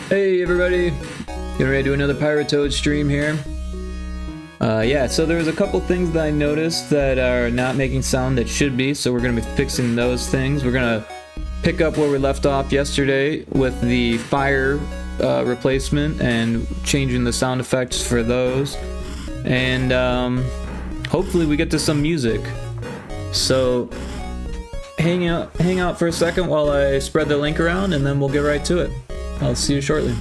Hey everybody, getting ready to do another Pyrotoad stream here. Yeah, so there's a couple things that I noticed that are not making sound that should be, so we're going to be fixing those things. We're going to pick up where we left off yesterday with the fire replacement and changing the sound effects for those. And hopefully we get to some music. So hang out for a second while I spread the link around, and then we'll get right to it. I'll see you shortly.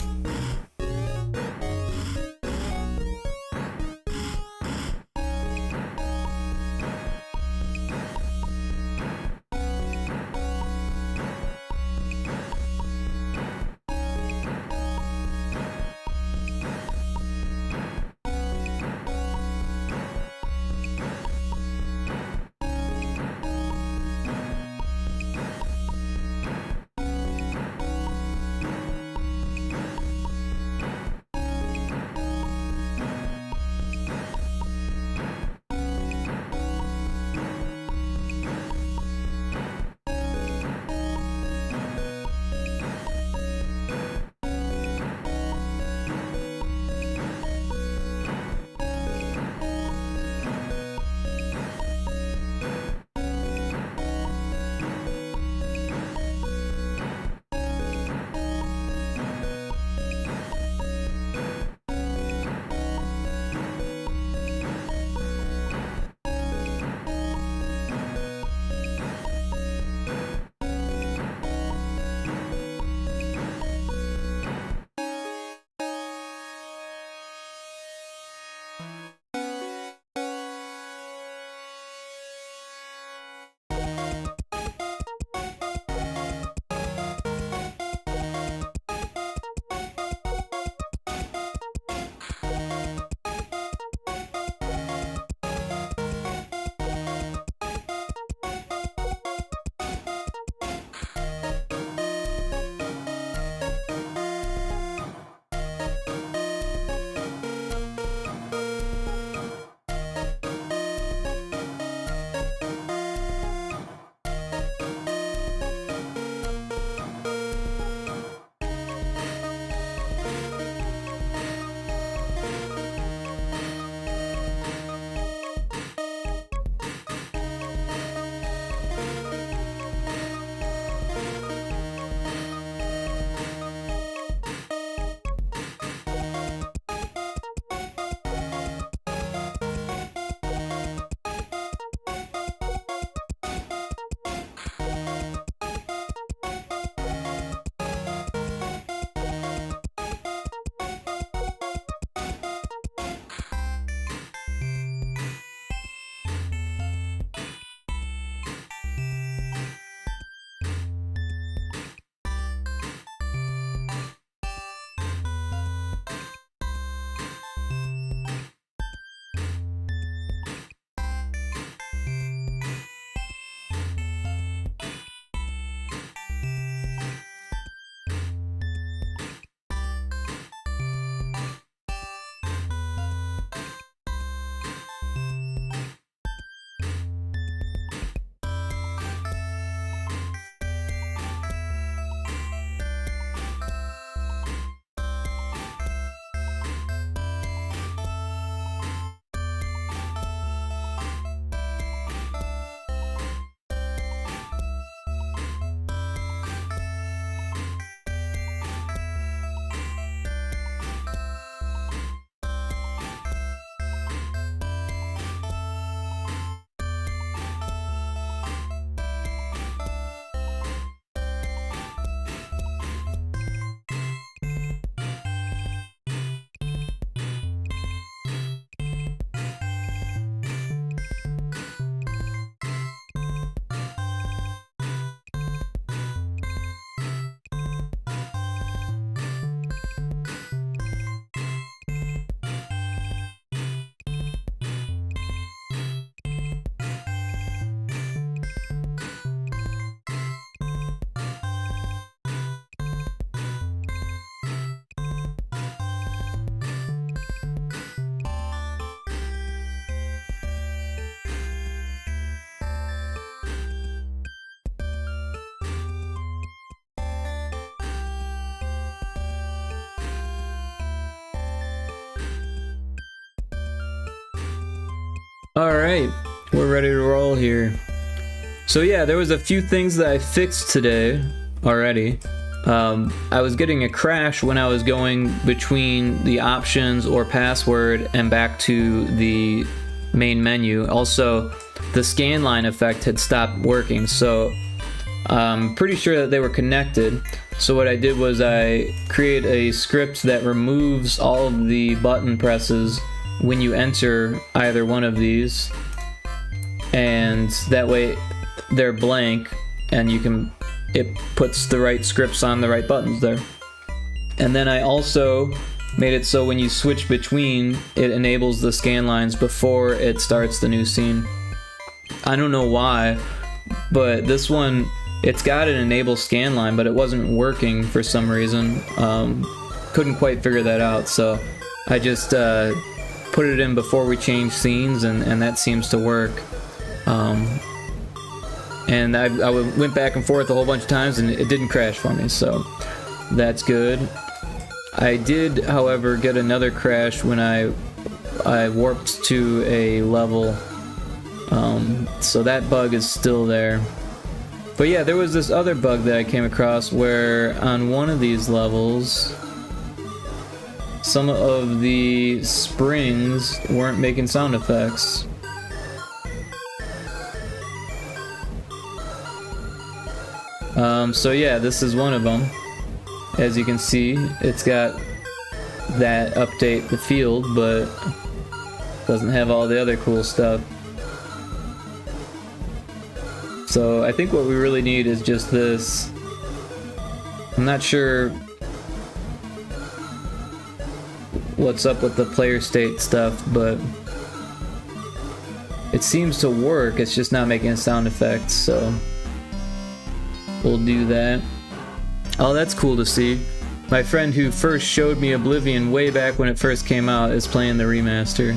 Alright, we're ready to roll here. So yeah, there was a few things that I fixed today already. I was getting a crash when I was going between the options or password and back to the main menu. Also, the scan line effect had stopped working, so I'm pretty sure that they were connected. So what I did was I created a script that removes all of the button presses when you enter either one of these, and that way they're blank and it puts the right scripts on the right buttons there. And then I also made it so when you switch between, it enables the scan lines before it starts the new scene. I don't know why, but this one, it's got an enable scan line, but it wasn't working for some reason. Couldn't quite figure that out, so I just put it in before we change scenes, and that seems to work. And I went back and forth a whole bunch of times, and it didn't crash for me, so that's good. I did, however, get another crash when I warped to a level, so that bug is still there. But yeah, there was this other bug that I came across where on one of these levels, some of the springs weren't making sound effects. So yeah, this is one of them. As you can see, it's got that update the field, but doesn't have all the other cool stuff. So I think what we really need is just this. I'm not sure what's up with the player state stuff, but it seems to work. It's just not making sound effects, so we'll do that. Oh, that's cool to see. My friend who first showed me Oblivion way back when it first came out is playing the remaster.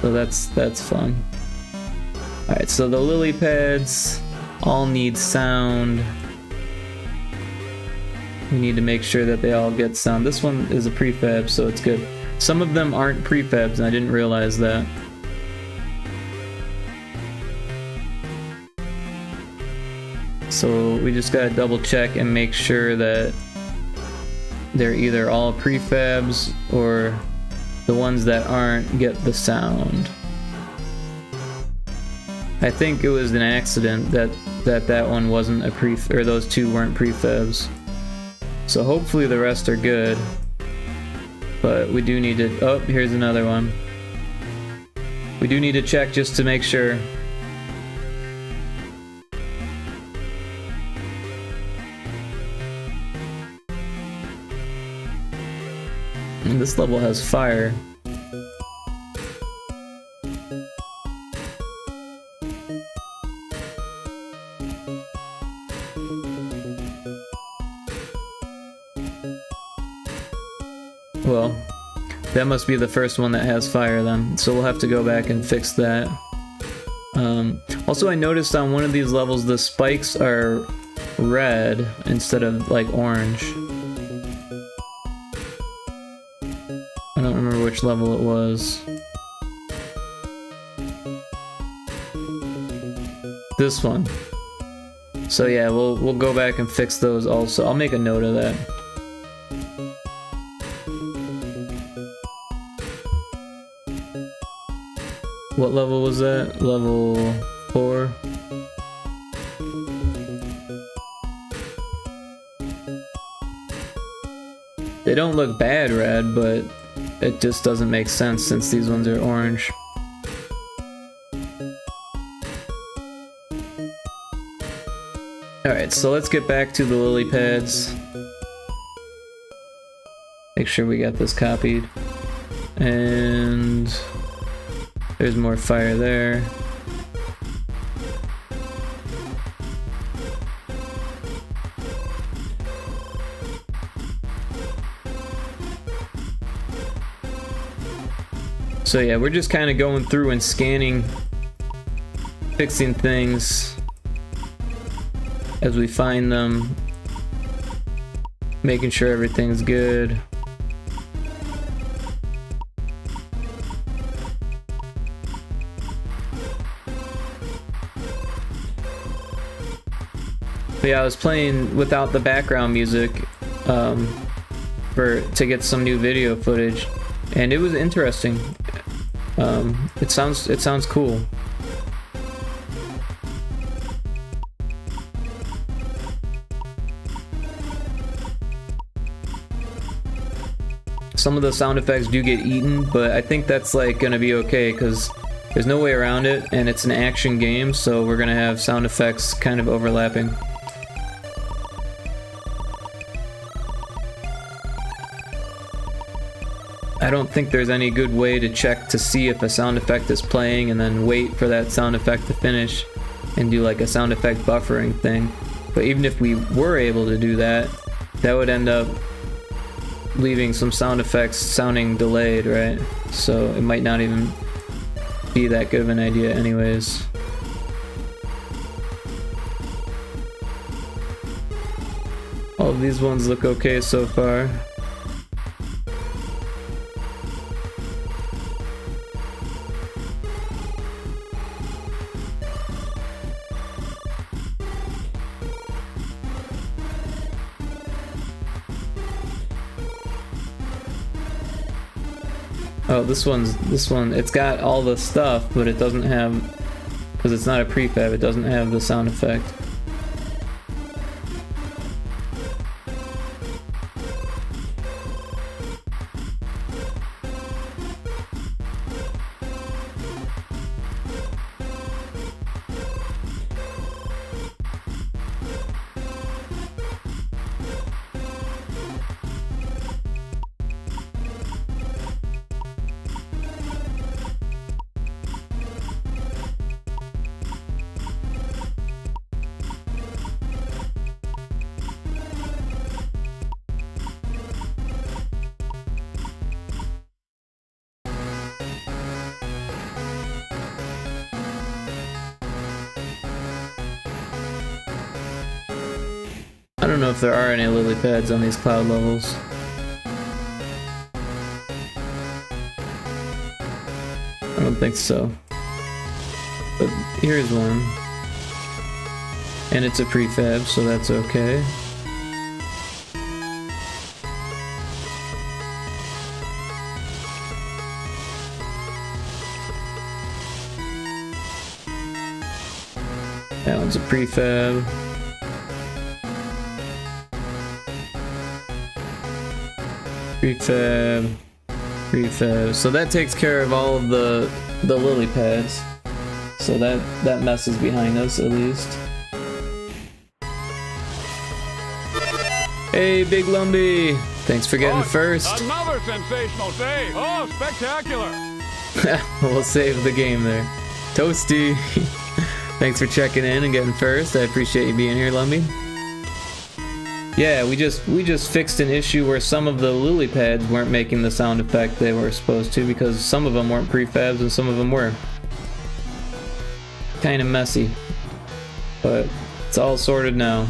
So that's fun. Alright, so the lily pads all need sound. We need to make sure that they all get sound. This one is a prefab, so it's good. Some of them aren't prefabs, and I didn't realize that. So we just gotta double check and make sure that they're either all prefabs or the ones that aren't get the sound. I think it was an accident that one wasn't a or those two weren't prefabs. So hopefully the rest are good. But we do need to, oh, here's another one. We do need to check just to make sure. And this level has fire. Well, that must be the first one that has fire then, so we'll have to go back and fix that. Also, I noticed on one of these levels the spikes are red instead of like orange. I don't remember which level it was. This one. So yeah, we'll go back and fix those also. I'll make a note of that. What level was that? Level 4? They don't look bad red, but it just doesn't make sense since these ones are orange. Alright, so let's get back to the lily pads. Make sure we got this copied. And there's more fire there. So yeah, we're just kind of going through and scanning, fixing things as we find them, making sure everything's good. But yeah, I was playing without the background music to get some new video footage, and it was interesting. It sounds cool. Some of the sound effects do get eaten, but I think that's like gonna be okay because there's no way around it, and it's an action game, so we're gonna have sound effects kind of overlapping. I don't think there's any good way to check to see if a sound effect is playing and then wait for that sound effect to finish and do like a sound effect buffering thing. But even if we were able to do that, that would end up leaving some sound effects sounding delayed, right? So it might not even be that good of an idea anyways. All of these ones look okay so far. Oh, this one, it's got all the stuff, but it doesn't have, because it's not a prefab, it doesn't have the sound effect. I don't know if there are any lily pads on these cloud levels. I don't think so. But here's one. And it's a prefab, so that's okay. That one's a prefab. Prefab, prefab. So that takes care of all of the lily pads. So that mess is behind us at least. Hey, Big Lumbee! Thanks for getting first. Another sensational day. Oh, spectacular! We'll save the game there. Toasty! Thanks for checking in and getting first. I appreciate you being here, Lumbee. Yeah, we just fixed an issue where some of the lily pads weren't making the sound effect they were supposed to because some of them weren't prefabs and some of them were. Kind of messy, but it's all sorted now.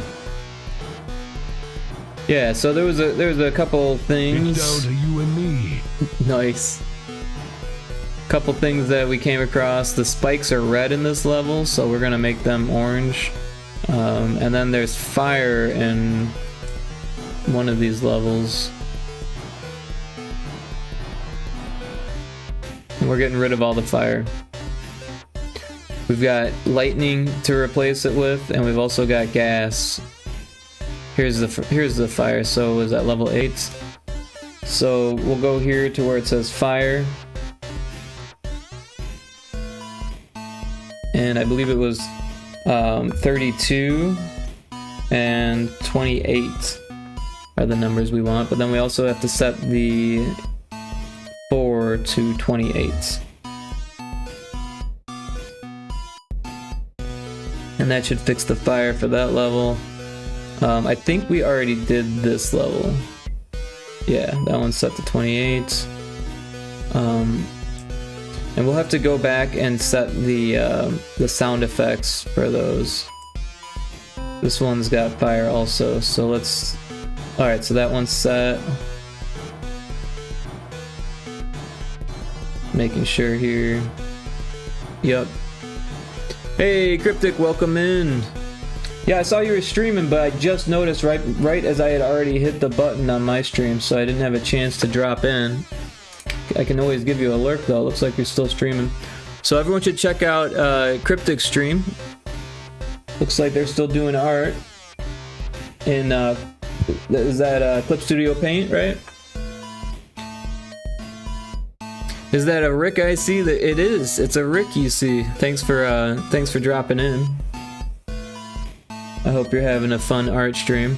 Yeah, so there was a couple things. It's down to you and me. Nice. Couple things that we came across. The spikes are red in this level, so we're gonna make them orange. And then there's fire in one of these levels. And we're getting rid of all the fire. We've got lightning to replace it with, and we've also got gas. Here's the fire. So is that level 8? So we'll go here to where it says fire. And I believe it was 32 and 28 are the numbers we want, but then we also have to set the 4 to 28. And that should fix the fire for that level. I think we already did this level. Yeah, that one's set to 28. And we'll have to go back and set the sound effects for those. This one's got fire also, so let's... Alright, so that one's set. Making sure here. Yep. Hey, Cryptic, welcome in. Yeah, I saw you were streaming, but I just noticed right as I had already hit the button on my stream, so I didn't have a chance to drop in. I can always give you a lurk though. Looks like you're still streaming. So everyone should check out Cryptic stream. Looks like they're still doing art. In is that Clip Studio Paint, right? Is that a Rick I see? That it is. It's a Rick you see. Thanks for dropping in. I hope you're having a fun art stream.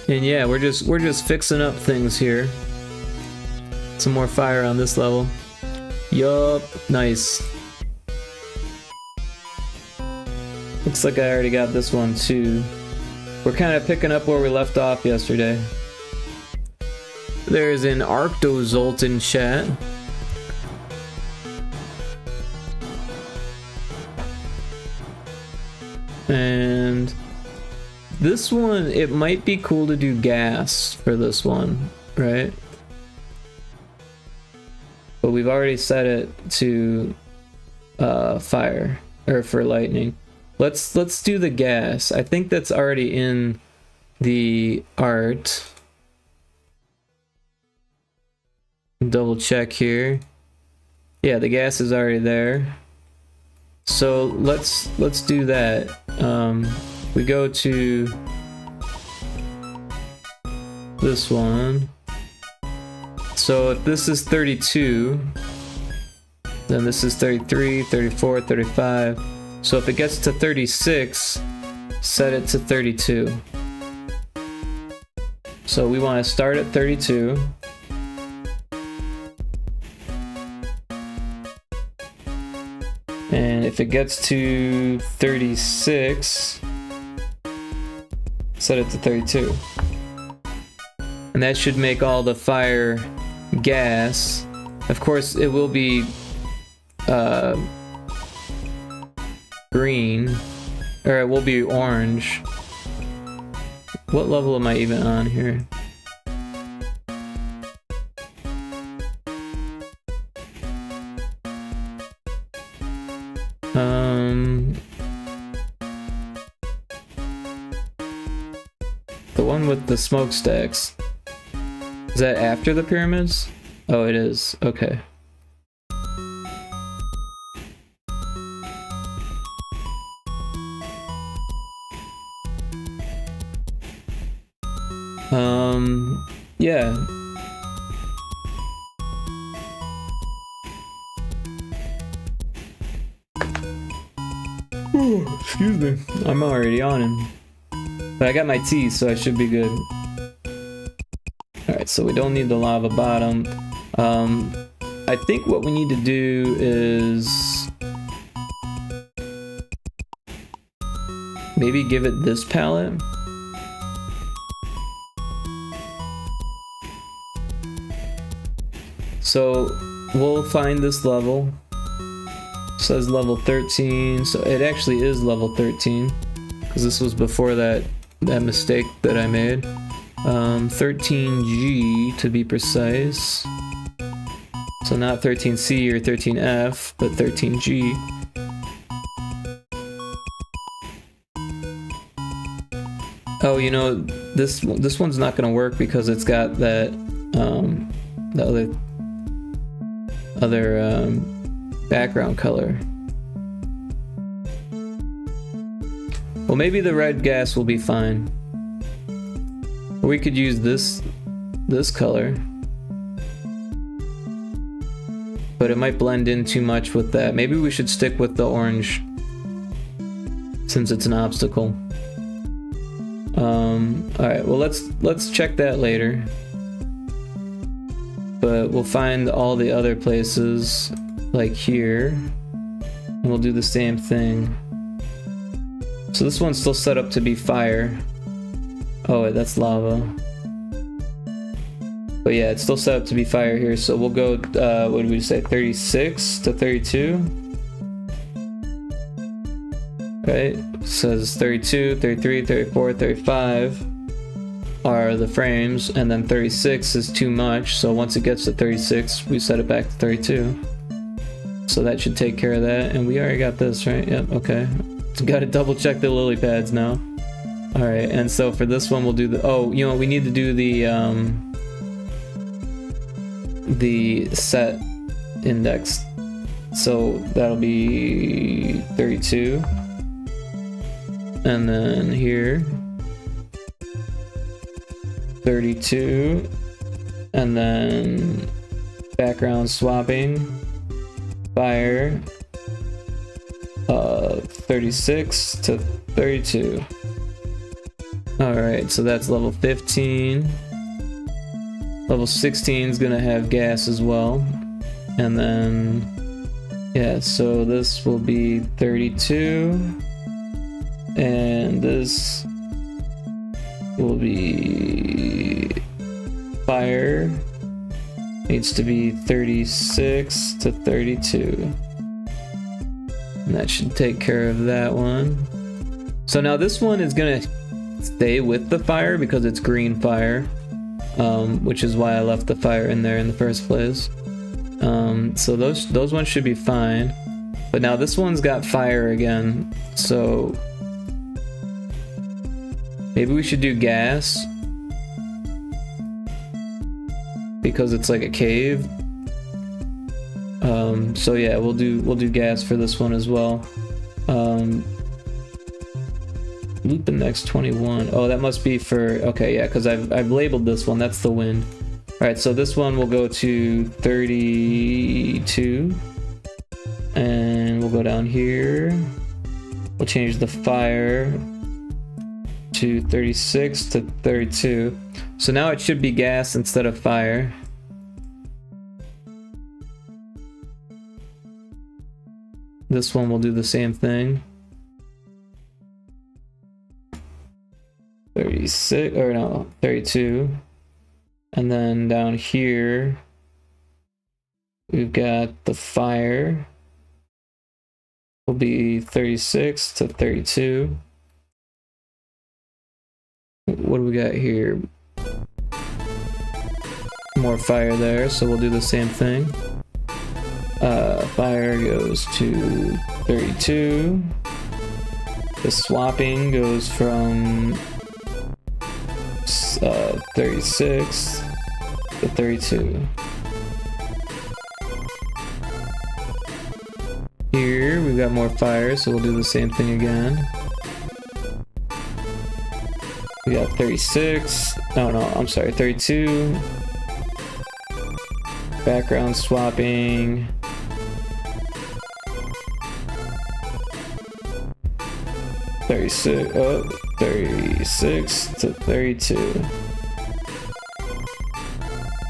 And yeah, we're just fixing up things here. Some more fire on this level. Yup, nice. Looks like I already got this one too. We're kind of picking up where we left off yesterday. There's an Arctozolt in chat. And this one, it might be cool to do gas for this one, right? But we've already set it to fire, or for lightning. Let's do the gas. I think that's already in the art. Double check here. Yeah, the gas is already there. So let's do that. We go to this one. So if this is 32, then this is 33, 34, 35. So if it gets to 36, set it to 32. So we want to start at 32. And if it gets to 36, set it to 32. And that should make all the fire gas. Of course, it will be green, or it will be orange. What level am I even on here? The one with the smokestacks. Is that after the pyramids? Oh, it is. Okay. Yeah. Ooh, excuse me. I'm already on him. But I got my tea, so I should be good. Alright, so we don't need the lava bottom. I think what we need to do is maybe give it this palette. So we'll find this level. It says level 13, so it actually is level 13 because this was before that mistake that I made. 13G to be precise. So not 13C or 13F, but 13G. Oh, you know, this one's not gonna work because it's got that the other background color. Well, maybe the red gas will be fine. Or we could use this color. But it might blend in too much with that. Maybe we should stick with the orange since it's an obstacle. Alright, well let's check that later. But we'll find all the other places like here. And we'll do the same thing. So this one's still set up to be fire. Oh wait, that's lava. But yeah, it's still set up to be fire here, so we'll go, what did we say, 36 to 32? Right? It says 32, 33, 34, 35 are the frames, and then 36 is too much, so once it gets to 36, we set it back to 32. So that should take care of that. And we already got this, right? Yep, okay. Got to double check the lily pads now. Alright, and so for this one we'll do the... Oh, you know, we need to do the set index. So that'll be 32. And then here 32. And then background swapping, fire, 36 to 32. Alright, so that's level 15. Level 16 is gonna have gas as well. And then, yeah, so this will be 32. And this will be fire. Needs to be 36 to 32. And that should take care of that one. So now this one is gonna stay with the fire because it's green fire, which is why I left the fire in there in the first place. So those ones should be fine. But now this one's got fire again, so maybe we should do gas because it's like a cave. So yeah, we'll do gas for this one as well. Loop index 21. Oh, that must be for, okay, yeah, because I've labeled this one. That's the wind. All right, so this one will go to 32, and we'll go down here. We'll change the fire to 36 to 32. So now it should be gas instead of fire. This one will do the same thing. 36, or no, 32. And then down here, we've got the fire. Will be 36 to 32. What do we got here? More fire there, so we'll do the same thing. Fire goes to 32. The swapping goes from 36 to 32. Here we've got more fire, so we'll do the same thing again. We got 36. No, I'm sorry, 32. Background swapping. 36 to 32.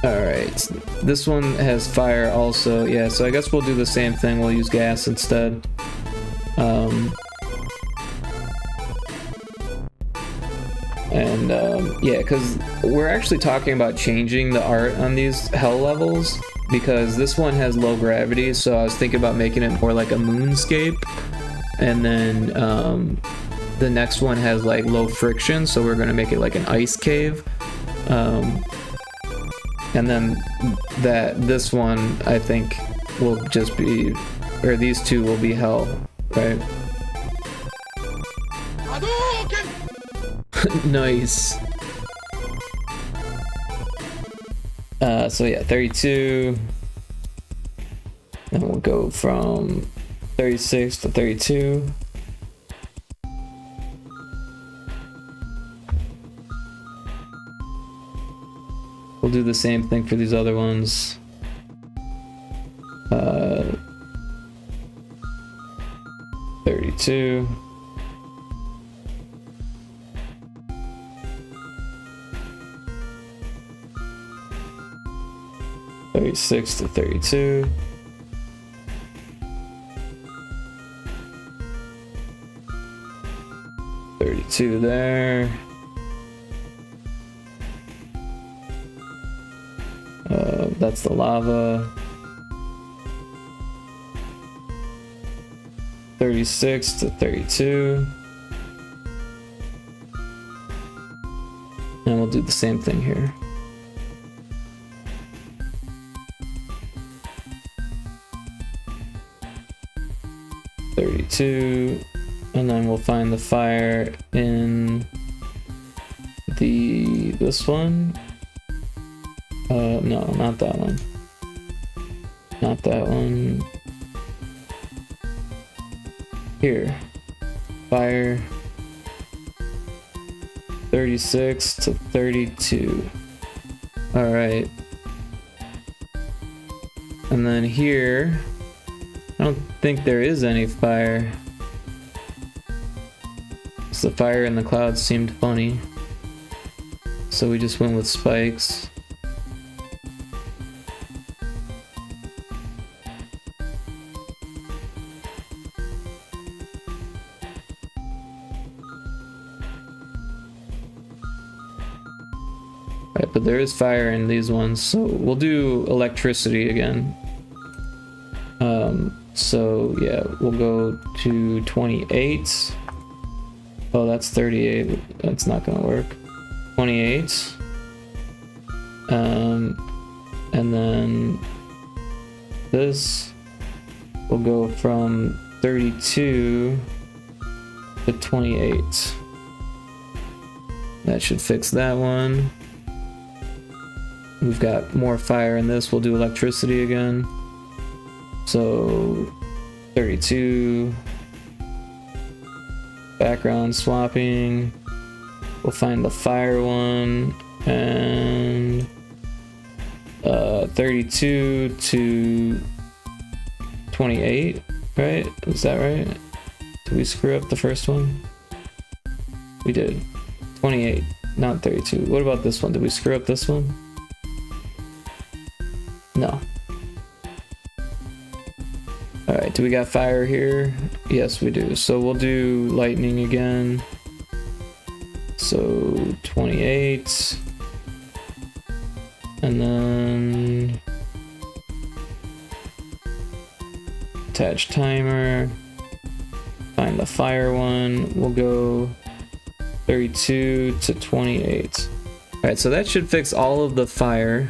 Alright, this one has fire also. Yeah, so I guess we'll do the same thing. We'll use gas instead. Yeah, because we're actually talking about changing the art on these hell levels because this one has low gravity, so I was thinking about making it more like a moonscape. And then the next one has like low friction, so we're going to make it like an ice cave. And then this one I think will just be, or these two will be hell, right? Nice. So yeah, 32. And we'll go from 36 to 32. We'll do the same thing for these other ones. 32. (36 to 32). (32) there. That's the lava. 36 to 32. And we'll do the same thing here. 32, and then we'll find the fire in this one. No, not that one. Not that one. Here. Fire 36 to 32. Alright. And then here, I don't think there is any fire. So the fire in the clouds seemed funny. So we just went with spikes. Right, but there is fire in these ones, so we'll do electricity again. So yeah, we'll go to 28. Oh, that's 38. That's not gonna work. 28. And then this will go from 32 to 28. That should fix that one. We've got more fire in this. We'll do electricity again. So 32. Background swapping. We'll find the fire one. And 32 to 28, right? Is that right? Did we screw up the first one? We did. 28, not 32. What about this one? Did we screw up this one? No. Alright, do we got fire here? Yes, we do. So we'll do lightning again. So 28. And then attach timer. Find the fire one. We'll go 32 to 28. Alright, so that should fix all of the fire.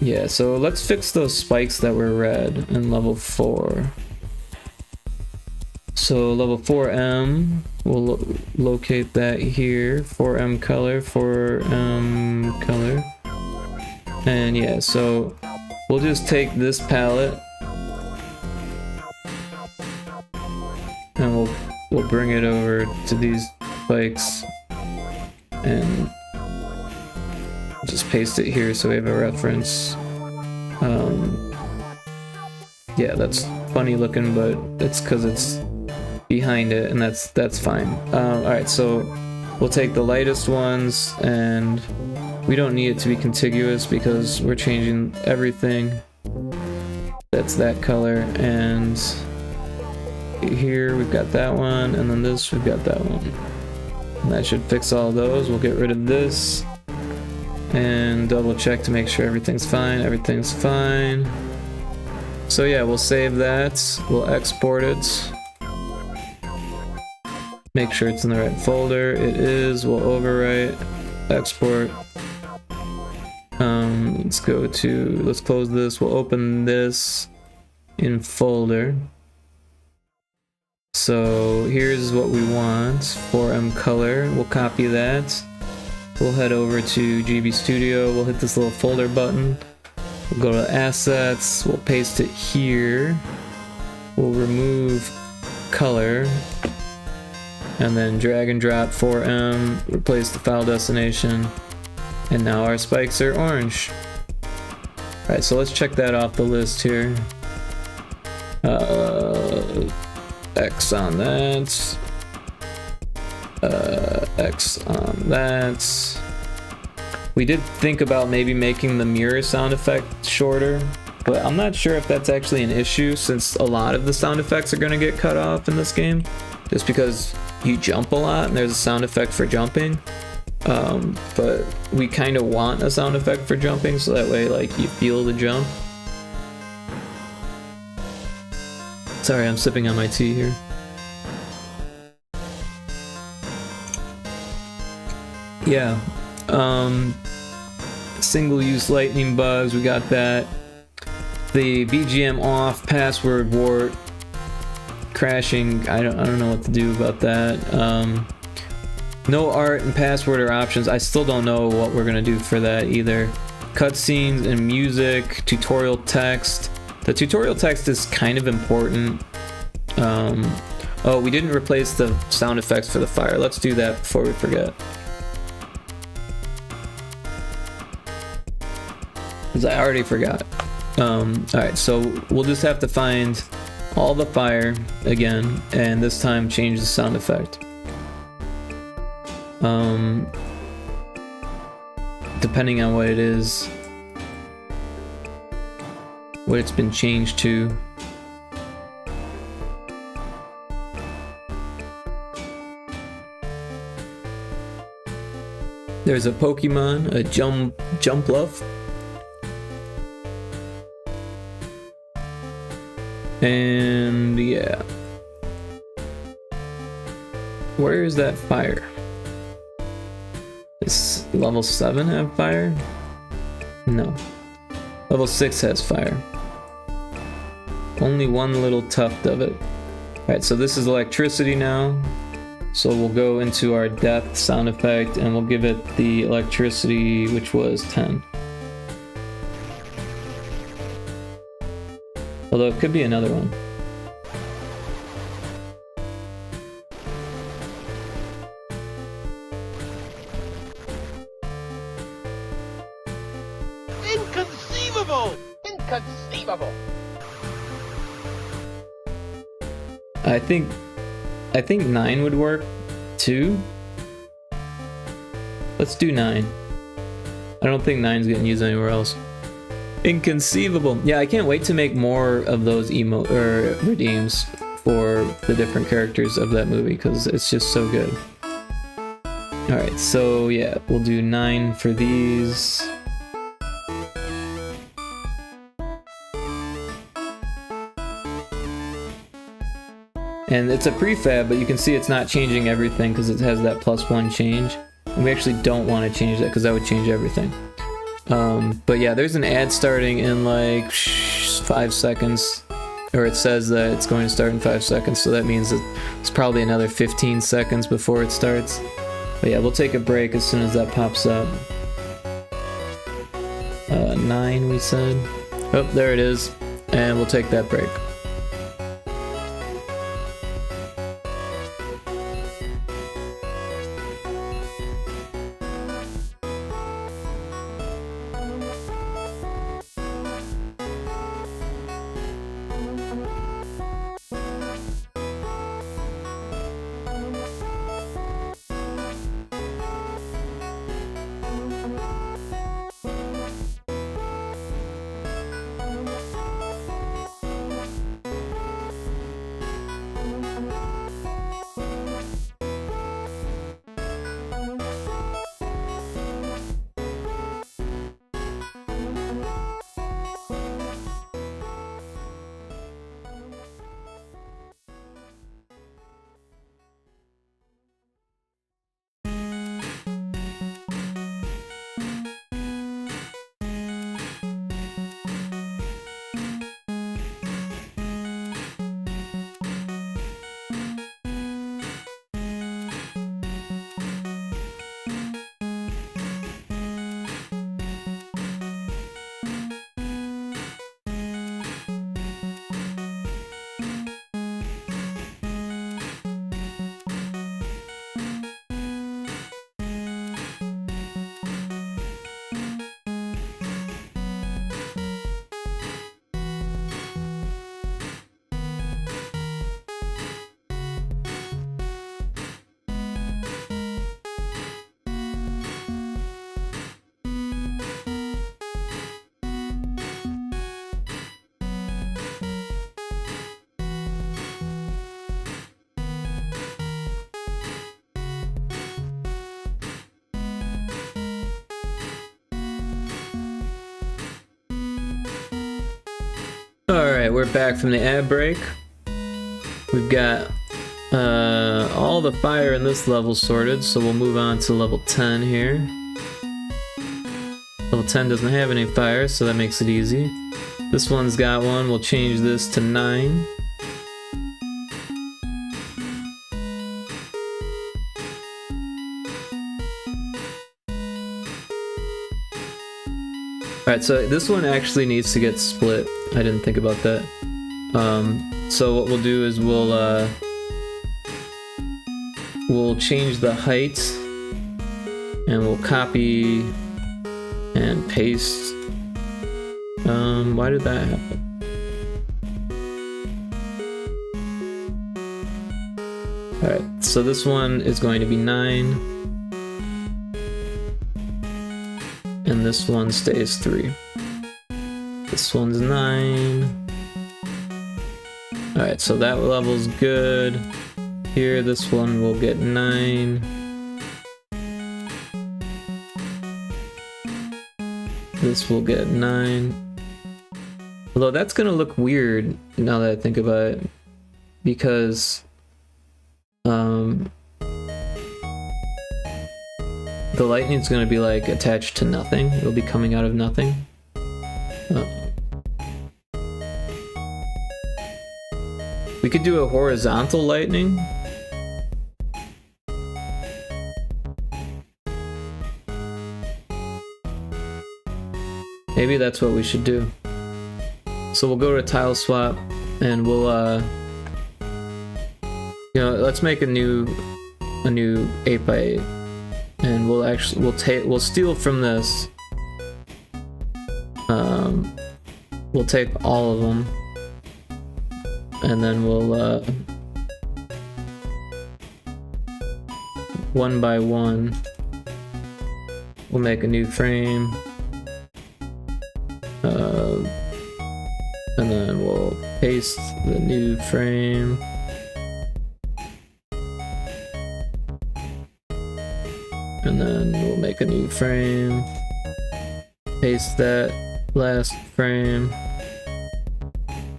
Yeah, so let's fix those spikes that were red in level 4. So level 4M, we'll locate that here. 4M color, 4M color. And yeah, so we'll just take this palette and we'll bring it over to these spikes and just paste it here so we have a reference. Yeah, that's funny looking, but it's because it's behind it, and that's fine. Alright, so we'll take the lightest ones, and we don't need it to be contiguous because we're changing everything. That's that color, and here we've got that one, and then this we've got that one. And that should fix all those. We'll get rid of this and double check to make sure everything's fine. Everything's fine. So yeah, we'll save that. We'll export it. Make sure it's in the right folder. It is. We'll overwrite. Export. Let's close this. We'll open this in folder. So here's what we want. 4M color. We'll copy that. We'll head over to GB Studio. We'll hit this little folder button. We'll go to assets. We'll paste it here. We'll remove color. And then drag and drop 4M. Replace the file destination. And now our spikes are orange. Alright, so let's check that off the list here. X on that. X on that. We did think about maybe making the mirror sound effect shorter, but I'm not sure if that's actually an issue since a lot of the sound effects are going to get cut off in this game, just because you jump a lot and there's a sound effect for jumping. But we kind of want a sound effect for jumping so that way like you feel the jump. Sorry, I'm sipping on my tea here. Yeah, single-use lightning bugs, we got that. the BGM off, password wart, crashing. I don't know what to do about that. No art and password are options. I still don't know what we're gonna do for that either. Cutscenes and music, tutorial text. The tutorial text is kind of important. Oh, we didn't replace the sound effects for the fire. Let's do that before we forget. Because I already forgot. Alright, so we'll just have to find all the fire again, and this time change the sound effect. Depending on what it is, what it's been changed to. There's a Pokemon, a Jumpluff. And yeah. Where is that fire? Does level 7 have fire? No. Level 6 has fire. Only one little tuft of it. Alright, so this is electricity now. So we'll go into our death sound effect and we'll give it the electricity, which was 10. Although it could be another one. Inconceivable! Inconceivable! I think 9 would work too. Let's do 9. I don't think 9's getting used anywhere else. Inconceivable. Yeah, I can't wait to make more of those redeems for the different characters of that movie because it's just so good. Alright, so yeah, we'll do 9 for these. And it's a prefab, but you can see it's not changing everything because it has that +1 change. And we actually don't want to change that because that would change everything. But yeah, there's an ad starting in like 5 seconds. Or it says that it's going to start in 5 seconds, so that means that it's probably another 15 seconds before it starts. But yeah, we'll take a break as soon as that pops up. 9 we said. Oh, there it is. And we'll take that break. Alright, we're back from the ad break. We've got all the fire in this level sorted, so we'll move on to level 10 here. Level 10 doesn't have any fire, so that makes it easy. This one's got one. We'll change this to 9. Alright, so this one actually needs to get split. I didn't think about that. So what we'll do is we'll change the height and we'll copy and paste. Why did that happen? Alright, so this one is going to be 9. And this one stays 3. This one's 9. Alright, so that level's good. Here, this one will get 9. This will get 9. Although that's gonna look weird now that I think about it, because the lightning's gonna be like attached to nothing. It'll be coming out of nothing. We could do a horizontal lightning. Maybe that's what we should do. So we'll go to tile swap and we'll let's make a new 8x8. And we'll steal from this. We'll take all of them, and then we'll one by one. We'll make a new frame, and then we'll paste the new frame. And then we'll make a new frame, paste that last frame,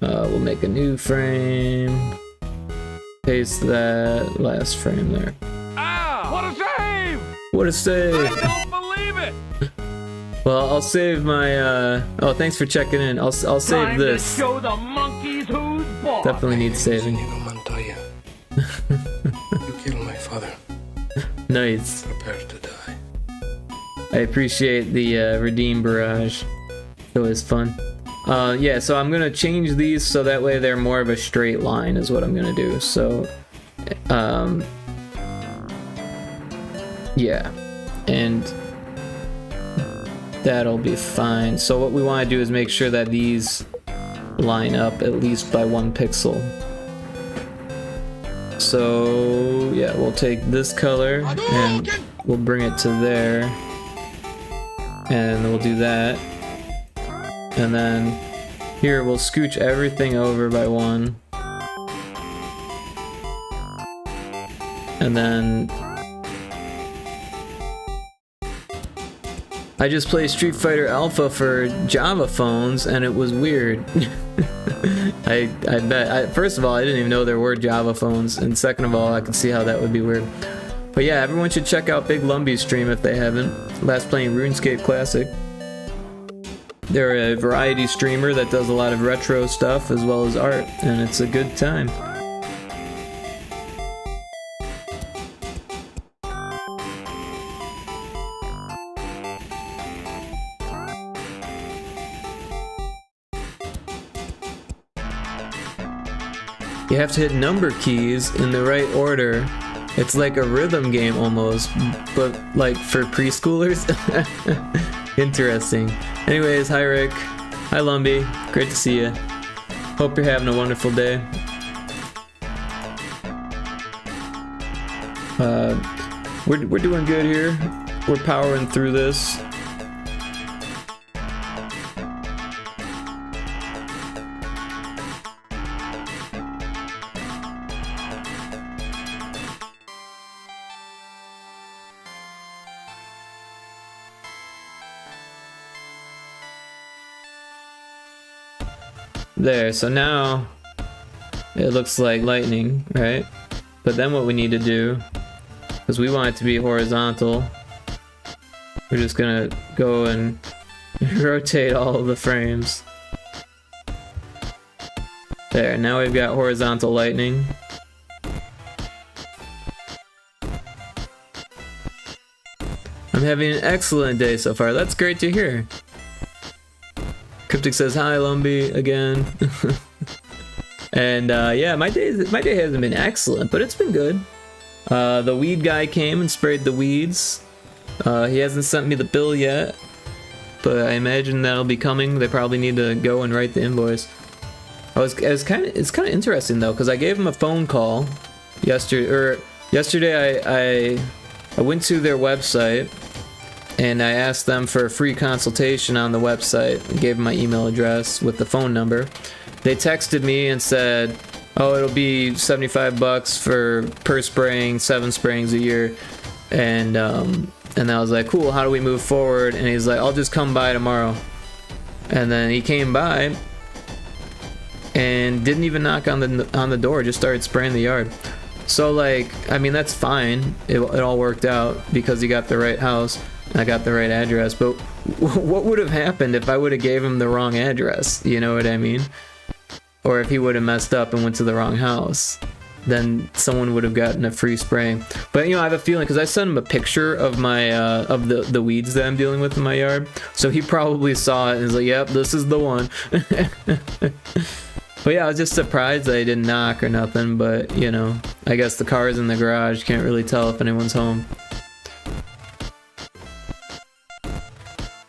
we'll make a new frame, paste that last frame there. Ah! What a save! What a save! I don't believe it! Well, I'll save my, oh, thanks for checking in. I'll save Time this. to show the monkeys who's boss! Definitely needs saving. Montoya. You killed my father. Nice. Prepare to die. I appreciate the redeem barrage. It was fun. Yeah, so I'm gonna change these so that way they're more of a straight line is what I'm gonna do. So, yeah, and that'll be fine. So what we want to do is make sure that these line up at least by 1 pixel. So yeah, we'll take this color and we'll bring it to there, and we'll do that, and then here we'll scooch everything over by 1, and then I just played Street Fighter Alpha for Java phones and it was weird. I bet. First of all, I didn't even know there were Java phones, and second of all, I could see how that would be weird. But yeah, everyone should check out Big Lumbie's stream if they haven't. Last playing RuneScape Classic. They're a variety streamer that does a lot of retro stuff as well as art, and it's a good time. You have to hit number keys in the right order. It's like a rhythm game almost, but like for preschoolers. Interesting. Anyways, hi Rick. Hi Lumbie. Great to see you. Hope you're having a wonderful day. We're doing good here. We're powering through this. There, so now it looks like lightning, right? But then what we need to do, because we want it to be horizontal, we're just gonna go and rotate all of the frames. There, now we've got horizontal lightning. I'm having an excellent day so far. That's great to hear. Cryptic says hi, Lumbee, again. And yeah, my day hasn't been excellent, but it's been good. The weed guy came and sprayed the weeds. He hasn't sent me the bill yet, but I imagine that'll be coming. They probably need to go and write the invoice. It's kind of interesting though, because I gave him a phone call yesterday. I went to their website and I asked them for a free consultation on the website and gave them my email address with the phone number. They texted me and said, "Oh, it'll be $75 per spraying, 7 sprayings a year," and I was like, "Cool. How do we move forward?" And he's like, "I'll just come by tomorrow." And then he came by and didn't even knock on the door, just started spraying the yard. So like, I mean, that's fine. It all worked out because he got the right house and I got the right address. But what would have happened if I would have gave him the wrong address? You know what I mean? Or if he would have messed up and went to the wrong house, then someone would have gotten a free spray. But you know, I have a feeling, because I sent him a picture of my of the weeds that I'm dealing with in my yard, so he probably saw it and was like, "Yep, this is the one." But yeah, I was just surprised that he didn't knock or nothing. But you know, I guess the car's in the garage, can't really tell if anyone's home. But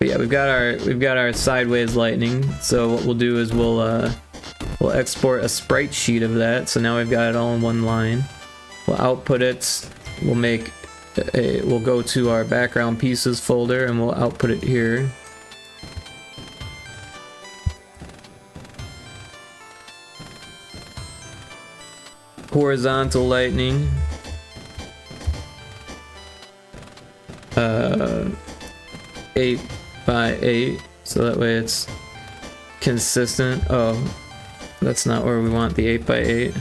yeah, we've got our sideways lightning. So what we'll do is we'll export a sprite sheet of that. So now we've got it all in one line. We'll output it. We'll go to our background pieces folder and we'll output it here. Horizontal lightning. 8 by 8, so that way it's consistent. Oh, that's not where we want the 8 by 8.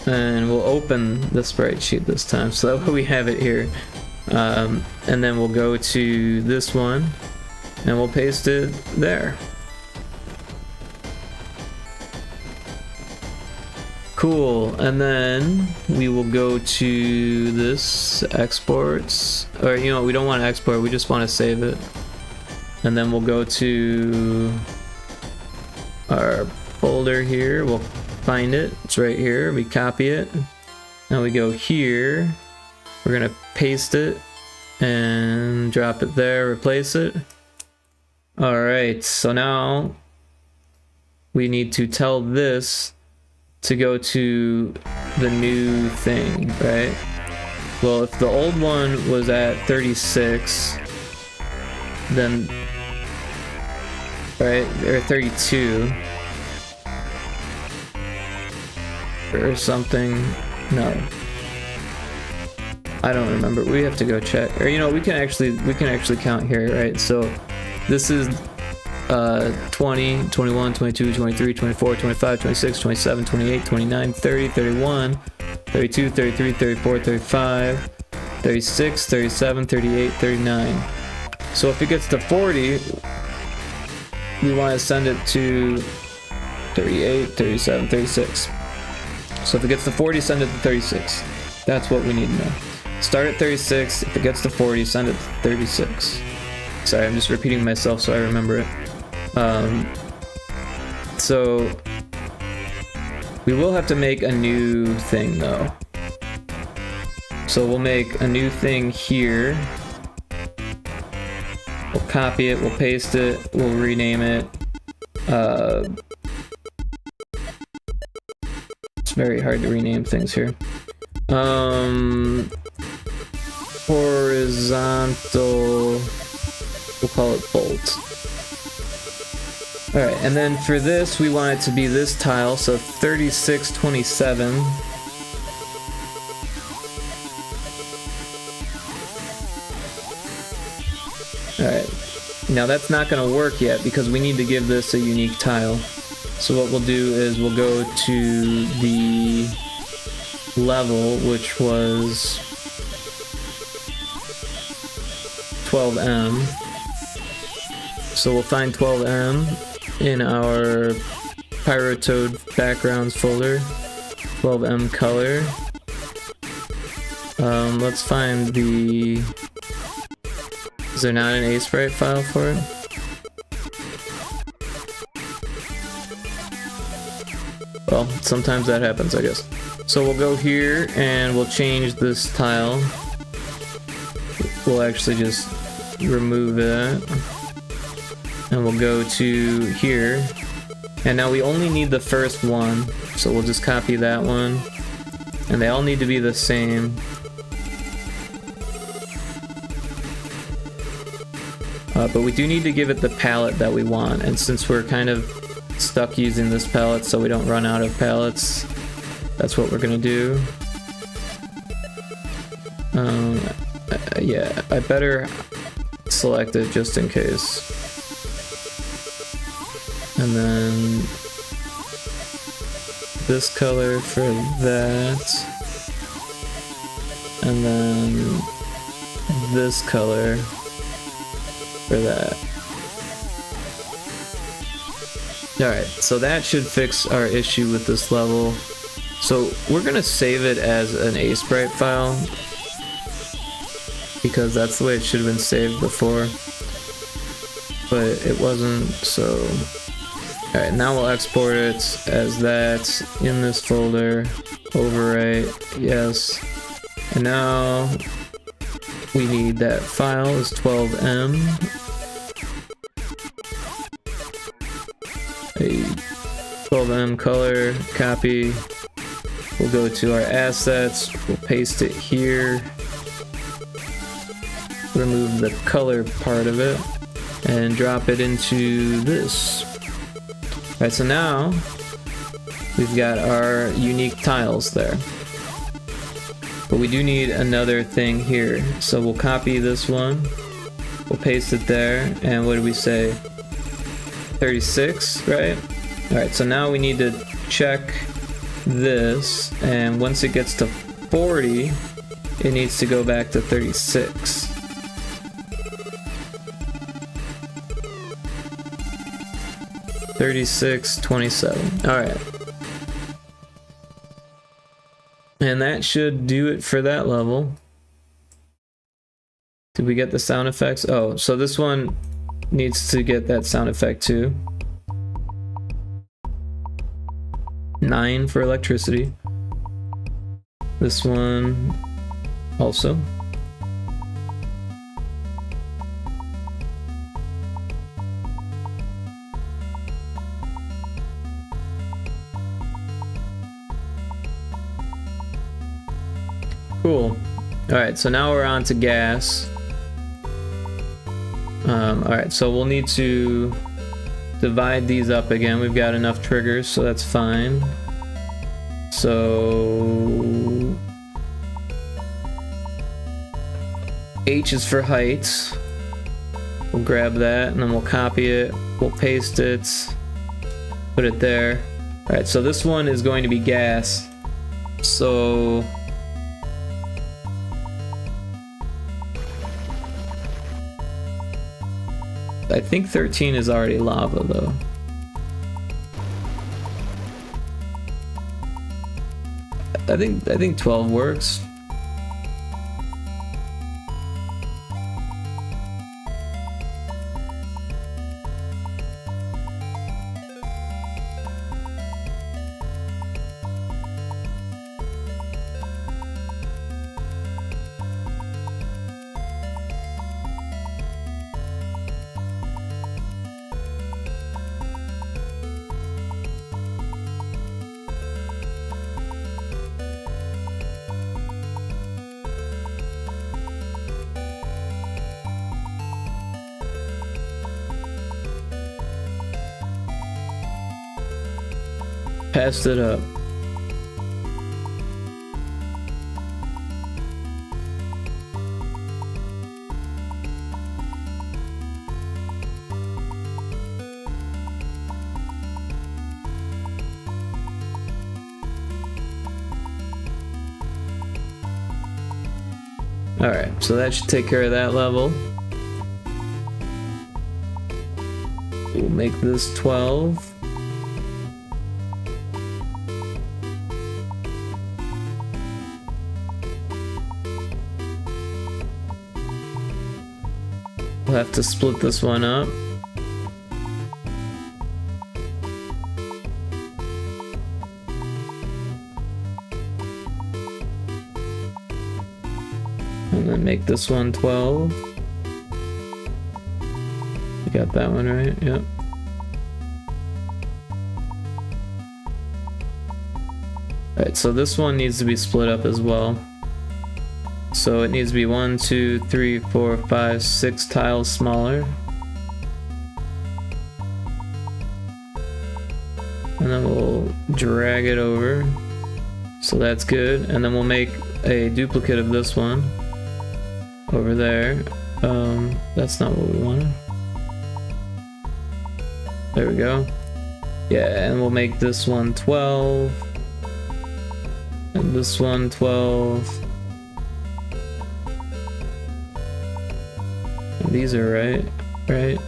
And we'll open the sprite sheet this time, so that way we have it here. And then we'll go to this one and we'll paste it there. Cool, and then we will go to this exports, or you know, we don't want to export, we just want to save it. And then we'll go to our folder here, we'll find it, it's right here, we copy it. Now we go here, we're gonna paste it and drop it there, replace it. Alright, so now we need to tell this to go to the new thing, right? Well, if the old one was at 36, then, right, or 32, or something, no. I don't remember, we have to go check. Or you know, we can actually count here, right? So this is 20, 21, 22, 23, 24, 25, 26, 27, 28, 29, 30, 31, 32, 33, 34, 35, 36, 37, 38, 39. So if it gets to 40, we want to send it to 38, 37, 36. So if it gets to 40, send it to 36. That's what we need to know. Start at 36, if it gets to 40, send it to 36. Sorry, I'm just repeating myself so I remember it. So we will have to make a new thing though. So we'll make a new thing here. We'll copy it, we'll paste it, we'll rename it. It's very hard to rename things here. Horizontal, we'll call it bolt. Alright, and then for this, we want it to be this tile, so 3627. Alright, now that's not going to work yet because we need to give this a unique tile. So what we'll do is we'll go to the level, which was 12M. So we'll find 12M in our Pyrotoad backgrounds folder. 12M color. Let's find the... Is there not an A-sprite file for it? Well, sometimes that happens, I guess. So we'll go here and we'll change this tile. We'll actually just remove it. And we'll go to here. And now we only need the first one. So we'll just copy that one. And they all need to be the same. But we do need to give it the palette that we want. And since we're kind of stuck using this palette so we don't run out of palettes, that's what we're gonna do. Yeah, I better select it just in case. And then this color for that. And then this color for that. Alright, so that should fix our issue with this level. So we're gonna save it as an A-sprite file because that's the way it should have been saved before, but it wasn't. So alright, now we'll export it as that in this folder. Overwrite, yes. And now we need that file is 12M. A 12M color, copy. We'll go to our assets, we'll paste it here. Remove the color part of it and drop it into this. Alright, so now we've got our unique tiles there. But we do need another thing here. So we'll copy this one, we'll paste it there, and what do we say? 36, right? Alright, so now we need to check this, and once it gets to 40, it needs to go back to 36. $36.27. Alright. And that should do it for that level. Did we get the sound effects? Oh, so this one needs to get that sound effect too. 9 for electricity. This one also. Cool. Alright, so now we're on to gas. Alright, so we'll need to divide these up again. We've got enough triggers, so that's fine. So H is for height. We'll grab that and then we'll copy it. We'll paste it. Put it there. Alright, so this one is going to be gas. So I think 13 is already lava though. I think 12 works. Passed it up. Alright, so that should take care of that level. we'll make this 12. We'll have to split this one up. And then make this one 12. You got that one right? Yep. Alright, so this one needs to be split up as well. So it needs to be 1, 2, 3, 4, 5, 6 tiles smaller. And then we'll drag it over. So that's good. And then we'll make a duplicate of this one over there. That's not what we wanted. There we go. Yeah, and we'll make this one 12. And this one 12. These are right.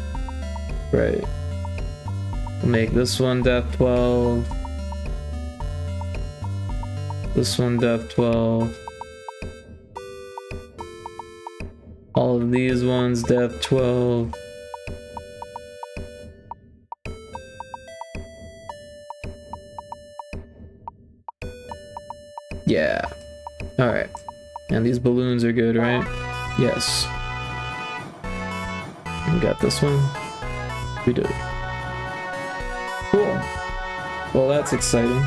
We'll make this one depth 12. This one depth 12. All of these ones depth 12. Yeah. Alright. And these balloons are good, right? Yes. We got this one. We do. Cool. Well, that's exciting.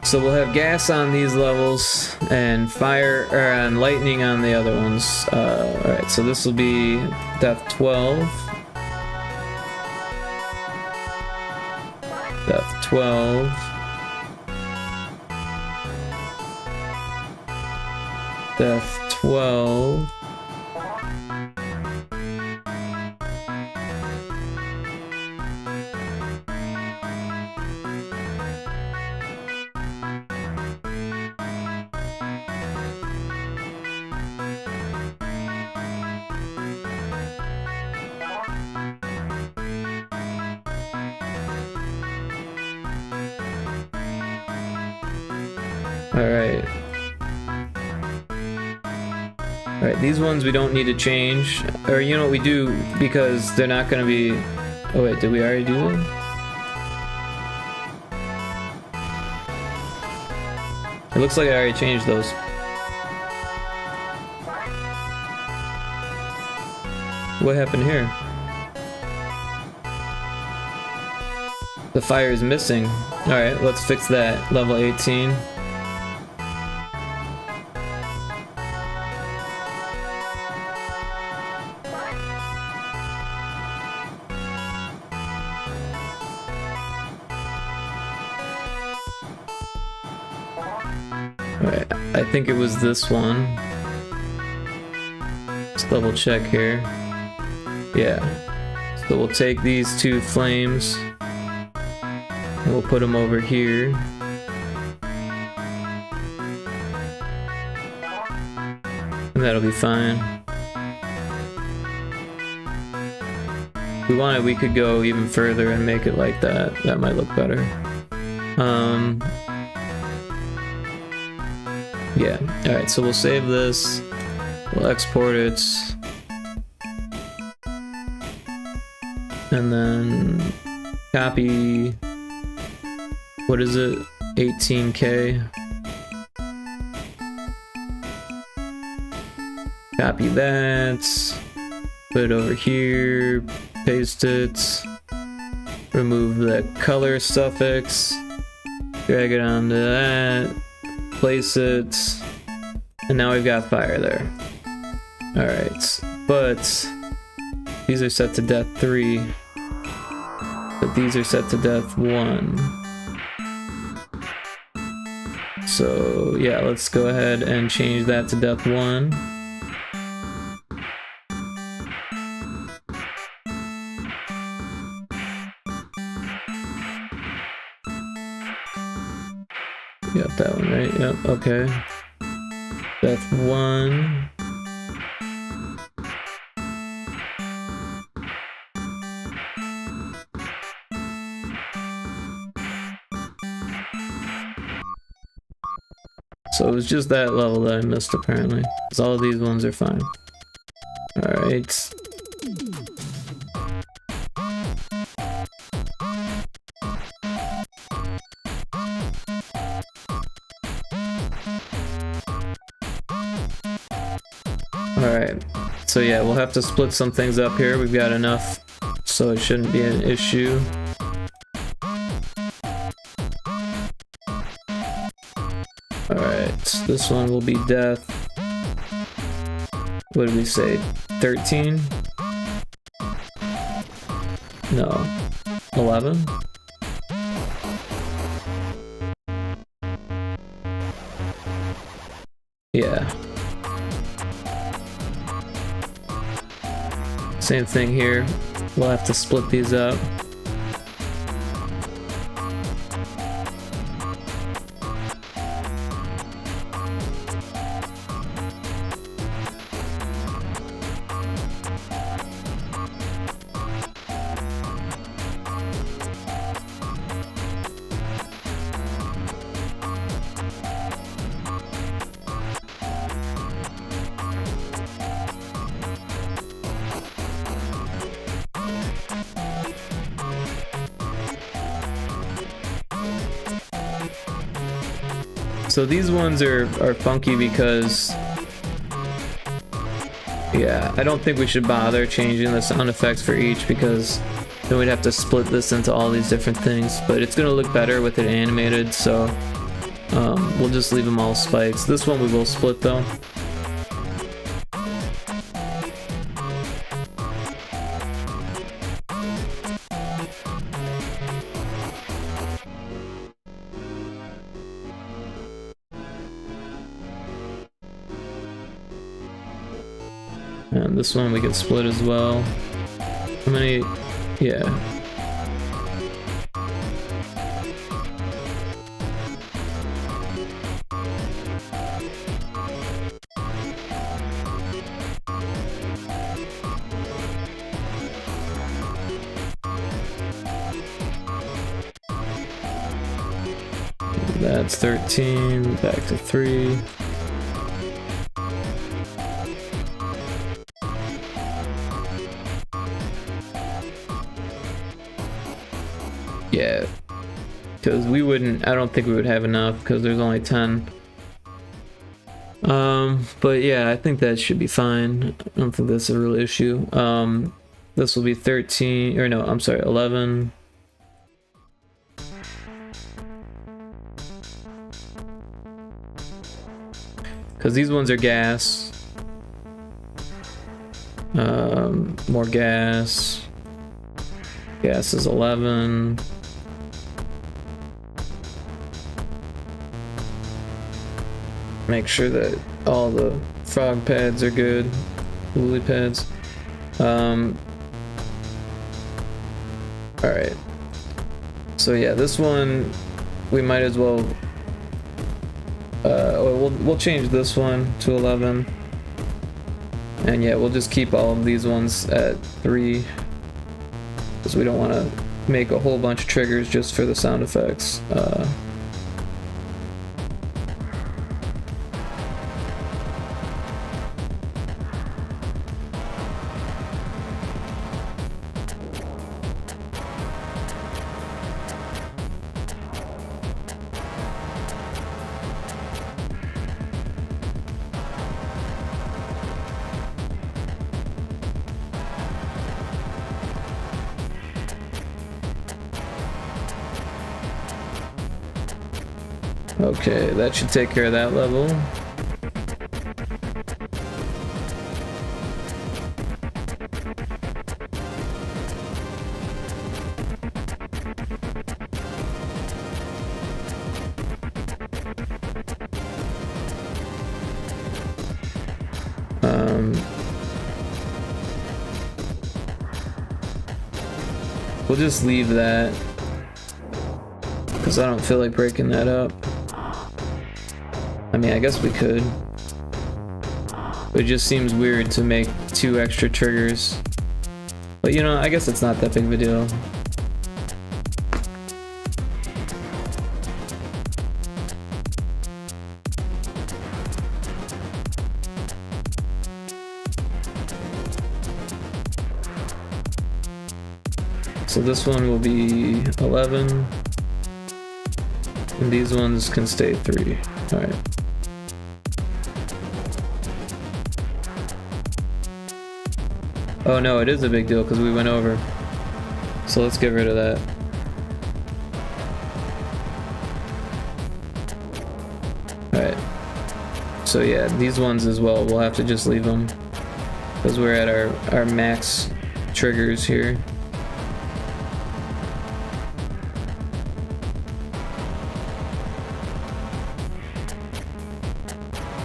So we'll have gas on these levels and fire and lightning on the other ones. Alright, so this will be depth 12. Depth 12. Depth 12. Alright. Alright, these ones we don't need to change. Or you know what we do, because they're not gonna be... Oh wait, did we already do them? It looks like I already changed those. What happened here? The fire is missing. Alright, let's fix that. Level 18. Alright, I think it was this one. Let's double check here. Yeah. So we'll take these two flames and we'll put them over here. And that'll be fine. If we wanted, we could go even further and make it like that. That might look better. Yeah, alright, so we'll save this, we'll export it, and then copy, what is it, 18K, copy that, put it over here, paste it, remove the color suffix, drag it onto that, place it, and now we've got fire there. Alright, but these are set to depth 3, but these are set to depth 1. So yeah, let's go ahead and change that to depth 1. Got that one right, yep, okay. Depth 1. So it was just that level that I missed apparently. Because all of these ones are fine. Alright. Alright. So yeah, we'll have to split some things up here. We've got enough, so it shouldn't be an issue. Alright, this one will be death. What did we say? 13? No. 11? Yeah. Same thing here. We'll have to split these up. So these ones are funky because, yeah, I don't think we should bother changing the sound effects for each because then we'd have to split this into all these different things, but it's gonna look better with it animated, so we'll just leave them all spikes. This one we will split though. And this one we can split as well. How many? Yeah. That's 13, back to 3. Yeah, because we wouldn't, I don't think we would have enough because there's only 10. But yeah, I think that should be fine. I don't think that's a real issue. This will be 13, or no, I'm sorry, 11. Because these ones are gas. More gas. Gas is 11. Make sure that all the frog pads are good, lily pads. Alright. So yeah, this one we might as well we'll change this one to 11. And yeah, we'll just keep all of these ones at 3 because we don't want to make a whole bunch of triggers just for the sound effects. Okay, that should take care of that level. We'll just leave that because I don't feel like breaking that up. I mean, I guess we could. It just seems weird to make 2 extra triggers. But you know, I guess it's not that big of a deal. So this one will be 11. And these ones can stay 3. Alright. Oh no, it is a big deal because we went over. So let's get rid of that. Alright. So yeah, these ones as well, we'll have to just leave them. Because we're at our max triggers here.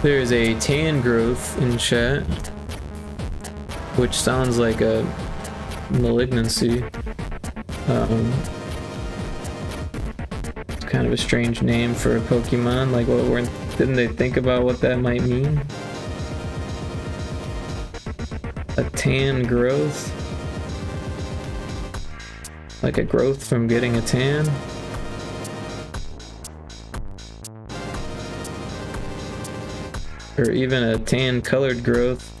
There's a tan growth in chat, which sounds like a malignancy. It's kind of a strange name for a Pokemon. Like, didn't they think about what that might mean? A tan growth? Like a growth from getting a tan? Or even a tan colored growth.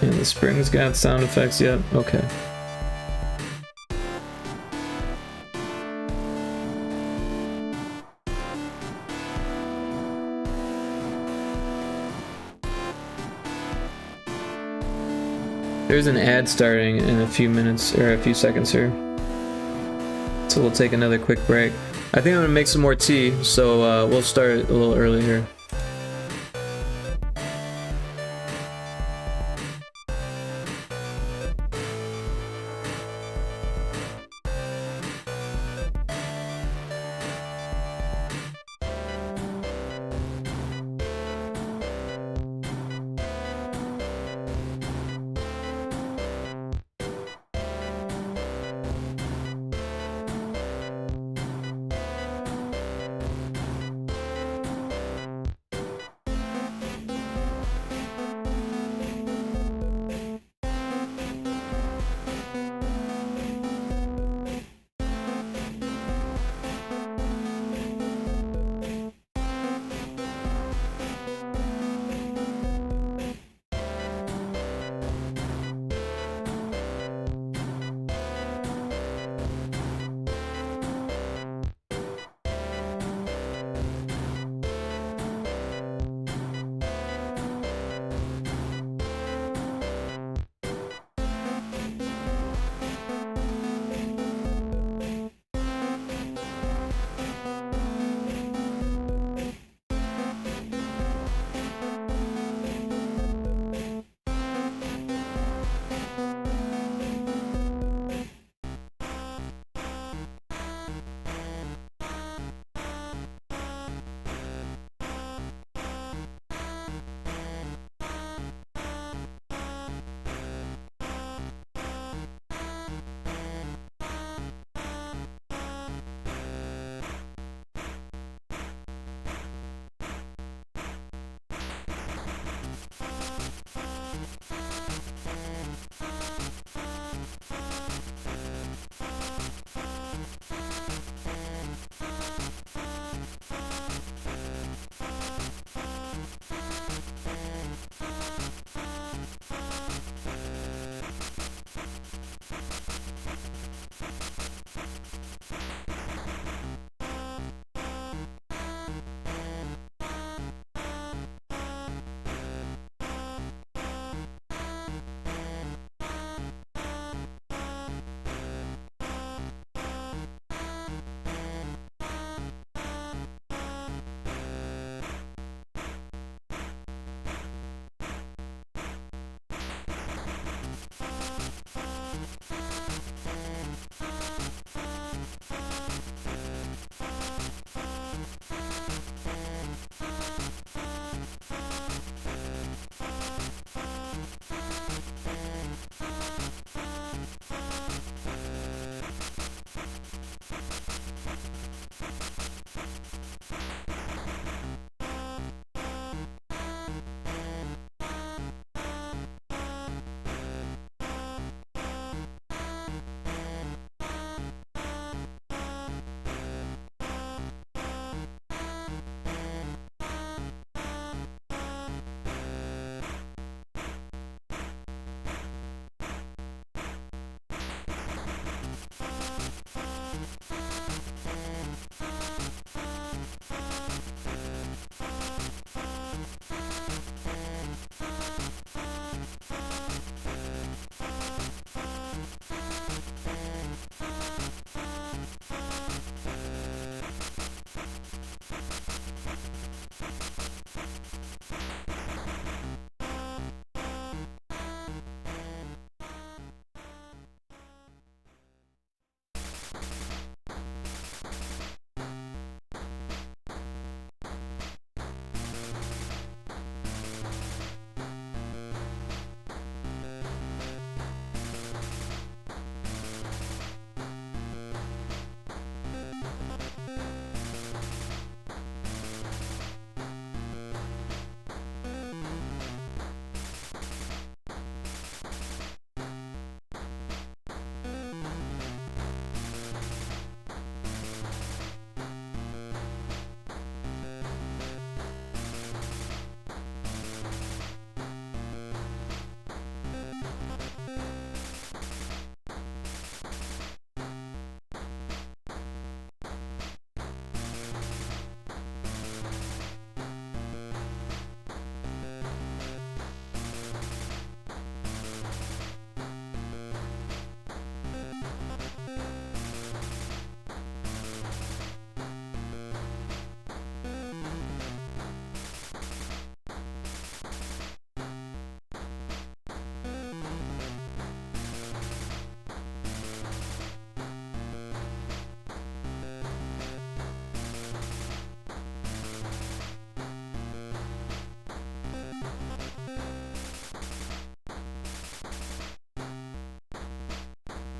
And the spring's got sound effects yet? Okay. There's an ad starting in a few minutes, or a few seconds here. So we'll take another quick break. I think I'm gonna make some more tea, so we'll start a little early here.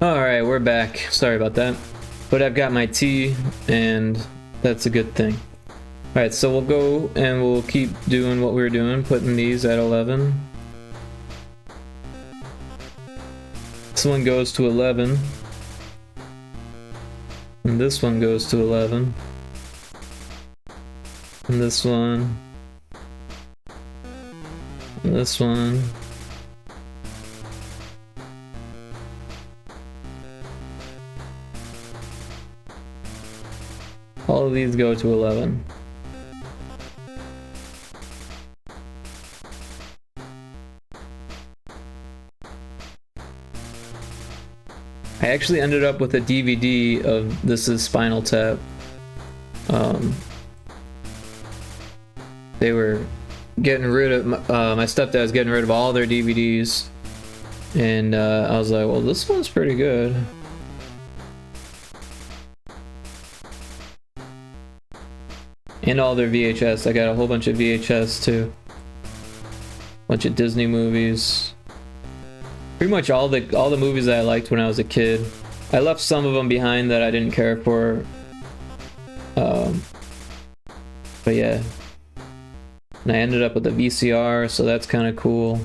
Alright, we're back. Sorry about that. But I've got my tea, and that's a good thing. Alright, so we'll go and we'll keep doing what we were doing, putting these at 11. This one goes to 11. And this one goes to 11. And this one. And this one. All of these go to 11. I actually ended up with a DVD of This Is Spinal Tap. They were getting rid of, my stepdad was getting rid of all their DVDs. And I was like, well, this one's pretty good. And all their VHS. I got a whole bunch of VHS too. Bunch of Disney movies. Pretty much all the movies that I liked when I was a kid. I left some of them behind that I didn't care for. But yeah. And I ended up with a VCR, so that's kind of cool.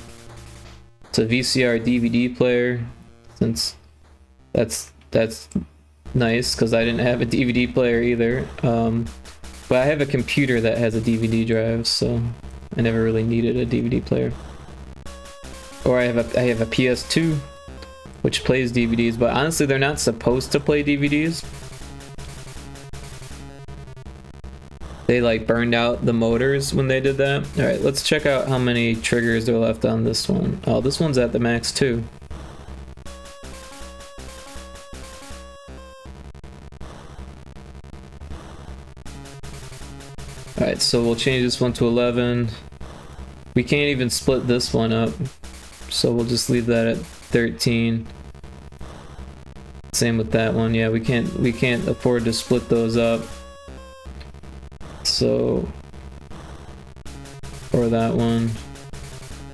It's a VCR DVD player, since that's nice because I didn't have a DVD player either. But I have a computer that has a DVD drive, so I never really needed a DVD player. Or I have a PS2, which plays DVDs, but honestly, they're not supposed to play DVDs. They like burned out the motors when they did that. All right, let's check out how many triggers are left on this one. Oh, this one's at the max too. Alright, so we'll change this one to 11. We can't even split this one up, so we'll just leave that at 13. Same with that one. Yeah, we can't afford to split those up. So, or that one.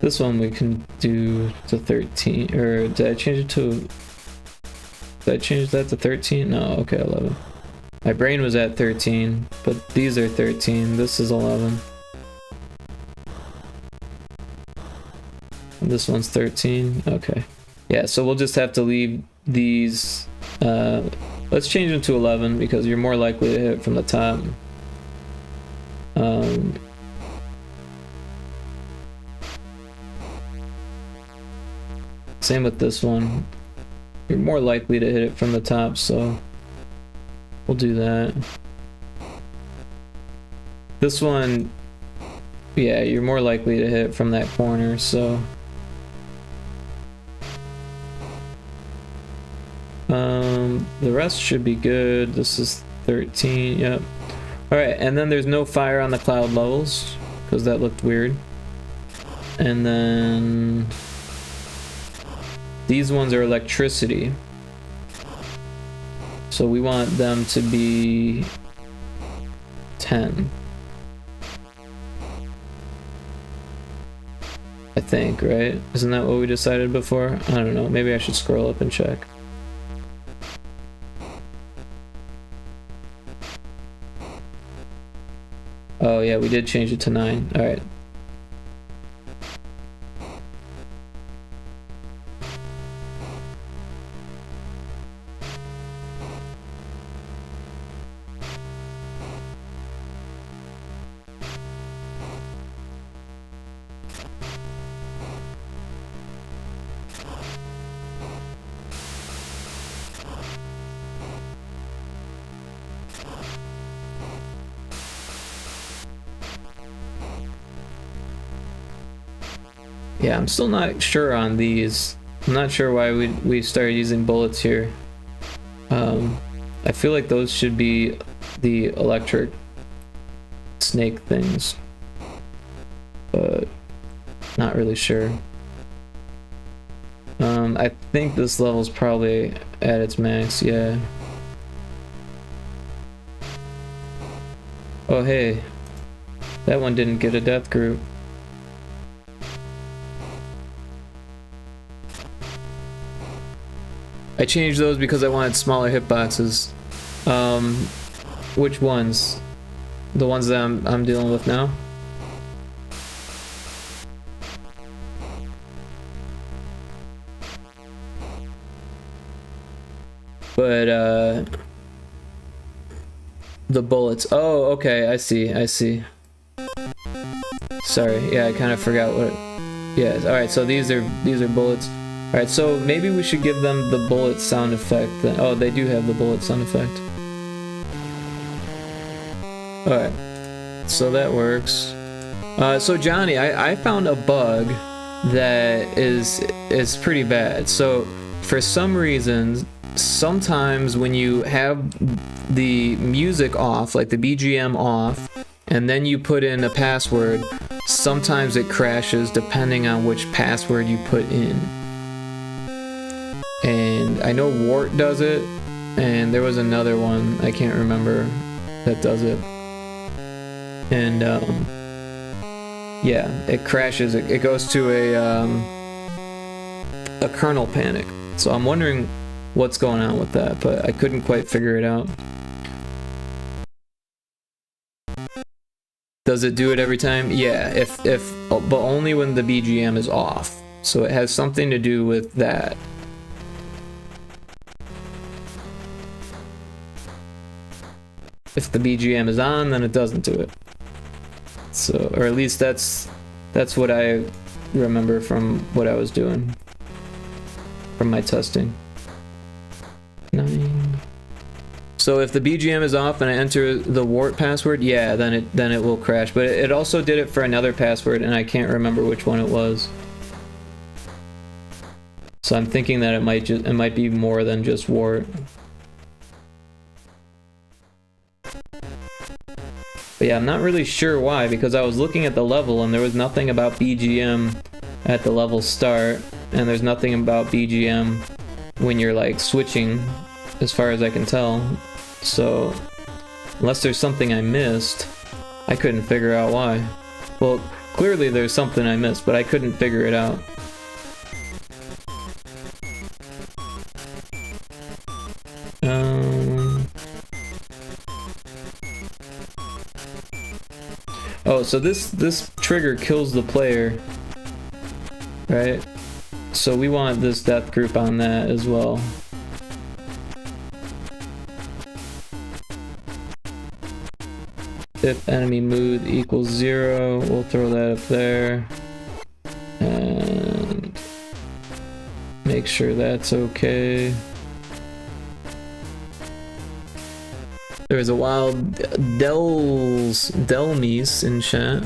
This one we can do to 13. Or did I change it to? Did I change that to 13? No. Okay, 11. My brain was at 13, but these are 13. This is 11. And this one's 13. Okay. Yeah, so we'll just have to leave these. Let's change them to 11 because you're more likely to hit from the top. Same with this one. You're more likely to hit it from the top, so we'll do that. This one, yeah, you're more likely to hit from that corner, so the rest should be good. This is 13, yep. Alright, and then there's no fire on the cloud levels, because that looked weird. And then these ones are electricity. So we want them to be 10. I think, right? Isn't that what we decided before? I don't know. Maybe I should scroll up and check. Oh yeah, we did change it to 9. Alright. Yeah, I'm still not sure on these. I'm not sure why we started using bullets here. I feel like those should be the electric snake things, but not really sure. I think this level's probably at its max, yeah. Oh hey, that one didn't get a death group. I changed those because I wanted smaller hitboxes. Which ones? The ones that I'm dealing with now? But the bullets. Oh, okay, I see. Sorry, yeah, I kind of forgot what. Yeah, all right. So these are bullets. All right, so maybe we should give them the bullet sound effect. Then. Oh, they do have the bullet sound effect. All right, so that works. So Johnny, I found a bug that is pretty bad. So for some reason, sometimes when you have the music off, like the BGM off, and then you put in a password, sometimes it crashes depending on which password you put in. And I know Wart does it, and there was another one, I can't remember, that does it. And yeah, it crashes, it goes to a kernel panic. So I'm wondering what's going on with that, but I couldn't quite figure it out. Does it do it every time? Yeah, but only when the BGM is off. So it has something to do with that. If the BGM is on, then it doesn't do it. So, or at least that's what I remember from what I was doing, from my testing. 9. So if the BGM is off and I enter the Wart password, yeah, then it will crash. But it also did it for another password, and I can't remember which one it was. So I'm thinking that it might be more than just Wart. But yeah, I'm not really sure why, because I was looking at the level and there was nothing about BGM at the level start, and there's nothing about BGM when you're like switching, as far as I can tell. So unless there's something I missed, I couldn't figure out why. Well, clearly there's something I missed, but I couldn't figure it out. Oh, so this trigger kills the player, right? So we want this death group on that as well. If enemy mood equals 0, we'll throw that up there. And make sure that's okay. There's a wild Delmies in chat.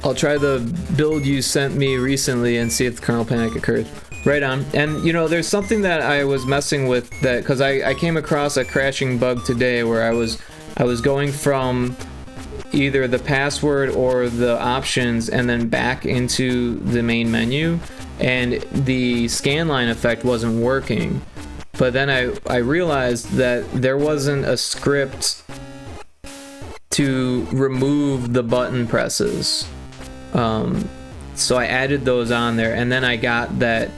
I'll try the build you sent me recently and see if the kernel panic occurs. Right on. And you know, there's something that I was messing with, that because I came across a crashing bug today where I was going from either the password or the options and then back into the main menu, and the scanline effect wasn't working. But then I realized that there wasn't a script to remove the button presses. So I added those on there, and then I got that,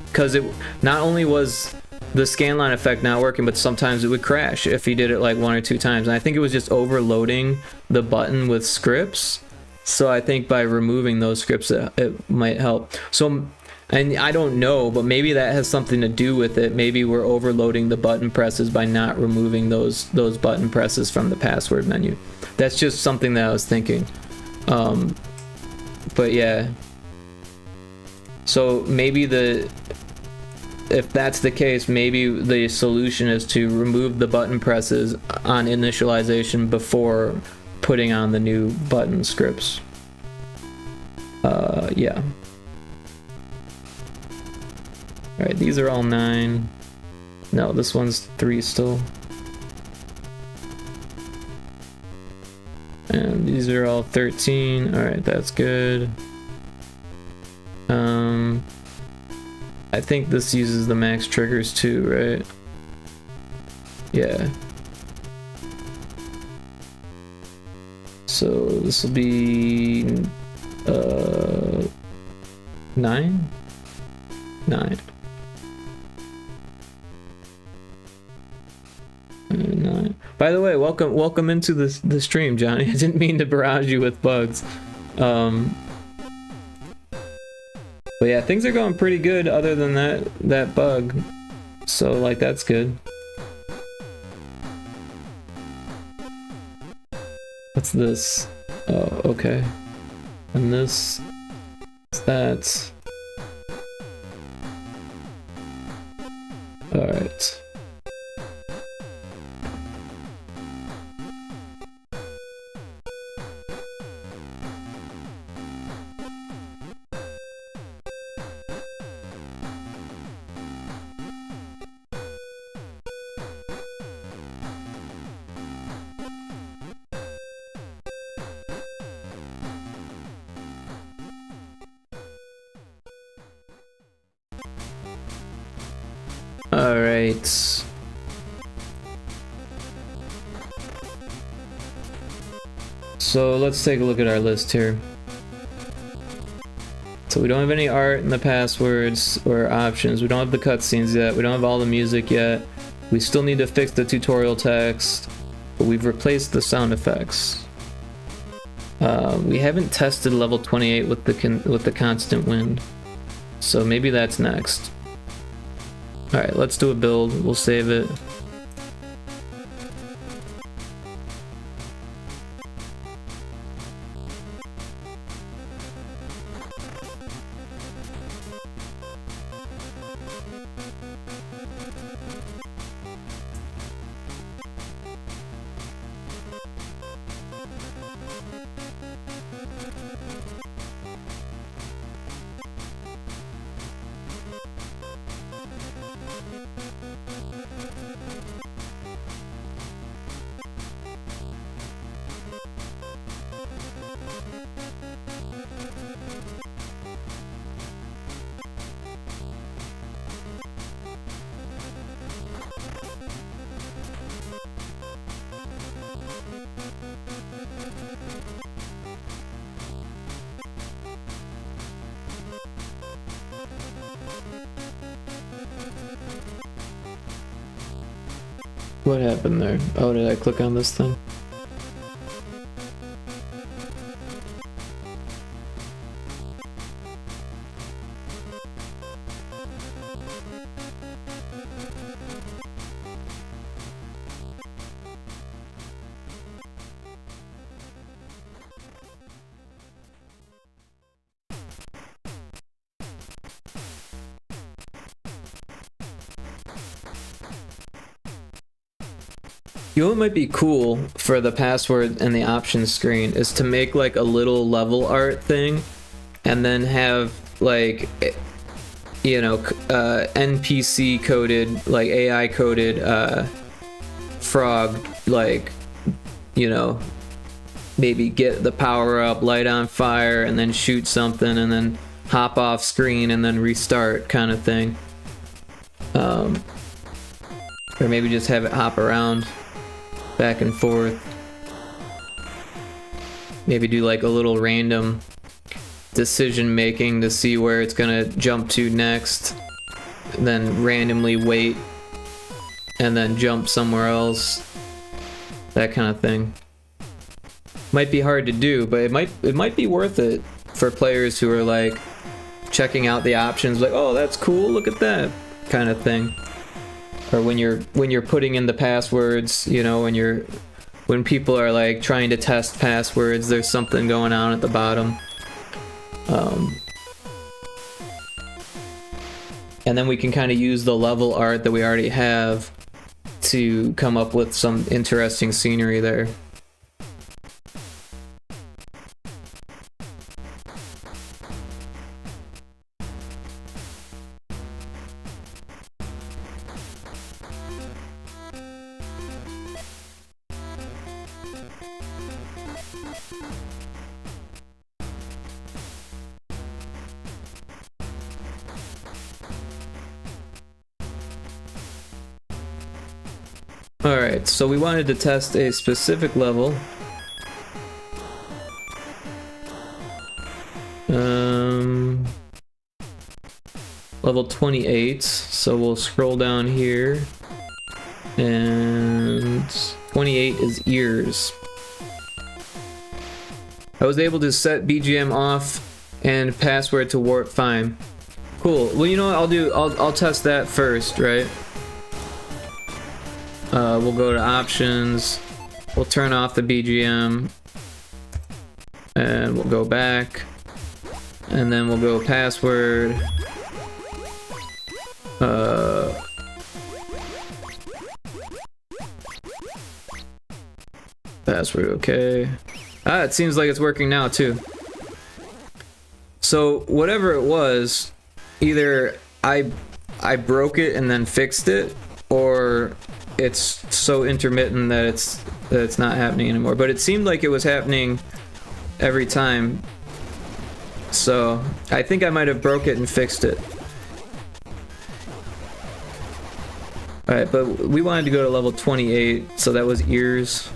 because it not only was the scanline effect not working, but sometimes it would crash if you did it like 1 or 2 times. And I think it was just overloading the button with scripts. So I think by removing those scripts, it might help. So, and I don't know, but maybe that has something to do with it. Maybe we're overloading the button presses by not removing those button presses from the password menu. That's just something that I was thinking. But yeah. So maybe if that's the case, maybe the solution is to remove the button presses on initialization before putting on the new button scripts. Yeah. Alright, these are all 9. No, this one's 3 still. And these are all 13. Alright, that's good. I think this uses the max triggers too, right? Yeah. So this will be 9? 9. 9. By the way, welcome into the stream, Johnny. I didn't mean to barrage you with bugs. But yeah, things are going pretty good other than that bug. So like that's good. What's this? Oh, okay. And this is that. All right. Alright. So let's take a look at our list here. So we don't have any art in the passwords or options. We don't have the cutscenes yet. We don't have all the music yet. We still need to fix the tutorial text, but we've replaced the sound effects. We haven't tested level 28 with the constant wind, so maybe that's next. Alright, let's do a build. We'll save it. What happened there? Oh, did I click on this thing? You know what might be cool for the password and the options screen is to make like a little level art thing and then have like, you know, NPC coded, like AI coded frog, like, you know, maybe get the power up, light on fire, and then shoot something and then hop off screen and then restart kind of thing. Or maybe just have it hop around back and forth. Maybe do like a little random decision making to see where it's gonna jump to next, then randomly wait and then jump somewhere else, that kind of thing. Might be hard to do, but it might be worth it for players who are like checking out the options, like, oh, that's cool, look at that kind of thing. Or when you're putting in the passwords, you know, when people are like trying to test passwords, there's something going on at the bottom. And then we can kind of use the level art that we already have to come up with some interesting scenery there. Alright, so we wanted to test a specific level. Level 28, so we'll scroll down here. And 28 is ears. I was able to set BGM off and password to warp fine. Cool. Well, you know what I'll do? I'll test that first, right? We'll go to options. We'll turn off the BGM. And we'll go back. And then we'll go password. Password, okay. Ah, it seems like it's working now too. So whatever it was, either I broke it and then fixed it, or it's so intermittent that it's not happening anymore. But it seemed like it was happening every time. So I think I might have broke it and fixed it. Alright, but we wanted to go to level 28, so that was ears.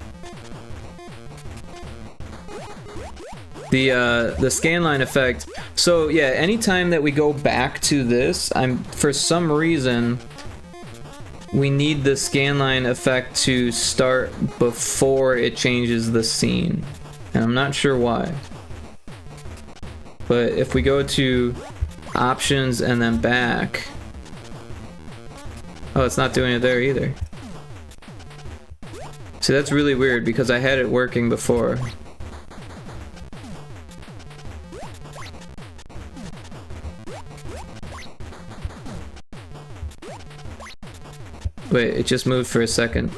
The scanline effect. So yeah, anytime that we go back to this, for some reason we need the scanline effect to start before it changes the scene. And I'm not sure why. But if we go to options and then back. Oh, it's not doing it there either. See, that's really weird because I had it working before. Wait, it just moved for a second.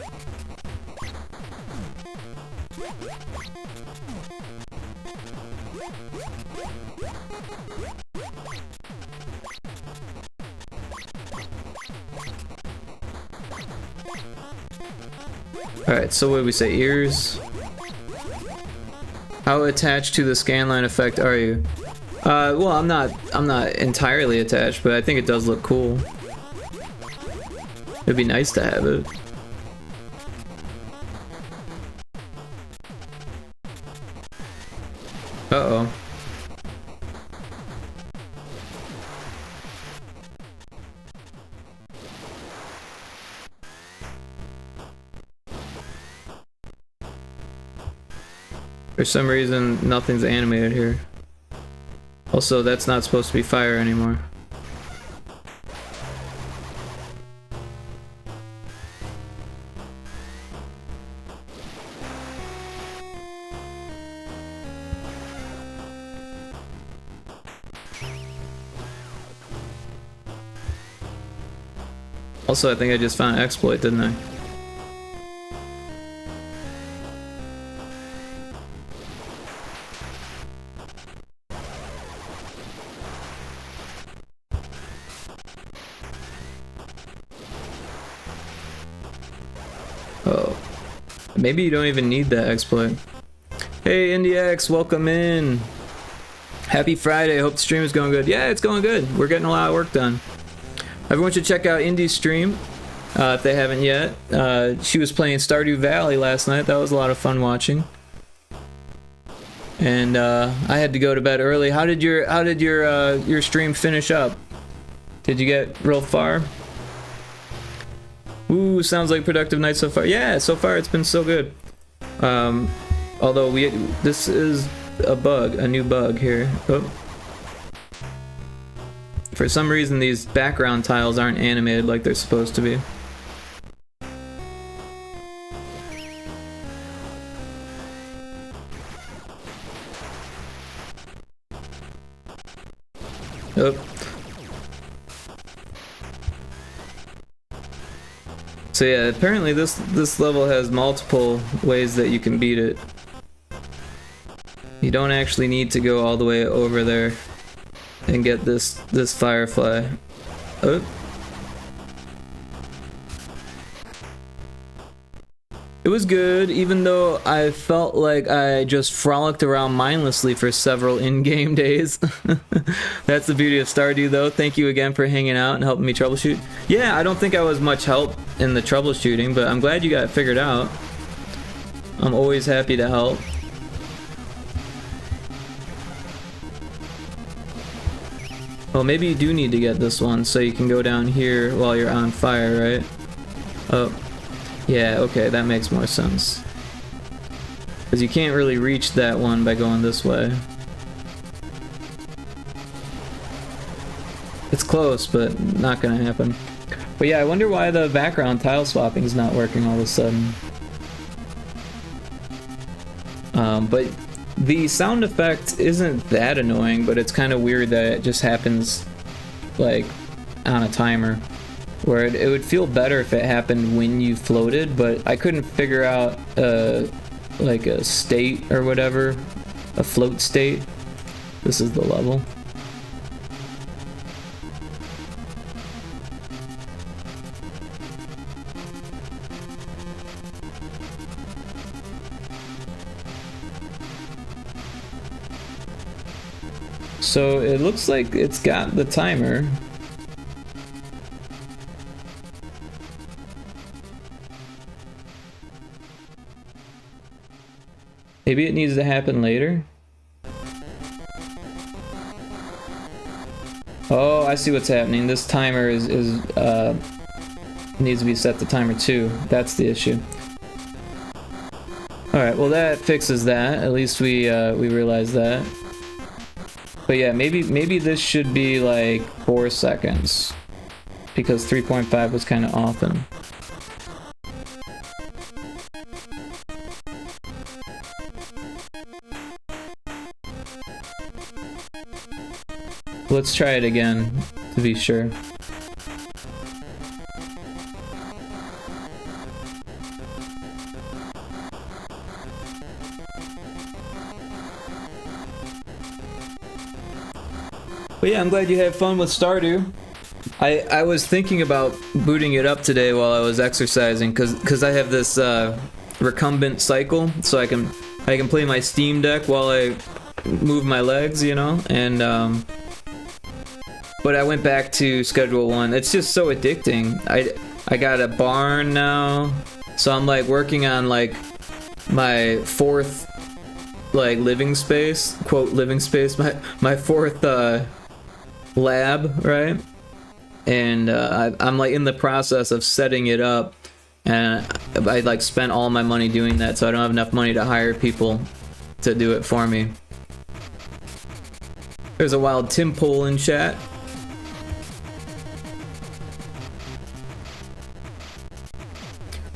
Alright, so what did we say? Ears? How attached to the scanline effect are you? Well, I'm not entirely attached, but I think it does look cool. It'd be nice to have it. Uh-oh. For some reason, nothing's animated here. Also, that's not supposed to be fire anymore. Also, I think I just found an exploit, didn't I? Oh. Maybe you don't even need that exploit. Hey, IndieX, welcome in. Happy Friday. Hope the stream is going good. Yeah, it's going good. We're getting a lot of work done. Everyone should check out Indie's stream if they haven't yet. She was playing Stardew Valley last night. That was a lot of fun watching. And I had to go to bed early. How did your stream finish up? Did you get real far? Ooh, sounds like a productive night so far. Yeah, so far it's been so good. Although this is a new bug here. Oh. For some reason, these background tiles aren't animated like they're supposed to be. Oh. So yeah, apparently this level has multiple ways that you can beat it. You don't actually need to go all the way over there and get this firefly. Oh. It was good, even though I felt like I just frolicked around mindlessly for several in-game days. That's the beauty of Stardew, though. Thank you again for hanging out and helping me troubleshoot. Yeah, I don't think I was much help in the troubleshooting, but I'm glad you got it figured out. I'm always happy to help. Well, maybe you do need to get this one so you can go down here while you're on fire, right? Oh, yeah, okay, that makes more sense. Because you can't really reach that one by going this way. It's close, but not gonna happen. But yeah, I wonder why the background tile swapping is not working all of a sudden. But the sound effect isn't that annoying, but it's kind of weird that it just happens like on a timer. Where it would feel better if it happened when you floated, but I couldn't figure out like a state or whatever, a float state. This is the level. So it looks like it's got the timer. Maybe it needs to happen later. Oh, I see what's happening. This timer is needs to be set to timer 2. That's the issue. All right, well that fixes that. At least we realized that. But yeah, maybe this should be like 4 seconds because 3.5 was kind of often. Let's try it again to be sure. But yeah, I'm glad you had fun with Stardew. I was thinking about booting it up today while I was exercising because I have this recumbent cycle, so I can play my Steam Deck while I move my legs, you know, and but I went back to Schedule 1. It's just so addicting. I got a barn now, so I'm like working on like my 4th like living space, quote living space, my 4th lab, right? And I'm like in the process of setting it up, and I like spent all my money doing that, so I don't have enough money to hire people to do it for me. There's a wild Tim poll in chat.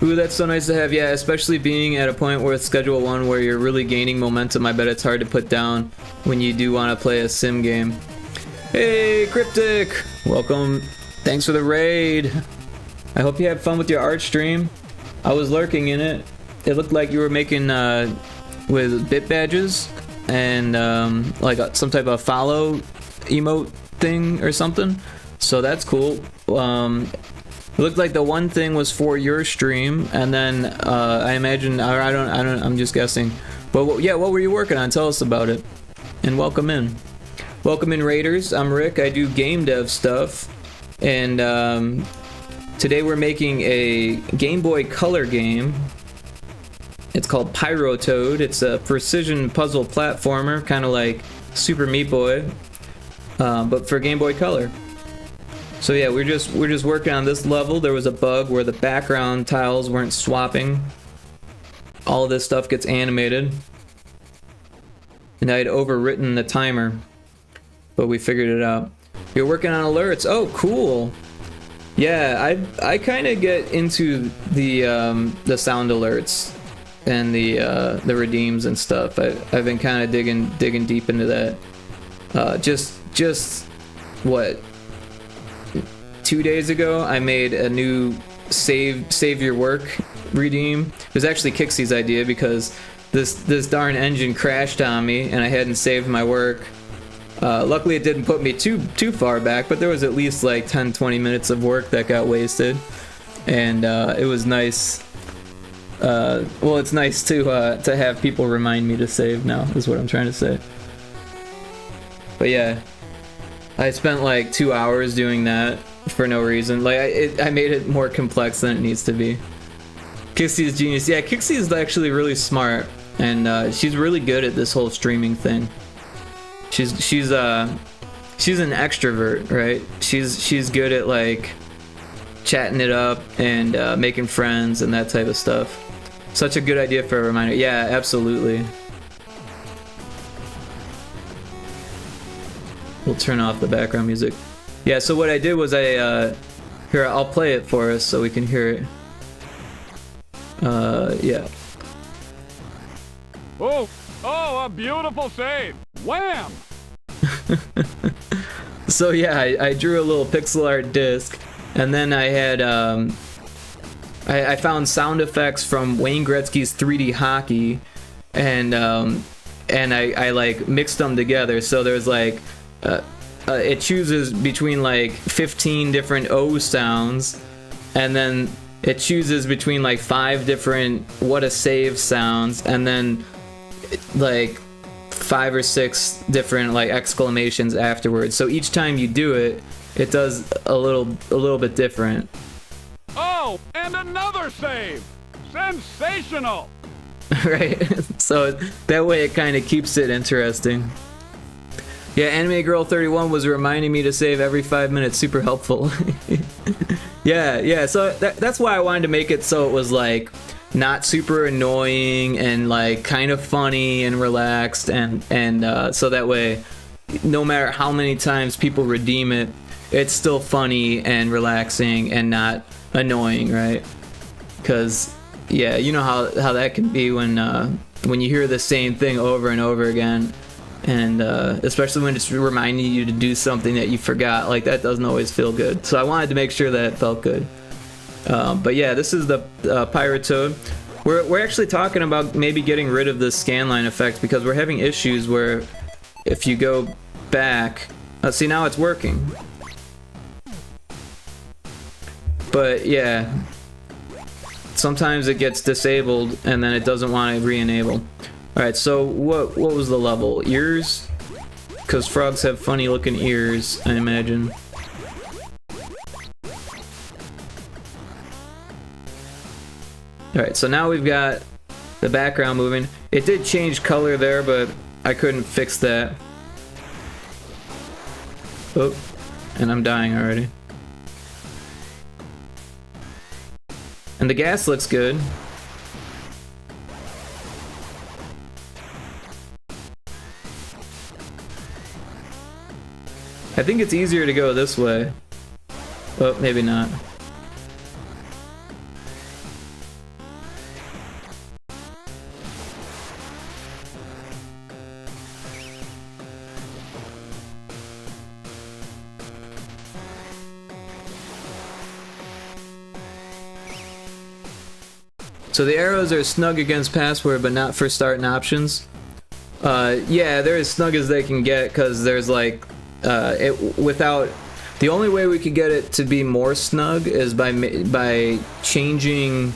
Ooh, that's so nice to have. Yeah, especially being at a point where it's Schedule 1 where you're really gaining momentum. I bet it's hard to put down when you do want to play a sim game. Hey, Cryptic! Welcome. Thanks for the raid. I hope you had fun with your art stream. I was lurking in it. It looked like you were making with bit badges and like some type of follow emote thing or something. So that's cool. It looked like the one thing was for your stream, and then I imagine, or I don't, I'm just guessing. But yeah, what were you working on? Tell us about it. And welcome in. Welcome in, Raiders. I'm Rick. I do game dev stuff. And today we're making a Game Boy Color game. It's called Pyrotoad. It's a precision puzzle platformer, kind of like Super Meat Boy, but for Game Boy Color. So yeah, we're just working on this level. There was a bug where the background tiles weren't swapping. All of this stuff gets animated, and I had overwritten the timer, but we figured it out. You're working on alerts. Oh, cool. Yeah, I kind of get into the sound alerts and the redeems and stuff. I've been kind of digging deep into that. Just what, 2 days ago I made a new save your work redeem. It was actually Kixie's idea because this darn engine crashed on me and I hadn't saved my work. Luckily it didn't put me too far back, but there was at least like 10-20 minutes of work that got wasted, and it was nice. Well, it's nice to have people remind me to save now, is what I'm trying to say. But yeah, I spent like 2 hours doing that for no reason. Like I made it more complex than it needs to be. Kixie's genius. Yeah, Kixie is actually really smart, and she's really good at this whole streaming thing. She's an extrovert, right? She's good at like chatting it up and making friends and that type of stuff. Such a good idea for a reminder. Yeah, absolutely. We'll turn off the background music. Yeah, so what I did was here, I'll play it for us so we can hear it. Yeah. Oh, a beautiful save. Wham! So yeah, I drew a little pixel art disc, and then I had I found sound effects from Wayne Gretzky's 3D hockey, and I like mixed them together. So there's like it chooses between like 15 different O sounds, and then it chooses between like 5 different what a save sounds, and then like 5 or 6 different like exclamations afterwards. So each time you do it, it does a little bit different. Oh, and another save! Sensational! Right? So that way it kind of keeps it interesting. Yeah, Anime Girl 31 was reminding me to save every 5 minutes. Super helpful. Yeah. So that's why I wanted to make it so it was like not super annoying and like kind of funny and relaxed, and so that way, no matter how many times people redeem it, it's still funny and relaxing and not annoying, right? Because yeah, you know how that can be when you hear the same thing over and over again, and especially when it's reminding you to do something that you forgot. Like that doesn't always feel good. So I wanted to make sure that it felt good. But yeah, this is the Pyrotoad. We're actually talking about maybe getting rid of the scanline effect because we're having issues where if you go back, see now it's working. But yeah, sometimes it gets disabled and then it doesn't want to re-enable. Alright, so what was the level? Ears? Because frogs have funny looking ears, I imagine. Alright, so now we've got the background moving. It did change color there, but I couldn't fix that. Oh, and I'm dying already. And the gas looks good. I think it's easier to go this way. Oh, maybe not. So the arrows are snug against password, but not for starting options. Yeah, they're as snug as they can get, because there's like, without, the only way we could get it to be more snug is by changing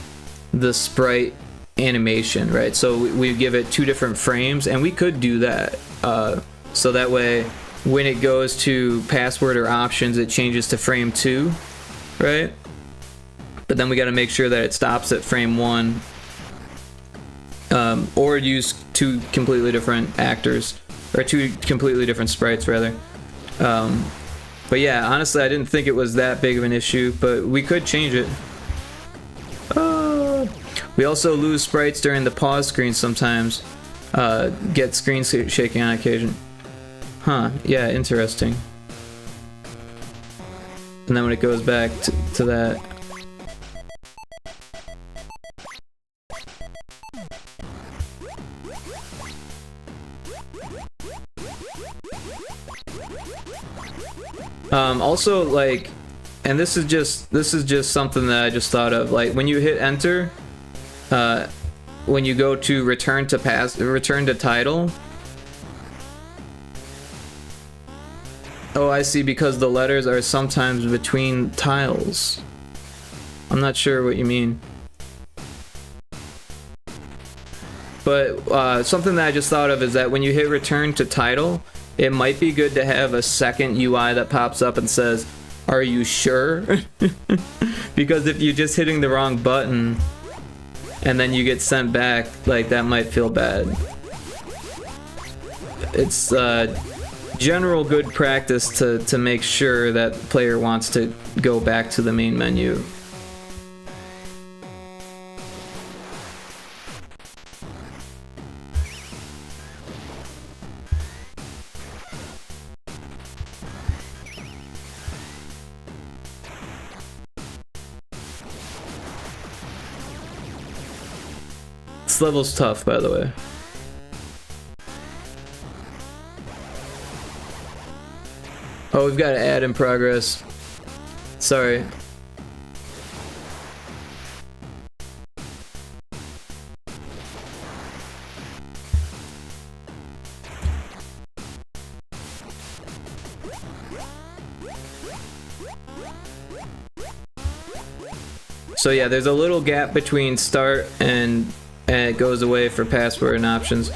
the sprite animation, right? So we give it 2 different frames, and we could do that. So that way, when it goes to password or options, it changes to frame 2, right? But then we got to make sure that it stops at frame 1, or use 2 completely different actors, or 2 completely different sprites rather. But yeah, honestly, I didn't think it was that big of an issue, but we could change it. We also lose sprites during the pause screen sometimes. Get screen shaking on occasion. Huh? Yeah, interesting. And then when it goes back to that. Also, like, and this is just something that I just thought of. Like, when you hit enter, when you go to return to title. Oh, I see, because the letters are sometimes between tiles. I'm not sure what you mean. But something that I just thought of is that when you hit return to title, it might be good to have a second UI that pops up and says, Are you sure? Because if you're just hitting the wrong button and then you get sent back, like, that might feel bad. It's general good practice to make sure that the player wants to go back to the main menu. This level's tough, by the way. Oh, we've got an ad in progress. Sorry. So yeah, there's a little gap between start and it goes away for password and options.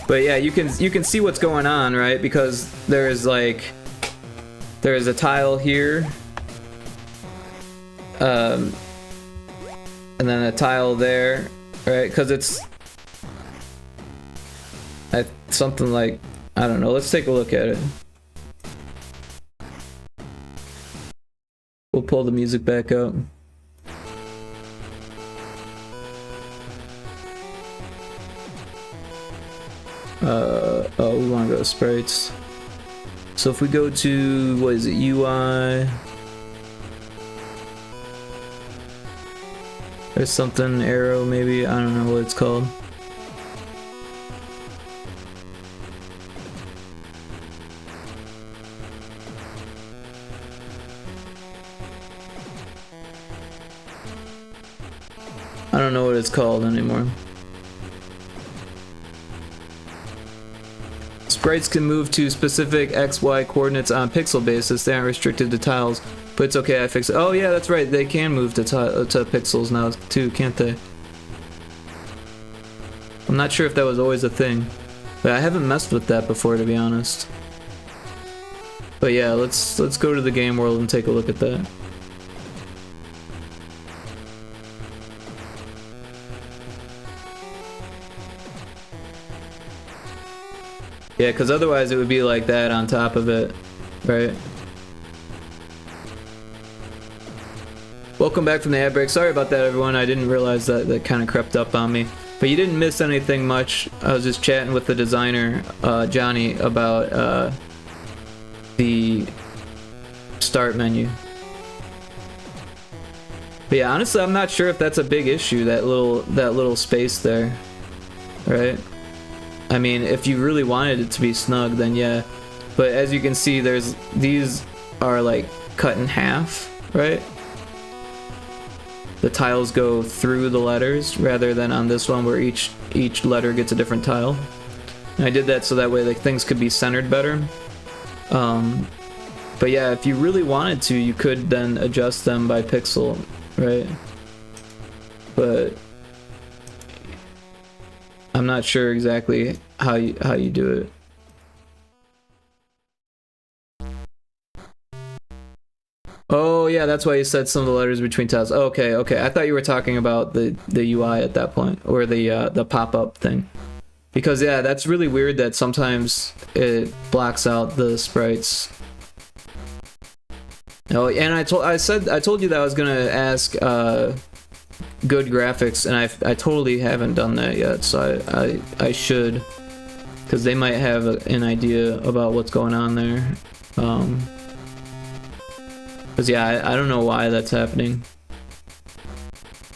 But yeah, you can see what's going on, right? Because there's a tile here, and then a tile there, right? Because it's something like, I don't know. Let's take a look at it. We'll pull the music back up. Oh, we want to go to sprites. So if we go to, what is it, UI? There's something, arrow maybe, I don't know what it's called. I don't know what it's called anymore. Sprites can move to specific XY coordinates on pixel basis. They aren't restricted to tiles, but it's okay, I fixed it. Oh yeah, that's right, they can move to pixels now too, can't they? I'm not sure if that was always a thing, but I haven't messed with that before, to be honest. But yeah, let's go to the game world and take a look at that. Yeah, because otherwise it would be like that on top of it, right? Welcome back from the ad break. Sorry about that, everyone. I didn't realize that kind of crept up on me. But you didn't miss anything much. I was just chatting with the designer, Johnny, about the start menu. But yeah, honestly, I'm not sure if that's a big issue, that little space there, right? I mean, if you really wanted it to be snug, then yeah. But as you can see, these are like cut in half, right? The tiles go through the letters rather than on this one where each letter gets a different tile. And I did that so that way like things could be centered better. But yeah, if you really wanted to, you could then adjust them by pixel, right? But I'm not sure exactly how you do it. Oh yeah, that's why you said some of the letters between tiles. Okay, I thought you were talking about the UI at that point, or the pop-up thing. Because yeah, that's really weird that sometimes it blocks out the sprites. Oh, and I told you that I was gonna ask good graphics, and I totally haven't done that yet, so I should, because they might have an idea about what's going on there. Because yeah, I don't know why that's happening.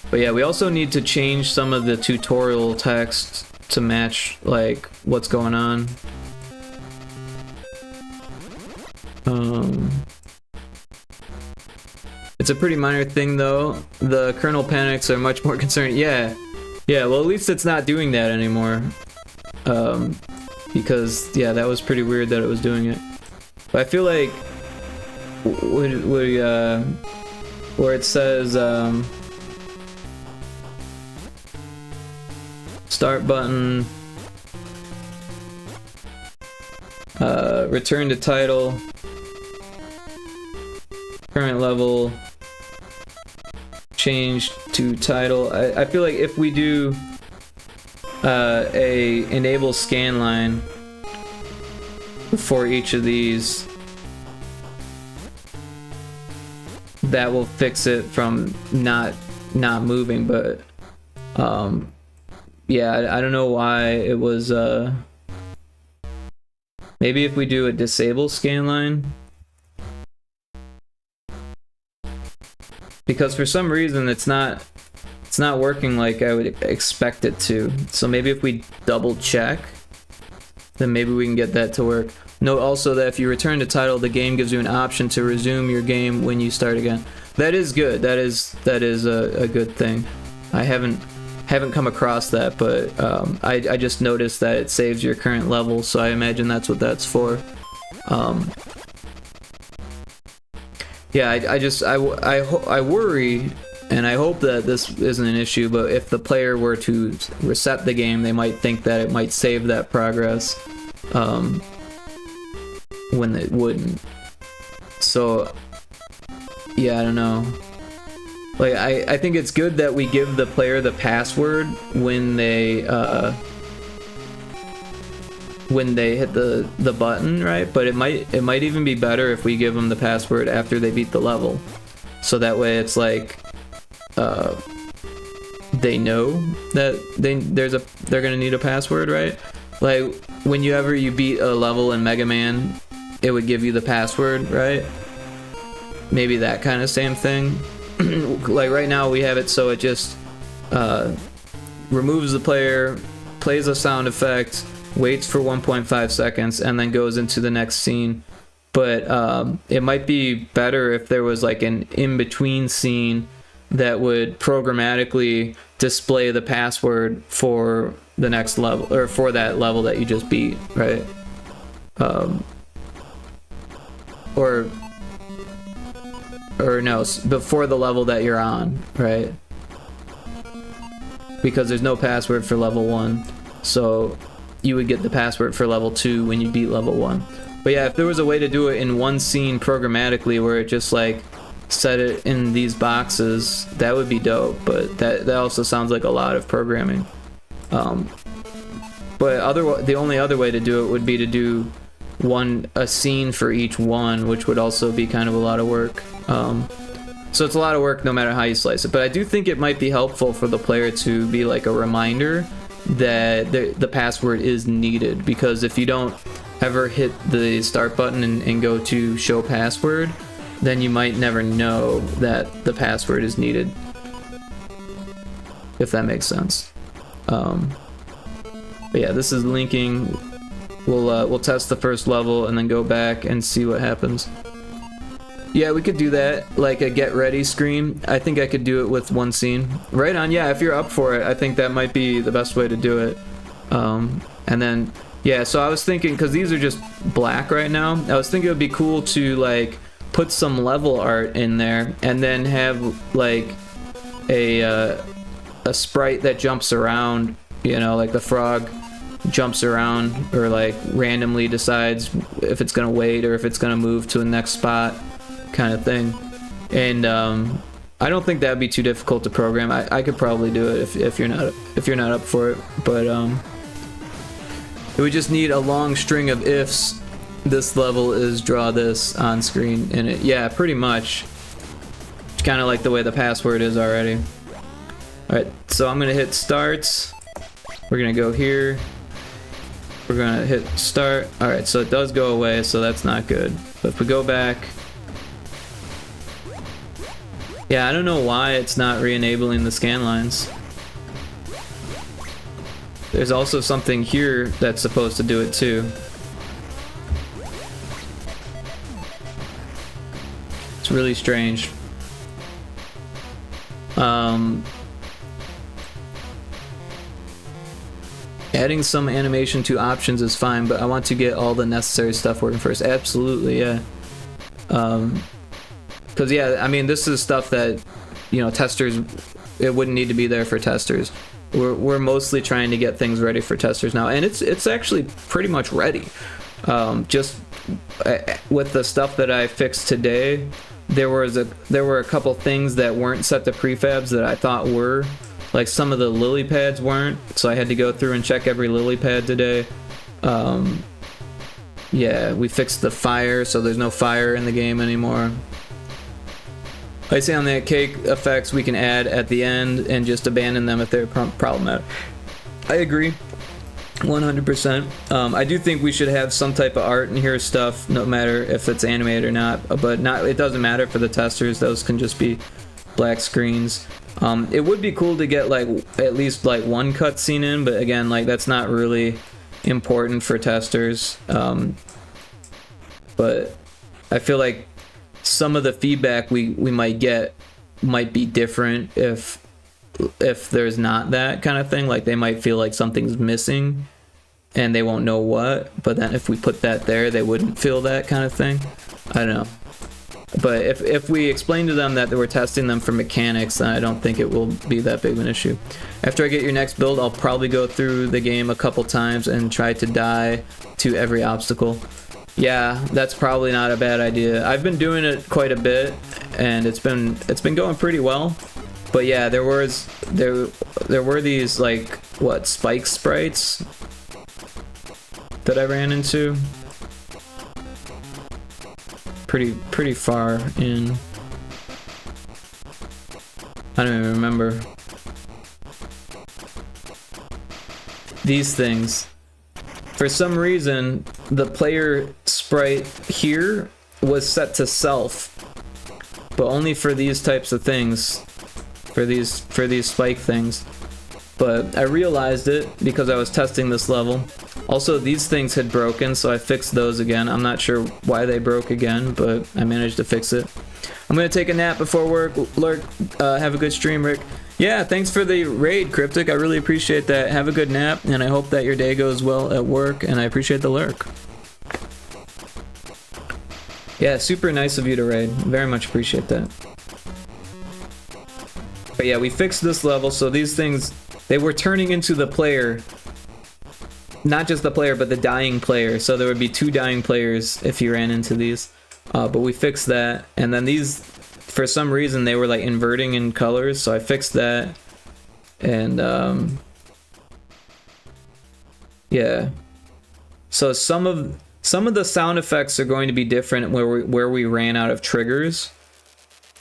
But yeah, we also need to change some of the tutorial text to match like what's going on. It's a pretty minor thing though. The kernel panics are much more concerned. Yeah, well at least it's not doing that anymore. Because yeah, that was pretty weird that it was doing it. But I feel like where it says start button, return to title, current level changed to title. I feel like if we do a enable scan line for each of these, that will fix it from not moving. But yeah, I don't know why it was maybe if we do a disable scan line, because for some reason it's not working like I would expect it to. So maybe if we double check, then maybe we can get that to work. Note also that if you return to title, the game gives you an option to resume your game when you start again. That is good. That is a good thing. I haven't come across that, but I just noticed that it saves your current level, so I imagine that's what that's for. Yeah, I worry, and I hope that this isn't an issue, but if the player were to reset the game, they might think that it might save that progress, when it wouldn't. So, yeah, I don't know. Like, I think it's good that we give the player the password when they hit the button, right? But it might even be better if we give them the password after they beat the level, so that way it's like they know that they're gonna need a password, right? Like whenever you beat a level in Mega Man, it would give you the password, right? Maybe that kind of same thing. Like right now we have it so it just removes the player, plays a sound effect, waits for 1.5 seconds, and then goes into the next scene. But it might be better if there was like an in-between scene that would programmatically display the password for the next level, or for that level that you just beat, right? Or no, before the level that you're on, right? Because there's no password for level 1, so you would get the password for level 2 when you beat level 1. But yeah, if there was a way to do it in one scene programmatically where it just like set it in these boxes, that would be dope. But that also sounds like a lot of programming. But the only other way to do it would be to do a scene for each one, which would also be kind of a lot of work. So it's a lot of work no matter how you slice it. But I do think it might be helpful for the player to be like a reminder that the password is needed, because if you don't ever hit the start button and go to show password, then you might never know that the password is needed, if that makes sense. But yeah, this is linking. We'll test the first level and then go back and see what happens. Yeah, we could do that, like a get ready screen. I think I could do it with one scene. Right on, yeah, if you're up for it, I think that might be the best way to do it. And then, yeah, so I was thinking, because these are just black right now, I was thinking it would be cool to, like, put some level art in there, and then have, like, a sprite that jumps around, you know, like the frog jumps around, or, like, randomly decides if it's gonna wait or if it's gonna move to the next spot, kind of thing. And I don't think that'd be too difficult to program. I could probably do it if you're not up for it, but it would just need a long string of ifs. This level is draw this on screen, and it, yeah, pretty much. It's kind of like the way the password is already. Alright, so I'm gonna hit starts. We're gonna go here. We're gonna hit start. Alright, so it does go away, so that's not good. But if we go back, yeah, I don't know why it's not re-enabling the scan lines. There's also something here that's supposed to do it too. It's really strange. Adding some animation to options is fine, but I want to get all the necessary stuff working first. Absolutely, yeah. Because yeah, I mean, this is stuff that, you know, testers, it wouldn't need to be there for testers. We're mostly trying to get things ready for testers now, and it's actually pretty much ready. Just with the stuff that I fixed today, there were a couple things that weren't set to prefabs that I thought were. Like some of the lily pads weren't, so I had to go through and check every lily pad today. Yeah, we fixed the fire, so there's no fire in the game anymore. I say on that cake effects we can add at the end and just abandon them if they're problematic. I agree, 100%. I do think we should have some type of art in here stuff, no matter if it's animated or not. But it doesn't matter for the testers; those can just be black screens. It would be cool to get like at least like one cutscene in, but again, like that's not really important for testers. But I feel like some of the feedback we might get might be different if there's not that kind of thing. Like they might feel like something's missing and they won't know what, but then if we put that there they wouldn't feel that kind of thing. I don't know. But if we explain to them that we're testing them for mechanics, then I don't think it will be that big of an issue. After I get your next build, I'll probably go through the game a couple times and try to die to every obstacle. Yeah, that's probably not a bad idea. I've been doing it quite a bit, and it's been going pretty well. But yeah, there were these like what, spike sprites that I ran into. Pretty far in. I don't even remember. These things. For some reason, the player sprite here was set to self, but only for these types of things, for these spike things. But I realized it because I was testing this level. Also, these things had broken, so I fixed those again. I'm not sure why they broke again, but I managed to fix it. I'm gonna take a nap before work. Lurk, have a good stream, Rick. Yeah, thanks for the raid, Cryptic. I really appreciate that. Have a good nap, and I hope that your day goes well at work, and I appreciate the lurk. Yeah, super nice of you to raid. Very much appreciate that. But yeah, we fixed this level, so these things, they were turning into the player. Not just the player, but the dying player. So there would be 2 dying players if you ran into these. But we fixed that. And then these, for some reason, they were like inverting in colors. So I fixed that. And yeah. So some of the sound effects are going to be different where we ran out of triggers.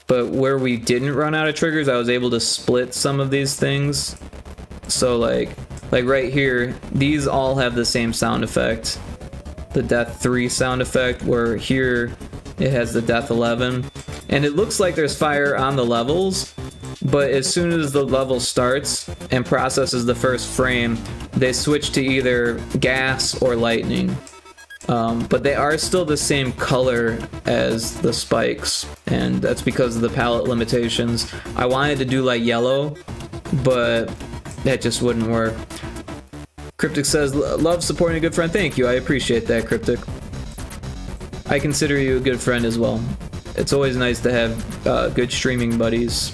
But where we didn't run out of triggers, I was able to split some of these things. So like right here, these all have the same sound effect. The Death 3 sound effect, where here it has the Death 11. And it looks like there's fire on the levels, but as soon as the level starts and processes the first frame, they switch to either gas or lightning. But they are still the same color as the spikes, and that's because of the palette limitations. I wanted to do like yellow, but that just wouldn't work. Cryptic says, love supporting a good friend. Thank you, I appreciate that, Cryptic. I consider you a good friend as well. It's always nice to have good streaming buddies.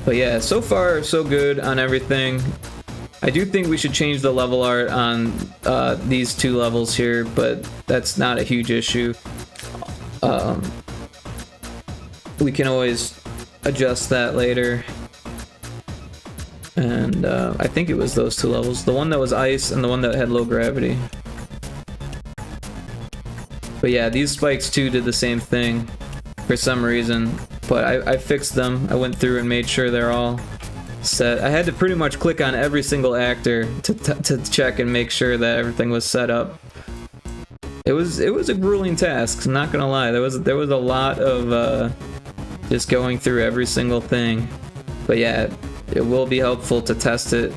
But yeah, so far so good on everything. I do think we should change the level art on these 2 levels here, but that's not a huge issue. We can always adjust that later. And I think it was those 2 levels. The one that was ice and the one that had low gravity. But yeah, these spikes too did the same thing for some reason. But I fixed them. I went through and made sure they're all set. I had to pretty much click on every single actor to check and make sure that everything was set up. It was a grueling task, I'm not gonna lie. There was a lot of just going through every single thing. But yeah, it will be helpful to test it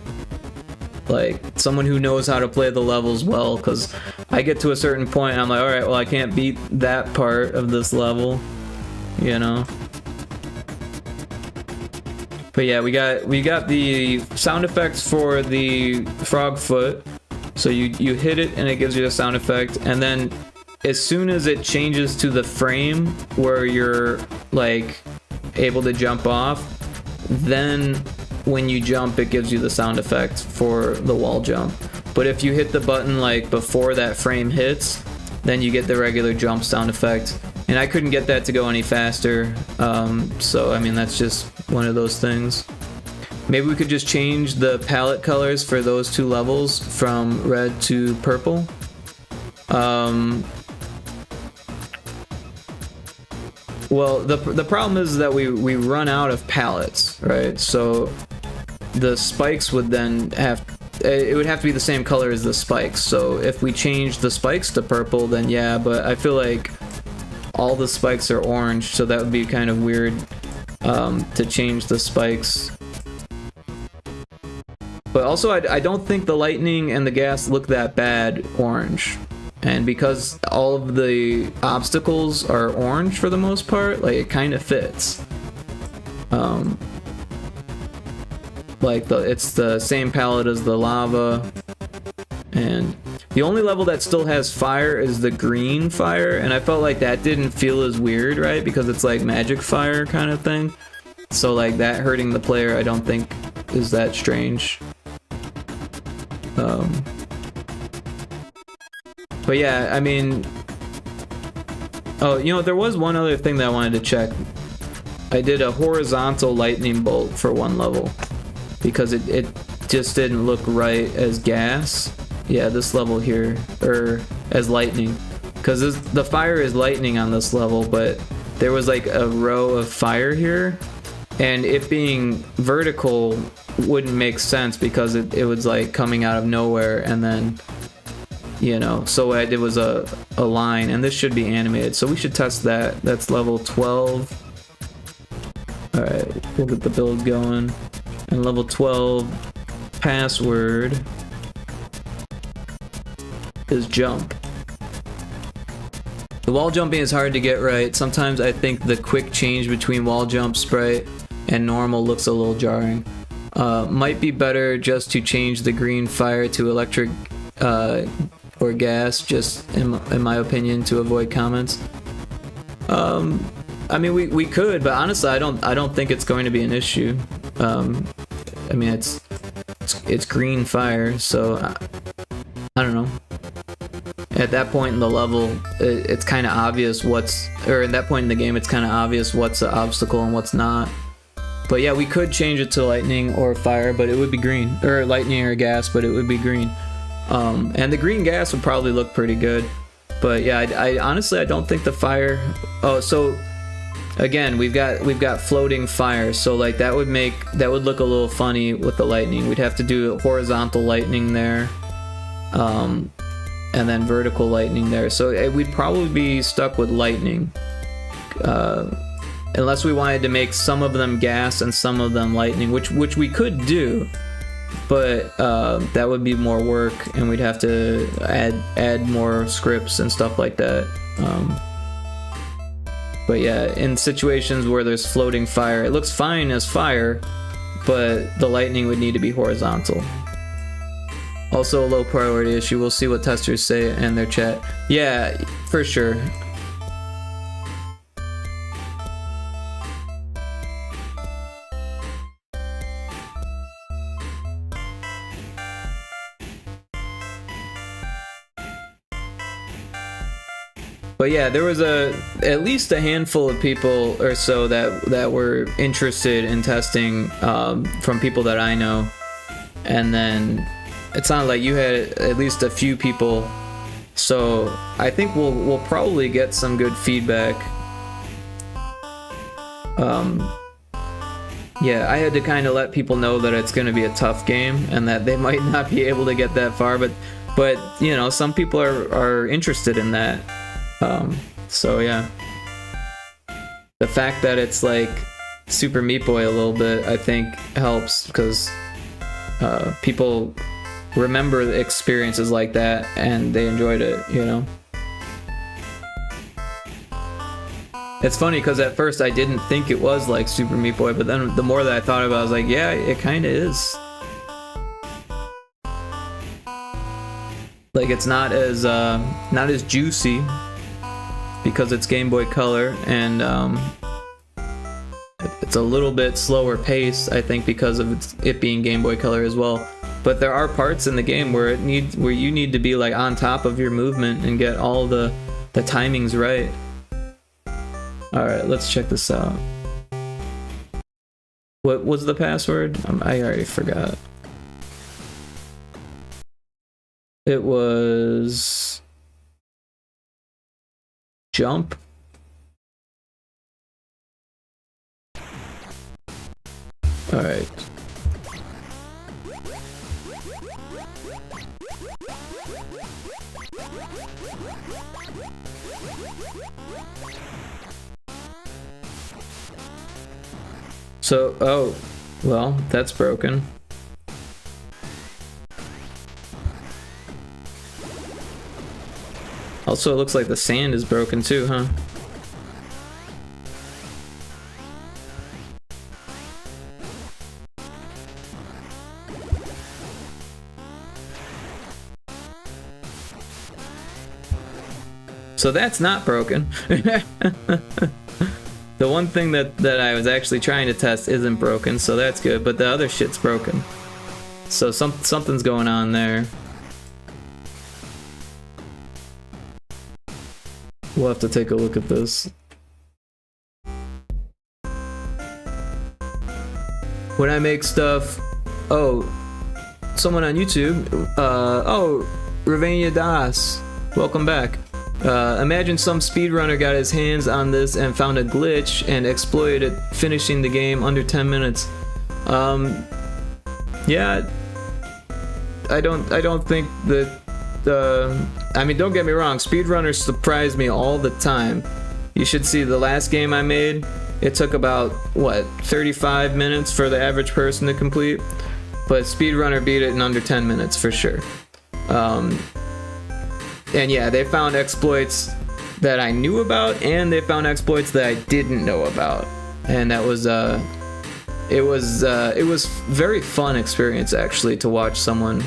like someone who knows how to play the levels well, because I get to a certain point and I'm like, alright, well I can't beat that part of this level, you know. But yeah, we got the sound effects for the frog foot. So you hit it and it gives you a sound effect, and then as soon as it changes to the frame where you're like able to jump off, then when you jump it gives you the sound effect for the wall jump. But if you hit the button like before that frame hits, then you get the regular jump sound effect. And I couldn't get that to go any faster, so I mean that's just one of those things. Maybe we could just change the palette colors for those two levels from red to purple. Well, the problem is that we run out of palettes, right? So the spikes would then it would have to be the same color as the spikes. So if we change the spikes to purple, then yeah, but I feel like all the spikes are orange, so that would be kind of weird to change the spikes. But also, I don't think the lightning and the gas look that bad orange. And because all of the obstacles are orange for the most part, like it kind of fits. Like it's the same palette as the lava, and the only level that still has fire is the green fire, and I felt like that didn't feel as weird, right? Because it's like magic fire kind of thing. So like that hurting the player, I don't think is that strange. But yeah, I mean, oh, you know, there was one other thing that I wanted to check. I did a horizontal lightning bolt for one level because it just didn't look right as gas. Yeah, this level here, or as lightning, because the fire is lightning on this level, but there was like a row of fire here, and it being vertical wouldn't make sense because it was like coming out of nowhere, and then, you know, so what I did was a line, and this should be animated, so we should test that. That's level 12. Alright, we'll get the build going. And level 12 password is jump. The wall jumping is hard to get right. Sometimes I think the quick change between wall jump sprite and normal looks a little jarring. Might be better just to change the green fire to electric or gas, just in my opinion, to avoid comments. I mean, we could, but honestly, I don't think it's going to be an issue. I mean, it's green fire, so I don't know. At that point in the level, it's kind of obvious or at that point in the game, it's kind of obvious what's an obstacle and what's not. But yeah, we could change it to lightning or fire, but it would be green, or lightning or gas, but it would be green. And the green gas would probably look pretty good. But yeah, I honestly, I don't think the fire. Oh, so again, we've got floating fire, so like that would look a little funny with the lightning. We'd have to do horizontal lightning there, and then vertical lightning there. So we'd probably be stuck with lightning, unless we wanted to make some of them gas and some of them lightning, which we could do, but that would be more work, and we'd have to add more scripts and stuff like that. But yeah, in situations where there's floating fire, it looks fine as fire, but the lightning would need to be horizontal. Also a low priority issue. We'll see what testers say in their chat. Yeah, for sure. But yeah, there was at least a handful of people or so that were interested in testing, from people that I know, and then it sounded like you had at least a few people. So I think we'll probably get some good feedback. Yeah, I had to kind of let people know that it's going to be a tough game and that they might not be able to get that far, but you know, some people are interested in that. So yeah, the fact that it's like Super Meat Boy a little bit, I think helps, because people remember experiences like that and they enjoyed it, you know. It's funny because at first I didn't think it was like Super Meat Boy, but then the more that I thought about it, I was like, yeah, it kind of is. Like, it's not as juicy because it's Game Boy Color, and it's a little bit slower pace, I think, because of it being Game Boy Color as well. But there are parts in the game where you need to be like on top of your movement and get all the timings right. All right, let's check this out. What was the password? I already forgot. It was jump. All right. So, oh, well, that's broken. Also, it looks like the sand is broken too, huh? So that's not broken. The one thing that I was actually trying to test isn't broken, so that's good, but the other shit's broken. So something's going on there. We'll have to take a look at this. When I make stuff... Oh, someone on YouTube. Oh, Ravania Das. Welcome back. Imagine some speedrunner got his hands on this and found a glitch and exploited it, finishing the game under 10 minutes. Yeah, I don't think that. I mean, don't get me wrong, speedrunners surprise me all the time. You should see the last game I made. It took about, what, 35 minutes for the average person to complete, but speedrunner beat it in under 10 minutes for sure. And yeah, they found exploits that I knew about, and they found exploits that I didn't know about, and that was it was very fun experience actually to watch someone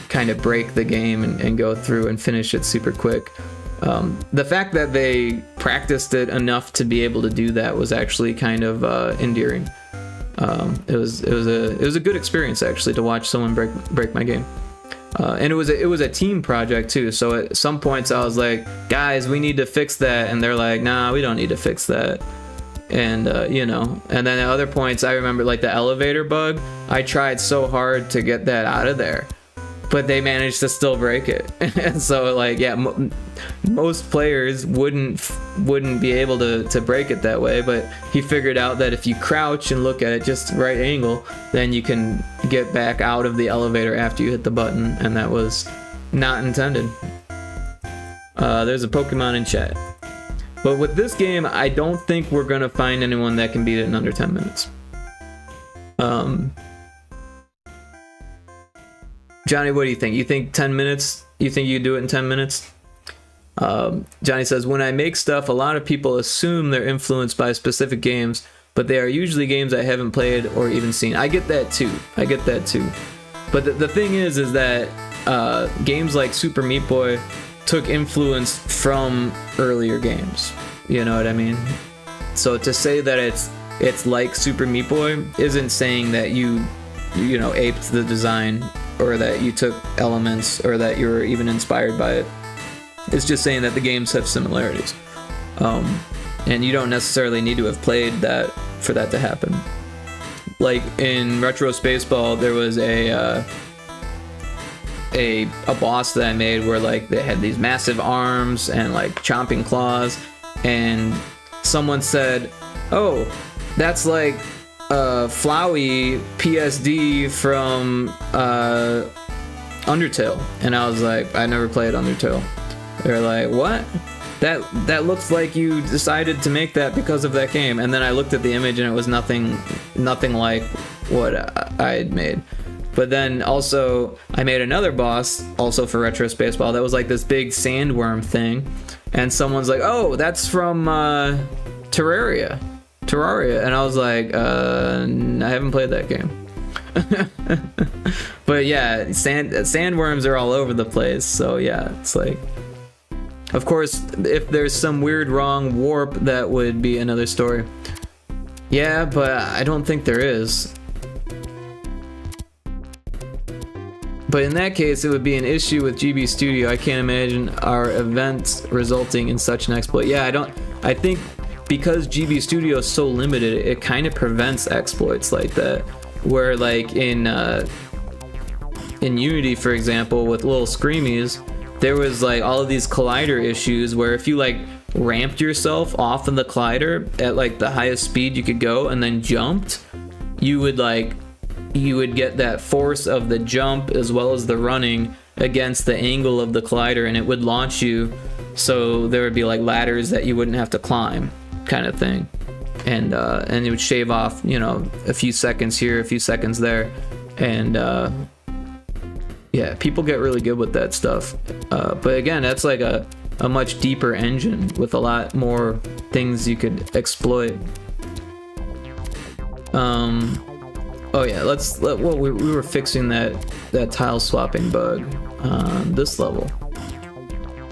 kind of break the game and go through and finish it super quick. The fact that they practiced it enough to be able to do that was actually kind of endearing. It was a good experience actually to watch someone break my game. And it was a team project too, so at some points I was like, guys, we need to fix that, and they're like, nah, we don't need to fix that. And you know, and then at other points I remember like the elevator bug, I tried so hard to get that out of there, but they managed to still break it. And so like, yeah, most players wouldn't be able to break it that way, but he figured out that if you crouch and look at it just right angle, then you can get back out of the elevator after you hit the button, and that was not intended. There's a Pokemon in chat. But with this game, I don't think we're gonna find anyone that can beat it in under 10 minutes. Johnny, what do you think? You think 10 minutes? You think you do it in 10 minutes? Johnny says, when I make stuff, a lot of people assume they're influenced by specific games, but they are usually games I haven't played or even seen. I get that too. But the thing is that games like Super Meat Boy took influence from earlier games. You know what I mean? So to say that it's like Super Meat Boy isn't saying that you know, aped the design, or that you took elements, or that you were even inspired by it. It's just saying that the games have similarities. And you don't necessarily need to have played that for that to happen. Like in Retro Spaceball, there was a boss that I made where like they had these massive arms and like chomping claws, and someone said, oh, that's like Flowey PSD from Undertale. And I was like, I never played Undertale. They're like, what? That looks like you decided to make that because of that game. And then I looked at the image and it was nothing like what I had made. But then also I made another boss also for Retro Spaceball that was like this big sandworm thing, and someone's like, oh, that's from Terraria, and I was like, I haven't played that game. But yeah, sandworms are all over the place, so yeah, it's like, of course, if there's some weird wrong warp, that would be another story. Yeah, but I don't think there is. But in that case, it would be an issue with GB Studio. I can't imagine our events resulting in such an exploit. Yeah, I think because GB Studio is so limited, it kind of prevents exploits like that. Where like in Unity, for example, with little Screamies, there was like all of these collider issues where if you like ramped yourself off of the collider at like the highest speed you could go and then jumped, you would get that force of the jump as well as the running against the angle of the collider, and it would launch you, so there would be like ladders that you wouldn't have to climb, kind of thing. And it would shave off, you know, a few seconds here, a few seconds there. And yeah, people get really good with that stuff. But again, that's like a much deeper engine with a lot more things you could exploit. Oh yeah, well, we were fixing that tile swapping bug on this level.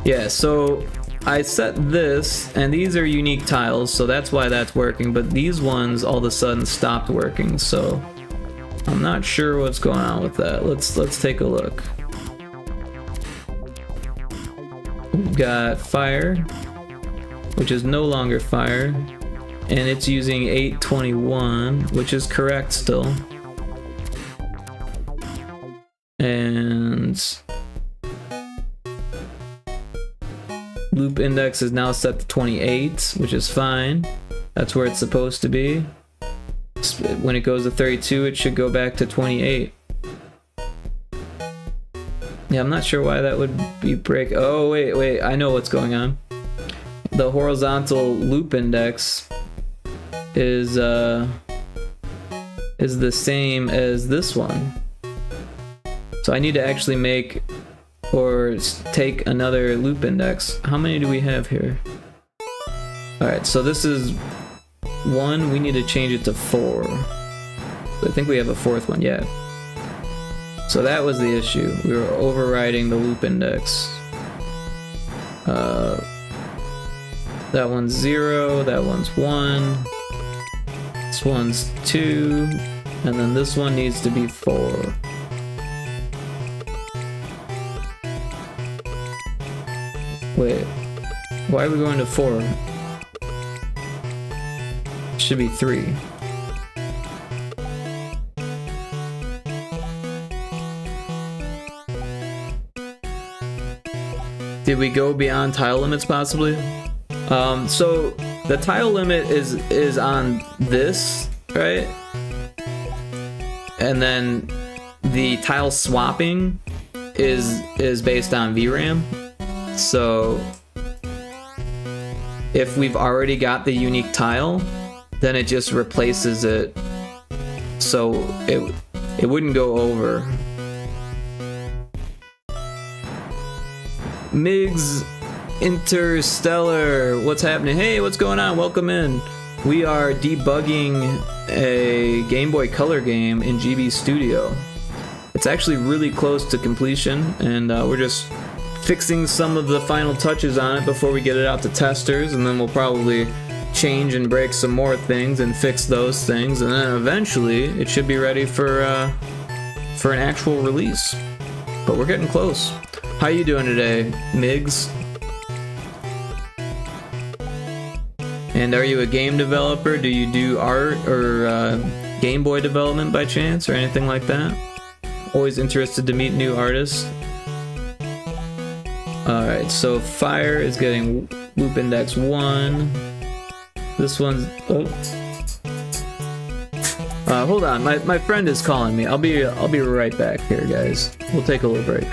Yeah, so I set this, and these are unique tiles, so that's why that's working, but these ones all of a sudden stopped working, so I'm not sure what's going on with that. Let's take a look. We've got fire, which is no longer fire, and it's using 821, which is correct still. And loop index is now set to 28, which is fine. That's where it's supposed to be. When it goes to 32, it should go back to 28. Yeah, I'm not sure why that would be break. Oh, wait, I know what's going on. The horizontal loop index is the same as this one. So I need to actually make or take another loop index. How many do we have here? Alright, so this is 1. We need to change it to 4. I think we have a 4th one, yeah. So that was the issue. We were overriding the loop index. That one's 0, that one's 1. This one's 2, and then this one needs to be 4. Wait, why are we going to 4? It should be 3. Did we go beyond tile limits possibly? So the tile limit is on this, right? And then the tile swapping is based on VRAM. So if we've already got the unique tile, then it just replaces it, so it wouldn't go over. Migs Interstellar, what's happening? Hey, what's going on? Welcome in. We are debugging a Game Boy Color game in GB Studio. It's actually really close to completion, and we're just fixing some of the final touches on it before we get it out to testers, and then we'll probably change and break some more things and fix those things, and then eventually it should be ready for an actual release. But we're getting close. How you doing today, Migs? And are you a game developer? Do you do art or Game Boy development by chance or anything like that? Always interested to meet new artists. Alright, so fire is getting loop index 1. This one's... oh. Hold on, my friend is calling me. I'll be right back here, guys. We'll take a little break.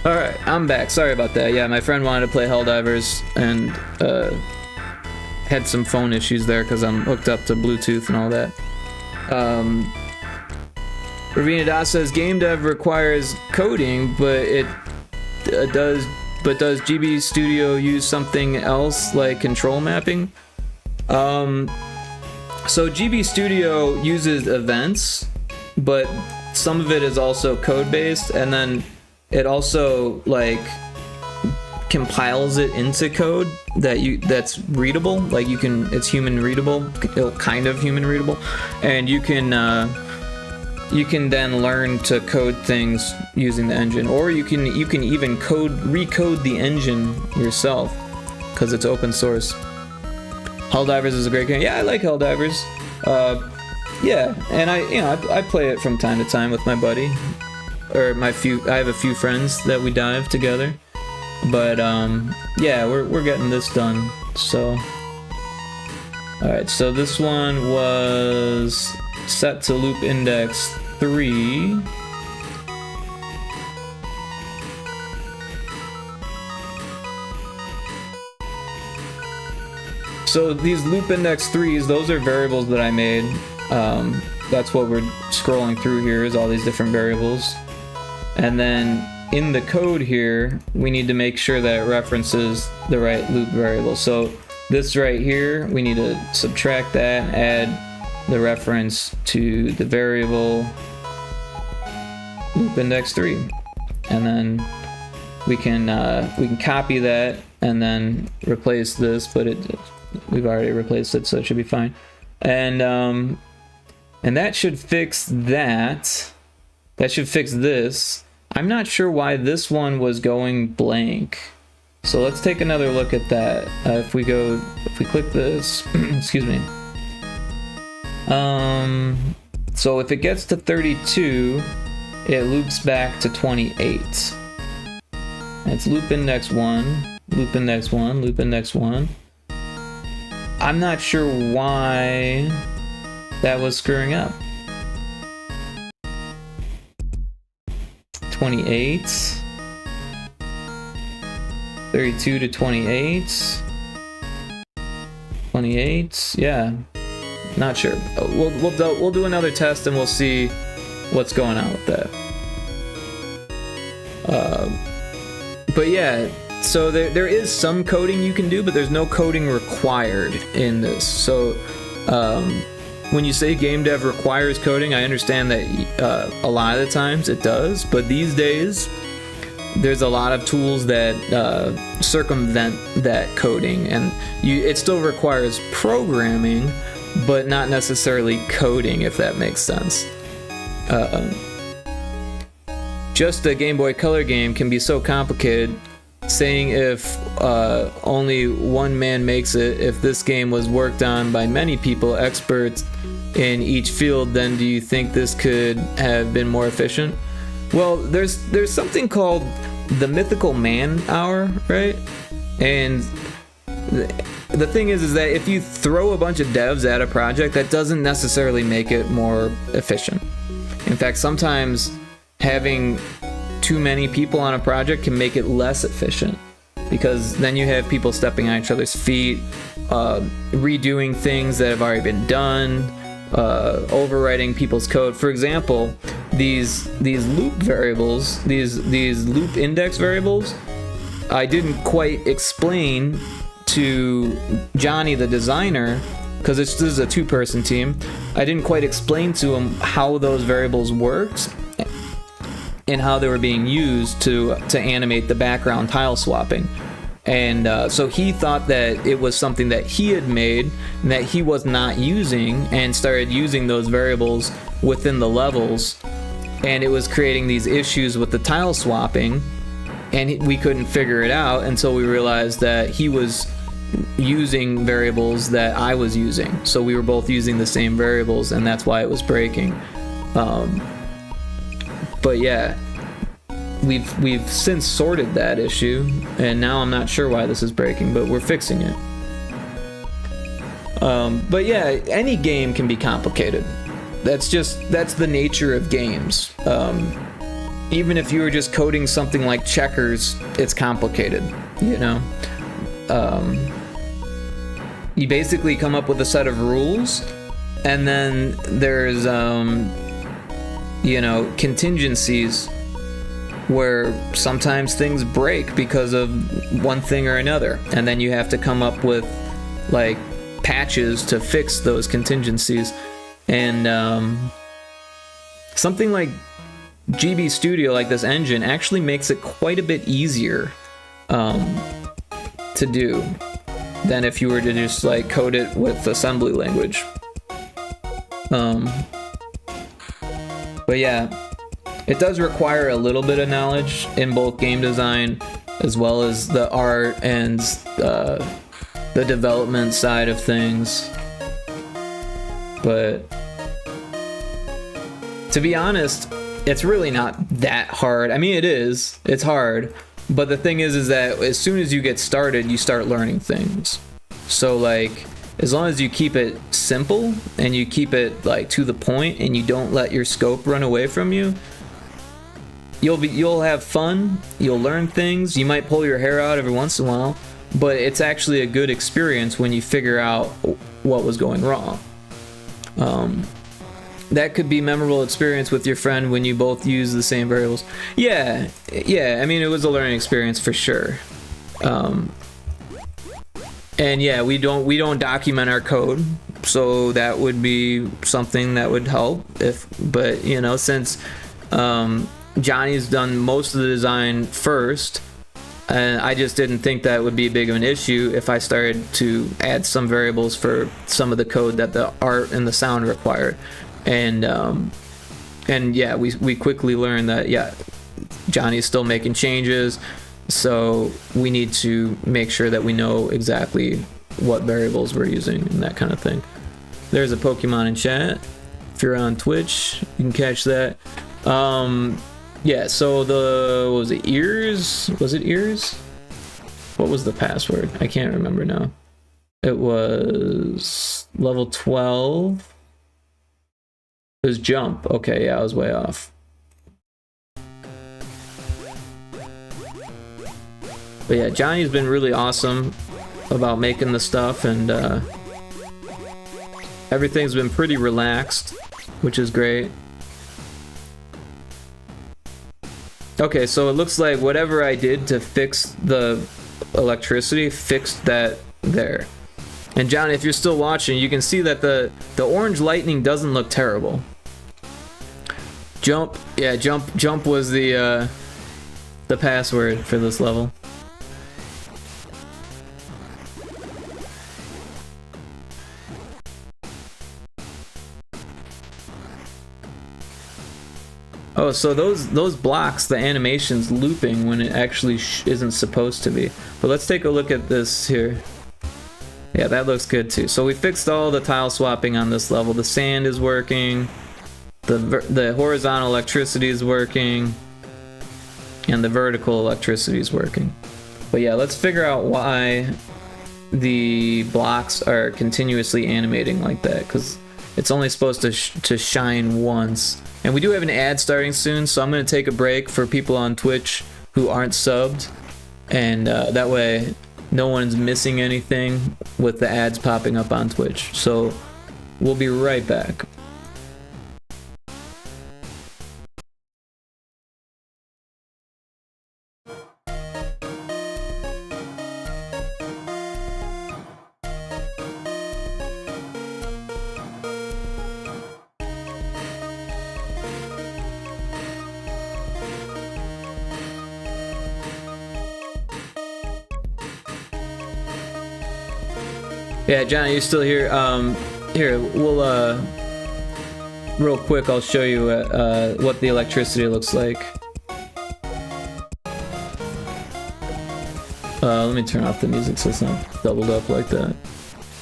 Alright, I'm back. Sorry about that. Yeah, my friend wanted to play Helldivers and had some phone issues there because I'm hooked up to Bluetooth and all that. Ravina Das says game dev requires coding, but does GB Studio use something else like control mapping? So GB Studio uses events, but some of it is also code based, and then it also like compiles it into code that's readable. Like it's human readable, kind of human readable, and you can then learn to code things using the engine, or you can even recode the engine yourself because it's open source. Helldivers is a great game. Yeah, I like Helldivers. Yeah, and I play it from time to time with my buddy, or I have a few friends that we dive together. But yeah, we're getting this done. So, all right. So this one was set to loop index 3. So these loop index 3s, those are variables that I made. That's what we're scrolling through here, is all these different variables. And then in the code here, we need to make sure that it references the right loop variable. So this right here, we need to subtract that, add the reference to the variable loop index 3. And then we can copy that and then replace this, but we've already replaced it, so it should be fine. And that should fix that. That should fix this. I'm not sure why this one was going blank. So let's take another look at that. If we click this, excuse me. So if it gets to 32, it loops back to 28. And it's loop index 1, loop index 1, loop index 1. I'm not sure why that was screwing up. 28, 32 to 28, 28, yeah, not sure. We'll do another test and we'll see what's going on with that. But yeah, so there is some coding you can do, but there's no coding required in this. So when you say game dev requires coding, I understand that a lot of the times it does, but these days there's a lot of tools that circumvent that coding, and it still requires programming, but not necessarily coding, if that makes sense. Just a Game Boy Color game can be so complicated. Saying if only one man makes it, if this game was worked on by many people, experts in each field, then do you think this could have been more efficient? Well, there's something called the mythical man hour, right? And the thing is that if you throw a bunch of devs at a project, that doesn't necessarily make it more efficient. In fact, sometimes having too many people on a project can make it less efficient, because then you have people stepping on each other's feet, redoing things that have already been done, overwriting people's code. For example, these loop variables, these loop index variables, I didn't quite explain to Johnny, the designer, because this is a two-person team. I didn't quite explain to him how those variables worked and how they were being used to animate the background tile swapping. And so he thought that it was something that he had made and that he was not using, and started using those variables within the levels, and it was creating these issues with the tile swapping, and we couldn't figure it out until we realized that he was using variables that I was using. So we were both using the same variables, and that's why it was breaking. But yeah, we've since sorted that issue, and now I'm not sure why this is breaking, but we're fixing it. But yeah, any game can be complicated. That's the nature of games. even if you were just coding something like checkers, it's complicated, you know? You basically come up with a set of rules, and then there's, you know, contingencies where sometimes things break because of one thing or another, and then you have to come up with, like, patches to fix those contingencies. And something like GB Studio, like this engine, actually makes it quite a bit easier to do than if you were to just like code it with assembly language. But yeah, it does require a little bit of knowledge in both game design as well as the art and the development side of things. But to be honest, it's really not that hard. I mean, it is. It's hard. But the thing is that as soon as you get started, you start learning things. So like, as long as you keep it simple and you keep it like to the point and you don't let your scope run away from you, you'll have fun, you'll learn things, you might pull your hair out every once in a while, but it's actually a good experience when you figure out what was going wrong. That could be a memorable experience with your friend when you both use the same variables. Yeah, I mean, it was a learning experience for sure. And yeah, we don't document our code, so that would be something that would help. But you know, since Johnny's done most of the design first, and I just didn't think that would be big of an issue if I started to add some variables for some of the code that the art and the sound required. And yeah, we quickly learned that, yeah, Johnny's still making changes, so we need to make sure that we know exactly what variables we're using and that kind of thing. There's a Pokemon in chat. If you're on Twitch, you can catch that. Yeah, so what was it, ears? Was it ears? What was the password? I can't remember now. It was level 12. It was jump. Okay, yeah, I was way off. But yeah, Johnny's been really awesome about making the stuff, and everything's been pretty relaxed, which is great. Okay, so it looks like whatever I did to fix the electricity fixed that there. And Johnny, if you're still watching, you can see that the orange lightning doesn't look terrible. Jump, yeah, jump was the password for this level. Oh, so those blocks, the animation's looping when it actually isn't supposed to be. But let's take a look at this here. Yeah, that looks good too. So we fixed all the tile swapping on this level. The sand is working, the horizontal electricity is working, and the vertical electricity is working. But yeah, let's figure out why the blocks are continuously animating like that, because it's only supposed to shine once. And we do have an ad starting soon, so I'm going to take a break for people on Twitch who aren't subbed, and that way no one's missing anything with the ads popping up on Twitch. So we'll be right back. Yeah, Johnny, you still here? Here, we'll, real quick, I'll show you what the electricity looks like. Let me turn off the music so it's not doubled up like that.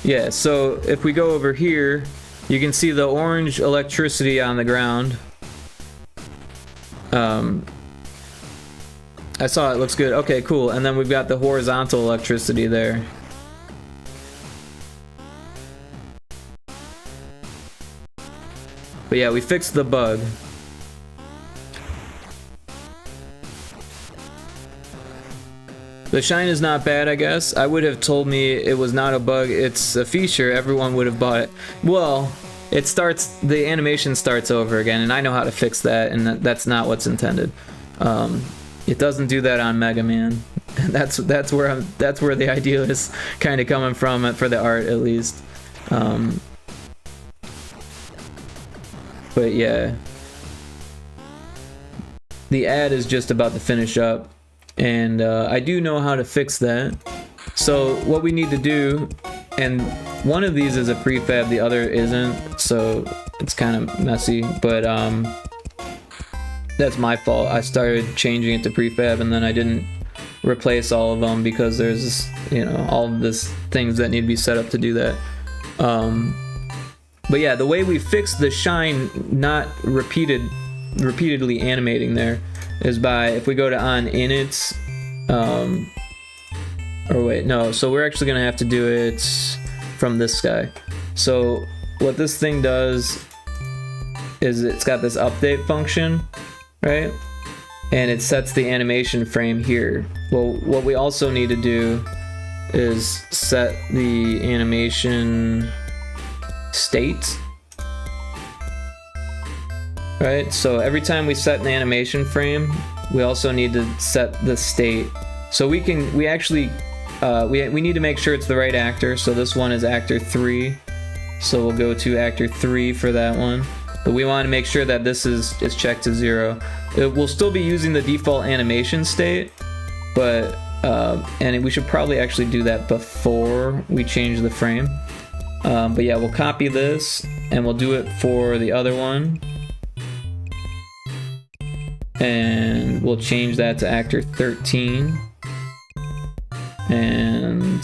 Yeah, so if we go over here, you can see the orange electricity on the ground. I saw it, looks good. Okay, cool. And then we've got the horizontal electricity there. But yeah, we fixed the bug. The shine is not bad, I guess. I would have told me it was not a bug, it's a feature, everyone would have bought it. Well, it starts, the animation starts over again, and I know how to fix that, and that's not what's intended. It doesn't do that on Mega Man. That's where the idea is kind of coming from, for the art at least. But yeah, the ad is just about to finish up, and I do know how to fix that. So what we need to do, and one of these is a prefab, the other isn't, so it's kind of messy, but that's my fault. I started changing it to prefab and then I didn't replace all of them because there's, you know, all of this things that need to be set up to do that. But yeah, the way we fix the shine not repeatedly animating there is by, if we go to on inits, or wait, no, so we're actually gonna have to do it from this guy. So what this thing does is it's got this update function, right? And it sets the animation frame here. Well, what we also need to do is set the animation state, right? So every time we set an animation frame, we also need to set the state. So we actually we need to make sure it's the right actor. So this one is actor 3. So we'll go to actor 3 for that one. But we want to make sure that this is checked to 0. It will still be using the default animation state, but and we should probably actually do that before we change the frame. But yeah, we'll copy this and we'll do it for the other one. And we'll change that to actor 13. And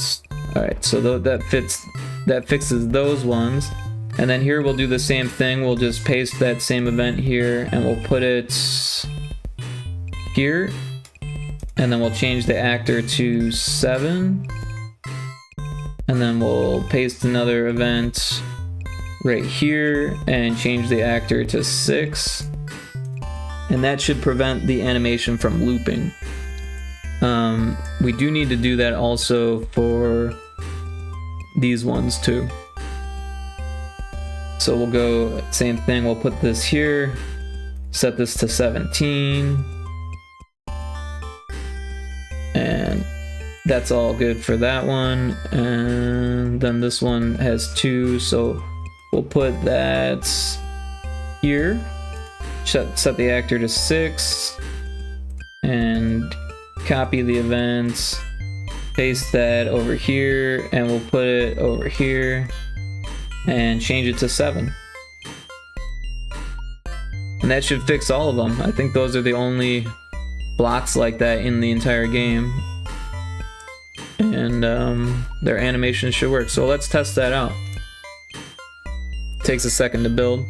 alright, so that fixes those ones. And then here we'll do the same thing. We'll just paste that same event here and we'll put it here. And then we'll change the actor to 7. And then we'll paste another event right here and change the actor to 6. And that should prevent the animation from looping. We do need to do that also for these ones too. So we'll go, same thing, we'll put this here, set this to 17. And that's all good for that one. And then this one has 2, so we'll put that here. Set the actor to 6 and copy the events, paste that over here, and we'll put it over here and change it to 7. And that should fix all of them. I think those are the only blocks like that in the entire game. And their animation should work. So let's test that out. Takes a second to build.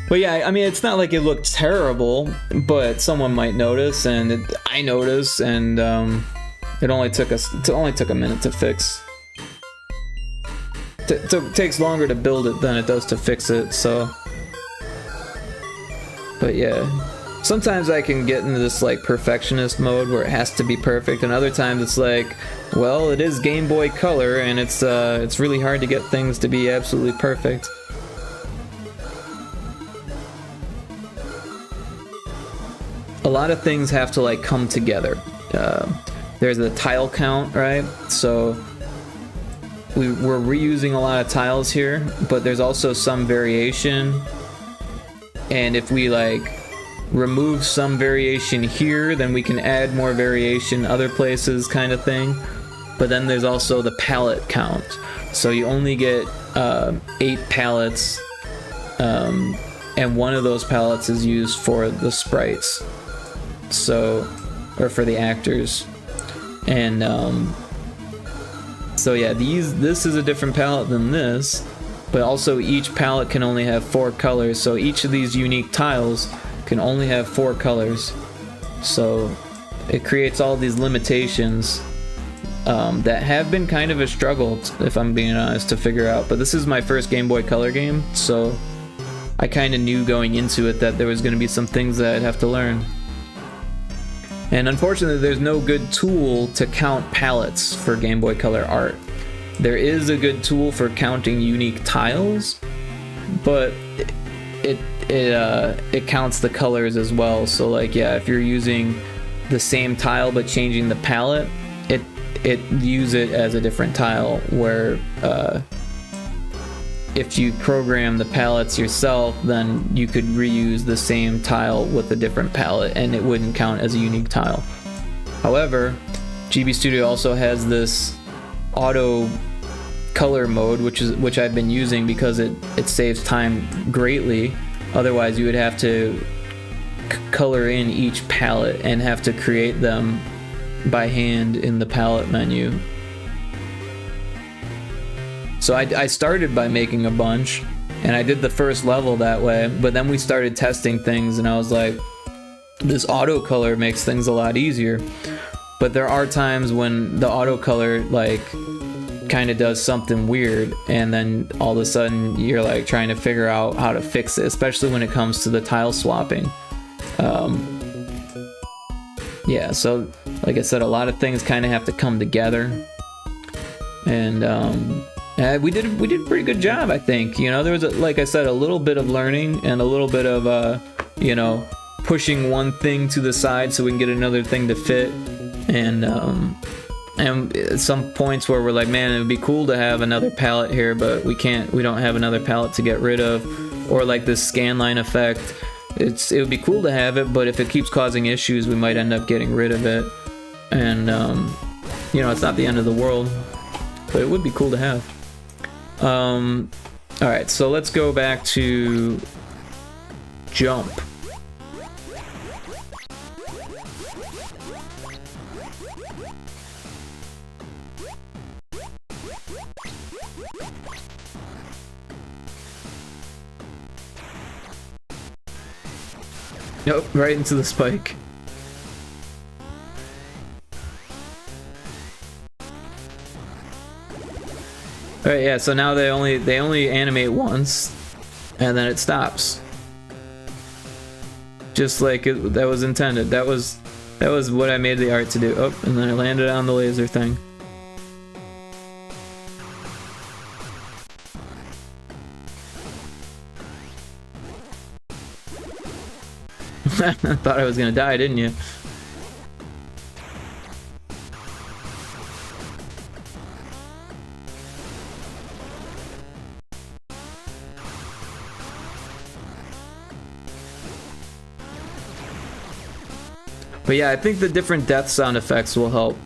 But yeah, I mean, it's not like it looked terrible, but someone might notice, and I noticed, and it only took a minute to fix. It takes longer to build it than it does to fix it, so. But yeah, sometimes I can get into this like perfectionist mode where it has to be perfect, and other times it's like, well, it is Game Boy Color, and it's really hard to get things to be absolutely perfect. A lot of things have to like come together. There's the tile count, right? So we're reusing a lot of tiles here, but there's also some variation. And if we like remove some variation here, then we can add more variation other places, kind of thing. But then there's also the palette count. So you only get 8 palettes, and one of those palettes is used for the sprites. So, or for the actors. And so yeah, this is a different palette than this, but also each palette can only have 4 colors, so each of these unique tiles can only have 4 colors. So it creates all these limitations that have been kind of a struggle, if I'm being honest, to figure out. But this is my first Game Boy Color game, so I kind of knew going into it that there was going to be some things that I'd have to learn. And unfortunately, there's no good tool to count palettes for Game Boy Color art. There is a good tool for counting unique tiles, but it counts the colors as well. So like, yeah, if you're using the same tile but changing the palette, it views it as a different tile, where if you program the palettes yourself, then you could reuse the same tile with a different palette and it wouldn't count as a unique tile. However, GB Studio also has this auto color mode, which I've been using because it saves time greatly. Otherwise, you would have to color in each palette and have to create them by hand in the palette menu. So I started by making a bunch, and I did the first level that way, but then we started testing things, and I was like, this auto color makes things a lot easier. But there are times when the auto color like kind of does something weird, and then all of a sudden you're like trying to figure out how to fix it, especially when it comes to the tile swapping. Yeah, so like I said, a lot of things kind of have to come together, and we did a pretty good job, I think. You know, there was like I said, a little bit of learning and a little bit of you know, pushing one thing to the side so we can get another thing to fit, and some points where we're like, man, it would be cool to have another palette here, but we don't have another palette to get rid of. Or like this scan line effect, it would be cool to have it, but if it keeps causing issues, we might end up getting rid of it. And you know, it's not the end of the world, but it would be cool to have. Alright, so let's go back to jump. Nope, right into the spike. Alright, yeah, so now they only animate once, and then it stops. Just like that was intended. That was what I made the art to do. Oh, and then I landed on the laser thing. Thought I was gonna die, didn't you? But yeah, I think the different death sound effects will help.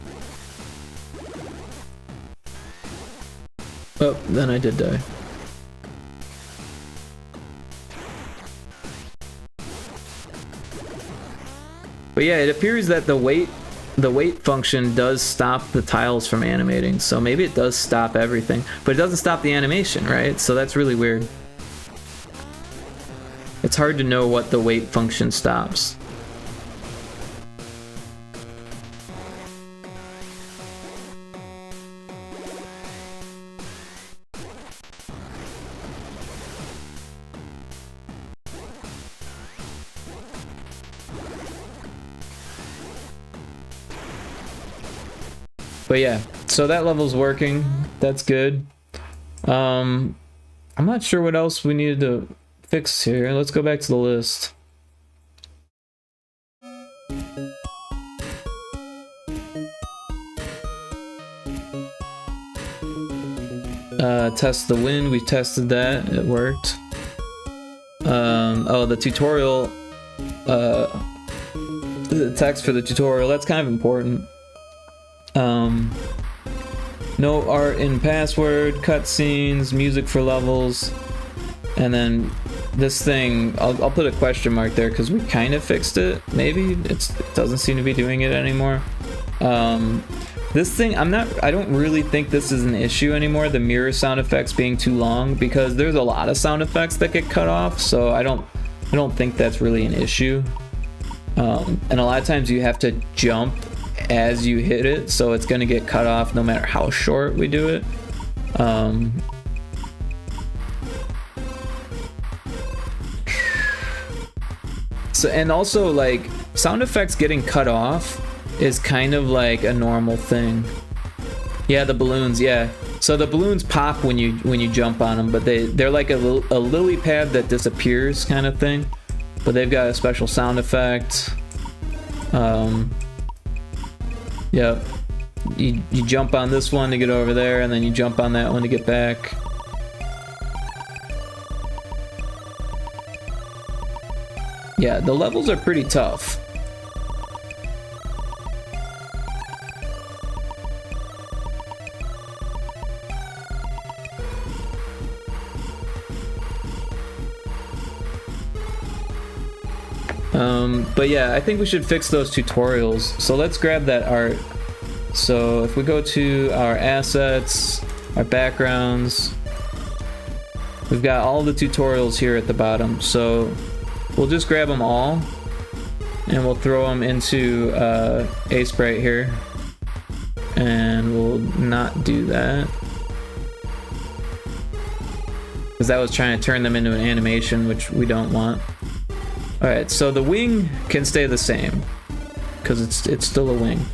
Oh, then I did die. But yeah, it appears that the wait function does stop the tiles from animating, so maybe it does stop everything, but it doesn't stop the animation, right? So that's really weird. It's hard to know what the wait function stops. But yeah, so that level's working. That's good. I'm not sure what else we needed to fix here. Let's go back to the list. Test the wind. We tested that. It worked. Oh, the tutorial. The text for the tutorial. That's kind of important. No art in password, cutscenes, music for levels, and then this thing, I'll put a question mark there because we kind of fixed it. Maybe it doesn't seem to be doing it anymore. This thing, I don't really think this is an issue anymore, the mirror sound effects being too long, because there's a lot of sound effects that get cut off, so I don't think that's really an issue. And a lot of times you have to jump as you hit it, so it's gonna get cut off no matter how short we do it. So, and also, like, sound effects getting cut off is kind of like a normal thing. Yeah, the balloons, yeah. So the balloons pop when you jump on them, but they're like a lily pad that disappears kind of thing. But they've got a special sound effect. Yep. You jump on this one to get over there, and then you jump on that one to get back. Yeah, the levels are pretty tough. But yeah, I think we should fix those tutorials. So let's grab that art. So if we go to our assets, our backgrounds, we've got all the tutorials here at the bottom. So we'll just grab them all and we'll throw them into a sprite here. And we'll not do that, because that was trying to turn them into an animation, which we don't want. Alright, so the wing can stay the same, because it's still a wing.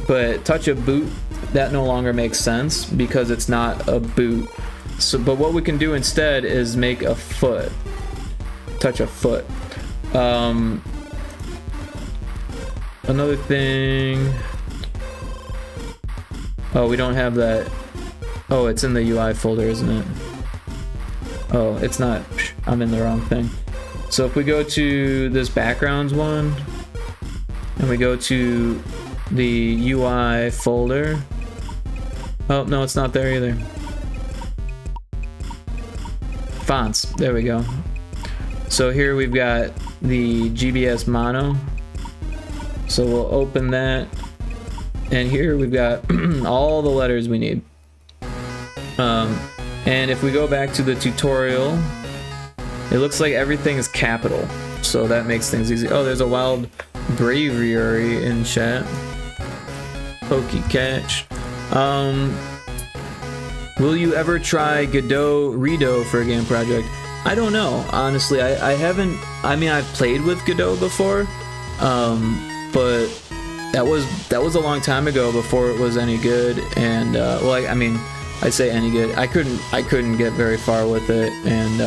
But touch a boot, that no longer makes sense, because it's not a boot. So, but what we can do instead is make a foot. Touch a foot. Another thing... Oh, we don't have that. Oh, it's in the UI folder, isn't it? Oh, it's not. I'm in the wrong thing. So if we go to this backgrounds one, and we go to the UI folder. Oh, no, it's not there either. Fonts, there we go. So here we've got the GBS mono. So we'll open that. And here we've got all the letters we need. And if we go back to the tutorial, it looks like everything is capital, so that makes things easy. Oh, there's a wild bravery in chat. Pokey catch. Will you ever try Godot Redo for a game project? I don't know, honestly. I haven't. I mean, I've played with Godot before, but that was a long time ago before it was any good. And well, I mean, I say any good. I couldn't get very far with it, and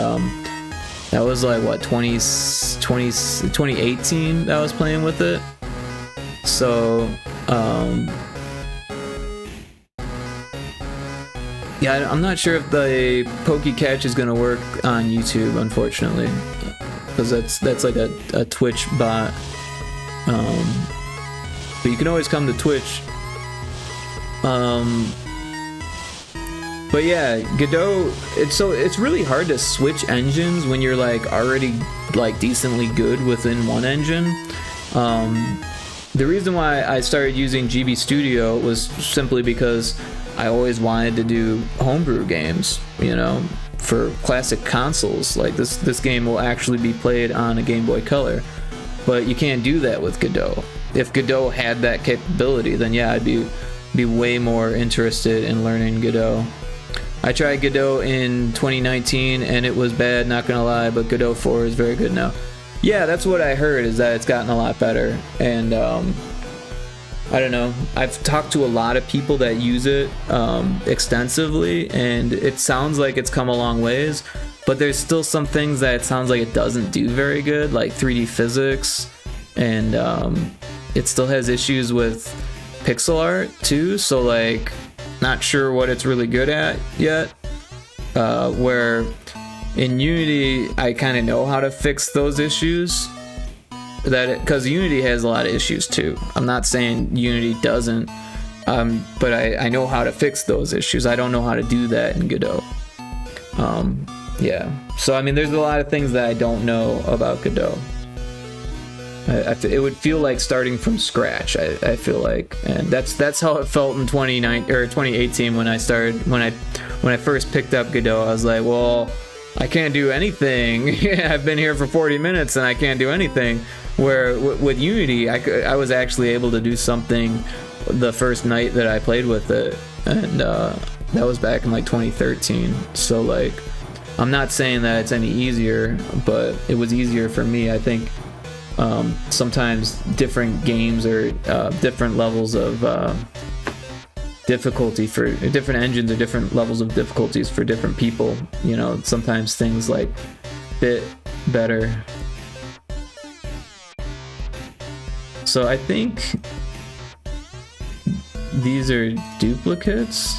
that was like what 2018 that I was playing with it. So yeah, I'm not sure if the Pokey Catch is gonna work on YouTube, unfortunately, because that's like a Twitch bot. But you can always come to Twitch. But yeah, Godot, it's really hard to switch engines when you're like already like decently good within one engine. The reason why I started using GB Studio was simply because I always wanted to do homebrew games, you know, for classic consoles. Like this game will actually be played on a Game Boy Color, but you can't do that with Godot. If Godot had that capability, then yeah, I'd be way more interested in learning Godot. I tried Godot in 2019 and it was bad, not gonna lie, but Godot 4 is very good now. Yeah, that's what I heard, is that it's gotten a lot better. And I don't know, I've talked to a lot of people that use it extensively, and it sounds like it's come a long ways, but there's still some things that it sounds like it doesn't do very good, like 3D physics, and it still has issues with pixel art too, so like not sure what it's really good at yet. Where in Unity I kind of know how to fix those issues, because Unity has a lot of issues too. I'm not saying Unity doesn't, but I know how to fix those issues. I don't know how to do that in Godot. Yeah, so I mean there's a lot of things that I don't know about Godot. It would feel like starting from scratch. I feel like, and that's how it felt in 2018 when I first picked up Godot. I was like, well, I can't do anything. I've been here for 40 minutes and I can't do anything. Where with Unity, I was actually able to do something the first night that I played with it, and that was back in like 2013. So like, I'm not saying that it's any easier, but it was easier for me. I think sometimes different games or different levels of difficulty for different engines or different levels of difficulties for different people. You know, sometimes things like fit better. So I think these are duplicates.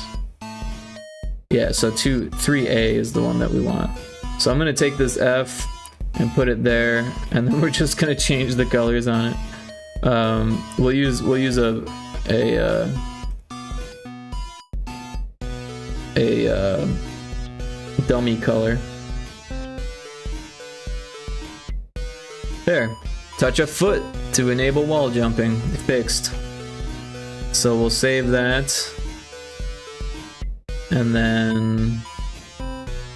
Yeah, so 3A is the one that we want. So I'm gonna take this F and put it there, and then we're just gonna change the colors on it. We'll use a dummy color. There. Touch a foot to enable wall jumping. Fixed. So we'll save that. And then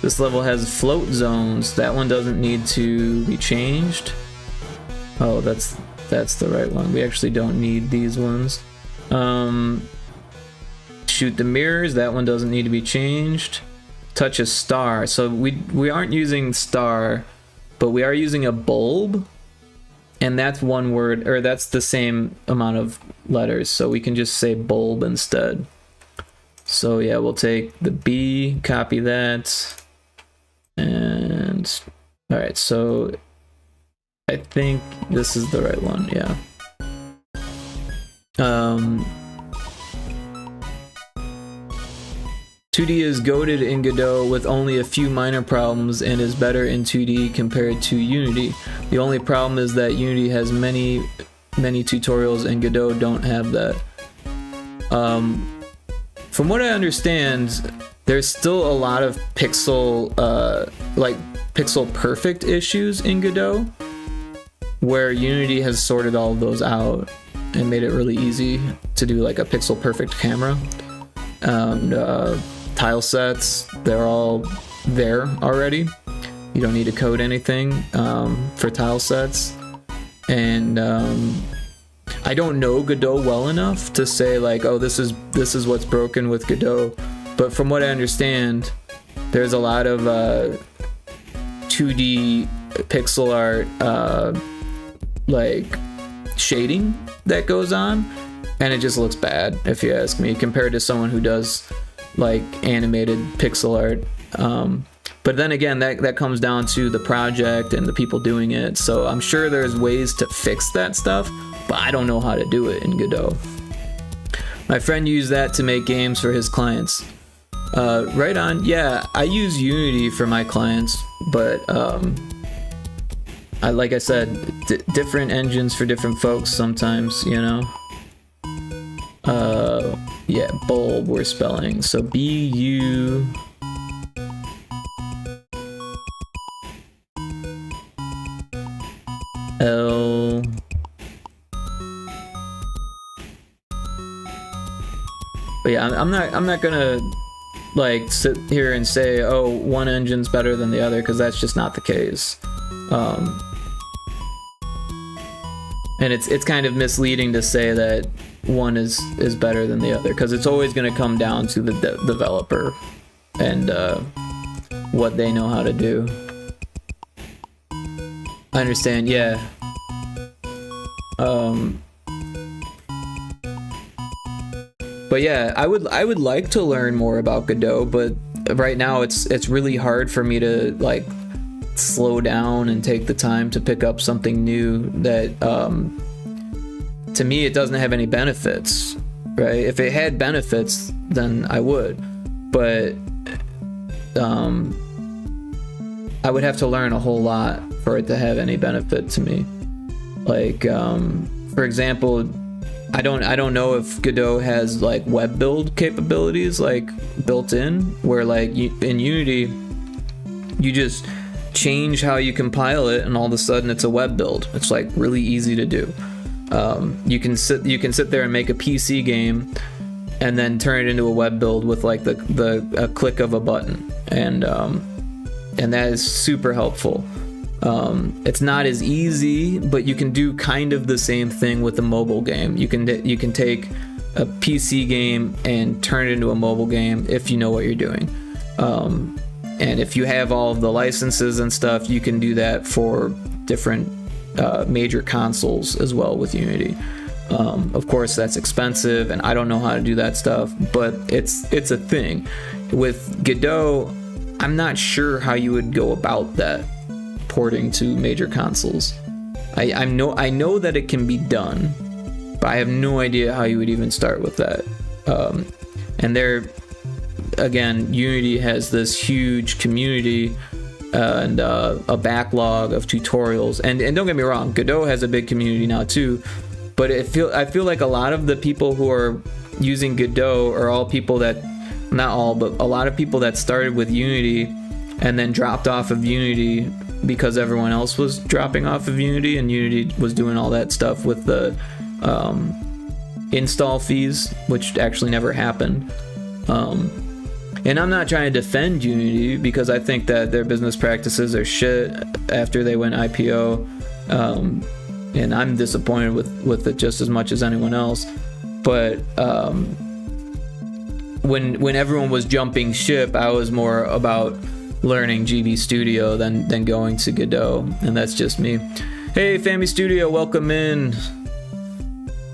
this level has float zones. That one doesn't need to be changed. Oh, that's the right one. We actually don't need these ones. Shoot the mirrors. That one doesn't need to be changed. Touch a star. So we aren't using star, but we are using a bulb. And that's one word, or that's the same amount of letters. So we can just say bulb instead. So yeah, we'll take the B, copy that, and all right, so I think this is the right one, yeah. 2D is goated in Godot with only a few minor problems and is better in 2D compared to Unity. The only problem is that Unity has many tutorials and Godot don't have that. From what I understand, there's still a lot of pixel perfect issues in Godot, where Unity has sorted all of those out and made it really easy to do like a pixel perfect camera. And tile sets, they're all there already. You don't need to code anything for tile sets. And I don't know Godot well enough to say like, oh, this is what's broken with Godot, but from what I understand, there's a lot of 2D pixel art like shading that goes on, and it just looks bad, if you ask me, compared to someone who does like animated pixel art. But then again, that comes down to the project and the people doing it, so I'm sure there's ways to fix that stuff, but I don't know how to do it in Godot. My friend used that to make games for his clients. Right on. Yeah, I use Unity for my clients, but like I said, different engines for different folks sometimes, you know. Yeah, bulb we're spelling. So B-U... L... But yeah, I'm not gonna like sit here and say, oh, one engine's better than the other, because that's just not the case. And it's kind of misleading to say that one is better than the other, because it's always going to come down to the developer and what they know how to do. I understand, yeah. But yeah, I would like to learn more about Godot, but right now it's really hard for me to like slow down and take the time to pick up something new that to me it doesn't have any benefits, right? If it had benefits, then I would, but I would have to learn a whole lot for it to have any benefit to me. Like for example, I don't know if Godot has like web build capabilities like built in, where like in Unity you just change how you compile it and all of a sudden it's a web build. It's like really easy to do. You can sit there and make a PC game and then turn it into a web build with like a click of a button, and that is super helpful. It's not as easy, but you can do kind of the same thing with a mobile game. You can take a PC game and turn it into a mobile game if you know what you're doing. And if you have all of the licenses and stuff, you can do that for different major consoles as well with Unity. Of course, that's expensive, and I don't know how to do that stuff, but it's a thing. With Godot, I'm not sure how you would go about that porting to major consoles. I know that it can be done, but I have no idea how you would even start with that. And again, Unity has this huge community and a backlog of tutorials. And don't get me wrong, Godot has a big community now too. But I feel like a lot of the people who are using Godot are all people that, not all, but a lot of people that started with Unity and then dropped off of Unity because everyone else was dropping off of Unity, and Unity was doing all that stuff with the install fees, which actually never happened. And I'm not trying to defend Unity, because I think that their business practices are shit after they went IPO. And I'm disappointed with it just as much as anyone else. But when everyone was jumping ship, I was more about learning GB Studio than going to Godot, and that's just me. Hey, Fami Studio, welcome in.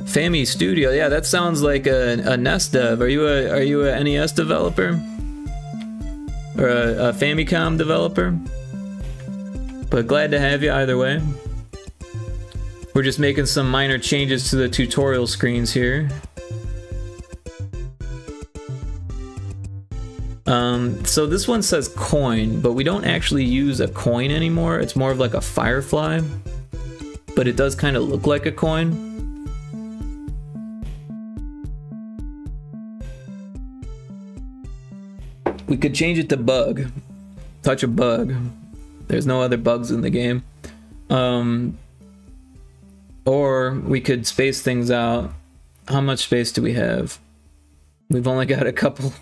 Fami Studio, yeah, that sounds like a NES dev. Are you a NES developer or a Famicom developer? But glad to have you either way. We're just making some minor changes to the tutorial screens here. So this one says coin, but we don't actually use a coin anymore. It's more of like a firefly, but it does kind of look like a coin. We could change it to bug. Touch a bug. There's no other bugs in the game. Or we could space things out. How much space do we have? We've only got a couple.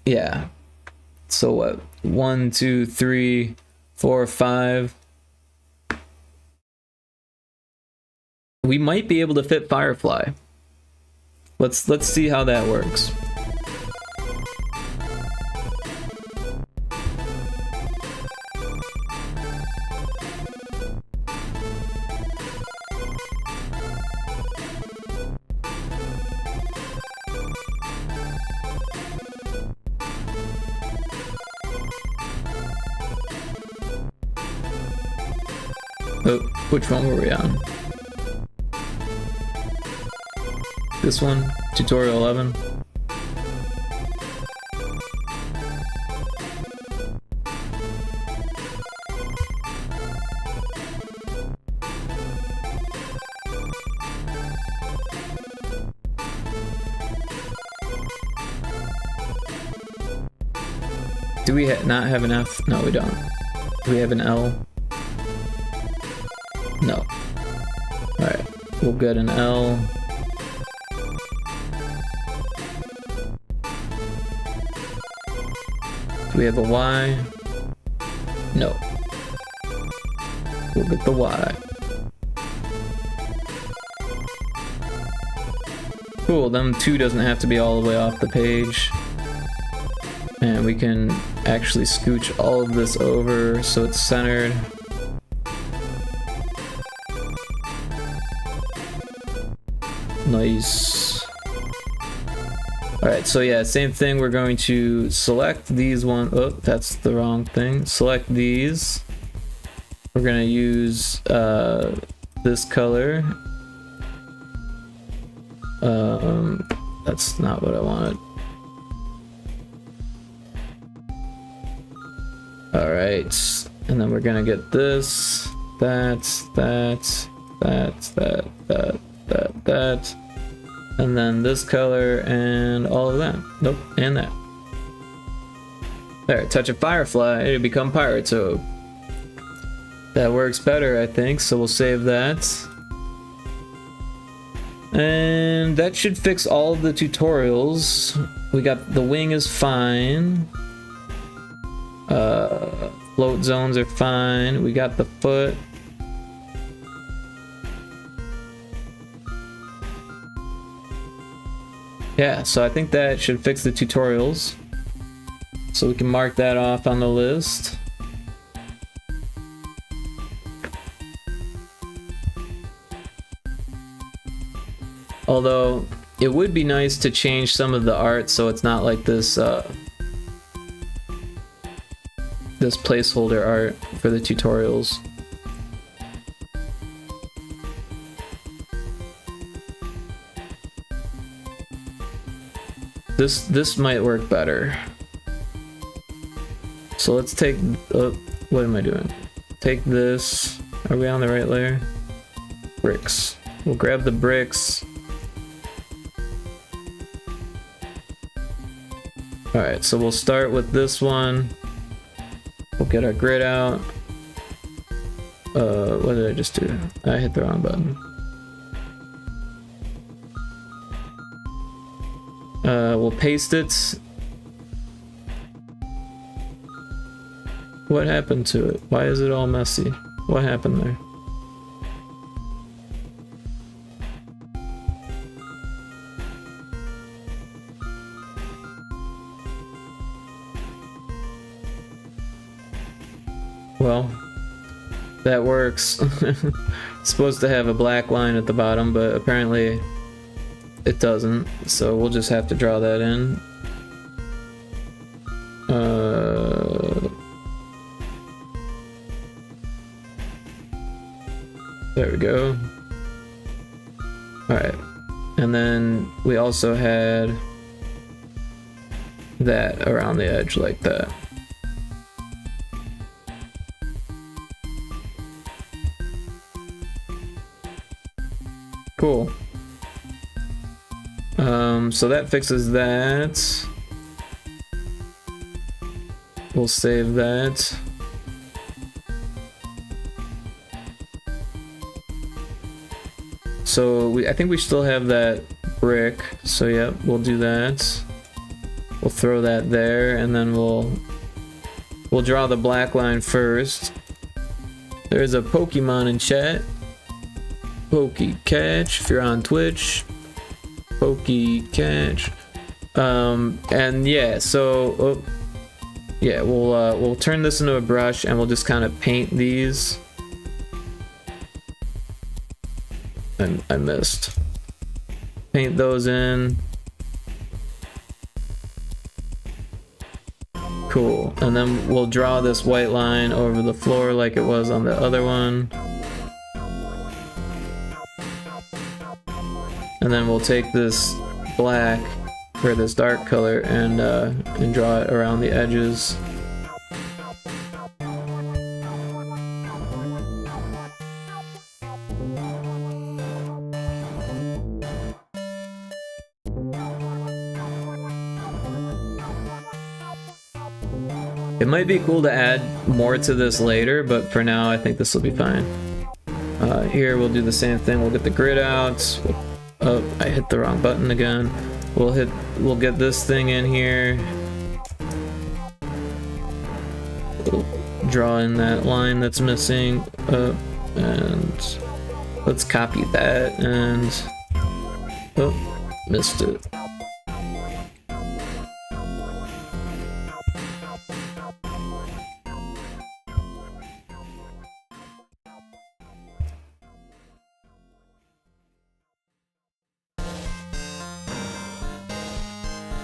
Yeah. So what? 1, 2, 3, 4, 5. We might be able to fit Firefly. Let's see how that works. Oh, which one were we on? This one? Tutorial 11? Do we not have an F? No, we don't. Do we have an L? No. Alright, we'll get an L. Do we have a Y? No. We'll get the Y. Cool, then 2 doesn't have to be all the way off the page. And we can actually scooch all of this over so it's centered. Nice. Alright, so yeah, same thing. We're going to select these one. Oh, that's the wrong thing. Select these. We're going to use this color. That's not what I wanted. Alright, and then we're going to get this, that, and then this color and all of that. Nope, and that. There, touch a firefly, it'll become Pyrotoad. That works better, I think, so we'll save that. And that should fix all of the tutorials. We got the wing is fine. Float zones are fine. We got the foot. Yeah, so I think that should fix the tutorials. So we can mark that off on the list. Although it would be nice to change some of the art so it's not like this this placeholder art for the tutorials. This might work better. So let's take, what am I doing? Take this, are we on the right layer? Bricks. We'll grab the bricks. Alright, so we'll start with this one. We'll get our grid out. What did I just do? I hit the wrong button. We'll paste it. What happened to it? Why is it all messy? What happened there? Well, that works. It's supposed to have a black line at the bottom, but apparently it doesn't, so we'll just have to draw that in. There we go. Alright. And then we also had that around the edge like that. Cool. So that fixes that. We'll save that. So I think we still have that brick. So yep, we'll do that. We'll throw that there, and then we'll draw the black line first. There's a Pokemon in chat. Catch if you're on Twitch. Catch. And yeah, so yeah, we'll turn this into a brush and we'll just kind of paint these. And I missed. Paint those in. Cool. And then we'll draw this white line over the floor like it was on the other one. And then we'll take this black, or this dark color, and draw it around the edges. It might be cool to add more to this later, but for now I think this will be fine. Here we'll do the same thing. We'll get the grid out. Oh, I hit the wrong button again. We'll get this thing in here. We'll draw in that line that's missing. And let's copy that and oh, missed it.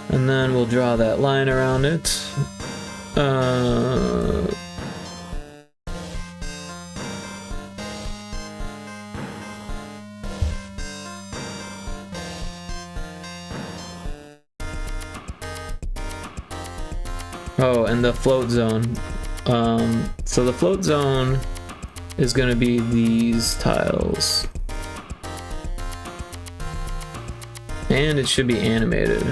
And then we'll draw that line around it. Oh, and the float zone. So the float zone is going to be these tiles. And it should be animated.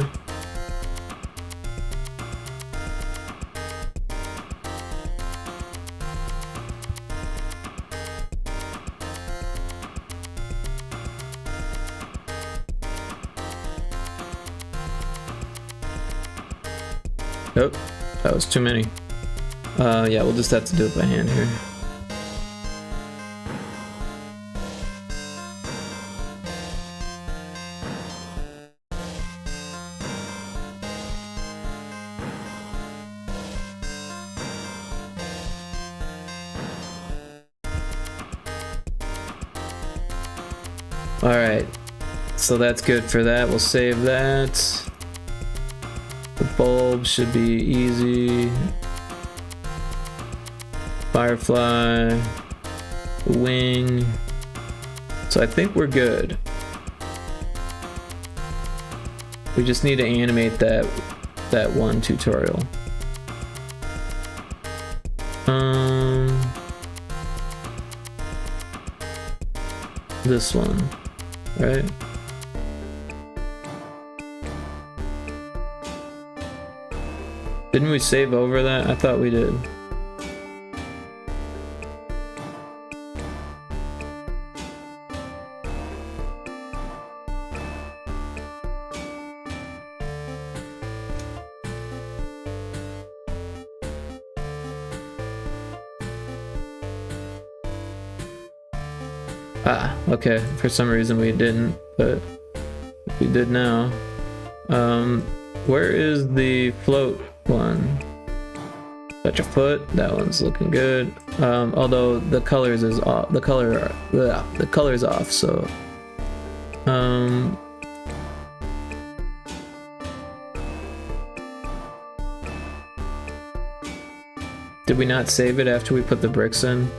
Nope, that was too many. Yeah, we'll just have to do it by hand here. Alright, so that's good for that. We'll save that. The bulb should be easy. Firefly, wing. So I think we're good. We just need to animate that one tutorial. This one, right? Didn't we save over that? I thought we did. Ah, okay. For some reason we didn't, but we did now. Where is the float one? Touch a foot. That one's looking good. Although the colors is off. The color's off. So, did we not save it after we put the bricks in?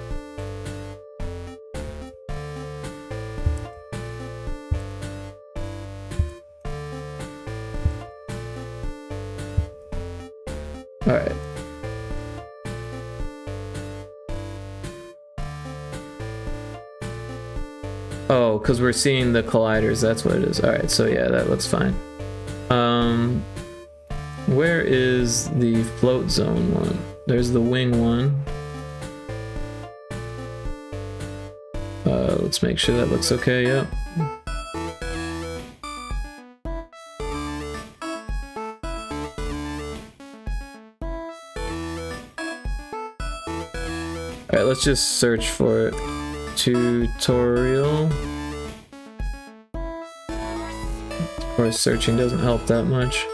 Alright. Oh, because we're seeing the colliders, that's what it is. Alright, so yeah, that looks fine. Where is the float zone one? There's the wing one. Let's make sure that looks okay, yep. Alright, let's just search for it. Tutorial. Of course, searching doesn't help that much.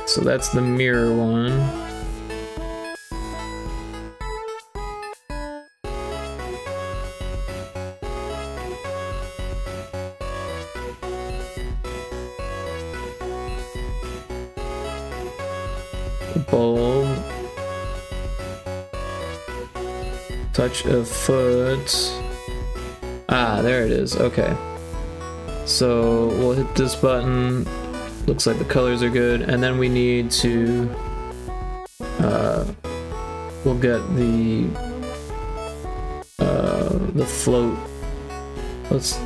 So that's the mirror one. Bulb. Touch of foot. Ah, there it is. Okay. So we'll hit this button. Looks like the colors are good, and then we need to. We'll get the float. Let's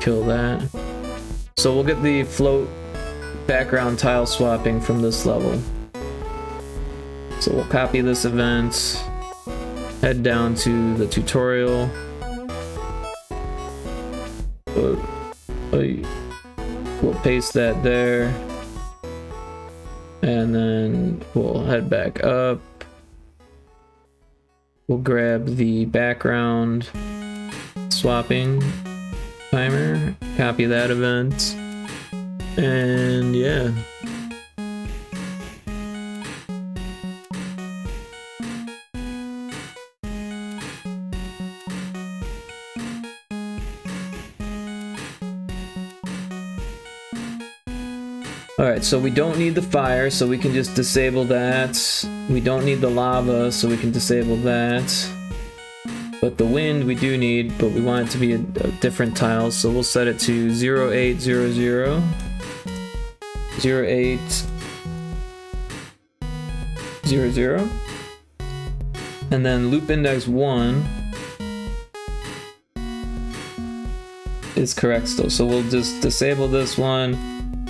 kill that. So we'll get the float background tile swapping from this level. So we'll copy this event, head down to the tutorial. We'll paste that there, and then we'll head back up. We'll grab the background swapping timer, copy that event, and yeah. Alright, so we don't need the fire, so we can just disable that. We don't need the lava, so we can disable that. But the wind we do need, but we want it to be a different tile, so we'll set it to 0800, 0800, and then loop index 1 is correct still. So we'll just disable this one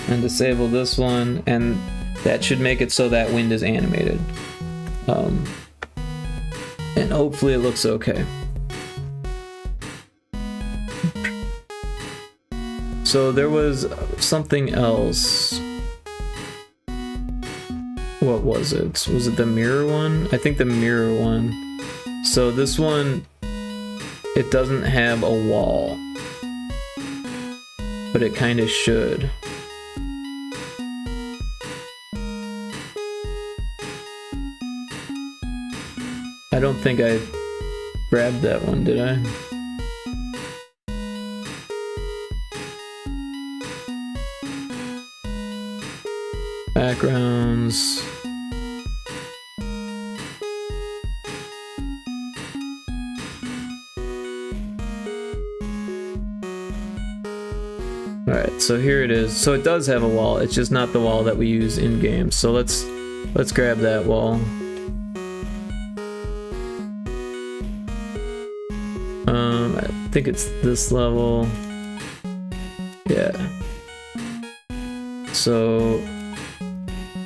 and disable this one, and that should make it so that wind is animated. And hopefully it looks okay. So there was something else. What was it? Was it the mirror one? I think the mirror one. So this one, it doesn't have a wall, but it kind of should. I don't think I grabbed that one, did I? Backgrounds. Alright, so here it is. So it does have a wall, it's just not the wall that we use in game. So let's grab that wall. I think it's this level. Yeah. So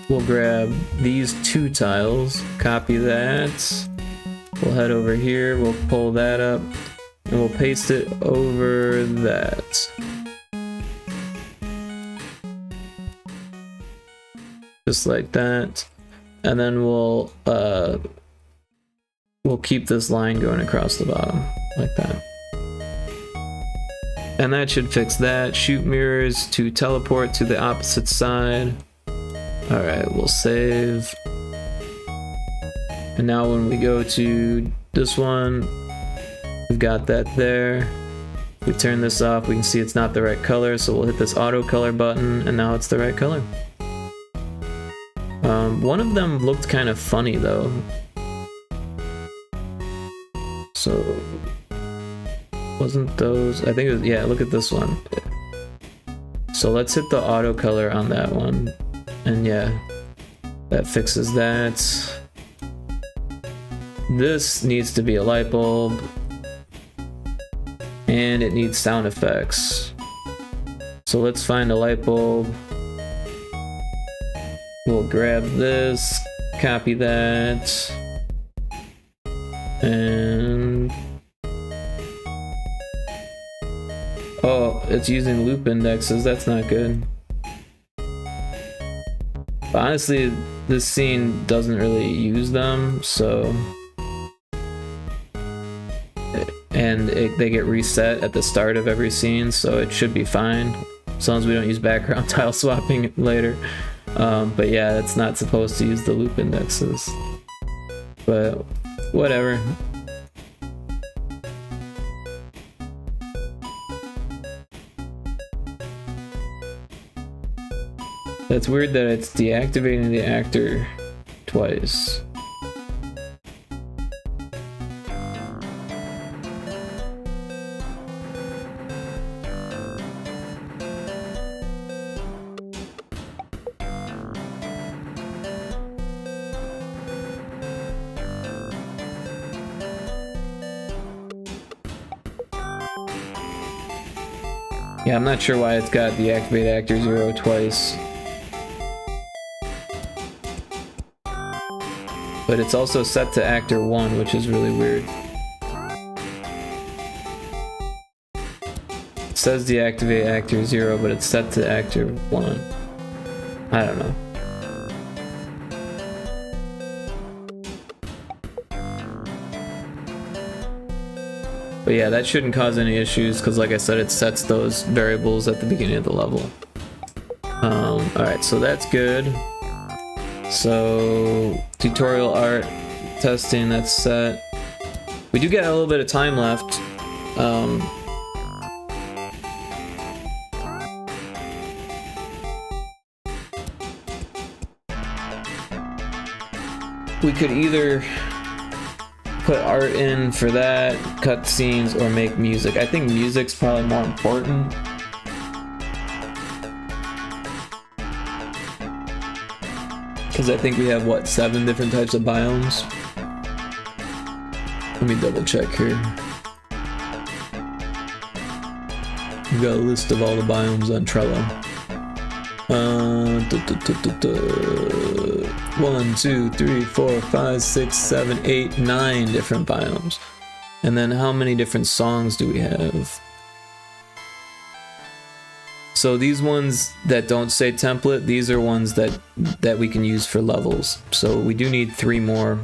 we'll grab these 2 tiles, copy that. We'll head over here, we'll pull that up, and we'll paste it over that. Just like that. And then we'll keep this line going across the bottom, like that. And that should fix that. Shoot mirrors to teleport to the opposite side. Alright, we'll save. And now when we go to this one, we've got that there. We turn this off, we can see it's not the right color, so we'll hit this auto color button, and now it's the right color. One of them looked kind of funny though. So, wasn't those, I think it was, yeah, look at this one. So let's hit the auto color on that one. And yeah, that fixes that. This needs to be a light bulb. And it needs sound effects. So let's find a light bulb. We'll grab this, copy that, and oh, it's using loop indexes, that's not good. But honestly, this scene doesn't really use them, so... And they get reset at the start of every scene, so it should be fine, as long as we don't use background tile swapping later. But yeah, it's not supposed to use the loop indexes. But whatever. That's weird that it's deactivating the actor twice. Yeah, I'm not sure why it's got deactivate actor 0 twice. But it's also set to actor 1, which is really weird. It says deactivate actor 0, but it's set to actor 1. I don't know. But yeah, that shouldn't cause any issues, because like I said, it sets those variables at the beginning of the level. Alright, so that's good. So, tutorial art, testing, that's set. We do get a little bit of time left. We could either put art in for that, cut scenes, or make music. I think music's probably more important. Because I think we have, what, 7 different types of biomes? Let me double check here. We've got a list of all the biomes on Trello. 1, 2, 3, 4, 5, 6, 7, 8, 9 different biomes. And then how many different songs do we have? So these ones that don't say template, these are ones that we can use for levels. So we do need 3 more.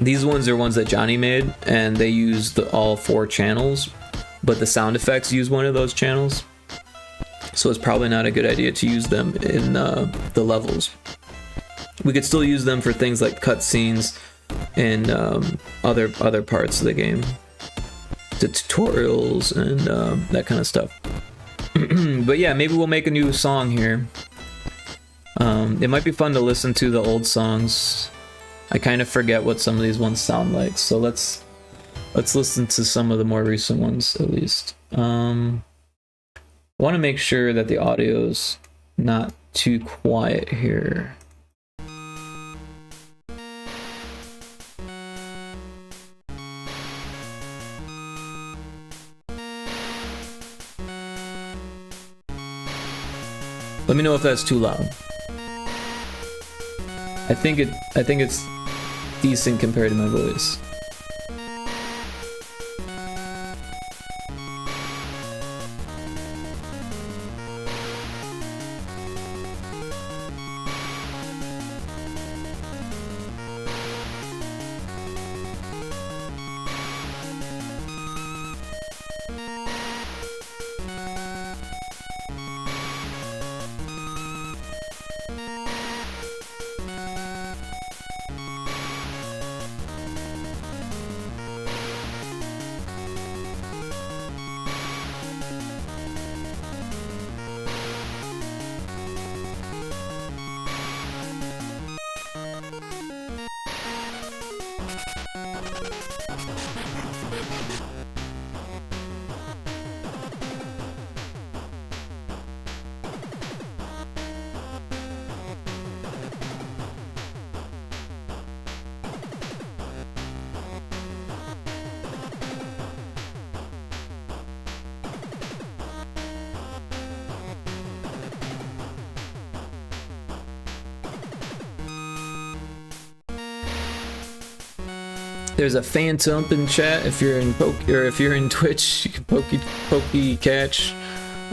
These ones are ones that Johnny made, and they use all 4 channels, but the sound effects use one of those channels. So it's probably not a good idea to use them in the levels. we could still use them for things like cutscenes and other parts of the game, the tutorials and that kind of stuff. But yeah, maybe we'll make a new song here. It might be fun to listen to the old songs. I kind of forget what some of these ones sound like, so let's listen to some of the more recent ones at least. I want to make sure that the audio's not too quiet here. Let me know if that's too loud. I think it's decent compared to my voice. There's a phantom in chat if you're in if you're in Twitch, you can pokey catch.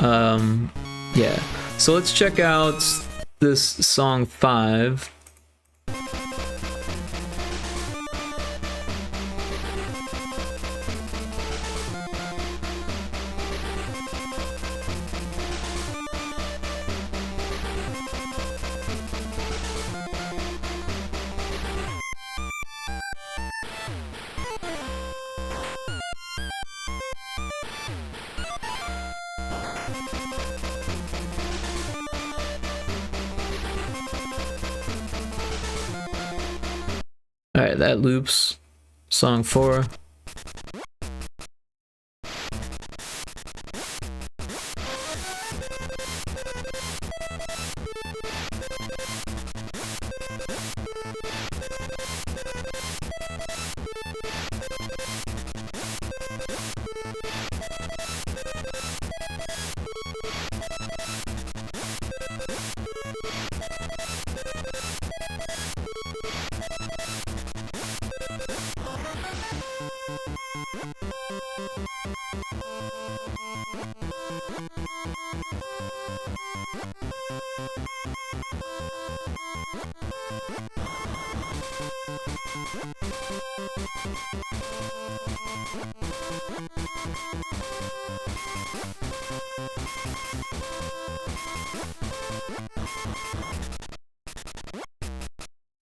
Yeah. So let's check out this song 5. Alright, that loops. Song 4.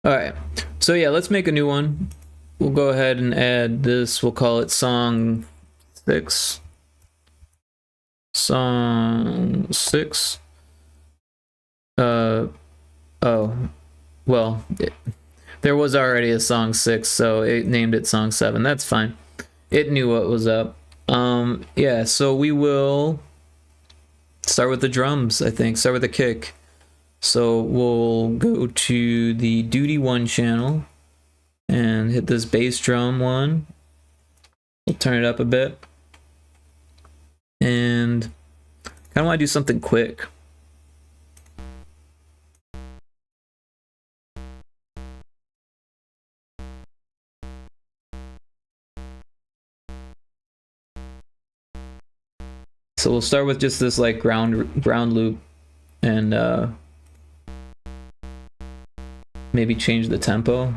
Alright, so yeah, let's make a new one. We'll go ahead and add this. We'll call it song 6. Song 6. Oh, well, there was already a song 6, so it named it song 7. That's fine. It knew what was up. Yeah, so we will start with the drums, I think. Start with the kick. So we'll go to the Duty 1 channel and hit this bass drum one. We'll turn it up a bit. And kind of want to do something quick. So we'll start with just this like ground loop and maybe change the tempo.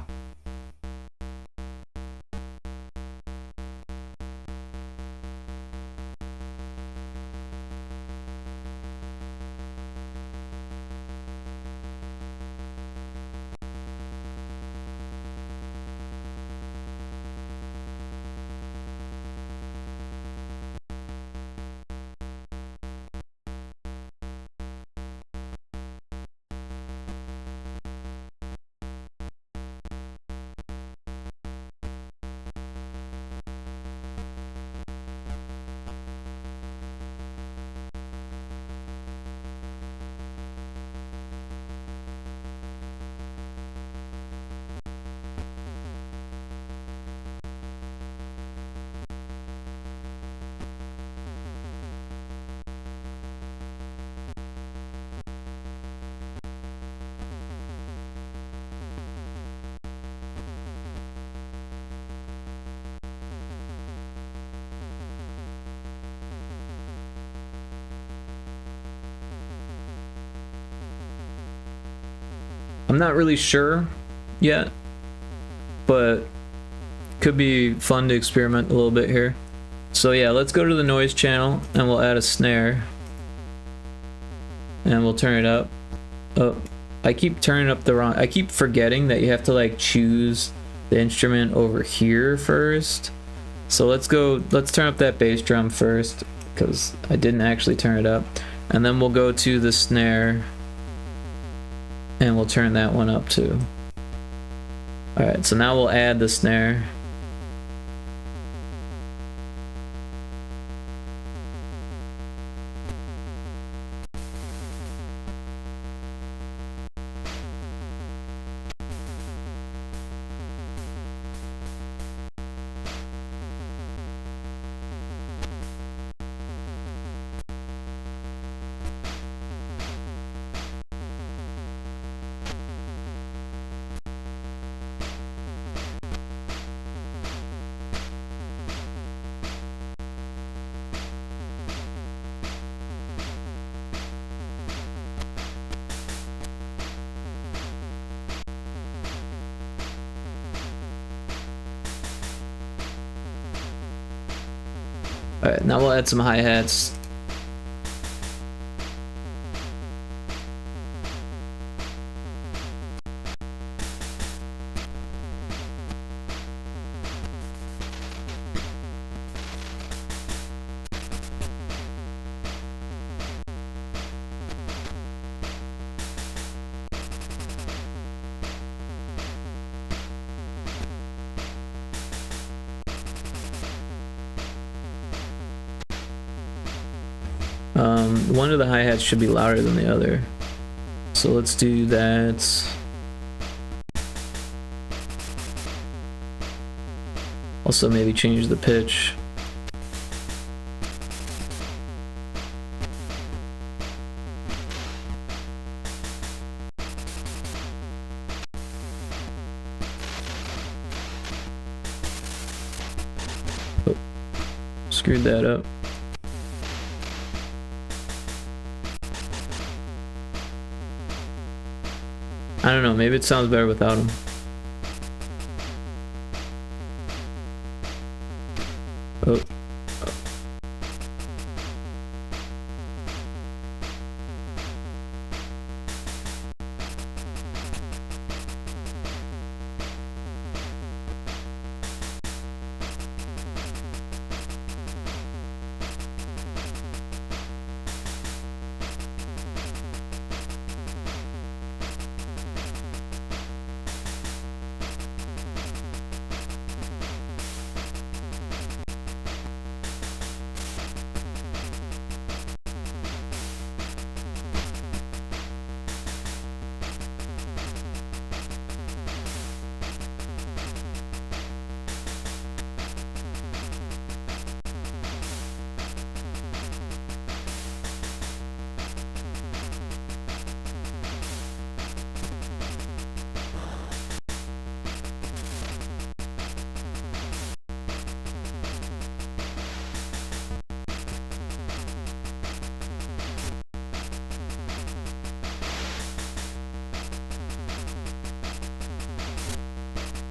I'm not really sure yet, but could be fun to experiment a little bit here. So yeah, let's go to the noise channel and we'll add a snare. And we'll turn it up. Oh, I keep turning up the wrong... I keep forgetting that you have to like choose the instrument over here first. So let's turn up that bass drum first, because I didn't actually turn it up. And then we'll go to the snare and we'll turn that one up too. Alright, so now we'll add the snare. Alright, now we'll add some hi-hats. One of the hi-hats should be louder than the other. So let's do that. Also maybe change the pitch. Oh, screwed that up. I don't know, maybe it sounds better without him. Oh.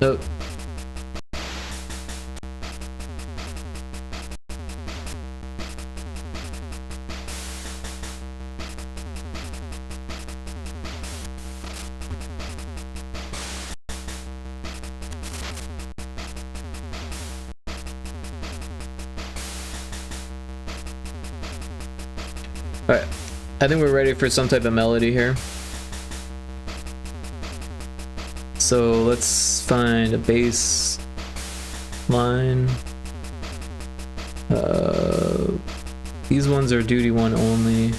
Nope. Alright, I think we're ready for some type of melody here. So let's find a bass line. These ones are duty 1 only.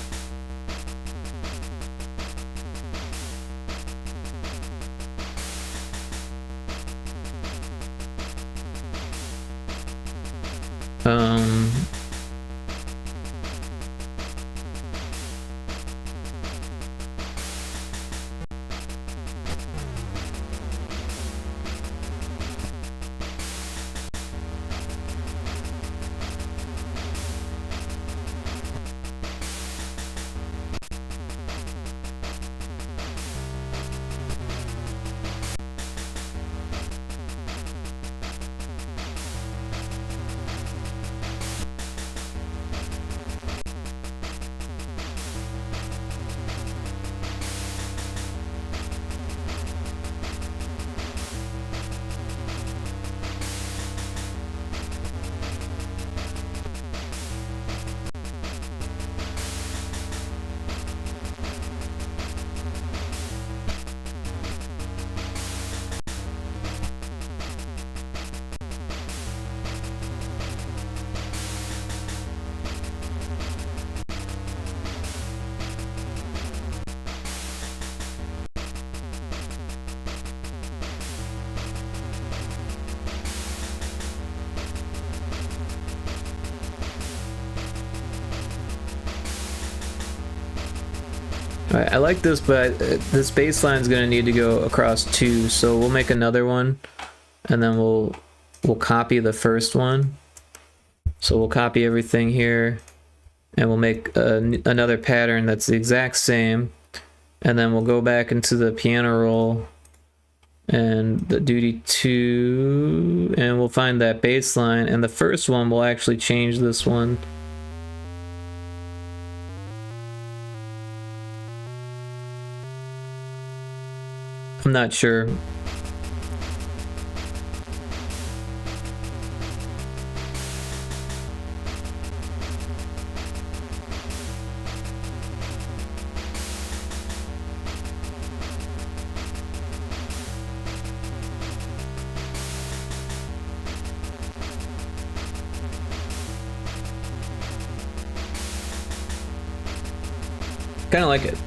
Alright, I like this, but this baseline is going to need to go across 2, so we'll make another one, and then we'll copy the first one. So we'll copy everything here, and we'll make another pattern that's the exact same, and then we'll go back into the piano roll and the duty 2, and we'll find that baseline, and the first one we'll actually change this one. I'm not sure. Kind of like it.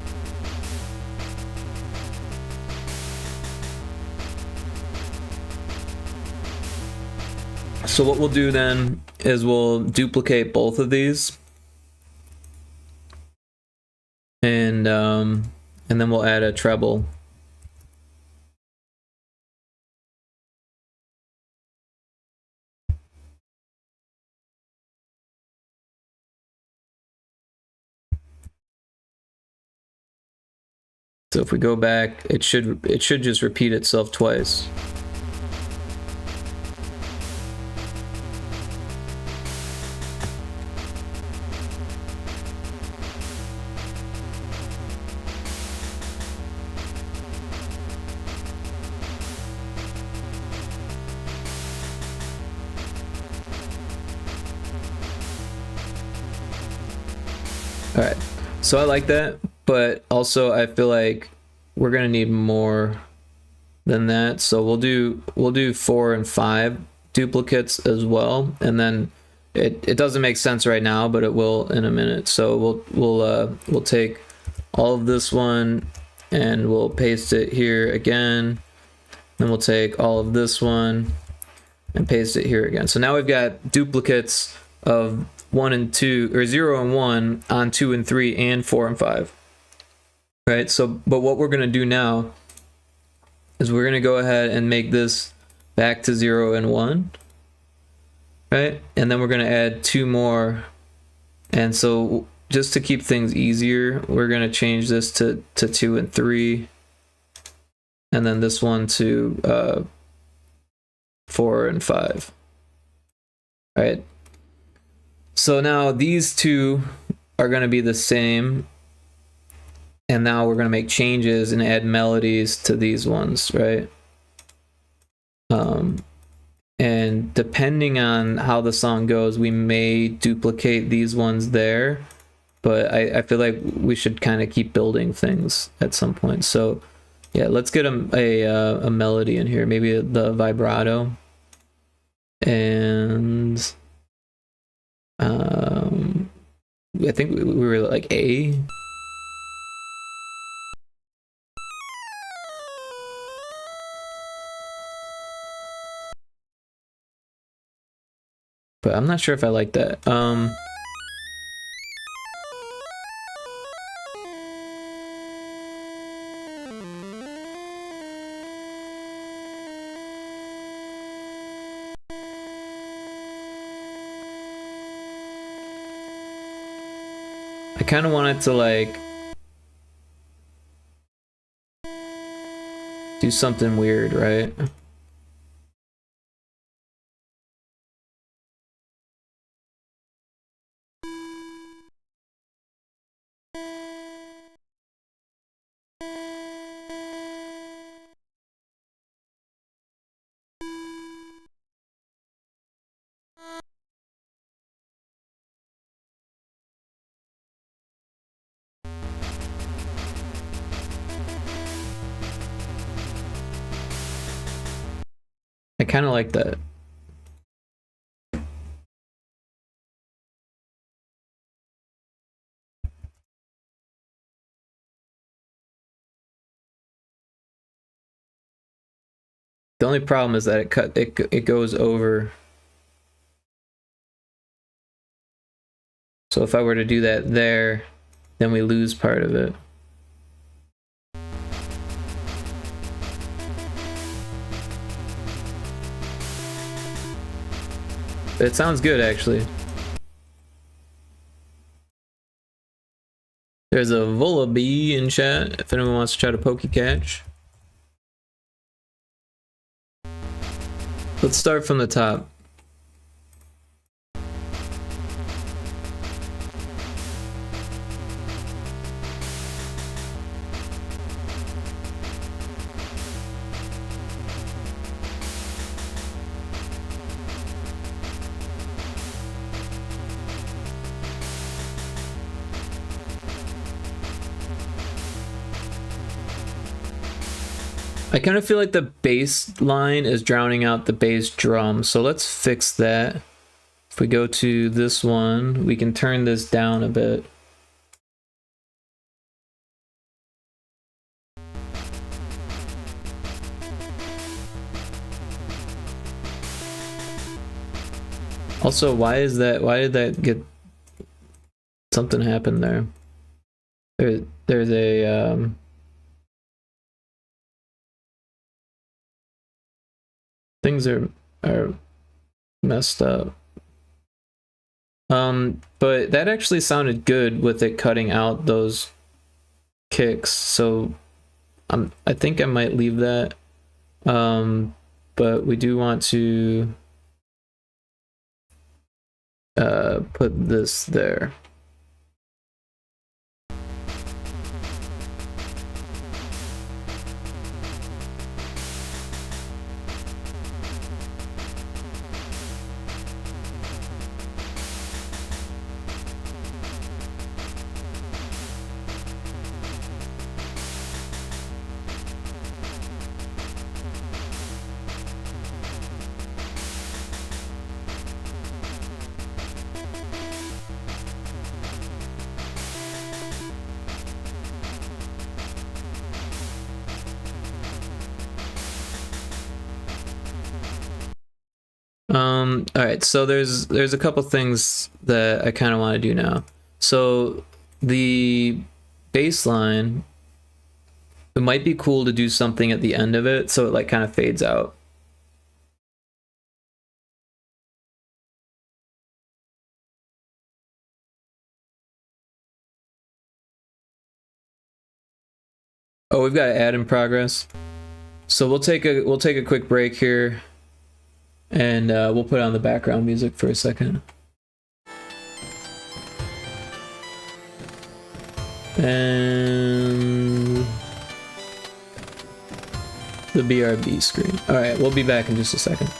So what we'll do then is we'll duplicate both of these, and then we'll add a treble. So if we go back, it should just repeat itself twice. All right, so I like that, but also I feel like we're gonna need more than that. So we'll do 4 and 5 duplicates as well, and then it doesn't make sense right now, but it will in a minute. So we'll take all of this one and we'll paste it here again. Then we'll take all of this one and paste it here again. So now we've got duplicates of 1 and 2, or 0 and 1 on 2 and 3 and 4 and 5. Right, so but what we're gonna do now is we're gonna go ahead and make this back to 0 and 1. Right, and then we're gonna add 2 more, and so just to keep things easier, we're gonna change this to 2 and 3, and then this one to 4 and 5. Right. So now these two are going to be the same, and now we're going to make changes and add melodies to these ones, right? And depending on how the song goes, we may duplicate these ones there, but I feel like we should kind of keep building things at some point. So yeah, let's get a melody in here, maybe the vibrato, and I think we were like A. But I'm not sure if I like that. I kind of want it to like do something weird, right? I kind of like that. The only problem is that it goes over. So if I were to do that there, then we lose part of it. It sounds good, actually. There's a Volabee in chat if anyone wants to try to Pokecatch. Let's start from the top. I kind of feel like the bass line is drowning out the bass drum, so let's fix that. If we go to this one, we can turn this down a bit. Also, why is that? Why did that get? Something happened there. There's a things are messed up. But that actually sounded good with it cutting out those kicks, so I think I might leave that. But we do want to put this there. All right, so there's a couple things that I kind of want to do now. So the bass line, it might be cool to do something at the end of it so it like kind of fades out. Oh, we've got an ad in progress. So we'll take a quick break here. And we'll put on the background music for a second. And the BRB screen. All right, we'll be back in just a second.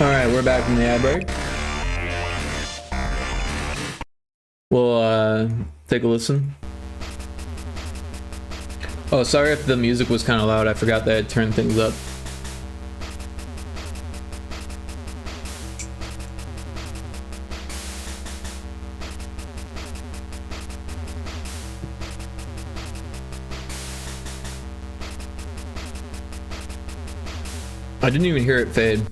Alright, we're back from the ad break. We'll take a listen. Oh, sorry if the music was kind of loud. I forgot that I turned things up. I didn't even hear it fade.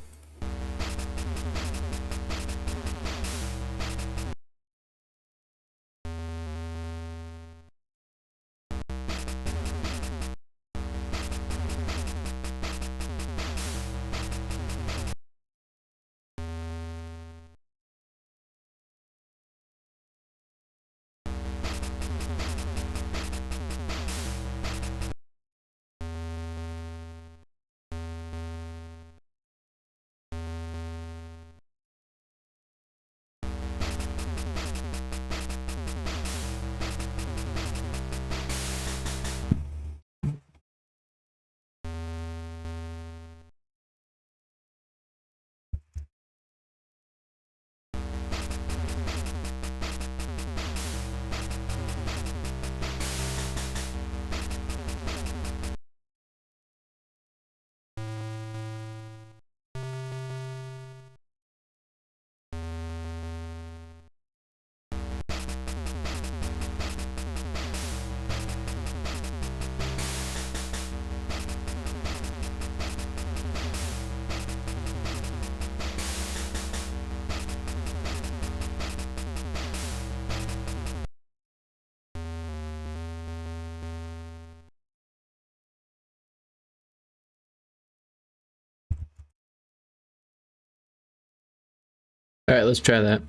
All right, let's try that.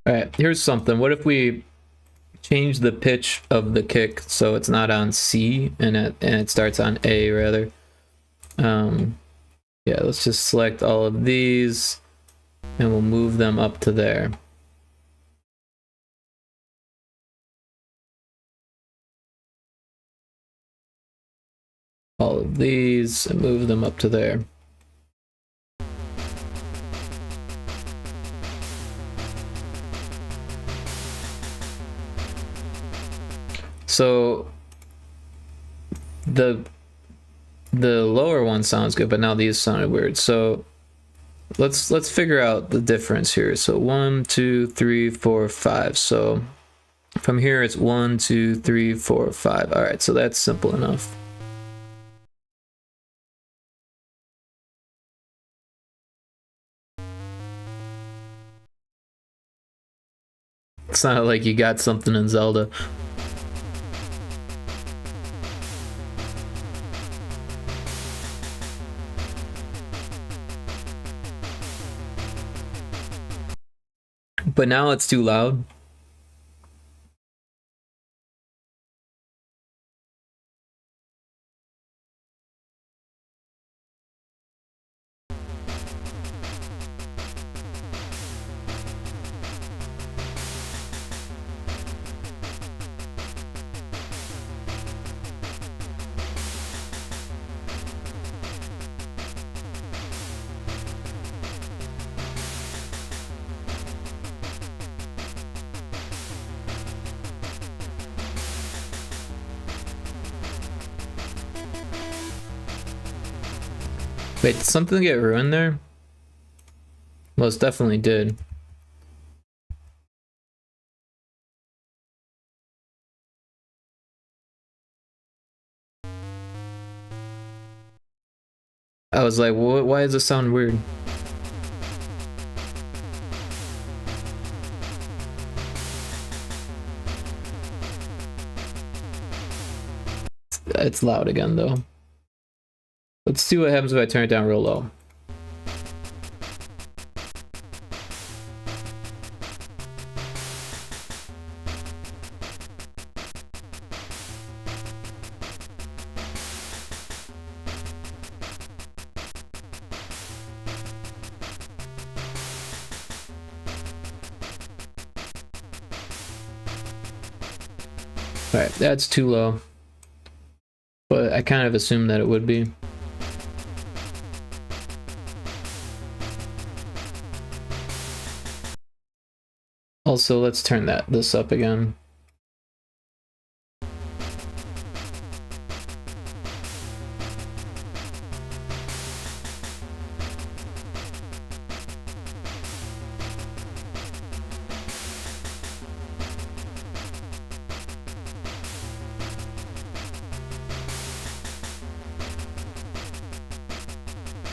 All right, here's something. What if we change the pitch of the kick so it's not on C and it starts on A rather? Yeah, let's just select all of these and we'll move them up to there. All of these and move them up to there. So the lower one sounds good, but now these sounded weird. So let's figure out the difference here. So 1, 2, 3, 4, 5. So from here it's 1, 2, 3, 4, 5. All right, so that's simple enough. It sounded like you got something in Zelda. But now it's too loud. Wait, did something get ruined there? Most definitely did. I was like, why does this sound weird? It's loud again though. Let's see what happens if I turn it down real low. Alright, that's too low. But I kind of assumed that it would be. Also, let's turn this up again.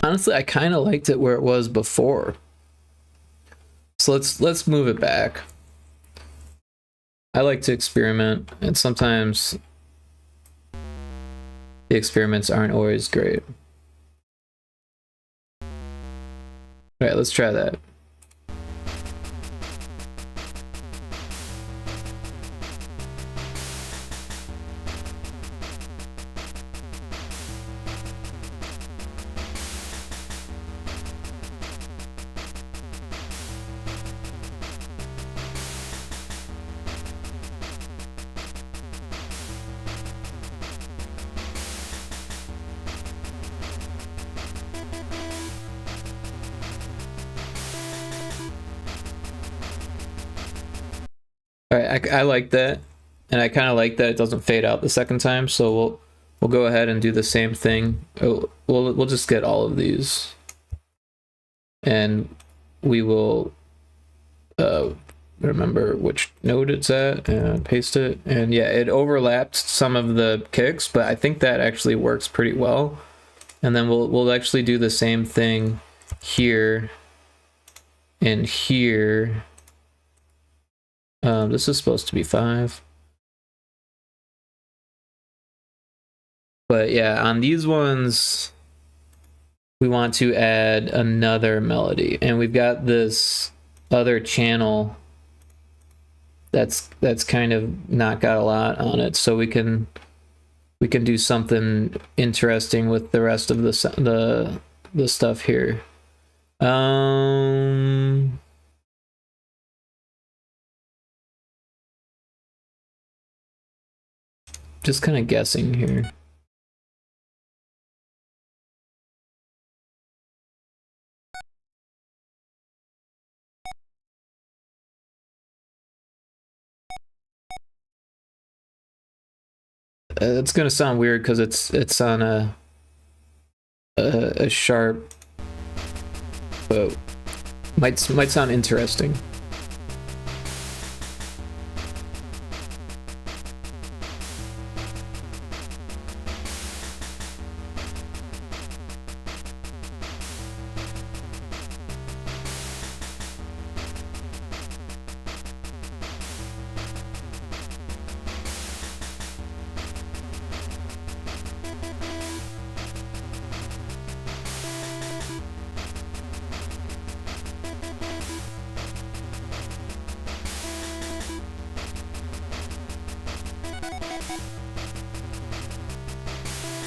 Honestly, I kind of liked it where it was before. So let's move it back. I like to experiment, and sometimes the experiments aren't always great. All right, let's try that. All right, I like that, and I kind of like that it doesn't fade out the second time. So we'll go ahead and do the same thing. We'll just get all of these, and we will remember which node it's at and paste it. And yeah, it overlapped some of the kicks, but I think that actually works pretty well. And then we'll actually do the same thing here and here. This is supposed to be 5. But yeah, on these ones, we want to add another melody. And we've got this other channel that's kind of not got a lot on it. So we can do something interesting with the rest of the stuff here. Just kind of guessing here. It's gonna sound weird because it's on a sharp, but might sound interesting.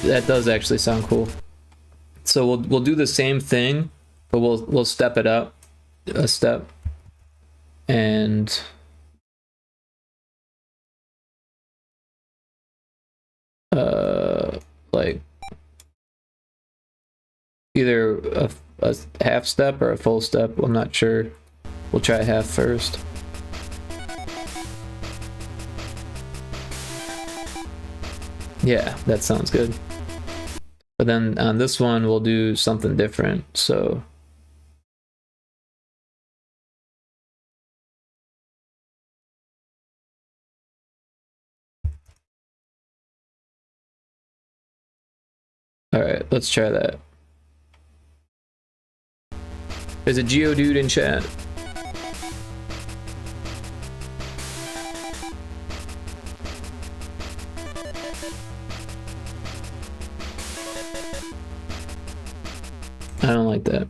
That does actually sound cool. So we'll do the same thing, but we'll step it up a step, and like either a half step or a full step. I'm not sure. We'll try half first. Yeah, that sounds good. But then on this one, we'll do something different. So all right, let's try that. There's a Geodude in chat. I don't like that.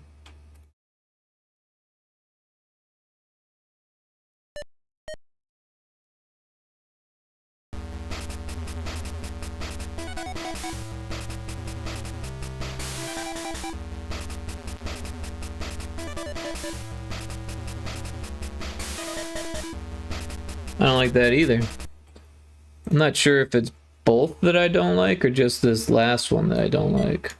I don't like that either. I'm not sure if it's both that I don't like or just this last one that I don't like.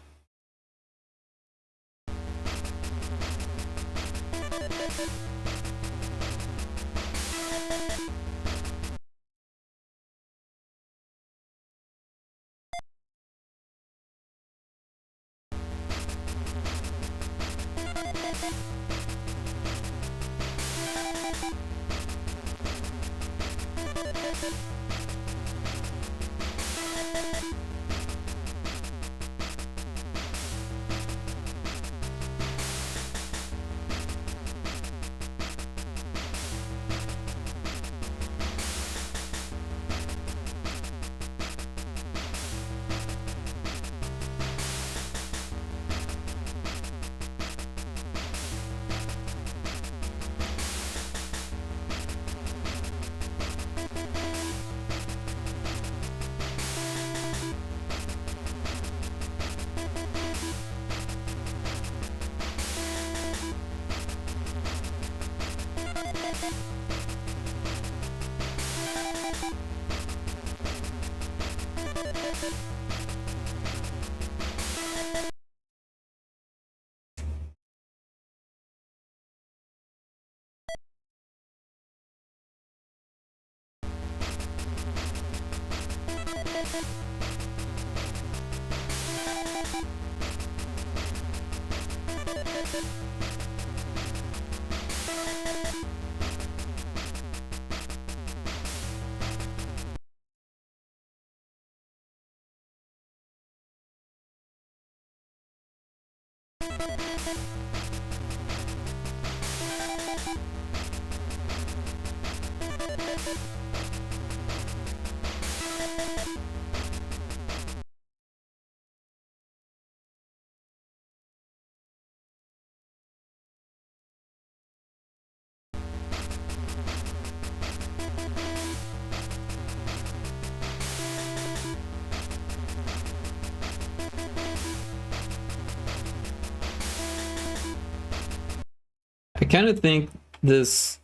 I kind of think this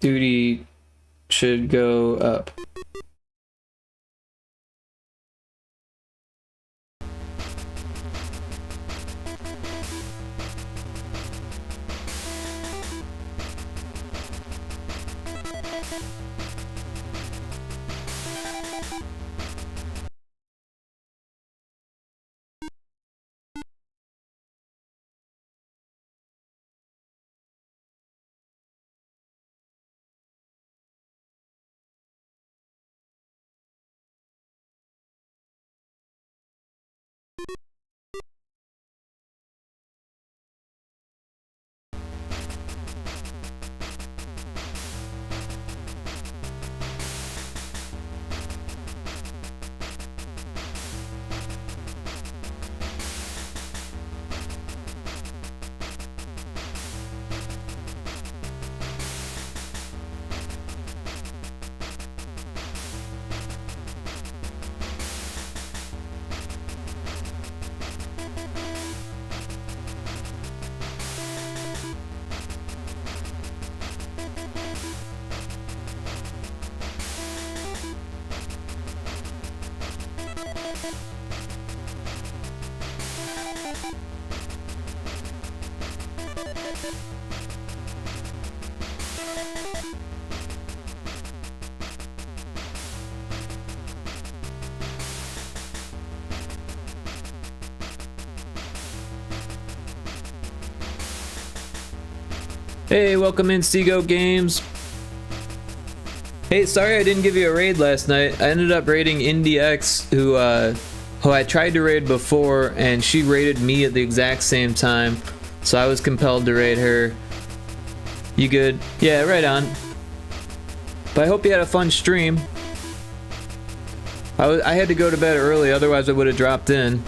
duty should go up. Hey, welcome in, Seagoat Games. Hey, sorry I didn't give you a raid last night. I ended up raiding IndieX, who I tried to raid before, and she raided me at the exact same time, so I was compelled to raid her. You good? Yeah, right on. But I hope you had a fun stream. I had to go to bed early, otherwise I would have dropped in.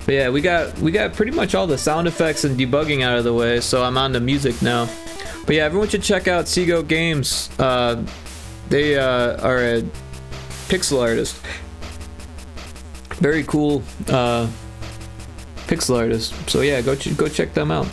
But yeah, we got pretty much all the sound effects and debugging out of the way, so I'm on to music now. But yeah, everyone should check out Seagoat Games. They are a pixel artist. Very cool pixel artist. So yeah, go check them out.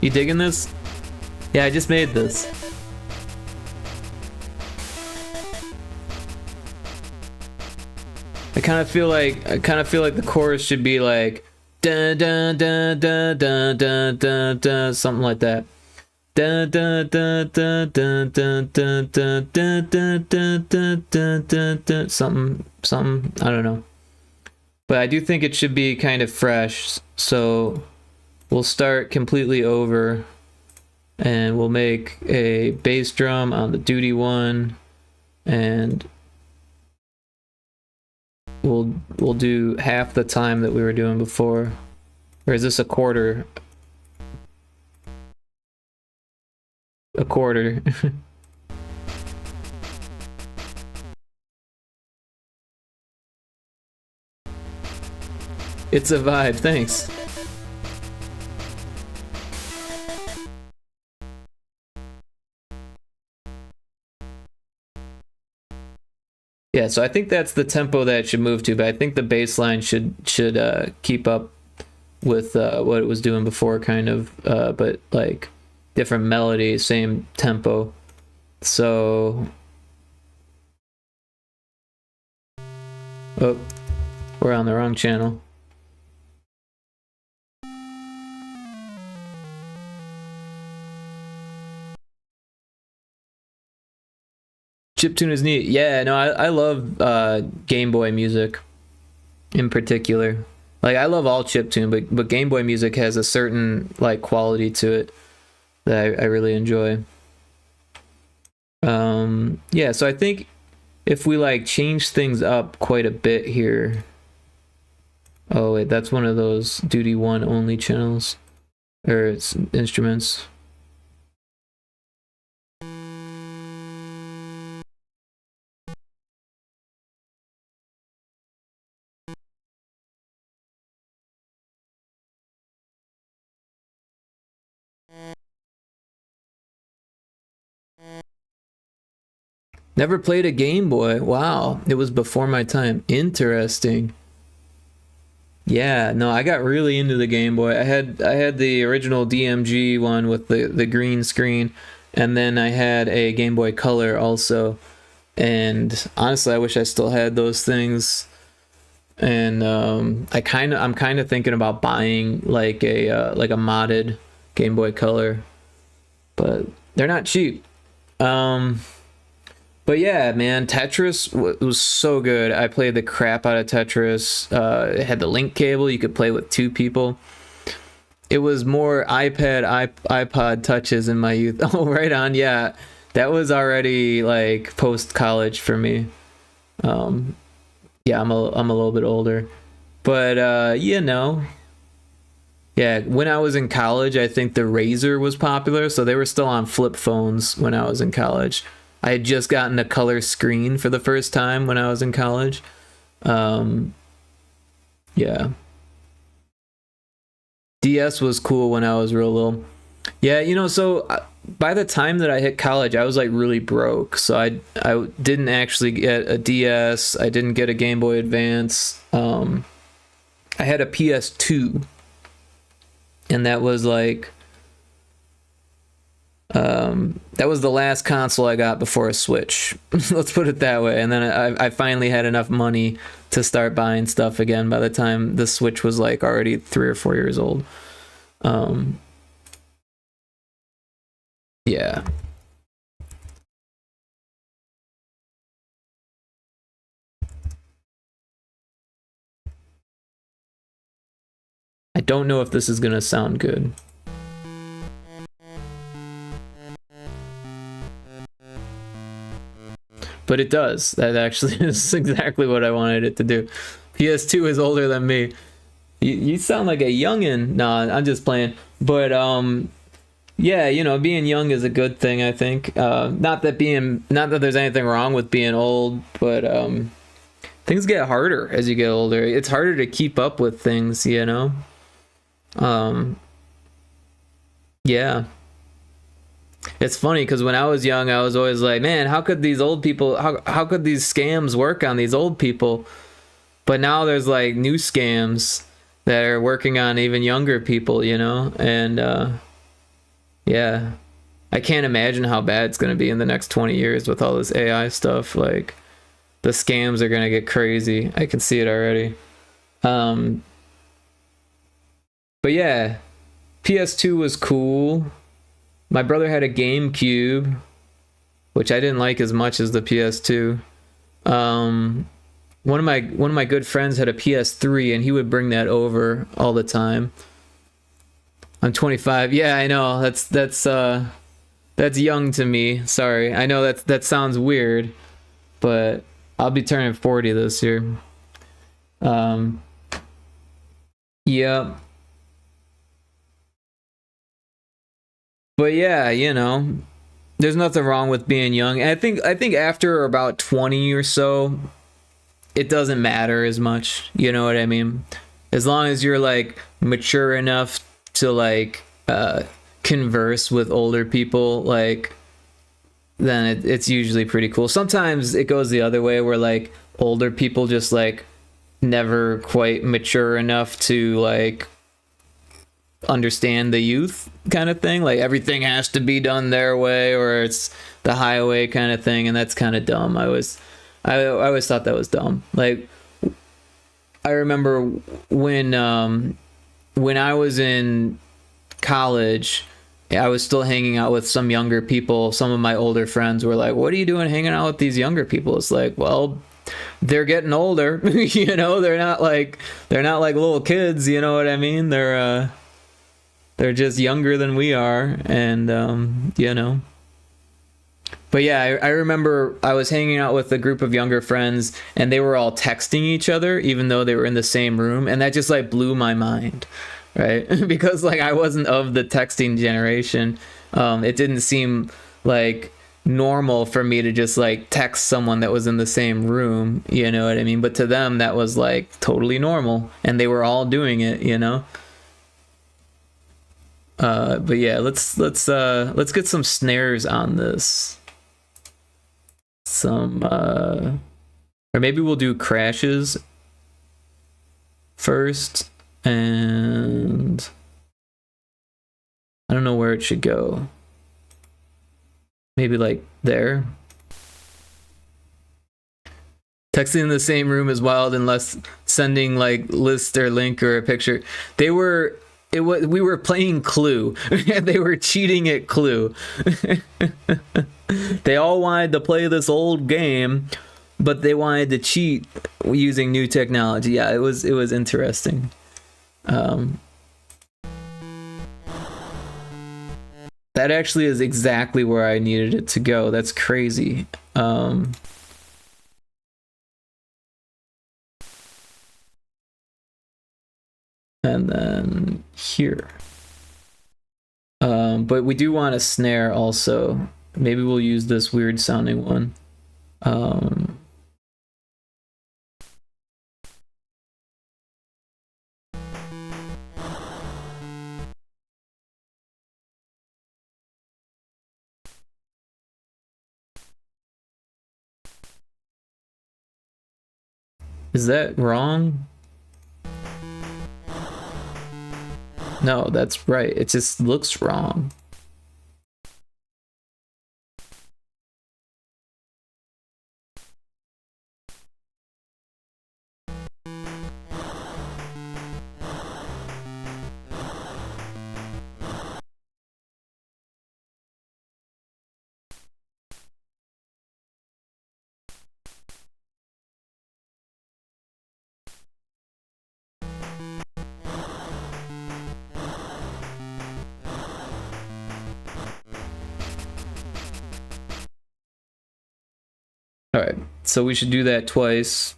You digging this? Yeah, I just made this. I kind of feel like the chorus should be like dun dun dun dun dun dun dun dun, something like that. Dun dun dun dun dun dun dun dun dun dun dun dun dun dun, something, I don't know. But I do think it should be kind of fresh, so we'll start completely over and we'll make a bass drum on the duty one, and we'll do half the time that we were doing before. Or is this a quarter? A quarter. It's a vibe, thanks. Yeah, so I think that's the tempo that it should move to, but I think the bass line should keep up with what it was doing before, kind of, but like different melody, same tempo. So, oh, we're on the wrong channel. Chiptune is neat. Yeah, no, I love Game Boy music in particular. Like, I love all chiptune, but Game Boy music has a certain like quality to it that I really enjoy. Yeah, so I think if we like change things up quite a bit here. Oh wait, that's one of those duty one only channels, or it's instruments. Never played a Game Boy. Wow, it was before my time. Interesting. Yeah, no, I got really into the Game Boy. I had the original DMG one with the green screen, and then I had a Game Boy Color also. And honestly, I wish I still had those things. And I'm kind of thinking about buying like a modded Game Boy Color, but they're not cheap. But yeah, man, Tetris was so good. I played the crap out of Tetris. It had the link cable. You could play with two people. It was more iPod touches in my youth. Oh, right on. Yeah, that was already like post-college for me. Yeah, I'm a little bit older. But, you know. Yeah, when I was in college, I think the Razor was popular. So they were still on flip phones when I was in college. I had just gotten a color screen for the first time when I was in college. Yeah. DS was cool when I was real little. Yeah, you know, so by the time that I hit college, I was like really broke. So I didn't actually get a DS. I didn't get a Game Boy Advance. I had a PS2. And that was like... that was the last console I got before a Switch. Let's put it that way. And then I finally had enough money to start buying stuff again by the time the Switch was like already 3 or 4 years old. Yeah. I don't know if this is gonna sound good. But it does. That actually is exactly what I wanted it to do. PS2 is older than me. You sound like a youngin'. Nah, I'm just playing. But yeah, you know, being young is a good thing, I think. Not that there's anything wrong with being old, but things get harder as you get older. It's harder to keep up with things, you know. Yeah. It's funny because when I was young, I was always like, man, how could these old people, how could these scams work on these old people? But now there's like new scams that are working on even younger people, you know? And yeah, I can't imagine how bad it's going to be in the next 20 years with all this AI stuff. Like, the scams are going to get crazy. I can see it already. But yeah, PS2 was cool. My brother had a GameCube, which I didn't like as much as the PS2. One of my good friends had a PS3, and he would bring that over all the time. I'm 25. Yeah, I know. That's young to me. Sorry. I know that sounds weird, but I'll be turning 40 this year. Yeah. But yeah, you know, there's nothing wrong with being young. And I think after about 20 or so, it doesn't matter as much. You know what I mean? As long as you're like mature enough to like converse with older people, like, then it's usually pretty cool. Sometimes it goes the other way where like older people just like never quite mature enough to like understand the youth kind of thing. Like everything has to be done their way, or it's the highway kind of thing, and that's kind of dumb. I always thought that was dumb. Like, I remember when I was in college, I was still hanging out with some younger people. Some of my older friends were like, "What are you doing hanging out with these younger people?" It's like, well, they're getting older. You know, they're not like little kids, you know what I mean? They're just younger than we are, and you know. But yeah, I remember I was hanging out with a group of younger friends, and they were all texting each other even though they were in the same room, and that just like blew my mind, right? Because like I wasn't of the texting generation. It didn't seem like normal for me to just like text someone that was in the same room, you know what I mean? But to them that was like totally normal, and they were all doing it, you know. But yeah, let's get some snares on this. Or maybe we'll do crashes first, and I don't know where it should go. Maybe like there. Texting in the same room is wild unless sending like list or link or a picture. We were playing Clue. They were cheating at Clue. They all wanted to play this old game, but they wanted to cheat using new technology. Yeah, it was interesting. That actually is exactly where I needed it to go. That's crazy. And then here. But we do want a snare also. Maybe we'll use this weird sounding one. Is that wrong? No, that's right. It just looks wrong. All right, so we should do that twice.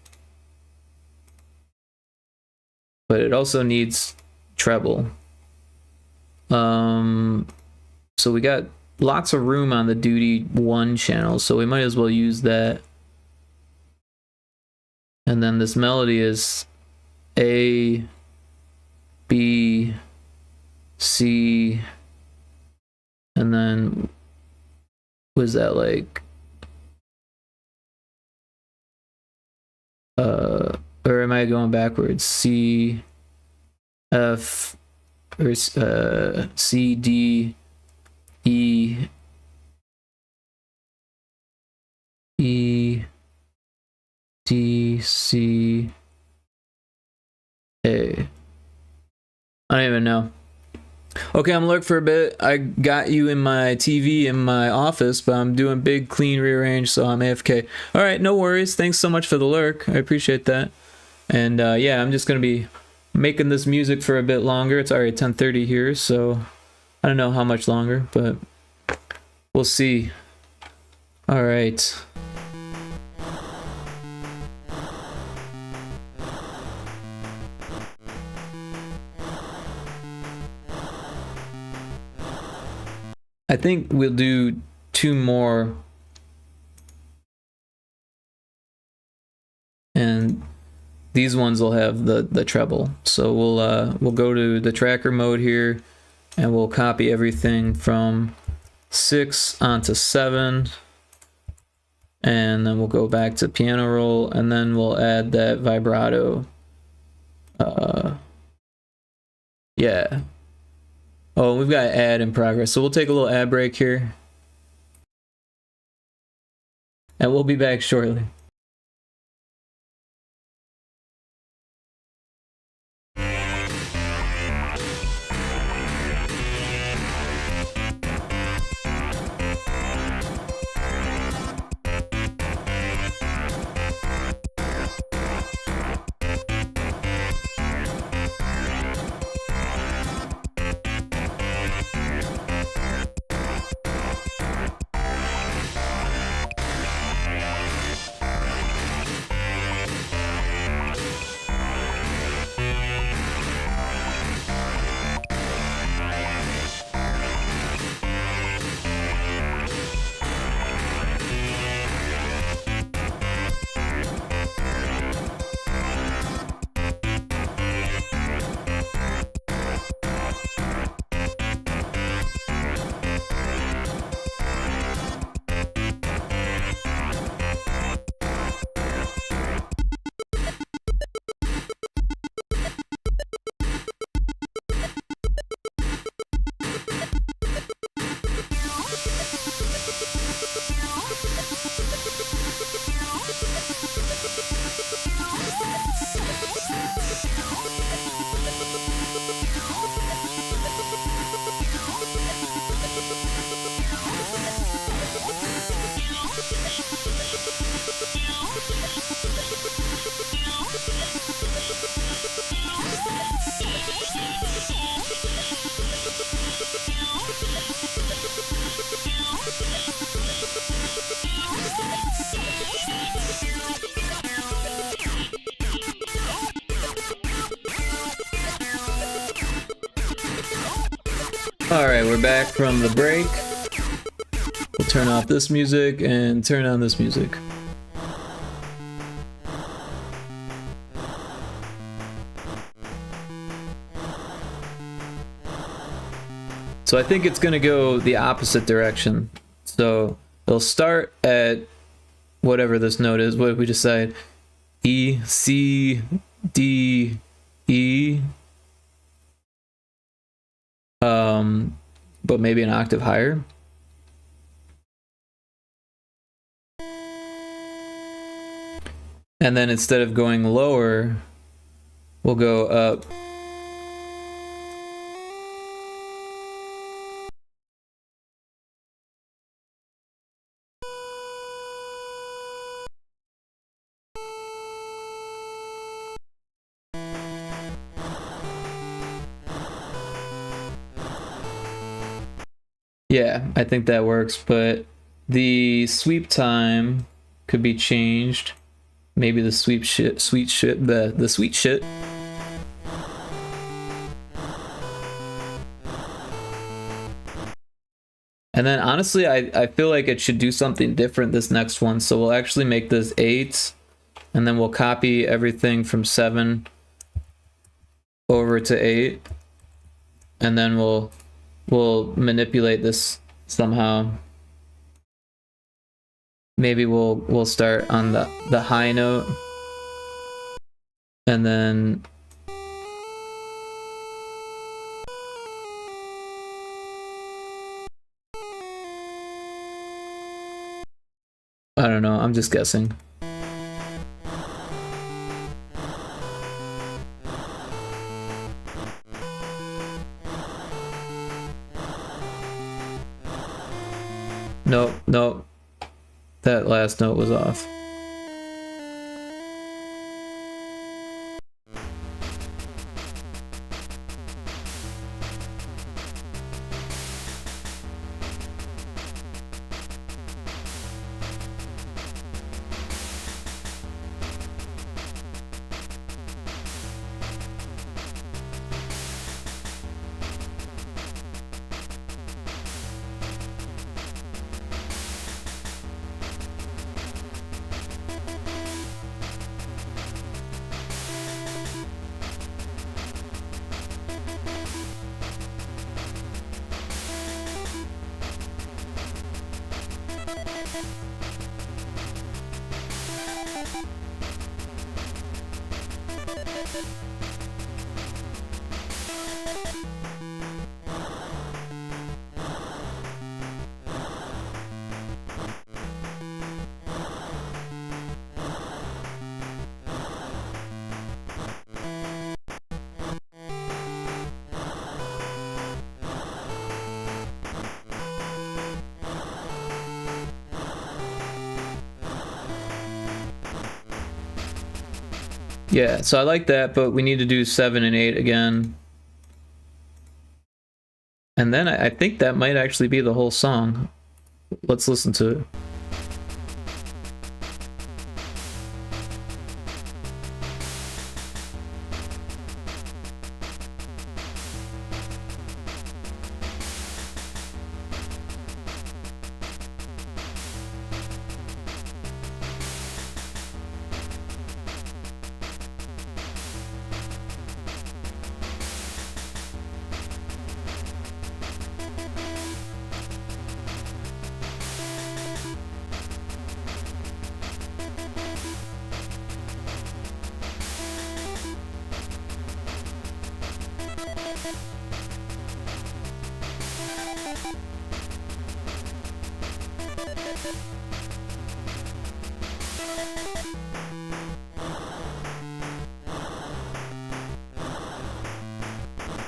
But it also needs treble. So we got lots of room on the Duty 1 channel, so we might as well use that. And then this melody is A, B, C, and then was that like or am I going backwards? C, F or C, D, E, E, D, C, A. I don't even know. Okay, I'm gonna lurk for a bit. I got you in my TV in my office, but I'm doing big clean rearrange, so I'm AFK. All right, no worries. Thanks so much for the lurk. I appreciate that. And yeah, I'm just gonna be making this music for a bit longer. It's already 10:30 here, so I don't know how much longer, but we'll see. All right. I think we'll do 2 more. And these ones will have the treble. So we'll go to the tracker mode here and we'll copy everything from 6 onto 7. And then we'll go back to piano roll and then we'll add that vibrato. Yeah. Oh, we've got ad in progress, so we'll take a little ad break here. And we'll be back shortly. Alright, we're back from the break. We'll turn off this music and turn on this music. So I think it's going to go the opposite direction. So it'll start at whatever this note is. What did we decide? E, C, D, E. But maybe an octave higher. And then instead of going lower, we'll go up. Yeah, I think that works, but the sweep time could be changed. Maybe the sweet shit, the sweet shit. And then honestly, I feel like it should do something different this next one. So we'll actually make this 8, and then we'll copy everything from 7 over to 8, and then we'll manipulate this somehow. Maybe we'll start on the high note, and then I don't know, I'm just guessing. Nope, nope. That last note was off. Yeah, so I like that, but we need to do 7 and 8 again. And then I think that might actually be the whole song. Let's listen to it.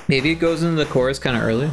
Maybe it goes into the chorus kind of early.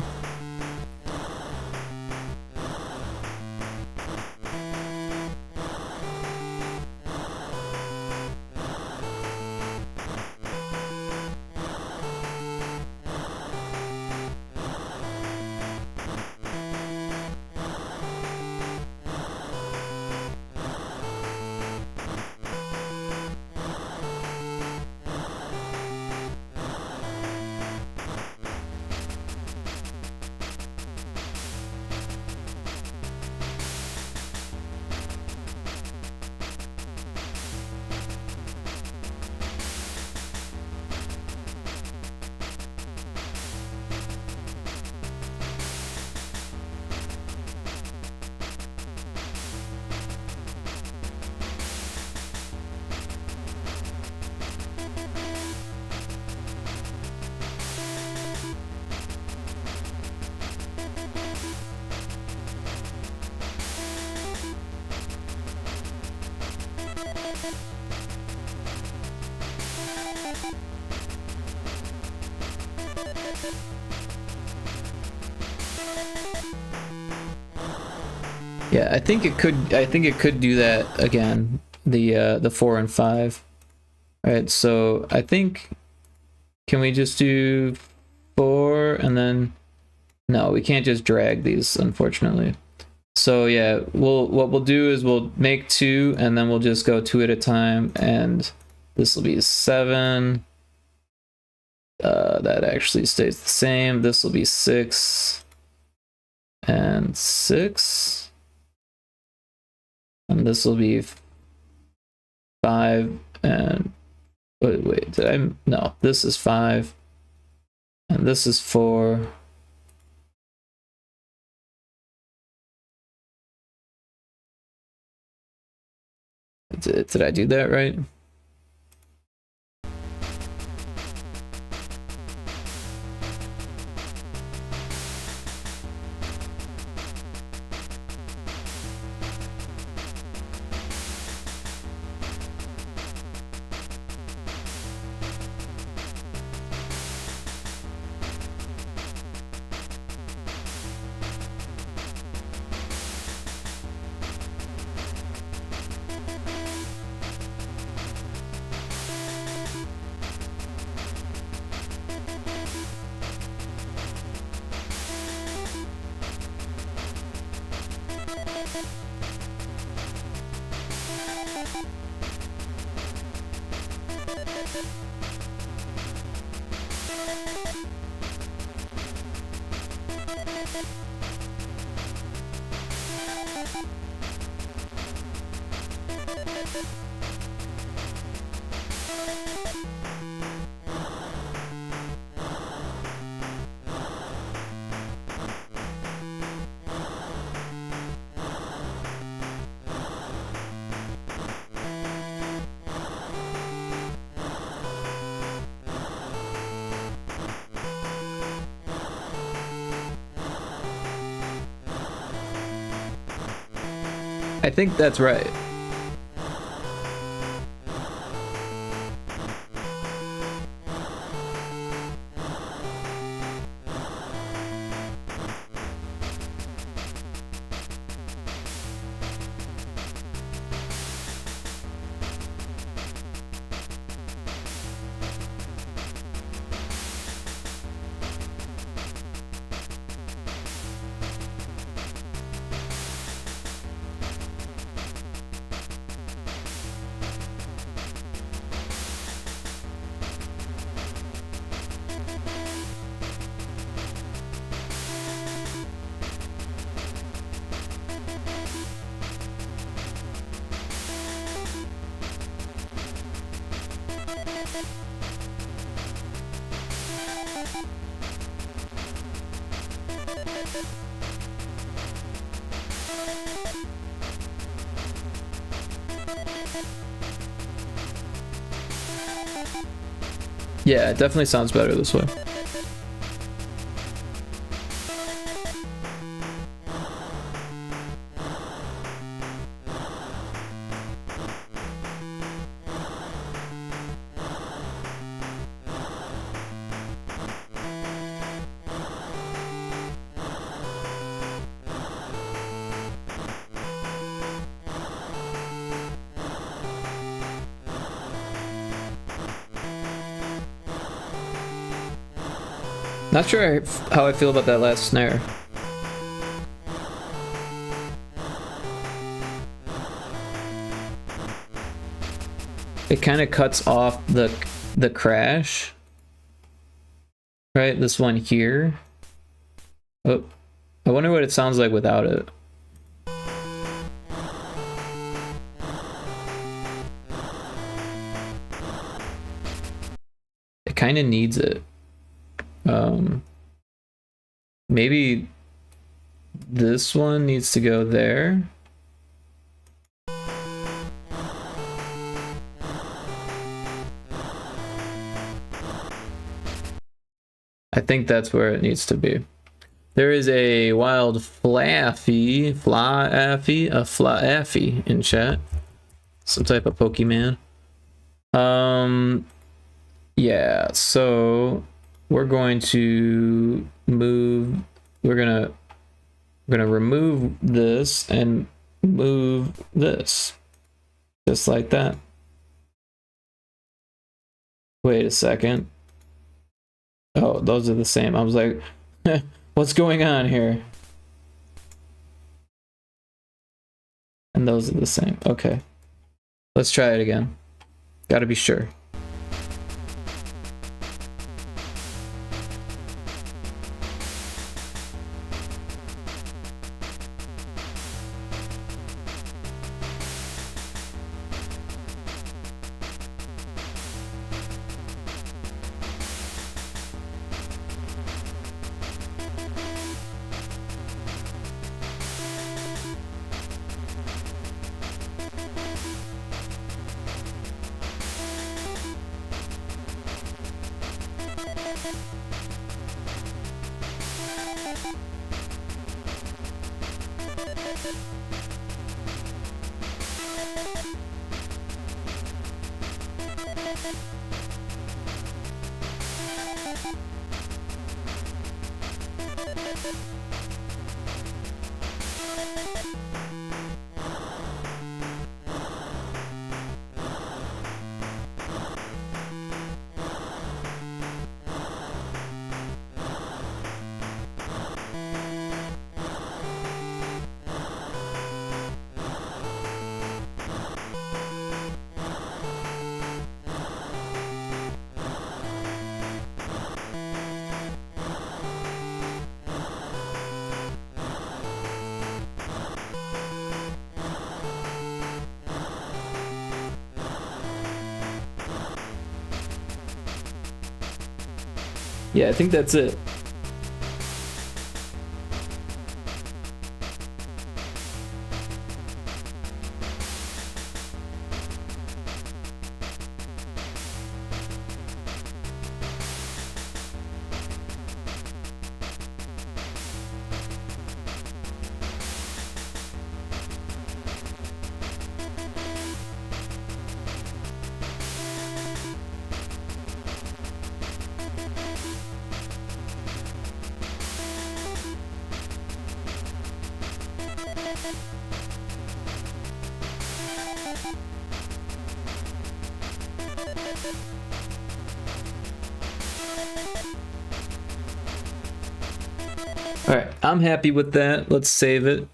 Yeah, I think it could do that again. The 4 and 5. All right, so I think, can we just do 4 and then, no, we can't just drag these, unfortunately. So yeah, what we'll do is we'll make 2 and then we'll just go 2 at a time, and this will be 7. That actually stays the same. This will be 6 and 6. And this will be 5 and wait, no, this is 5 and this is 4. Did I do that right? I think that's right. Yeah, it definitely sounds better this way. Not sure how I feel about that last snare. It kind of cuts off the crash. Right, this one here. Oh, I wonder what it sounds like without it. It kind of needs it. Maybe this one needs to go there. I think that's where it needs to be. There is a wild Flaffy in chat. Some type of Pokemon. Yeah, so we're going to move, we're gonna remove this and move this. Just like that. Wait a second. Oh, those are the same. I was like, what's going on here? And those are the same. Okay. Let's try it again. Gotta be sure. Yeah, I think that's it. Alright, I'm happy with that. Let's save it.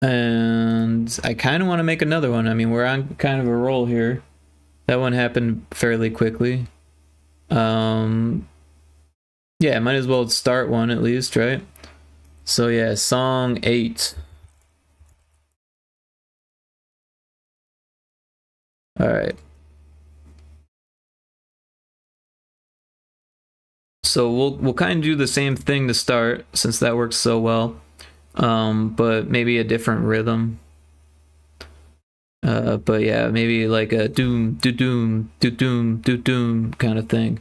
And I kind of want to make another one. I mean, we're on kind of a roll here. That one happened fairly quickly. Yeah, might as well start one at least, right? So yeah, song 8. Alright. So we'll kind of do the same thing to start, since that works so well. But maybe a different rhythm. But yeah, maybe like a doom, do doom, do doom, do doom kind of thing.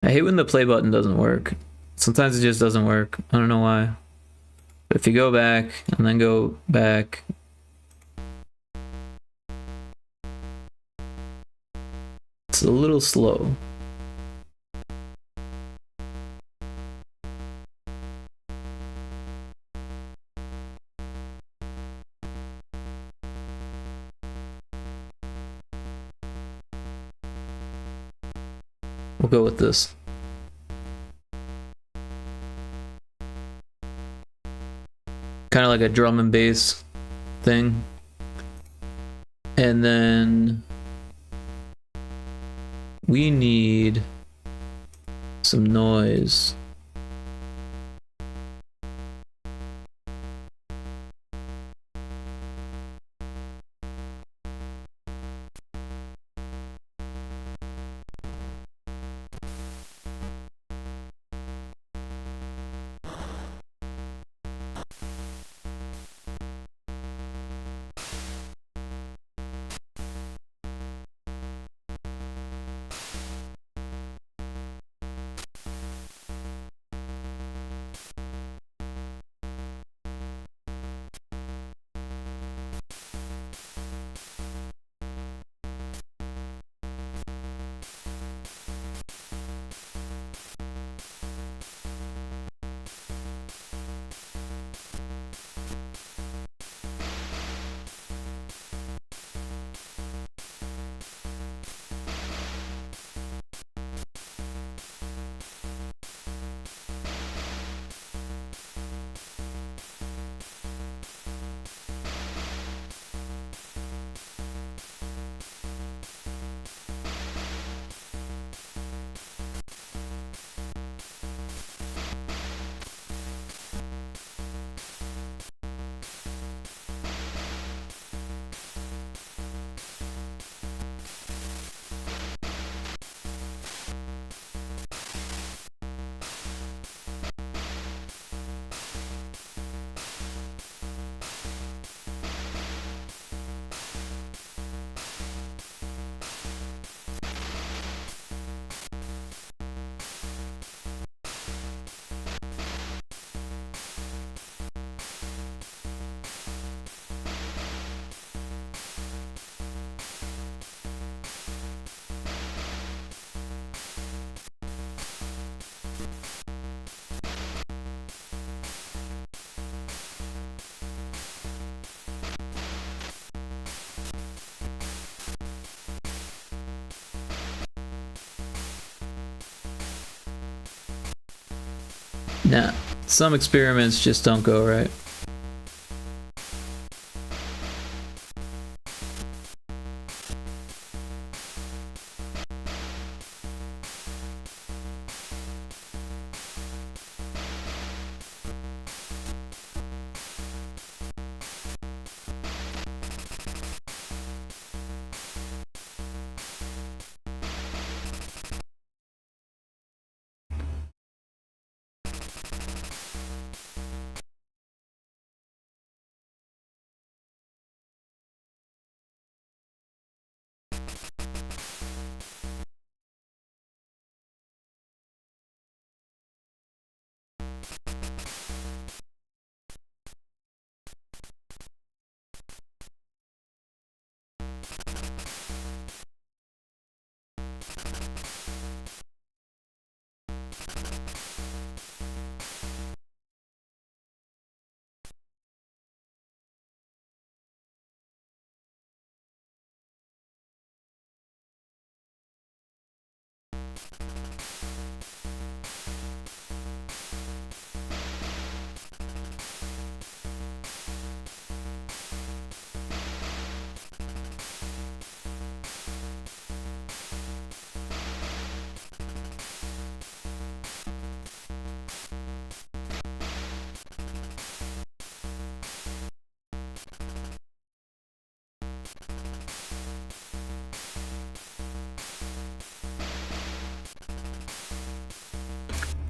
I hate when the play button doesn't work. Sometimes it just doesn't work. I don't know why. But if you go back and then go back, it's a little slow. We'll go with this. Kind of like a drum and bass thing. And then we need some noise. Now, some experiments just don't go right.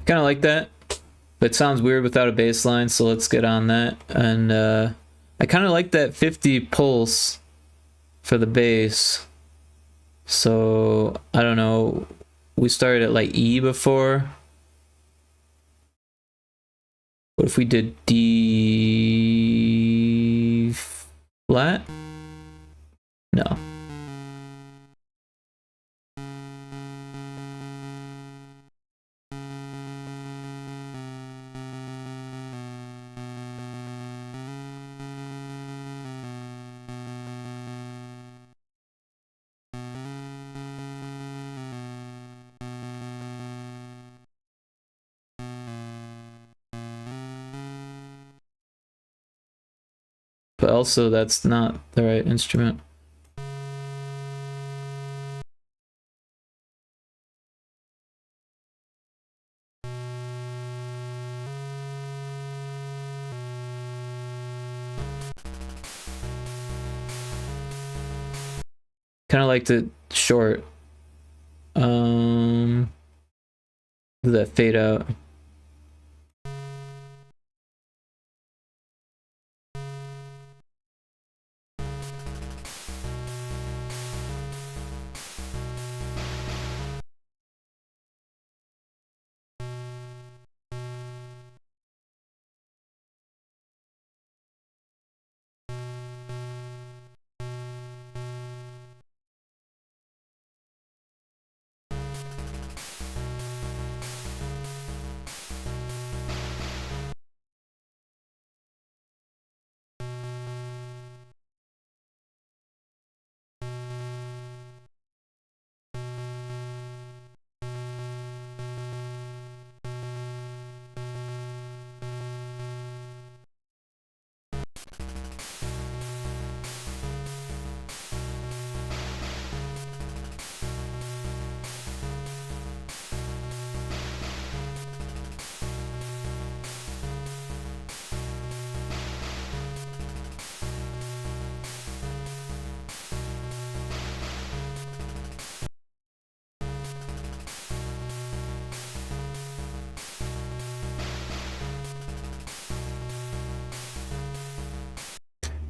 Kind of like that, but it sounds weird without a bass line, so let's get on that. And I kind of like that 50 pulse for the bass. So I don't know, we started at like E before. What if we did D flat? No. But also, that's not the right instrument. Kind of liked it short. Do that fade out.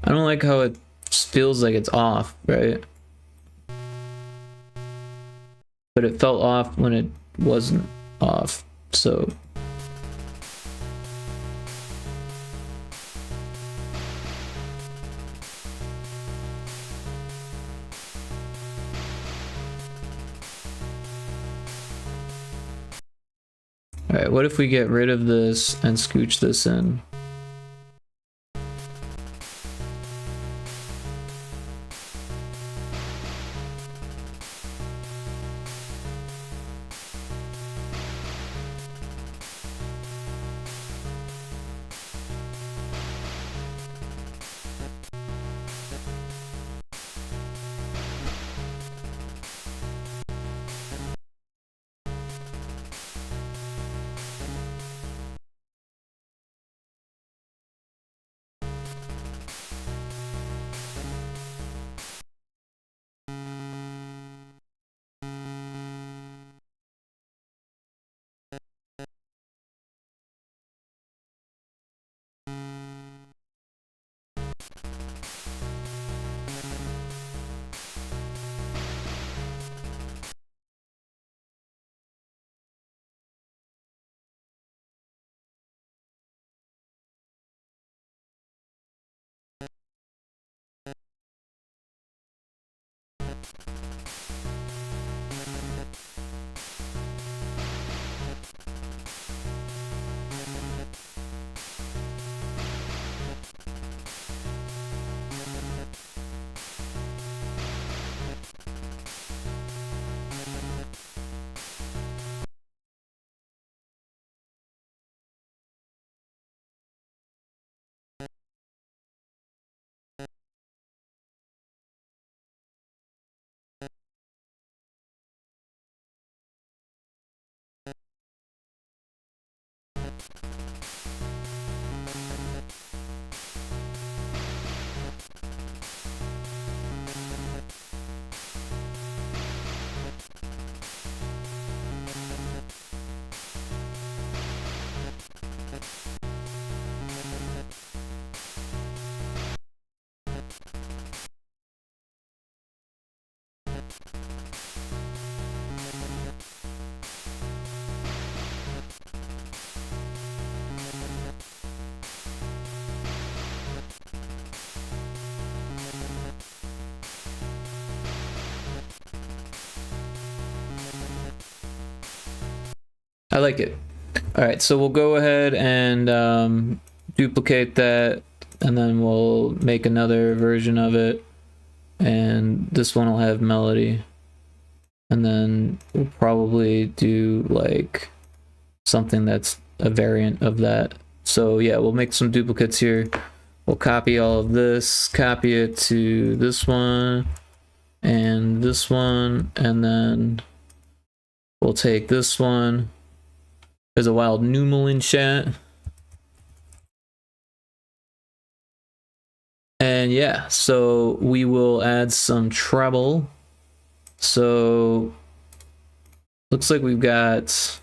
I don't like how it feels like it's off, right? But it felt off when it wasn't off, so... Alright, what if we get rid of this and scooch this in? I like it. All right, so we'll go ahead and duplicate that, and then we'll make another version of it, and this one will have melody, and then we'll probably do like something that's a variant of that. So yeah, we'll make some duplicates here. We'll copy all of this, copy it to this one and this one, and then we'll take this one. There's a wild numeral in chat. And yeah, so we will add some treble. So looks like we've got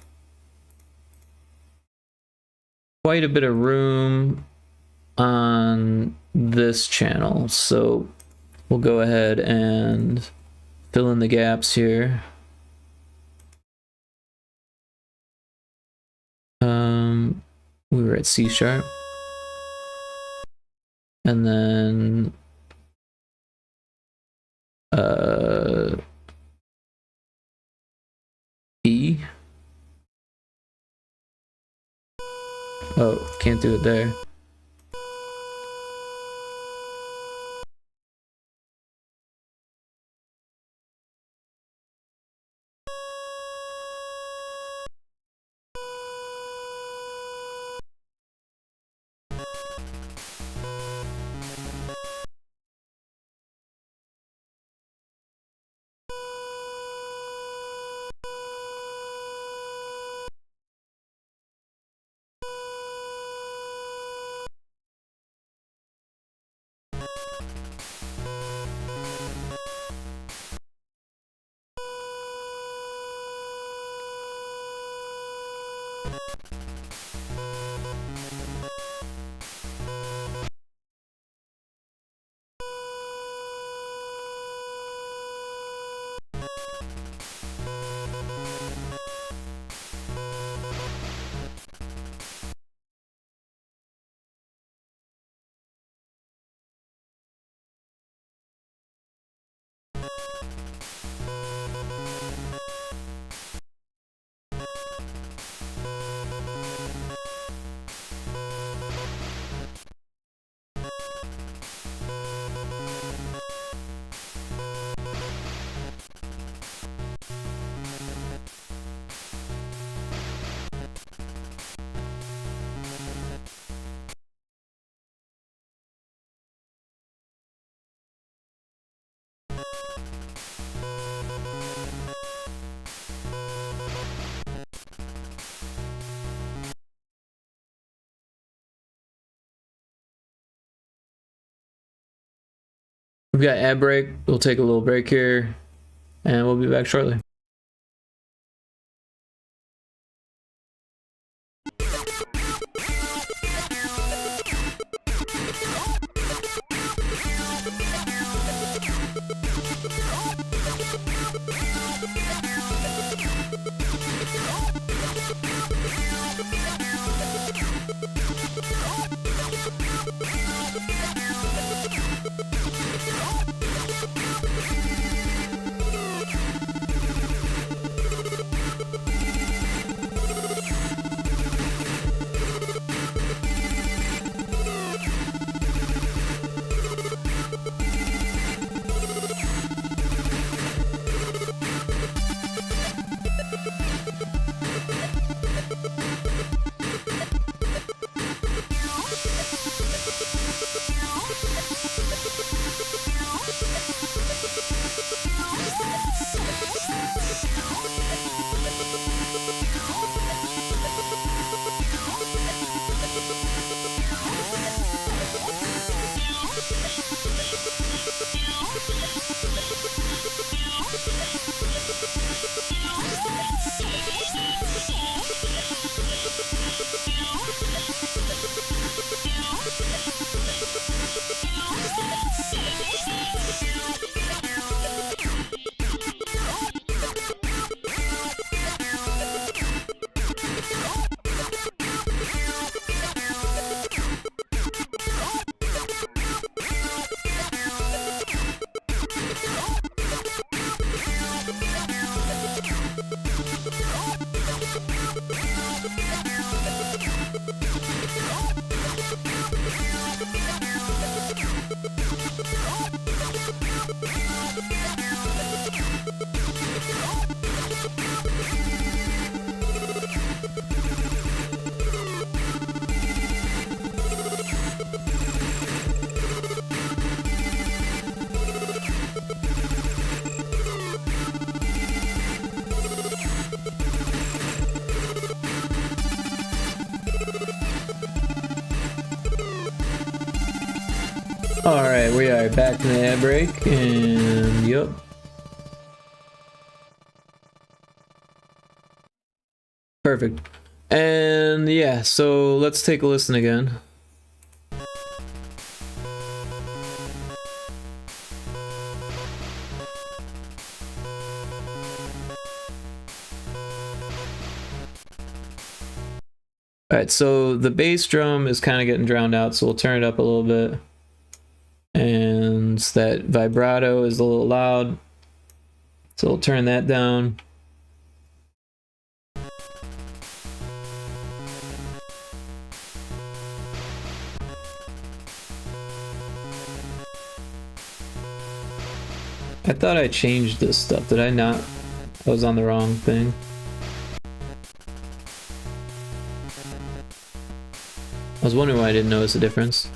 quite a bit of room on this channel. So we'll go ahead and fill in the gaps here. We were at C sharp. And then E. Oh, can't do it there. We've got ad break. We'll take a little break here, and we'll be back shortly. Alright, we are back from the ad break, and yup. Perfect. And yeah, so let's take a listen again. Alright, so the bass drum is kind of getting drowned out, so we'll turn it up a little bit. And that vibrato is a little loud, so we'll turn that down. I thought I changed this stuff, did I not? I was on the wrong thing. I was wondering why I didn't notice a difference.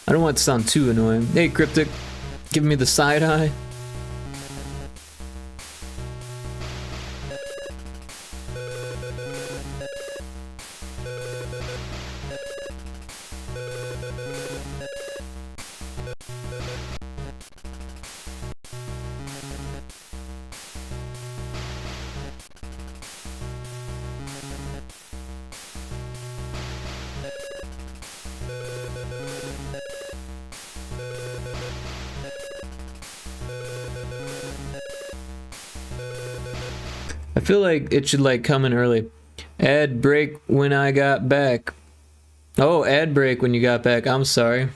I don't want it to sound too annoying. Hey, Cryptic, give me the side eye. I feel like it should like come in early. Ad break when I got back. Oh, ad break when you got back. I'm sorry.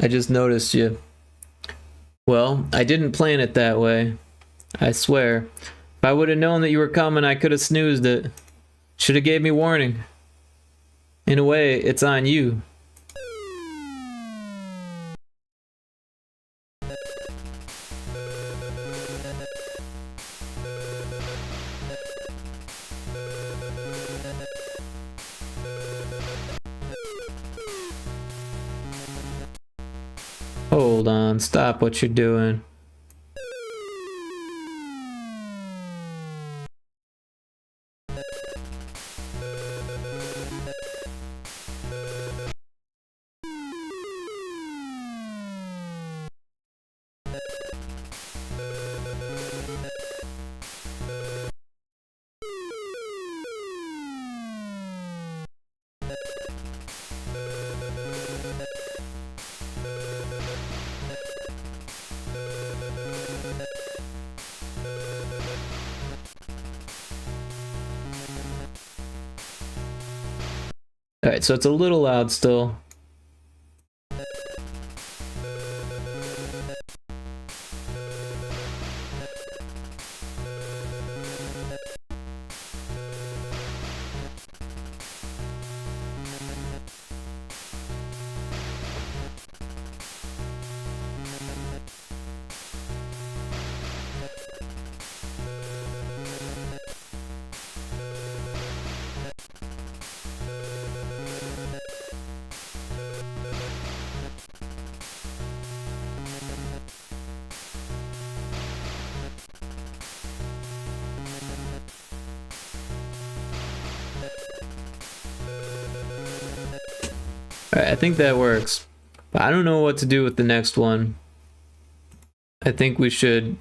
I just noticed you. Well, I didn't plan it that way. I swear. If I would have known that you were coming, I could have snoozed it. Should have gave me warning. In a way, it's on you. Hold on, stop what you're doing. Alright, so it's a little loud still. Alright, I think that works. But I don't know what to do with the next one. I think we should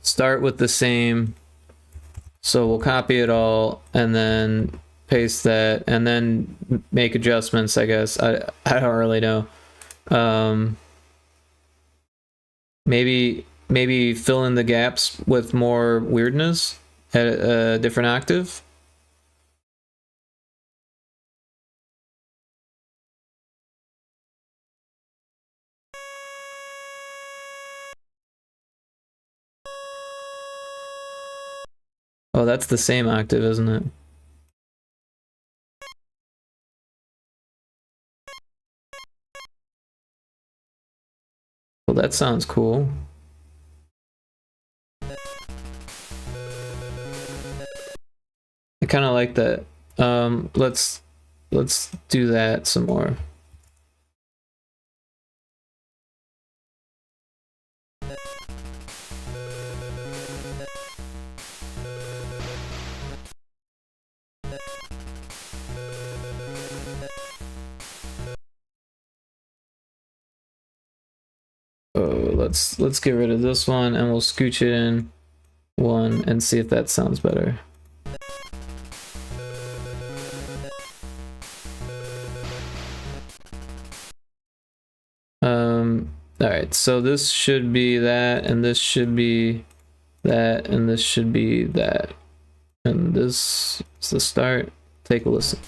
start with the same. So we'll copy it all and then paste that and then make adjustments, I guess. I don't really know. Maybe fill in the gaps with more weirdness at a different octave. Oh, that's the same octave, isn't it? Well, that sounds cool. I kind of like that. Let's do that some more. Oh, let's get rid of this one and we'll scooch it in one and see if that sounds better. Alright, so this should be that, and this should be that, and this should be that. And this is the start. Take a listen.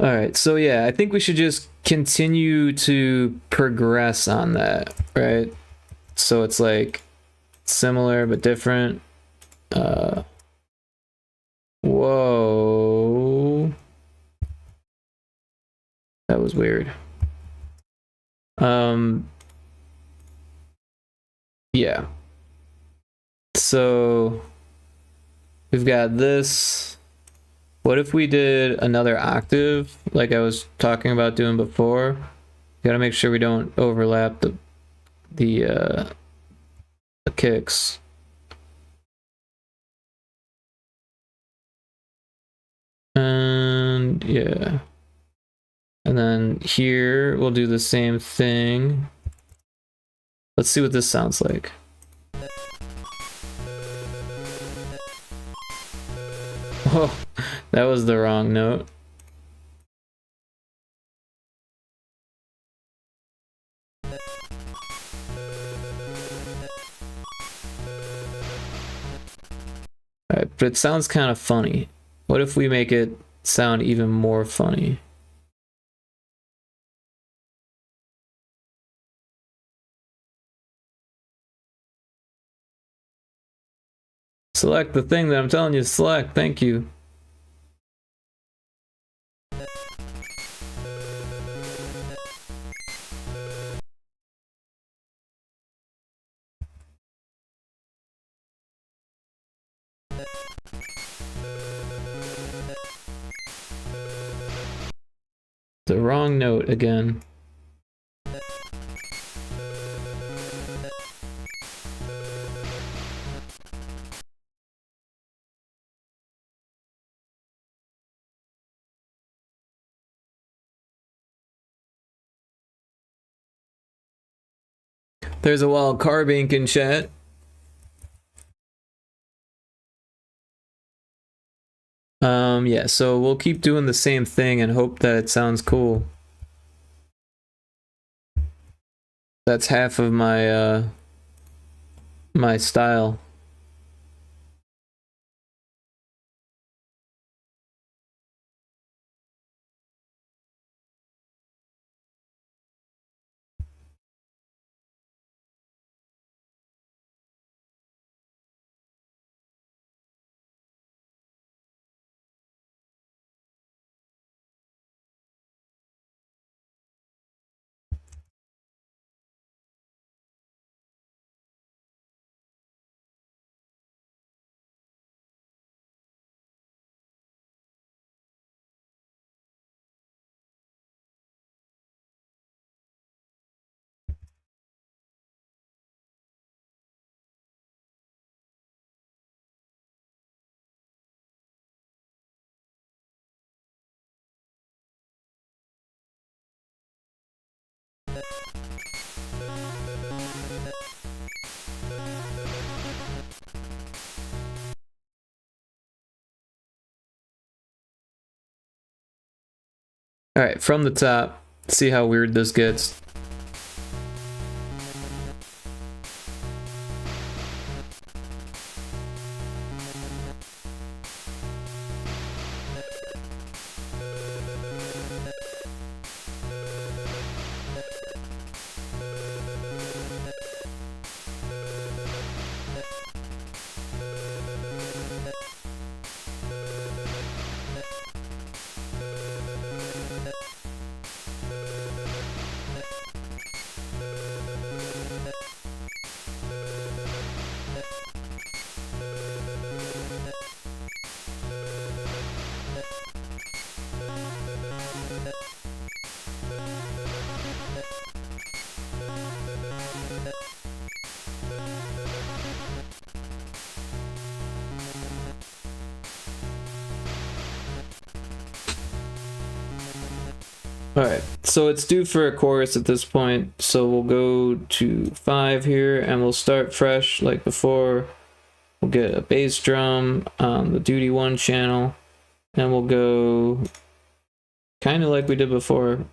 Alright, so yeah, I think we should just continue to progress on that, right? So it's like similar but different. Whoa. That was weird. Yeah. So we've got this. What if we did another octave like I was talking about doing before? Gotta make sure we don't overlap the kicks. And yeah. And then here we'll do the same thing. Let's see what this sounds like. Oh, that was the wrong note. Alright, but it sounds kind of funny. What if we make it sound even more funny? Select the thing that I'm telling you to select. Thank you. The wrong note again. There's a wild carb ink in chat. Yeah, so we'll keep doing the same thing and hope that it sounds cool. That's half of my my style. Alright, from the top, see how weird this gets. Alright, so it's due for a chorus at this point, so we'll go to 5 here, and we'll start fresh like before. We'll get a bass drum on the duty 1 channel, and we'll go kind of like we did before.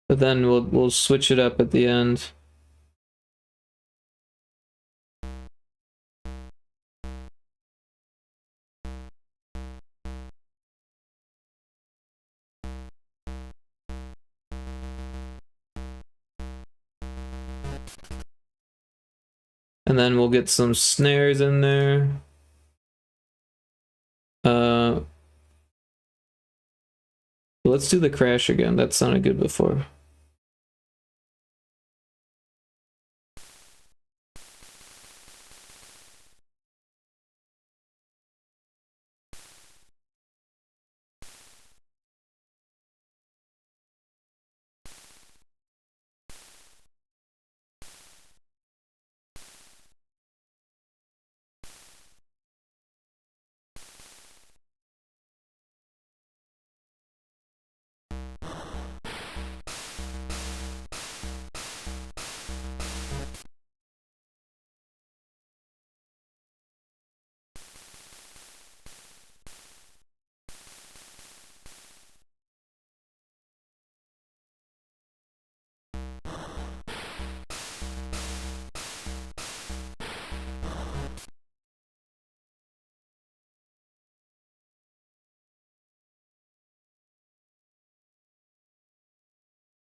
But then we'll switch it up at the end. And then we'll get some snares in there. Let's do the crash again. That sounded good before.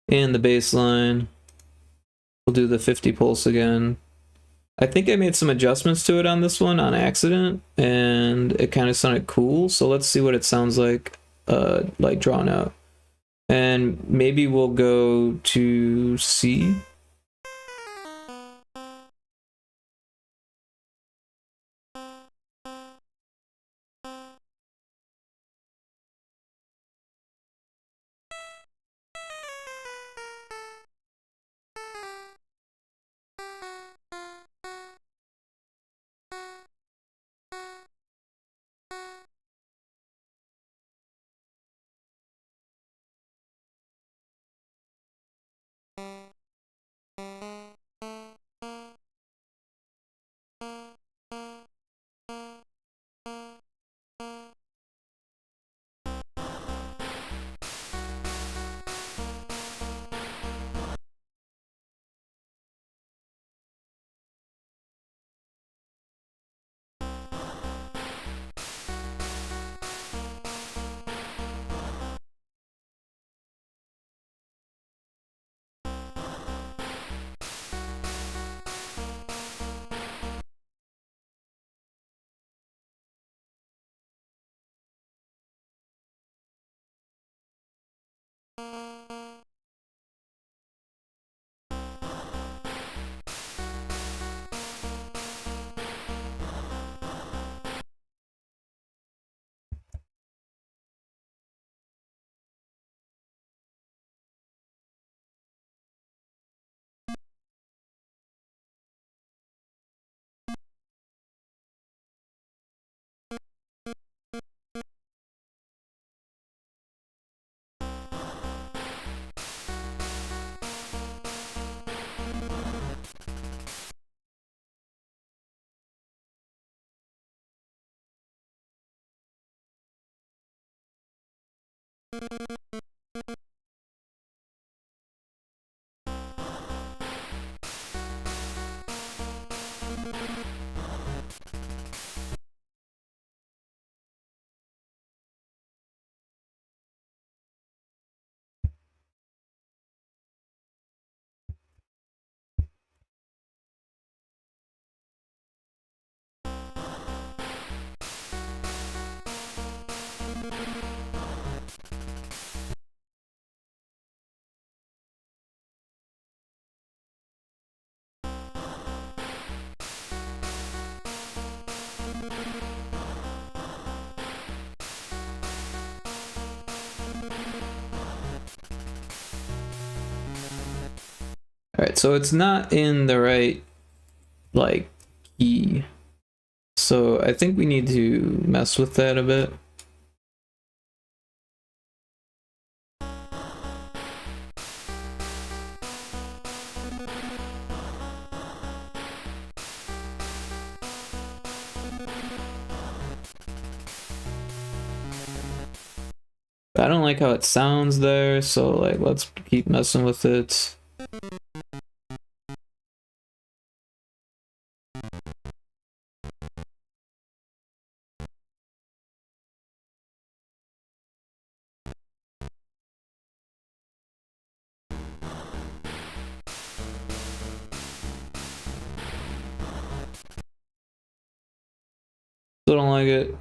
And the bass line. We'll do the 50 pulse again. I think I made some adjustments to it on this one on accident, and it kind of sounded cool. So let's see what it sounds like drawn out. And maybe we'll go to C. Alright, so it's not in the right, like, key. So I think we need to mess with that a bit. I don't like how it sounds there, so like let's keep messing with it. Still don't like it.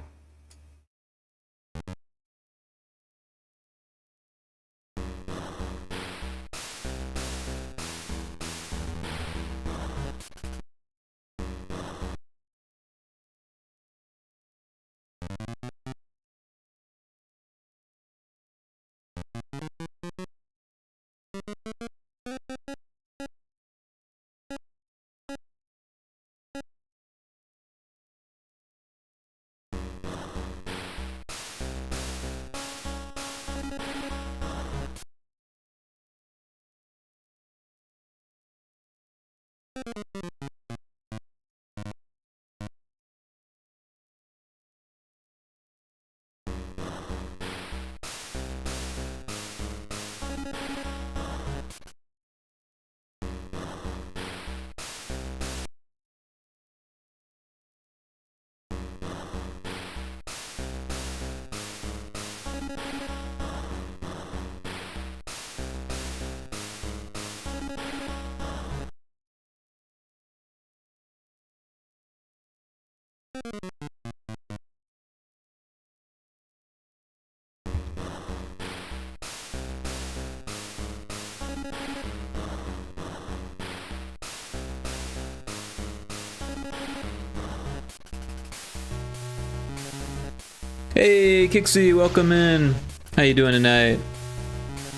Hey Kixie, welcome in. How you doing tonight?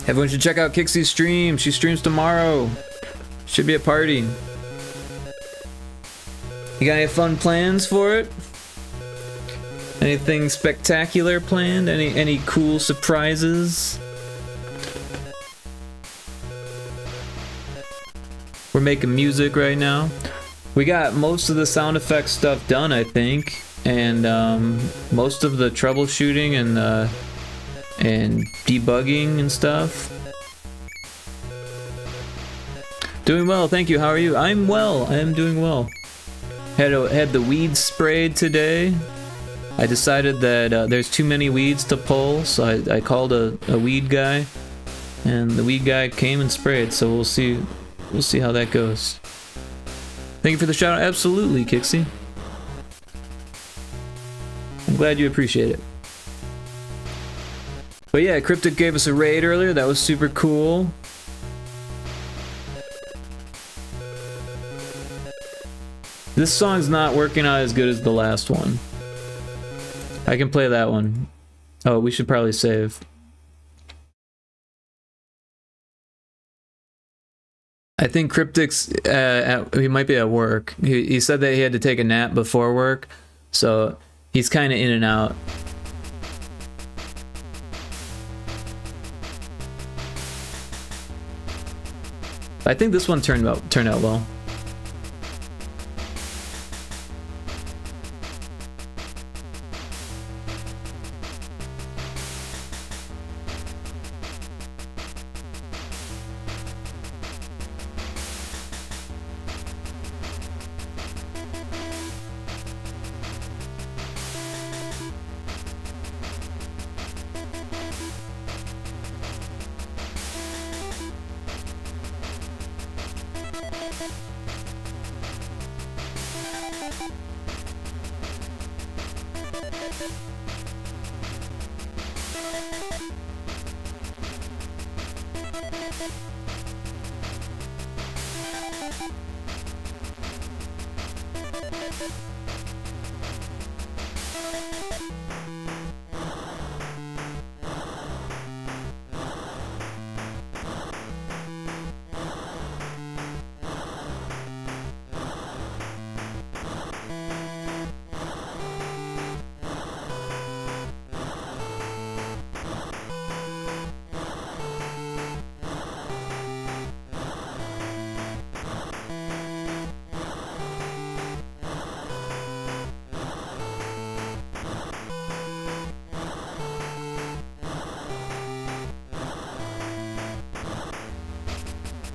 Everyone should check out Kixie's stream. She streams tomorrow. Should be a party. You got any fun plans for it? Anything spectacular planned? Any cool surprises? We're making music right now. We got most of the sound effects stuff done, I think, and most of the troubleshooting and debugging and stuff. Doing well, thank you. How are you? I'm well. I am doing well. Had the weeds sprayed today. I decided that there's too many weeds to pull, so I called a weed guy, and the weed guy came and sprayed. So we'll see how that goes. Thank you for the shout out. Absolutely, Kixie. I'm glad you appreciate it. But yeah, Cryptic gave us a raid earlier. That was super cool. This song's not working out as good as the last one. I can play that one. Oh, we should probably save. I think Cryptic's, he might be at work. He said that he had to take a nap before work, so he's kind of in and out. I think this one turned out well.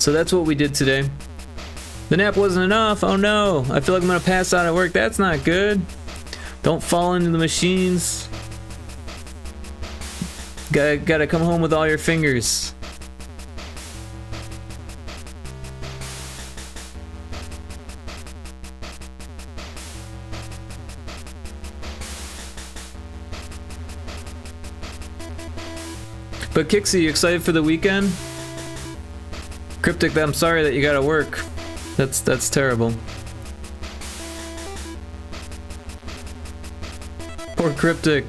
So that's what we did today. The nap wasn't enough. Oh no, I feel like I'm gonna pass out at work. That's not good. Don't fall into the machines. Gotta come home with all your fingers. But Kixie, you excited for the weekend? Cryptic, I'm sorry that you gotta work. That's terrible. Poor Cryptic.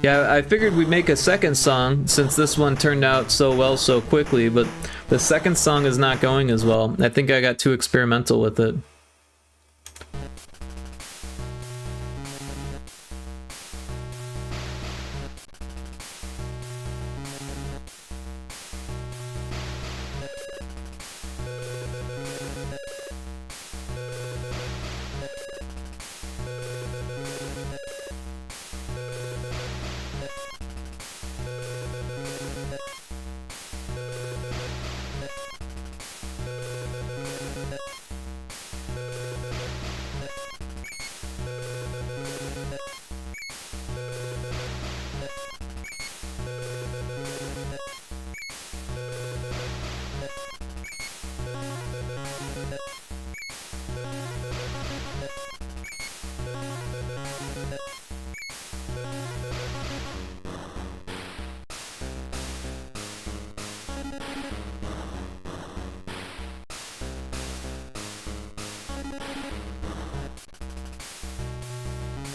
Yeah, I figured we'd make a second song since this one turned out so well so quickly, but the second song is not going as well. I think I got too experimental with it.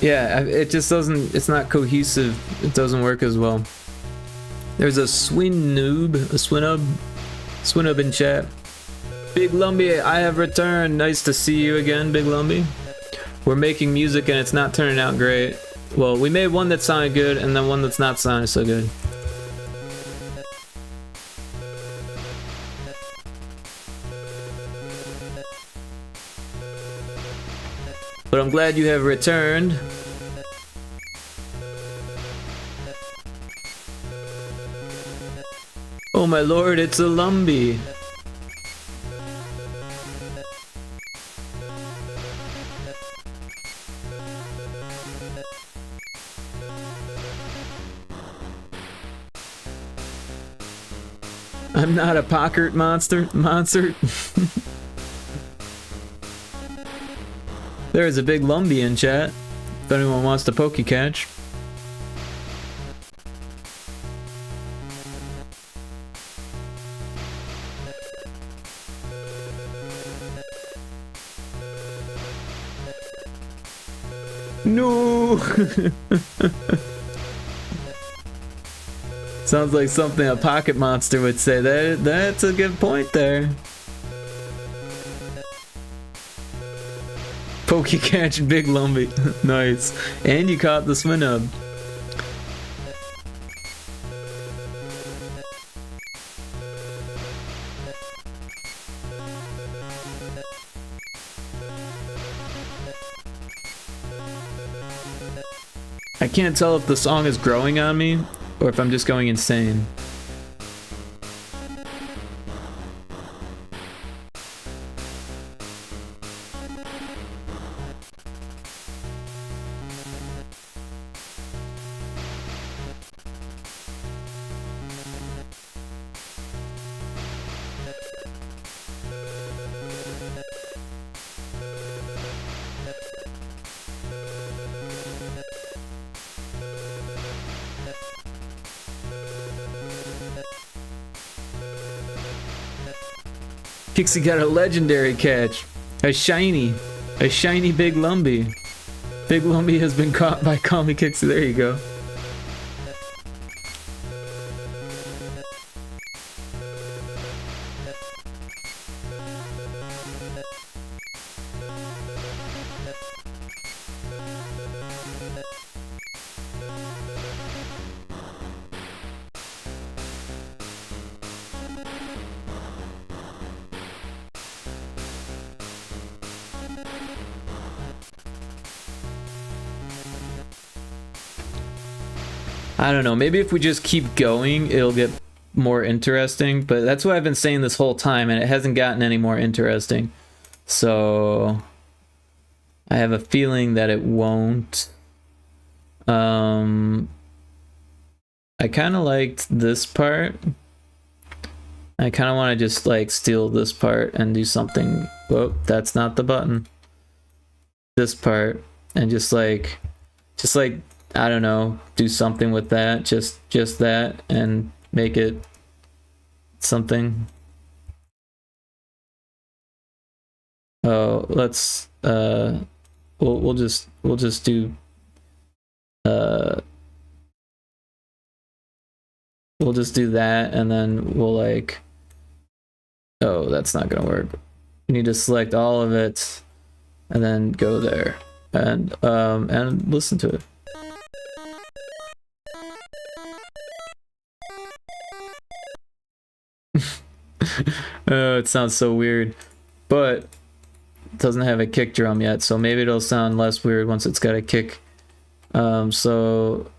Yeah, it just doesn't, it's not cohesive. It doesn't work as well. There's a swinub in chat. Big Lumbie, I have returned. Nice to see you again, Big Lumbie. We're making music and it's not turning out great. Well, we made one that sounded good and then one that's not sounding so good. But I'm glad you have returned. Oh my lord, it's a Lumbie. I'm not a pocket monster. There is a big Lumbie in chat, if anyone wants to pokey catch. No! Sounds like something a pocket monster would say. That's a good point there. Pokey catch big Lumbie. Nice. And you caught the swinub. I can't tell if the song is growing on me or if I'm just going insane. Kixie got a legendary catch. A shiny big Lumbie. Big Lumbie has been caught by Call Me Kixie. There you go. I don't know, maybe if we just keep going, it'll get more interesting, but that's what I've been saying this whole time, and it hasn't gotten any more interesting. So I have a feeling that it won't. I kind of liked this part. I kind of want to just like steal this part and do something. Whoa, that's not the button. This part, and just like I don't know, do something with that, just that, and make it something. Oh, let's we'll just do we'll just do that, and then we'll like, oh, that's not gonna work. We need to select all of it and then go there and listen to it. Oh, it sounds so weird, but it doesn't have a kick drum yet, so maybe it'll sound less weird once it's got a kick. So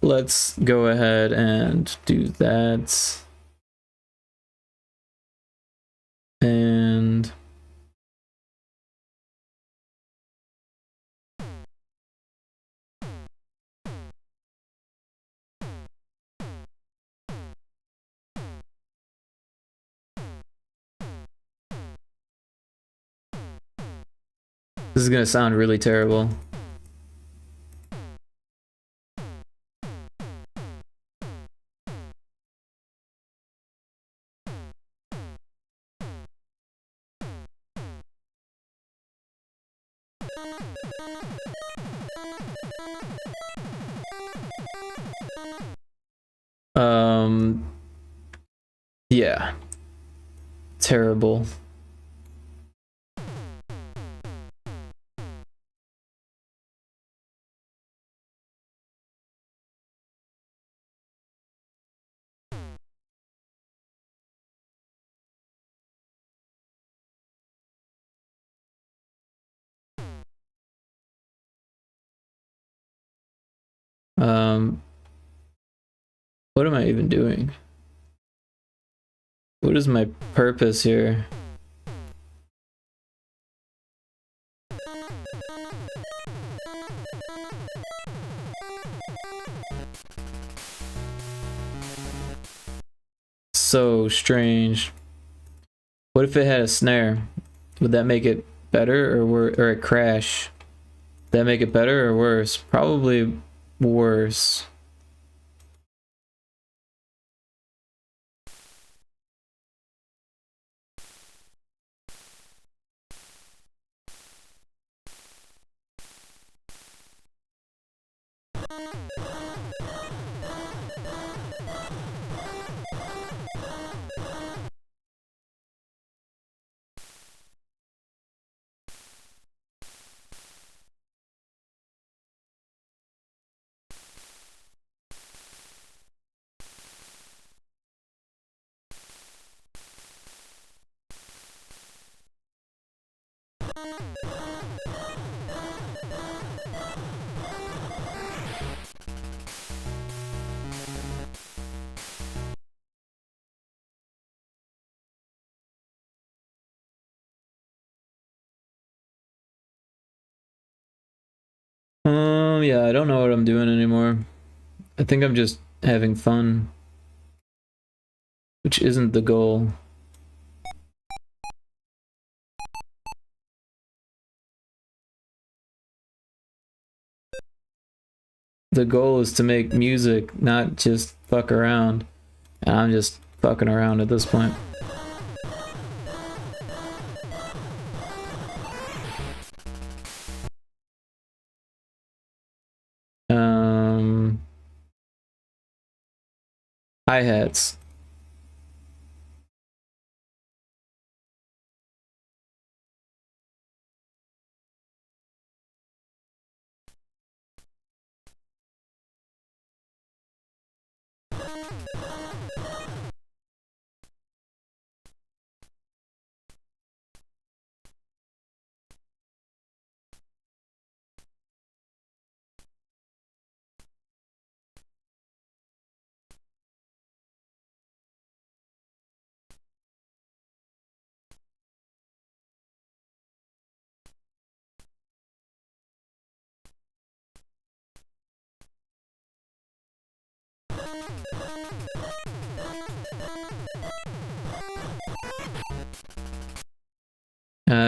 let's go ahead and do that. And this is gonna sound really terrible. Yeah. Terrible. What am I even doing? What is my purpose here? So strange. What if it had a snare? Would that make it better or a crash? Would that make it better or worse? Probably worse. Yeah, I don't know what I'm doing anymore. I think I'm just having fun, which isn't the goal. The goal is to make music, not just fuck around. And I'm just fucking around at this point. Hi-hats.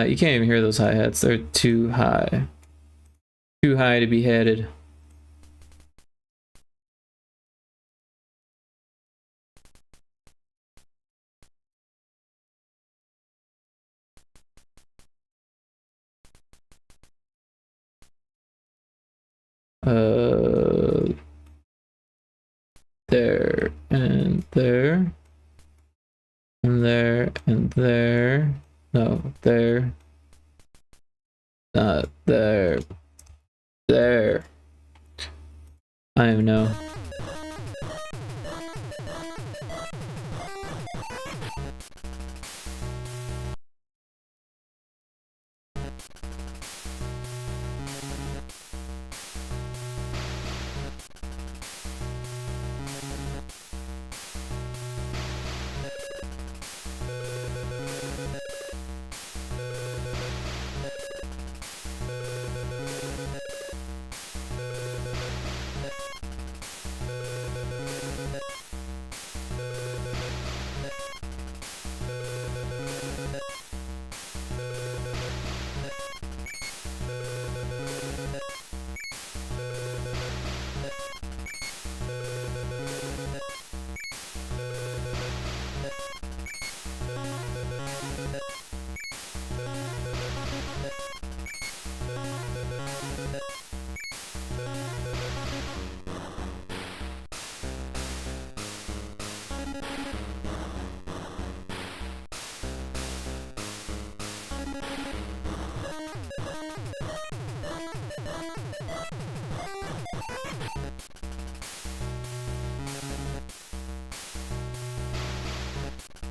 You can't even hear those hi-hats. They're too high. Too high to be headed. There and there. And there and there. No, there. Not there. There. I don't know.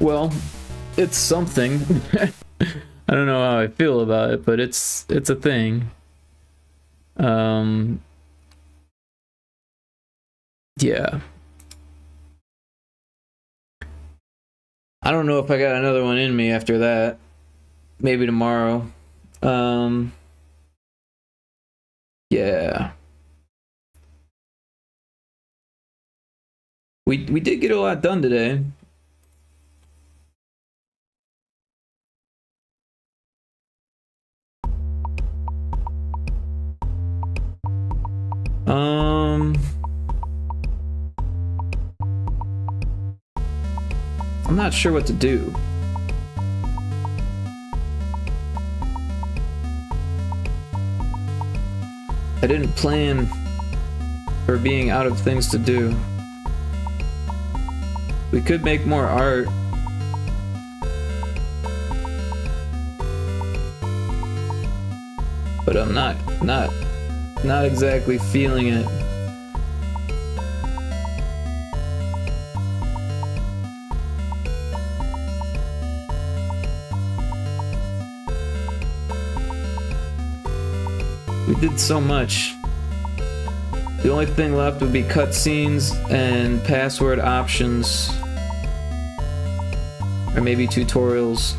Well, it's something. I don't know how I feel about it, but it's a thing. Yeah. I don't know if I got another one in me after that. Maybe tomorrow. Yeah. We did get a lot done today. I'm not sure what to do. I didn't plan for being out of things to do. We could make more art. But I'm not exactly feeling it. We did so much. The only thing left would be cutscenes and password options. Or maybe tutorials.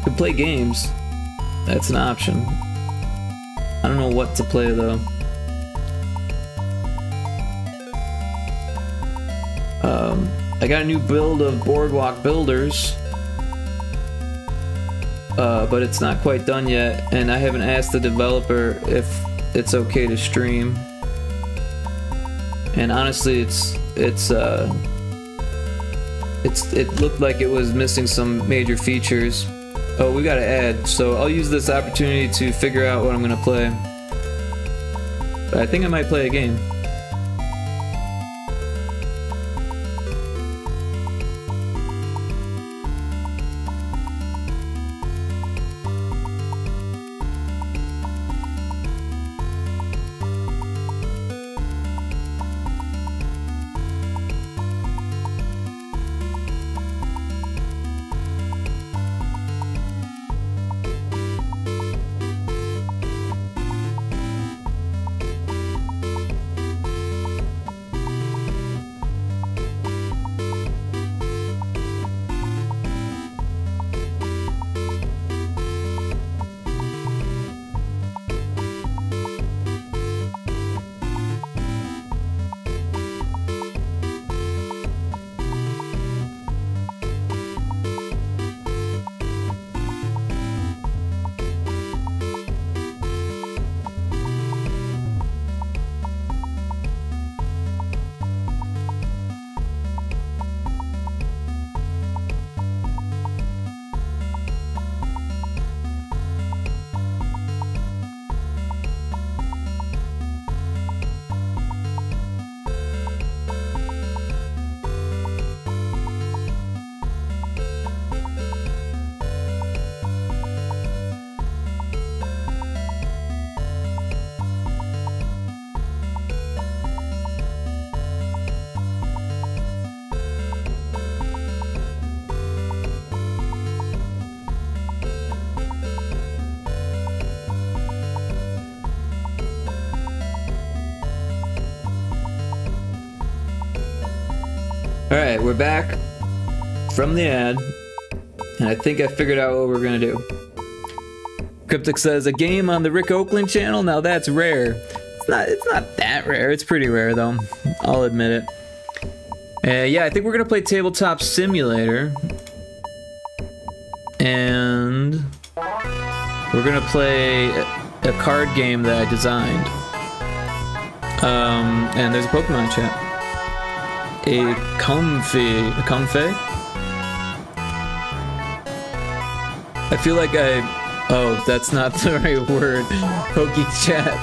Could play games. That's an option. I don't know what to play though. I got a new build of Boardwalk Builders, but it's not quite done yet, and I haven't asked the developer if it's okay to stream. And honestly, it looked like it was missing some major features. Oh, we gotta add, so I'll use this opportunity to figure out what I'm gonna play. But I think I might play a game. Alright, we're back from the ad, and I think I figured out what we're gonna do. Cryptic says, a game on the Rick Oakland channel? Now that's rare. It's not that rare, it's pretty rare though, I'll admit it. Yeah, I think we're gonna play Tabletop Simulator, and we're gonna play a card game that I designed. And there's a Pokemon chat. A comfy. I feel like oh, that's not the right word. Pokey chat.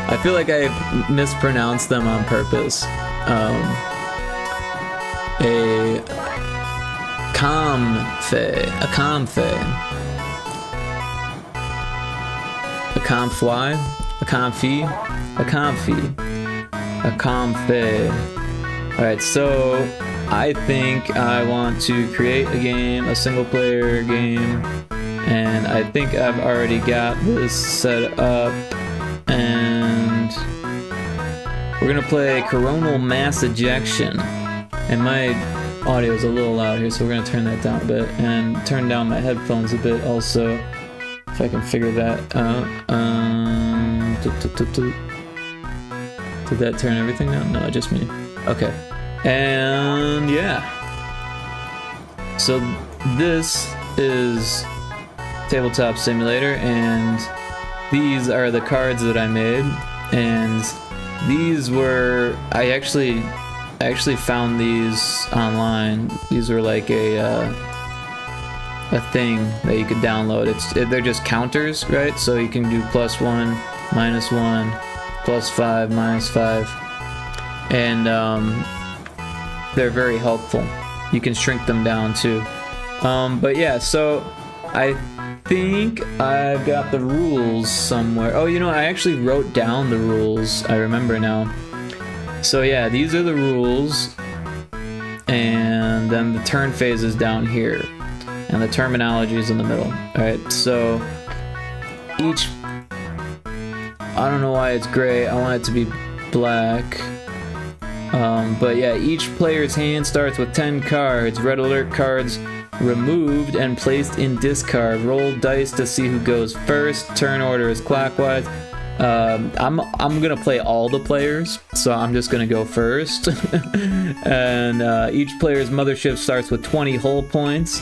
I feel like I mispronounced them on purpose. A comfy. A comfy. A comfy. A comfy. A comfy. A comfy. Alright, so I think I want to create a game, a single player game, and I think I've already got this set up, and we're gonna play Coronal Mass Ejection, and my audio is a little loud here, so we're gonna turn that down a bit, and turn down my headphones a bit also, if I can figure that out. Did that turn everything down? No, just me. Okay. And yeah. So this is Tabletop Simulator, and these are the cards that I made, and these were I actually found these online. These were like a thing that you could download. They're just counters, right? So you can do +1, -1, +5, -5, and they're very helpful. You can shrink them down too. But yeah, so I think I've got the rules somewhere. Oh, you know, I actually wrote down the rules. I remember now. So yeah, these are the rules, and then the turn phase is down here, and the terminology is in the middle. All right, so each, I don't know why it's gray. I want it to be black. But yeah, each player's hand starts with 10 cards. Red alert cards removed and placed in discard. Roll dice to see who goes first. Turn order is clockwise. I'm gonna play all the players, so I'm just gonna go first. And each player's mothership starts with 20 hull points.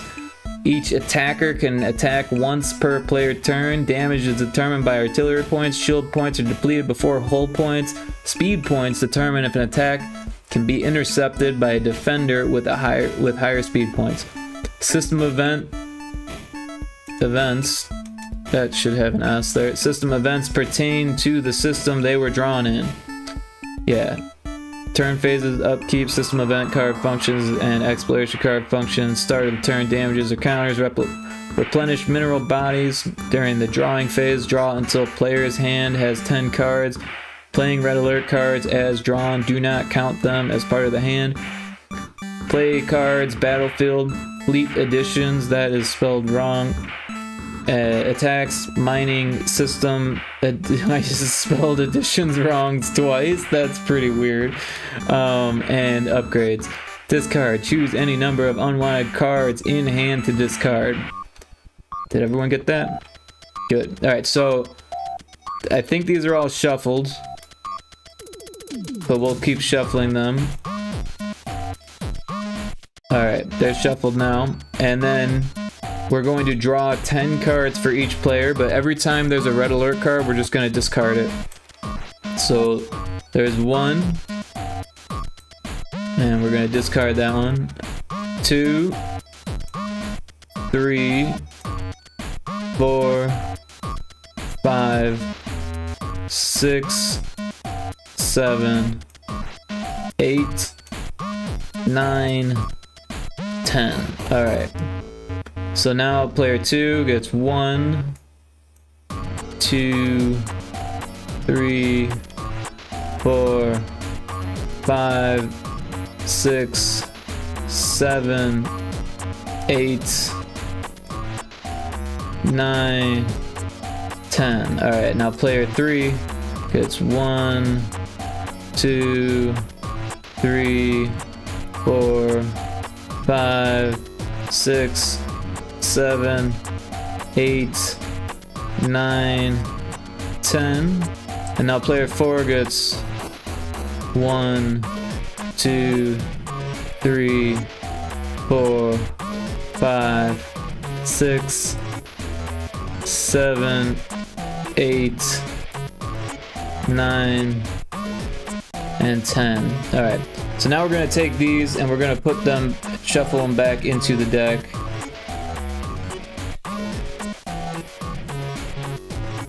Each attacker can attack once per player turn. Damage is determined by artillery points. Shield points are depleted before hull points. Speed points determine if an attack can be intercepted by a defender with higher speed points. System events, that should have an S there. System events pertain to the system they were drawn in. Yeah. Turn phases, upkeep, system event card functions, and exploration card functions. Start of the turn damages or counters. Replenish mineral bodies during the drawing phase. Draw until player's hand has 10 cards. Playing red alert cards as drawn, do not count them as part of the hand. Play cards, battlefield, fleet editions, that is spelled wrong. Attacks, mining, system, I just spelled additions wrong twice, that's pretty weird. And upgrades. Discard, choose any number of unwanted cards in hand to discard. Did everyone get that? Good. Alright, so I think these are all shuffled, but we'll keep shuffling them. Alright, they're shuffled now. And then we're going to draw 10 cards for each player, but every time there's a red alert card, we're just going to discard it. So there's 1, and we're going to discard that one. 2, 3, 4, 5, 6, 7, 8, 9, 10. Alright. So now player 2 gets 1, 2, 3, 4, 5, 6, 7, 8, 9, 10. Alright, now player 3 gets 1, 2, 3, 4, 5, 6, 7, 8, 9, 10. And now player 4 gets 1, 2, 3, 4, 5, 6, 7, 8, 9, and 10. Alright, so now we're going to take these and we're going to put them, shuffle them back into the deck.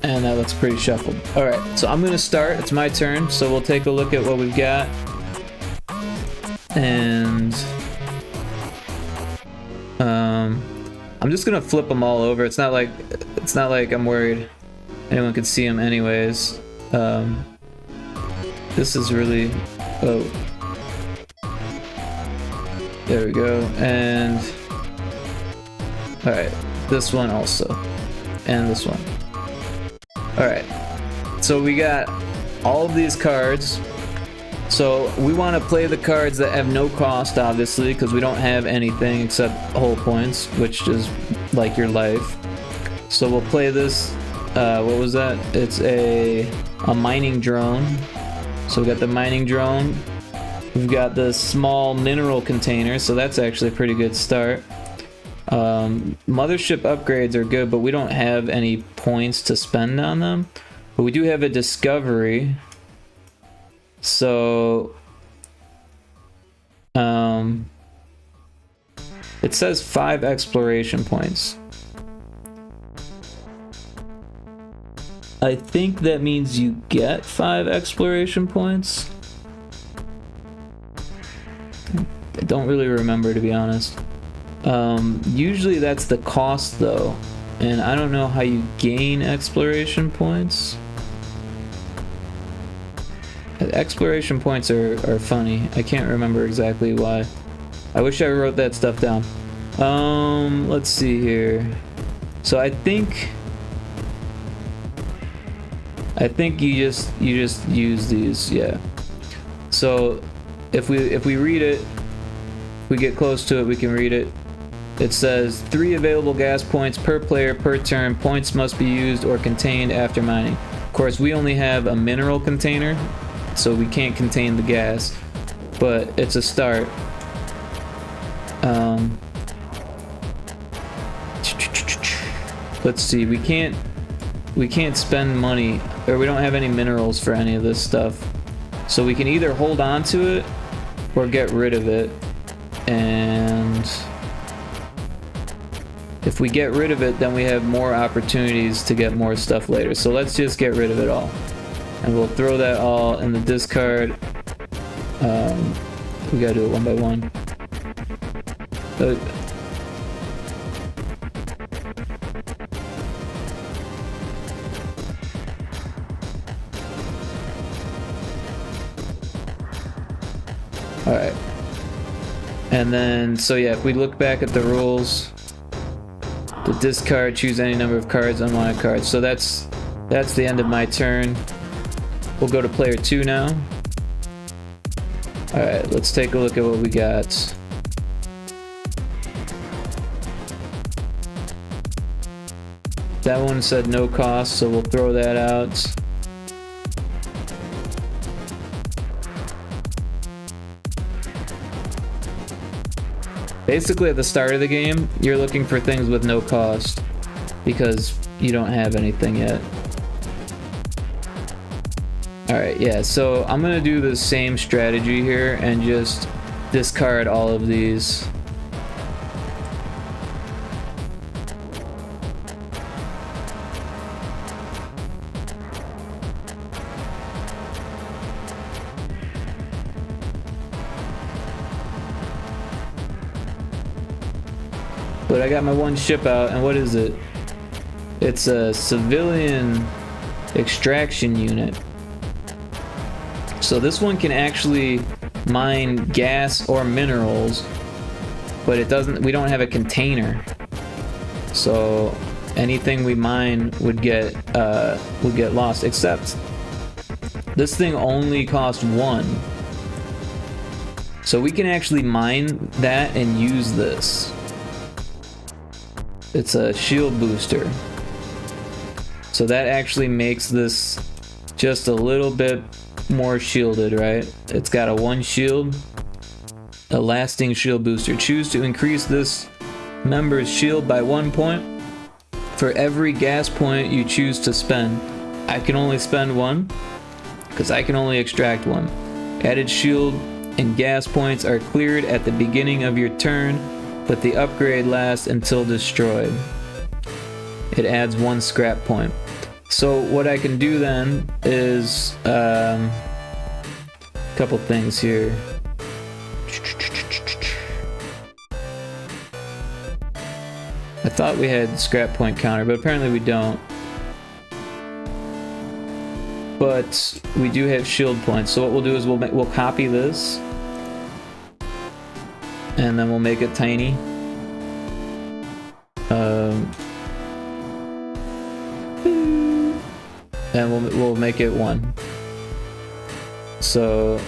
And that looks pretty shuffled. Alright, so I'm going to start. It's my turn, so we'll take a look at what we've got. And I'm just going to flip them all over. It's not like I'm worried anyone could see them anyways. This is really... Oh. There we go. And... Alright, this one also. And this one. Alright, so we got all of these cards. So we want to play the cards that have no cost, obviously, because we don't have anything except whole points, which is like your life. So we'll play this, what was that? It's a mining drone. So we got the mining drone. We've got the small mineral container, so that's actually a pretty good start. Mothership upgrades are good, but we don't have any points to spend on them. But we do have a discovery. So, it says 5 exploration points. I think that means you get 5 exploration points. I don't really remember, to be honest. Usually that's the cost though, and I don't know how you gain exploration points. Exploration points are funny. I can't remember exactly why. I wish I wrote that stuff down. Let's see here. So I think you just use these, yeah. So if we read it, if we get close to it, we can read it. It says 3 available gas points per player per turn. Points must be used or contained after mining. Of course, we only have a mineral container, so we can't contain the gas, but it's a start. Let's see, we can't spend money, or we don't have any minerals for any of this stuff, so we can either hold on to it or get rid of it. And if we get rid of it, then we have more opportunities to get more stuff later. So let's just get rid of it all. And we'll throw that all in the discard. We gotta do it one by one. Alright. And then, so yeah, if we look back at the rules, the discard, choose any number of cards, unwanted cards. So that's the end of my turn. We'll go to player 2 now. Alright, let's take a look at what we got. That one said no cost, so we'll throw that out. Basically, at the start of the game, you're looking for things with no cost because you don't have anything yet. Alright, yeah, so I'm gonna do the same strategy here and just discard all of these. But I got my one ship out, and what is it? It's a civilian extraction unit. So this one can actually mine gas or minerals, but it doesn't. We don't have a container. So anything we mine would get lost. Except this thing only costs 1. So we can actually mine that and use this. It's a shield booster. So that actually makes this just a little bit more shielded, right? It's got a 1 shield, a lasting shield booster. Choose to increase this member's shield by 1 point for every gas point you choose to spend. I can only spend 1 because I can only extract 1. Added shield and gas points are cleared at the beginning of your turn, but the upgrade lasts until destroyed. It adds 1 scrap point. So what I can do then is a couple things here. I thought we had scrap point counter, but apparently we don't. But we do have shield points. So what we'll do is we'll copy this, and then we'll make it tiny. And we'll make it 1. So,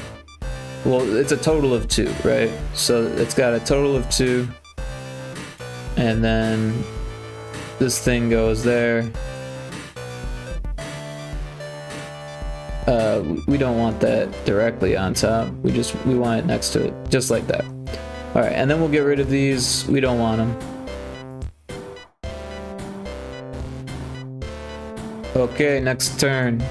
well, it's a total of 2, right? So it's got a total of 2, and then this thing goes there. We don't want that directly on top. We want it next to it, just like that. All right, and then we'll get rid of these. We don't want them. Okay, next turn.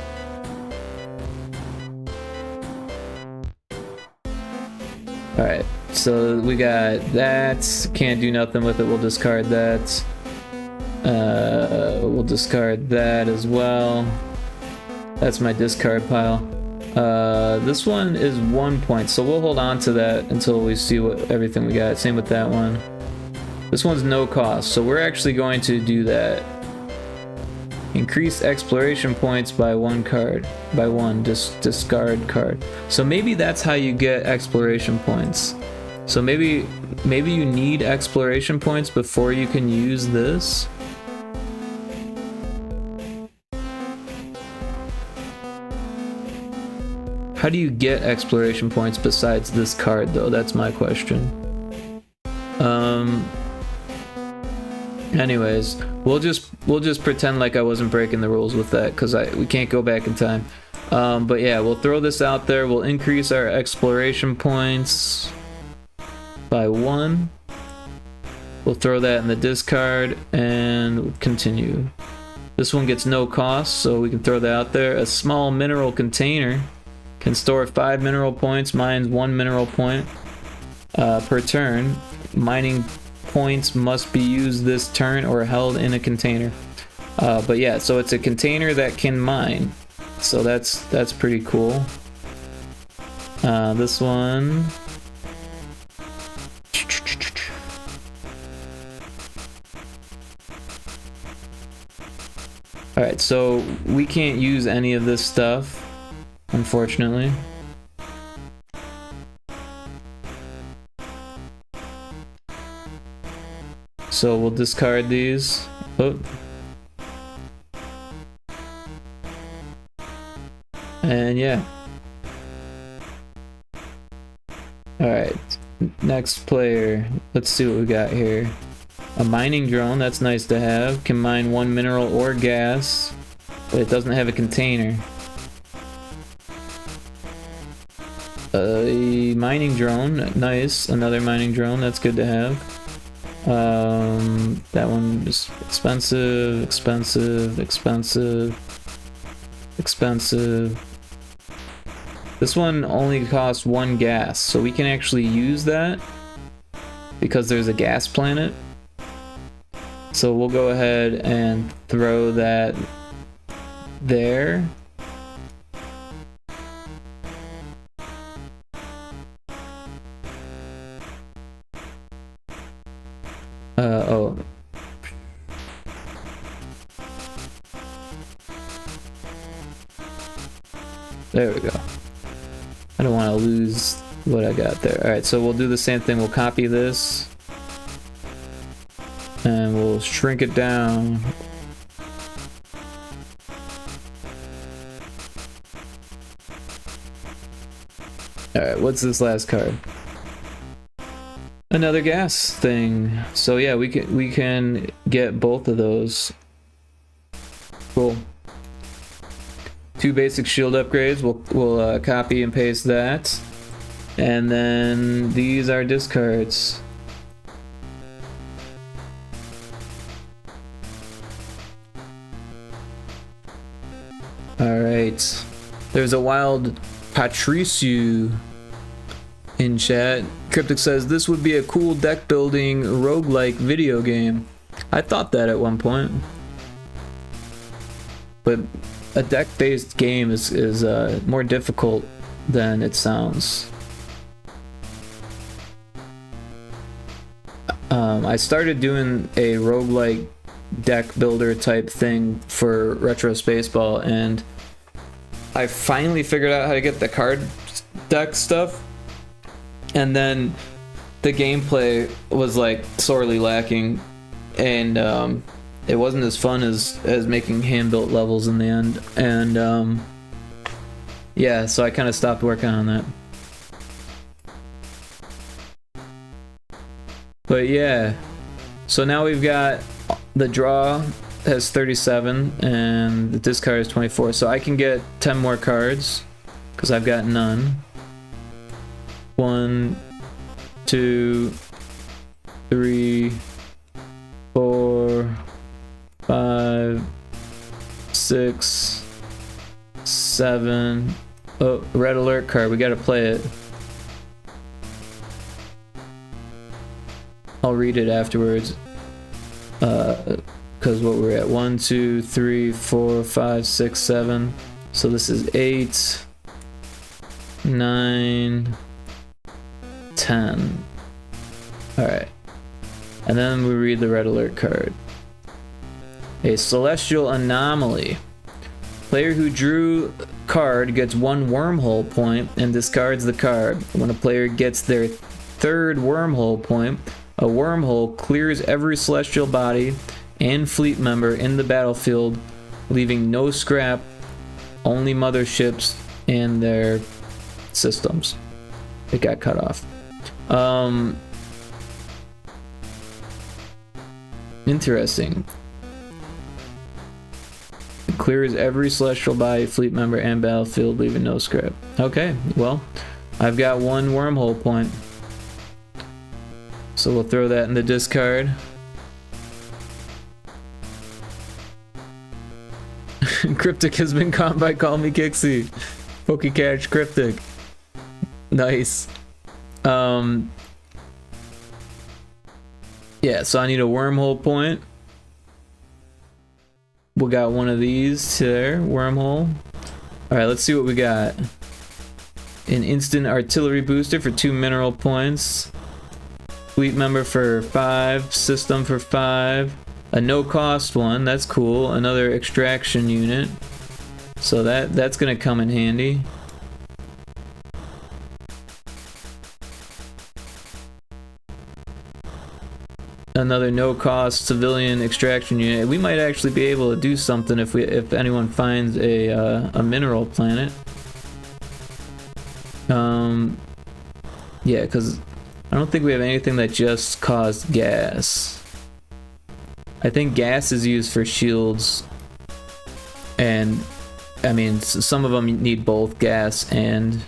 Alright, so we got that. Can't do nothing with it. We'll discard that. We'll discard that as well. That's my discard pile. This one is 1 point, so we'll hold on to that until we see what everything we got. Same with that one. This one's no cost, so we're actually going to do that. Increase exploration points by 1 card. By 1, discard card. So maybe that's how you get exploration points. So maybe you need exploration points before you can use this. How do you get exploration points besides this card though? That's my question. Anyways, we'll just pretend like I wasn't breaking the rules with that, because we can't go back in time. But yeah, we'll throw this out there. We'll increase our exploration points by 1. We'll throw that in the discard and continue. This one gets no cost, so we can throw that out there. A small mineral container can store 5 mineral points, mines 1 mineral point per turn. Mining points must be used this turn or held in a container. But yeah, so it's a container that can mine, so that's pretty cool. This one, all right, so we can't use any of this stuff, unfortunately. So we'll discard these. Oh. And yeah. Alright, next player. Let's see what we got here. A mining drone, that's nice to have. Can mine 1 mineral or gas, but it doesn't have a container. A mining drone, nice. Another mining drone, that's good to have. That one is expensive, expensive, expensive, expensive. This one only costs 1 gas, so we can actually use that because there's a gas planet. So we'll go ahead and throw that there. Oh. There we go. I don't want to lose what I got there. Alright, so we'll do the same thing. We'll copy this. And we'll shrink it down. Alright, what's this last card? another gas thing. So yeah, we can get both of those. Cool. 2 basic shield upgrades. We'll copy and paste that, and then these are discards. All right. There's a wild Patricio in chat. Cryptic says this would be a cool deck building roguelike video game. I thought that at one point, but a deck based game is more difficult than it sounds. I started doing a roguelike deck builder type thing for Retro Spaceball, and I finally figured out how to get the card deck stuff, and then the gameplay was like sorely lacking, and it wasn't as fun as making hand-built levels in the end, and yeah, so I kind of stopped working on that. But yeah, so now we've got the draw has 37 and the discard is 24, so I can get 10 more cards because I've got none. 1, 2, 3, 4, 5, 6, 7. Oh, red alert card, we gotta play it. I'll read it afterwards. Because what we're at 1, 2, 3, 4, 5, 6, 7. So this is 8, 9, 10. Alright. And then we read the red alert card. A celestial anomaly. Player who drew card gets 1 wormhole point and discards the card. When a player gets their 3rd wormhole point, a wormhole clears every celestial body and fleet member in the battlefield, leaving no scrap, only motherships and their systems. It got cut off. Interesting. It clears every celestial body, fleet member, and battlefield, leaving no scrap. Okay, well, I've got 1 wormhole point. So we'll throw that in the discard. Cryptic has been caught by Call Me Kixie. Pokecatch Cryptic. Nice. Yeah, so I need a wormhole point. We got 1 of these there, wormhole. Alright, let's see what we got. An instant artillery booster for 2 mineral points. Fleet member for 5, system for 5. A no cost one, that's cool. Another extraction unit. So that's gonna come in handy. Another no cost civilian extraction unit. We might actually be able to do something if anyone finds a mineral planet. Yeah, because I don't think we have anything that just caused gas. I think gas is used for shields, and I mean some of them need both gas and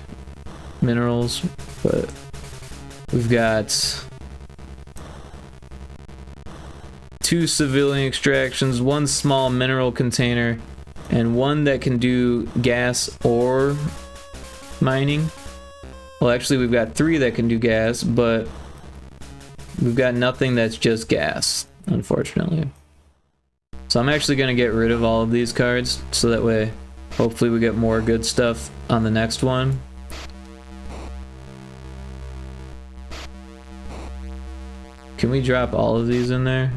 minerals, but we've got 2 civilian extractions, 1 small mineral container, and 1 that can do gas or mining. Well, actually we've got 3 that can do gas, but we've got nothing that's just gas, unfortunately. So I'm actually going to get rid of all of these cards, so that way hopefully we get more good stuff on the next one. Can we drop all of these in there?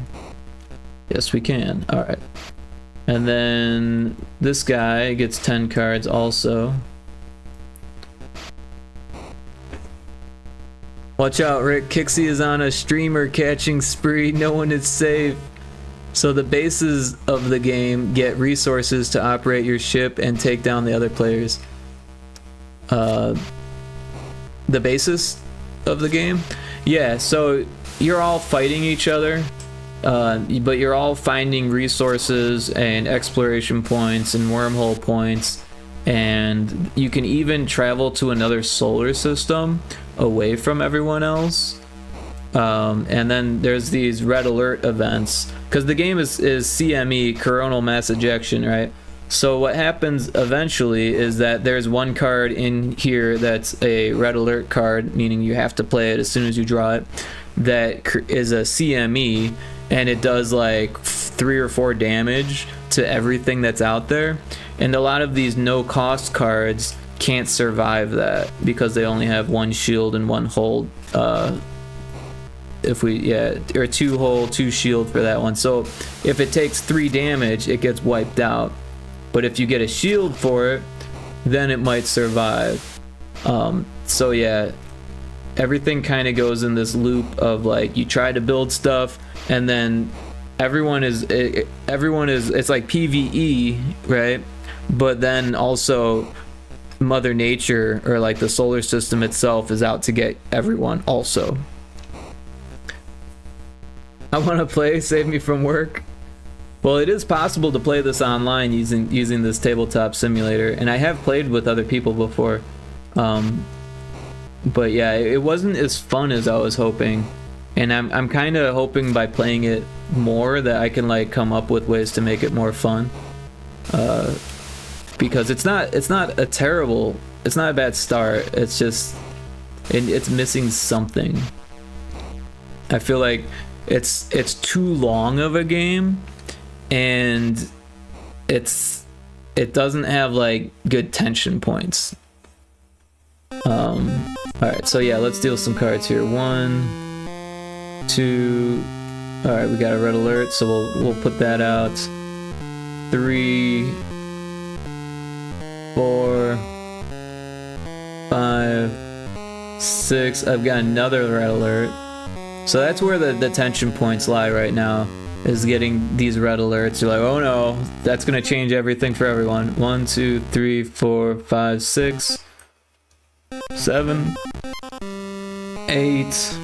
Yes, we can. Alright. And then this guy gets 10 cards also. Watch out, Rick. Kixie is on a streamer catching spree. No one is safe. So the bases of the game get resources to operate your ship and take down the other players. The basis of the game? Yeah, so you're all fighting each other, but you're all finding resources and exploration points and wormhole points, and you can even travel to another solar system away from everyone else. And then there's these red alert events, because the game is CME, coronal mass ejection, right? So what happens eventually is that there's one card in here that's a red alert card, meaning you have to play it as soon as you draw it, that is a CME, and it does like 3 or 4 damage to everything that's out there. And a lot of these no cost cards can't survive that because they only have 1 shield and 1 hold. Or 2 hold, 2 shield for that one. So if it takes 3 damage, it gets wiped out. But if you get a shield for it, then it might survive. So yeah, everything kind of goes in this loop of like you try to build stuff, and then everyone is it's like PvE, right? But then also Mother Nature, or like the solar system itself, is out to get everyone also. I want to play, save me from work. Well, it is possible to play this online using this tabletop simulator, and I have played with other people before. But yeah, it wasn't as fun as I was hoping, and I'm kind of hoping by playing it more that I can like come up with ways to make it more fun. Because it's not a bad start. It's just it's missing something. I feel like it's too long of a game, and it doesn't have like good tension points. Alright, so yeah, let's deal some cards here. 1, 2. Alright, we got a red alert, so we'll put that out. 3, 4, 5, 6. I've got another red alert. So that's where the tension points lie right now, is getting these red alerts. You're like, oh no, that's gonna change everything for everyone. 1, 2, 3, 4, 5, 6, 7, 8,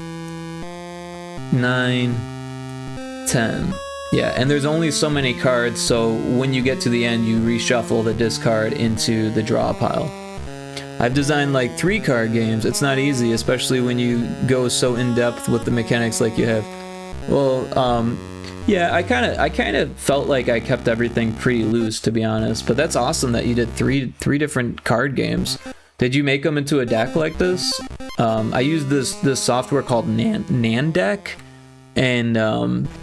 9, 10. Yeah, and there's only so many cards, so when you get to the end, you reshuffle the discard into the draw pile. I've designed like 3 card games. It's not easy, especially when you go so in depth with the mechanics like you have. Well, yeah, I kind of felt like I kept everything pretty loose, to be honest. But that's awesome that you did three different card games. Did you make them into a deck like this? I used this software called Nandeck, and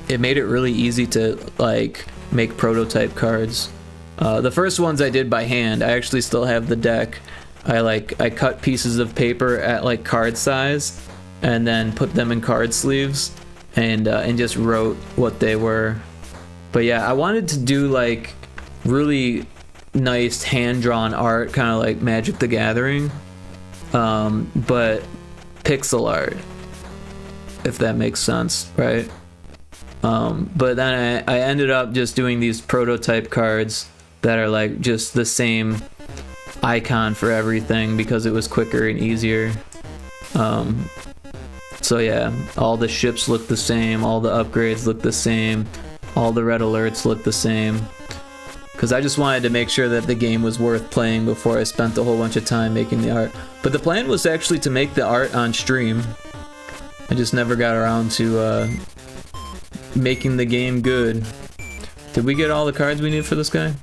it made it really easy to like make prototype cards. The first ones I did by hand. I actually still have the deck. I cut pieces of paper at like card size, and then put them in card sleeves, and just wrote what they were. But yeah, I wanted to do like really nice hand-drawn art, kind of like Magic the Gathering, but pixel art, if that makes sense, right? But then I ended up just doing these prototype cards that are like just the same icon for everything, because it was quicker and easier. So yeah, all the ships look the same, all the upgrades look the same, all the red alerts look the same, because I just wanted to make sure that the game was worth playing before I spent a whole bunch of time making the art. But the plan was actually to make the art on stream. I just never got around to making the game good. Did we get all the cards we need for this guy?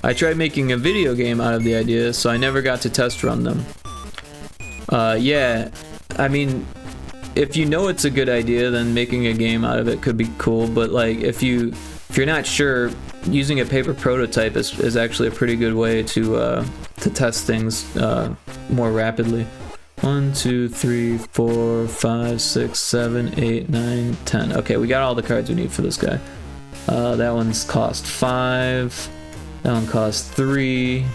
I tried making a video game out of the idea, so I never got to test run them. Yeah, I mean, if you know it's a good idea, then making a game out of it could be cool, but like if you're not sure, using a paper prototype is actually a pretty good way to test things more rapidly. 1, 2, 3, 4, 5, 6, 7, 8, 9, 10. Okay, we got all the cards we need for this guy. That one's cost 5. That one costs 3.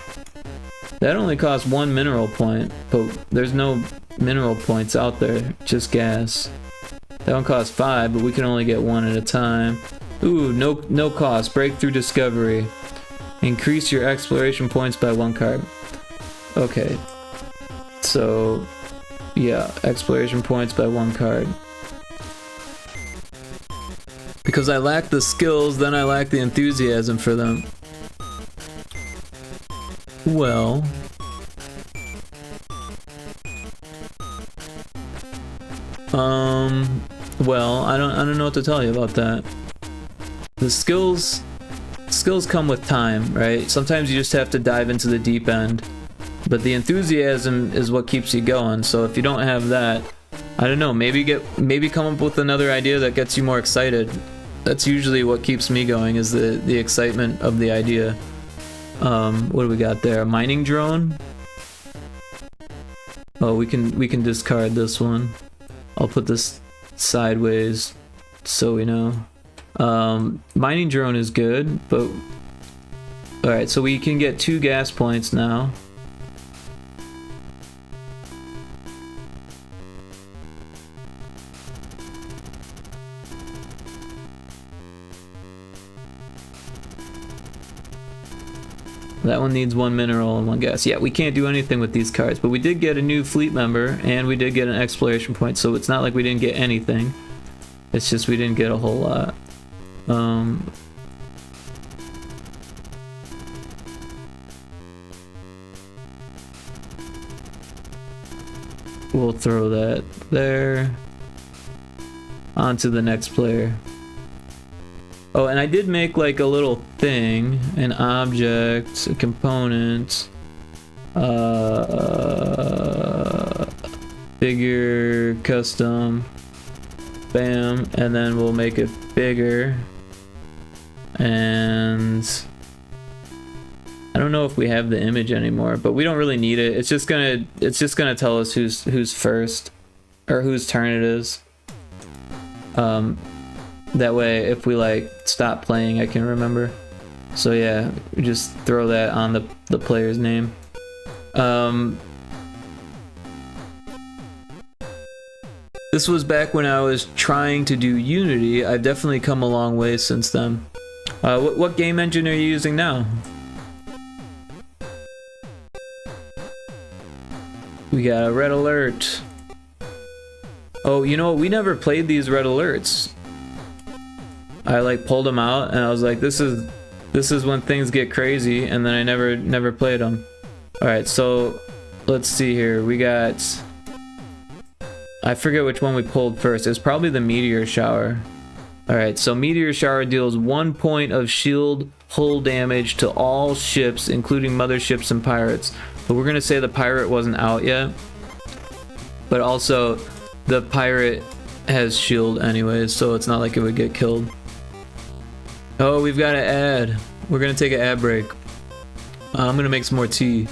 That only costs 1 mineral point, but there's no mineral points out there, just gas. That one costs 5, but we can only get 1 at a time. Ooh, no cost. Breakthrough discovery. Increase your exploration points by 1 card. Okay. So, Yeah, exploration points by 1 card. Because I lack the skills, then I lack the enthusiasm for them. Well... Well, I don't know what to tell you about that. The skills come with time, right? Sometimes you just have to dive into the deep end. But the enthusiasm is what keeps you going. So if you don't have that, I don't know, maybe come up with another idea that gets you more excited. That's usually what keeps me going, is the excitement of the idea. What do we got there? A mining drone? Oh, we can discard this one. I'll put this sideways so we know. Mining drone is good, but... Alright, so we can get 2 gas points now. That one needs 1 mineral and 1 gas. Yeah, we can't do anything with these cards, but we did get a new fleet member, and we did get an exploration point, so it's not like we didn't get anything. It's just we didn't get a whole lot. We'll throw that there. On to the next player. Oh, and I did make like a little thing, an object, a component, figure, custom, bam, and then we'll make it bigger. And I don't know if we have the image anymore, but we don't really need it. It's just gonna tell us who's first, or whose turn it is. That way, if we like stop playing, I can remember. So yeah, we just throw that on the player's name. This was back when I was trying to do Unity. I've definitely come a long way since then. What game engine are you using now? We got a red alert. Oh, you know what? We never played these red alerts. I like pulled them out and I was like, this is when things get crazy, and then I never played them. All right, so let's see here. We got, I forget which one we pulled first. It's probably the meteor shower. All right, so meteor shower deals 1 point of shield hull damage to all ships, including motherships and pirates. But we're gonna say the pirate wasn't out yet. But also, the pirate has shield anyways, so it's not like it would get killed. Oh, we've got an ad. We're gonna take an ad break. I'm gonna make some more tea.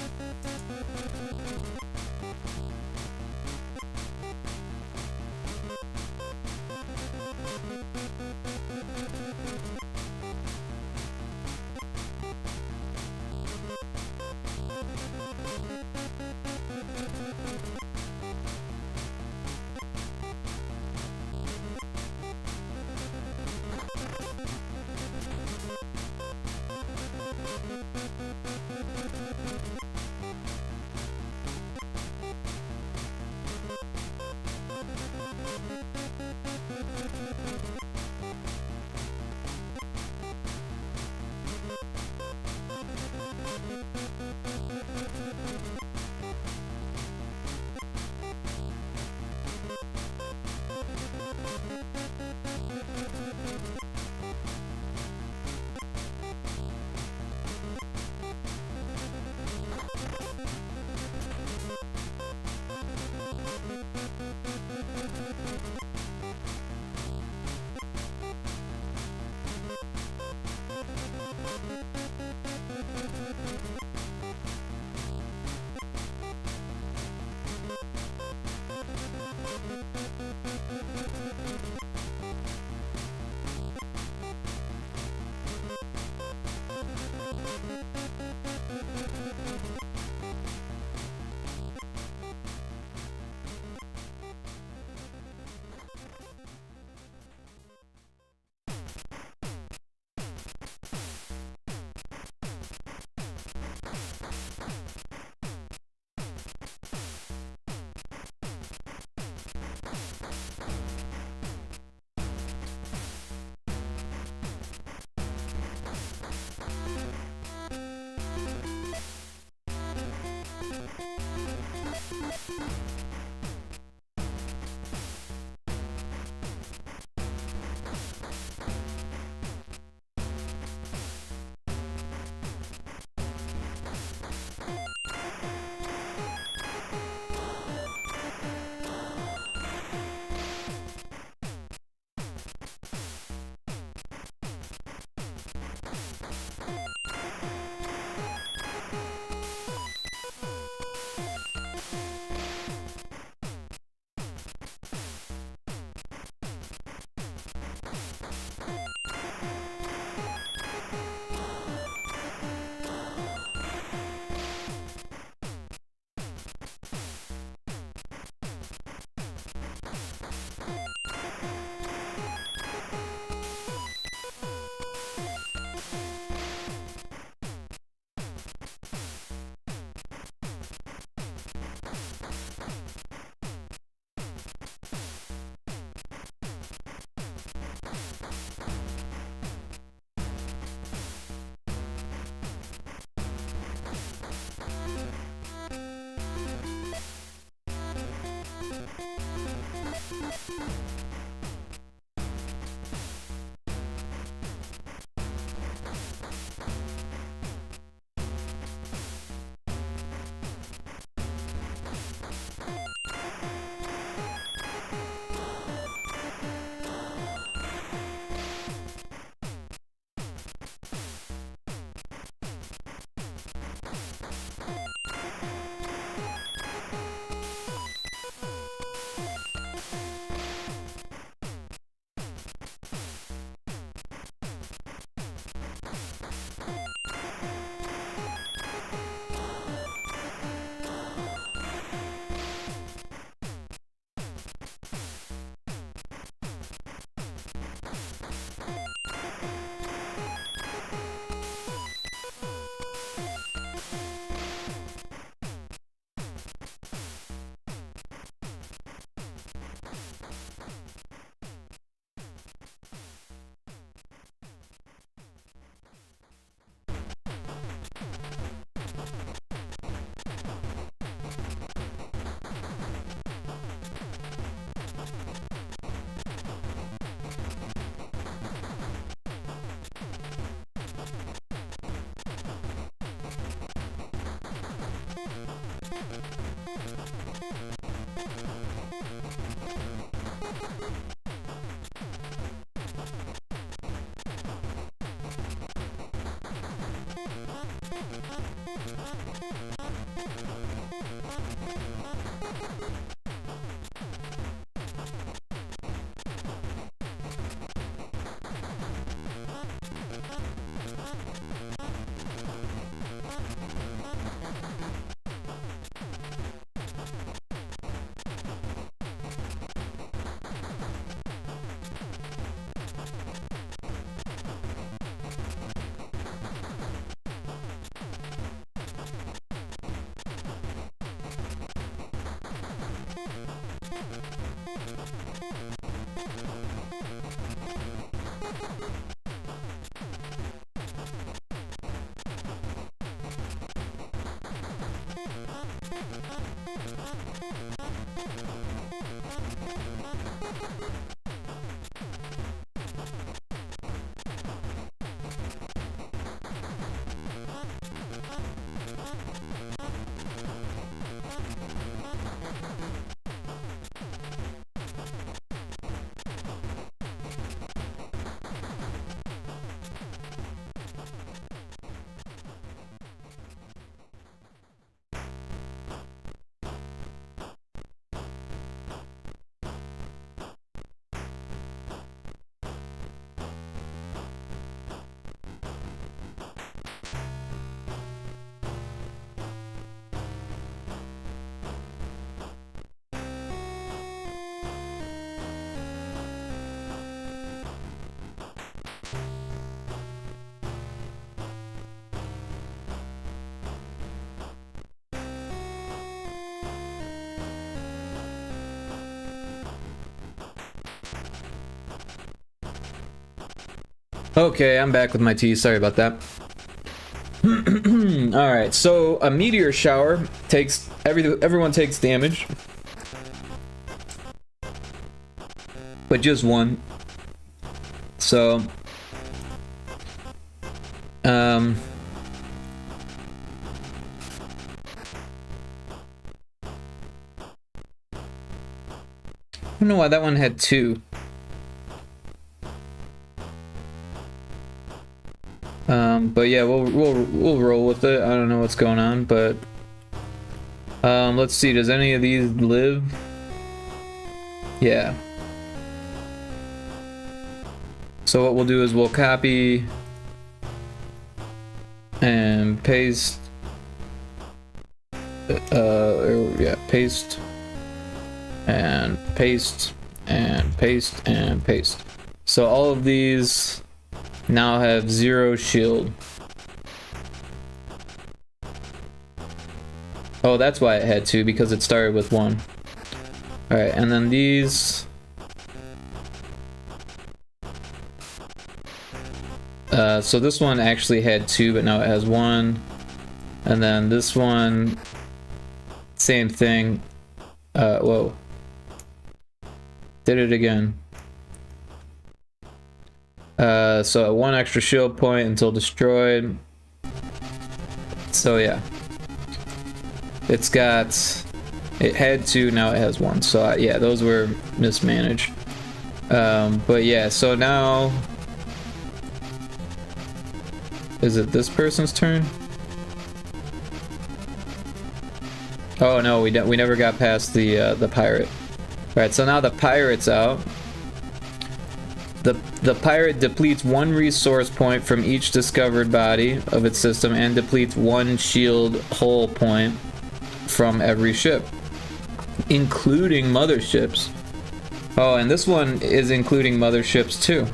Okay, I'm back with my tea. Sorry about that. Alright, so a meteor shower takes... everyone takes damage. But just one. So... I don't know why that one had two. But yeah, we'll roll with it. I don't know what's going on, but let's see. Does any of these live? Yeah. So what we'll do is we'll copy and paste. Yeah, paste and paste and paste and paste. So all of these now have 0 shield. Oh, that's why it had 2, because it started with 1. Alright, and then these... so this one actually had 2, but now it has 1. And then this one... same thing. Whoa. Did it again. So 1 extra shield point until destroyed. So yeah. It's got... it had 2, now it has 1. So yeah, those were mismanaged. But yeah, so now... is it this person's turn? Oh no, we never got past the pirate. Alright, so now the pirate's out. The pirate depletes 1 resource point from each discovered body of its system and depletes 1 shield hull point from every ship, including motherships. Oh, and this one is including motherships too.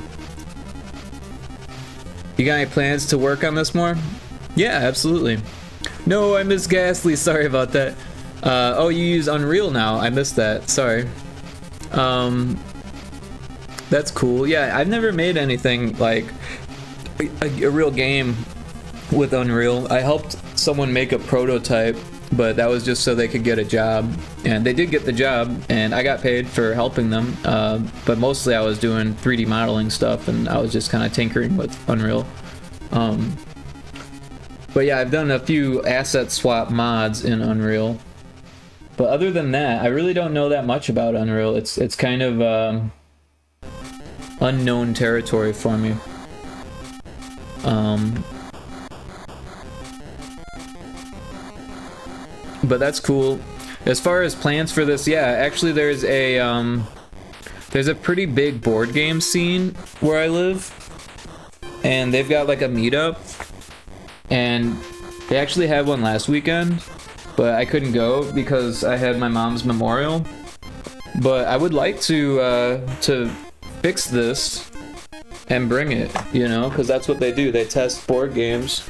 You got any plans to work on this more? Yeah, absolutely. No, I missed Ghastly. Sorry about that. Oh, you use Unreal now. I missed that. Sorry. That's cool. Yeah, I've never made anything like a real game with Unreal. I helped someone make a prototype, but that was just so they could get a job, and they did get the job, and I got paid for helping them. But mostly I was doing 3D modeling stuff, and I was just kind of tinkering with Unreal. But yeah, I've done a few asset swap mods in Unreal. But other than that, I really don't know that much about Unreal. It's kind of unknown territory for me. But that's cool. As far as plans for this, yeah, actually there's a pretty big board game scene where I live, and they've got like a meetup, and they actually had one last weekend, but I couldn't go because I had my mom's memorial. But I would like to fix this and bring it, you know, because that's what they do. They test board games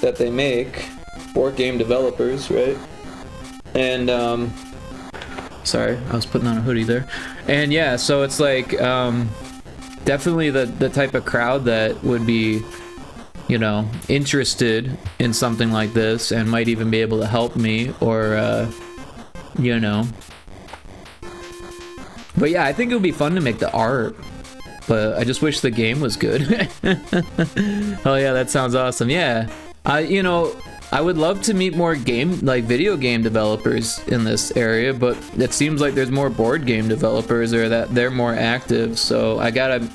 that they make, board game developers, right? And sorry, I was putting on a hoodie there. And yeah, so it's like definitely the type of crowd that would be, you know, interested in something like this and might even be able to help me, or you know. But yeah, I think it would be fun to make the art, but I just wish the game was good. Oh yeah, that sounds awesome. Yeah, you know, I would love to meet more video game developers in this area, but it seems like there's more board game developers, or that they're more active. So I gotta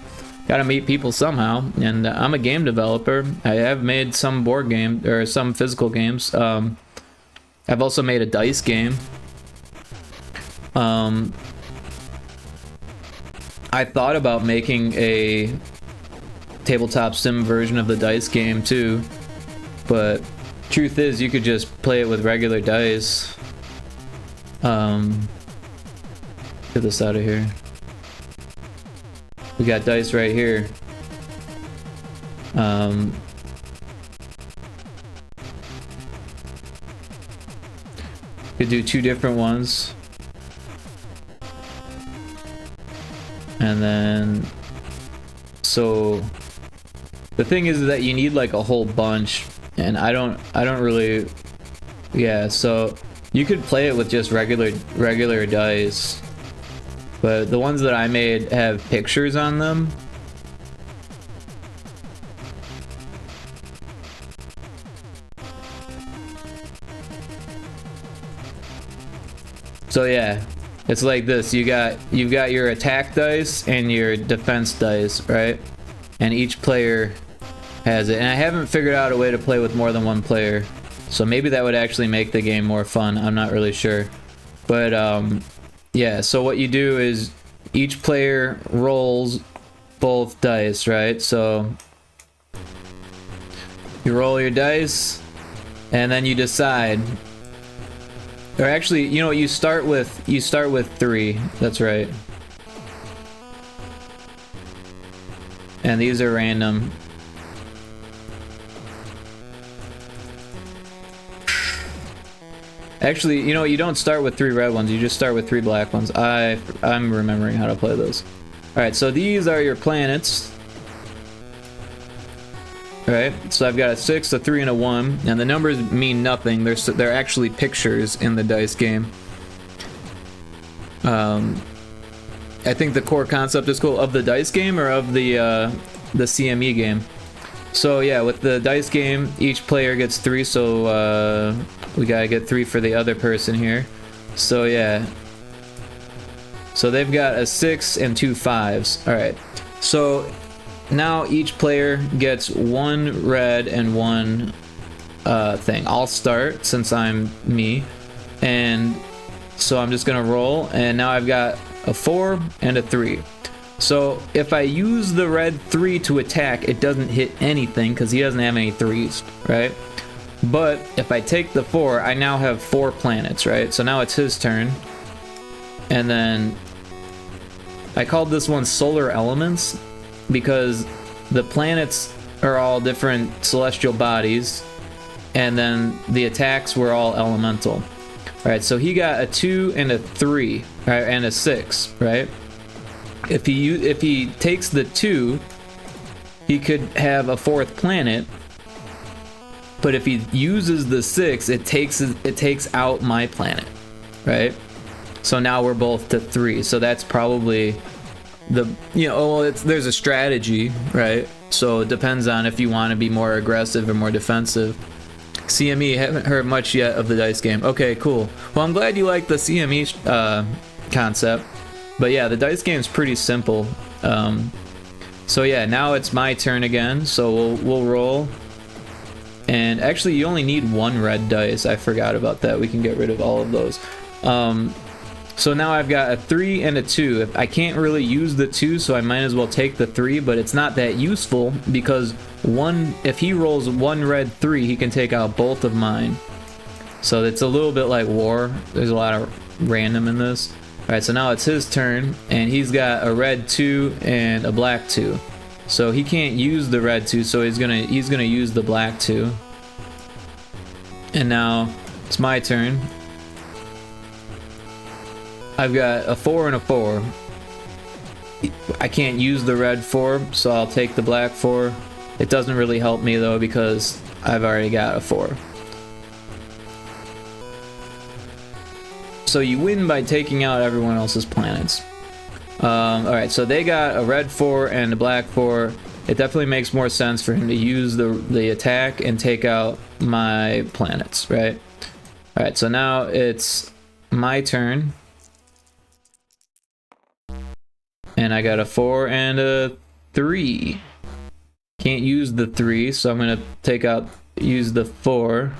meet people somehow. And I'm a game developer. I have made some board game or some physical games. I've also made a dice game. I thought about making a tabletop sim version of the dice game too, but truth is you could just play it with regular dice. Get this out of here. We got dice right here. Could do 2 different ones. And then, so the thing is that you need like a whole bunch, and I don't really, yeah, so you could play it with just regular dice, but the ones that I made have pictures on them. So yeah, it's like this. You've got your attack dice and your defense dice, right? And each player has it. And I haven't figured out a way to play with more than one player, so maybe that would actually make the game more fun. I'm not really sure. But yeah, so what you do is each player rolls both dice, right? So you roll your dice and then you decide. Or actually, you know, you start with 3. That's right. And these are random. Actually, you know, you don't start with 3 red ones. You just start with 3 black ones. I'm remembering how to play those. All right, so these are your planets. Right, so I've got a 6, a 3, and a 1, and the numbers mean nothing. They're actually pictures in the dice game. I think the core concept is cool. Of the dice game or of the CME game? So yeah, with the dice game, each player gets 3, so we gotta get 3 for the other person here. So yeah. So they've got a 6 and 2 5s. Alright, so now each player gets 1 red and 1 thing. I'll start since I'm me, and so I'm just gonna roll, and now I've got a 4 and a 3. So if I use the red 3 to attack, it doesn't hit anything because he doesn't have any 3s, right? But if I take the 4, I now have 4 planets, right? So now it's his turn, and then I called this one Solar Elements, because the planets are all different celestial bodies, and then the attacks were all elemental. Alright, so he got a 2 and a 3, right, and a 6, right? If he takes the 2, he could have a 4th planet, but if he uses the 6, it takes out my planet, right? So now we're both to 3, so that's probably there's a strategy, right? So it depends on if you want to be more aggressive or more defensive. CME, haven't heard much yet of the dice game. Okay, cool. Well, I'm glad you like the CME concept. But yeah, the dice game's pretty simple. So yeah, now it's my turn again. So we'll roll, And actually, you only need one red dice. I forgot about that. We can get rid of all of those. So now I've got a 3 and a 2. I can't really use the 2, so I might as well take the 3, but it's not that useful because if he rolls one red 3, he can take out both of mine. So it's a little bit like war. There's a lot of random in this. Alright, so now it's his turn, and he's got a red 2 and a black 2. So he can't use the red 2, so he's gonna use the black 2. And now it's my turn. I've got a 4 and a 4. I can't use the red 4, so I'll take the black 4. It doesn't really help me though because I've already got a 4. So you win by taking out everyone else's planets. Alright, so they got a red 4 and a black 4. It definitely makes more sense for him to use the attack and take out my planets, right? Alright, so now it's my turn. And I got a 4 and a 3. Can't use the 3, so I'm gonna use the 4.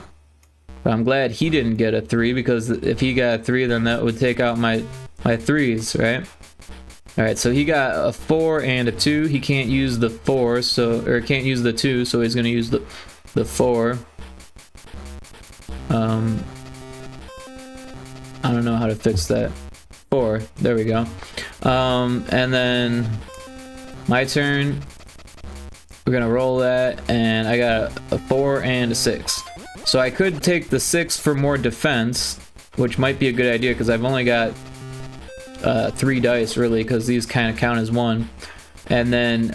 But I'm glad he didn't get a 3, because if he got a 3, then that would take out my 3s, right? Alright, so he got a 4 and a 2. He can't use the 4, or can't use the 2, so he's gonna use the 4. I don't know how to fix that. 4, there we go. And then my turn. We're gonna roll that, and I got a 4 and a 6. So I could take the 6 for more defense, which might be a good idea because I've only got 3 dice really, because these kind of count as 1. And then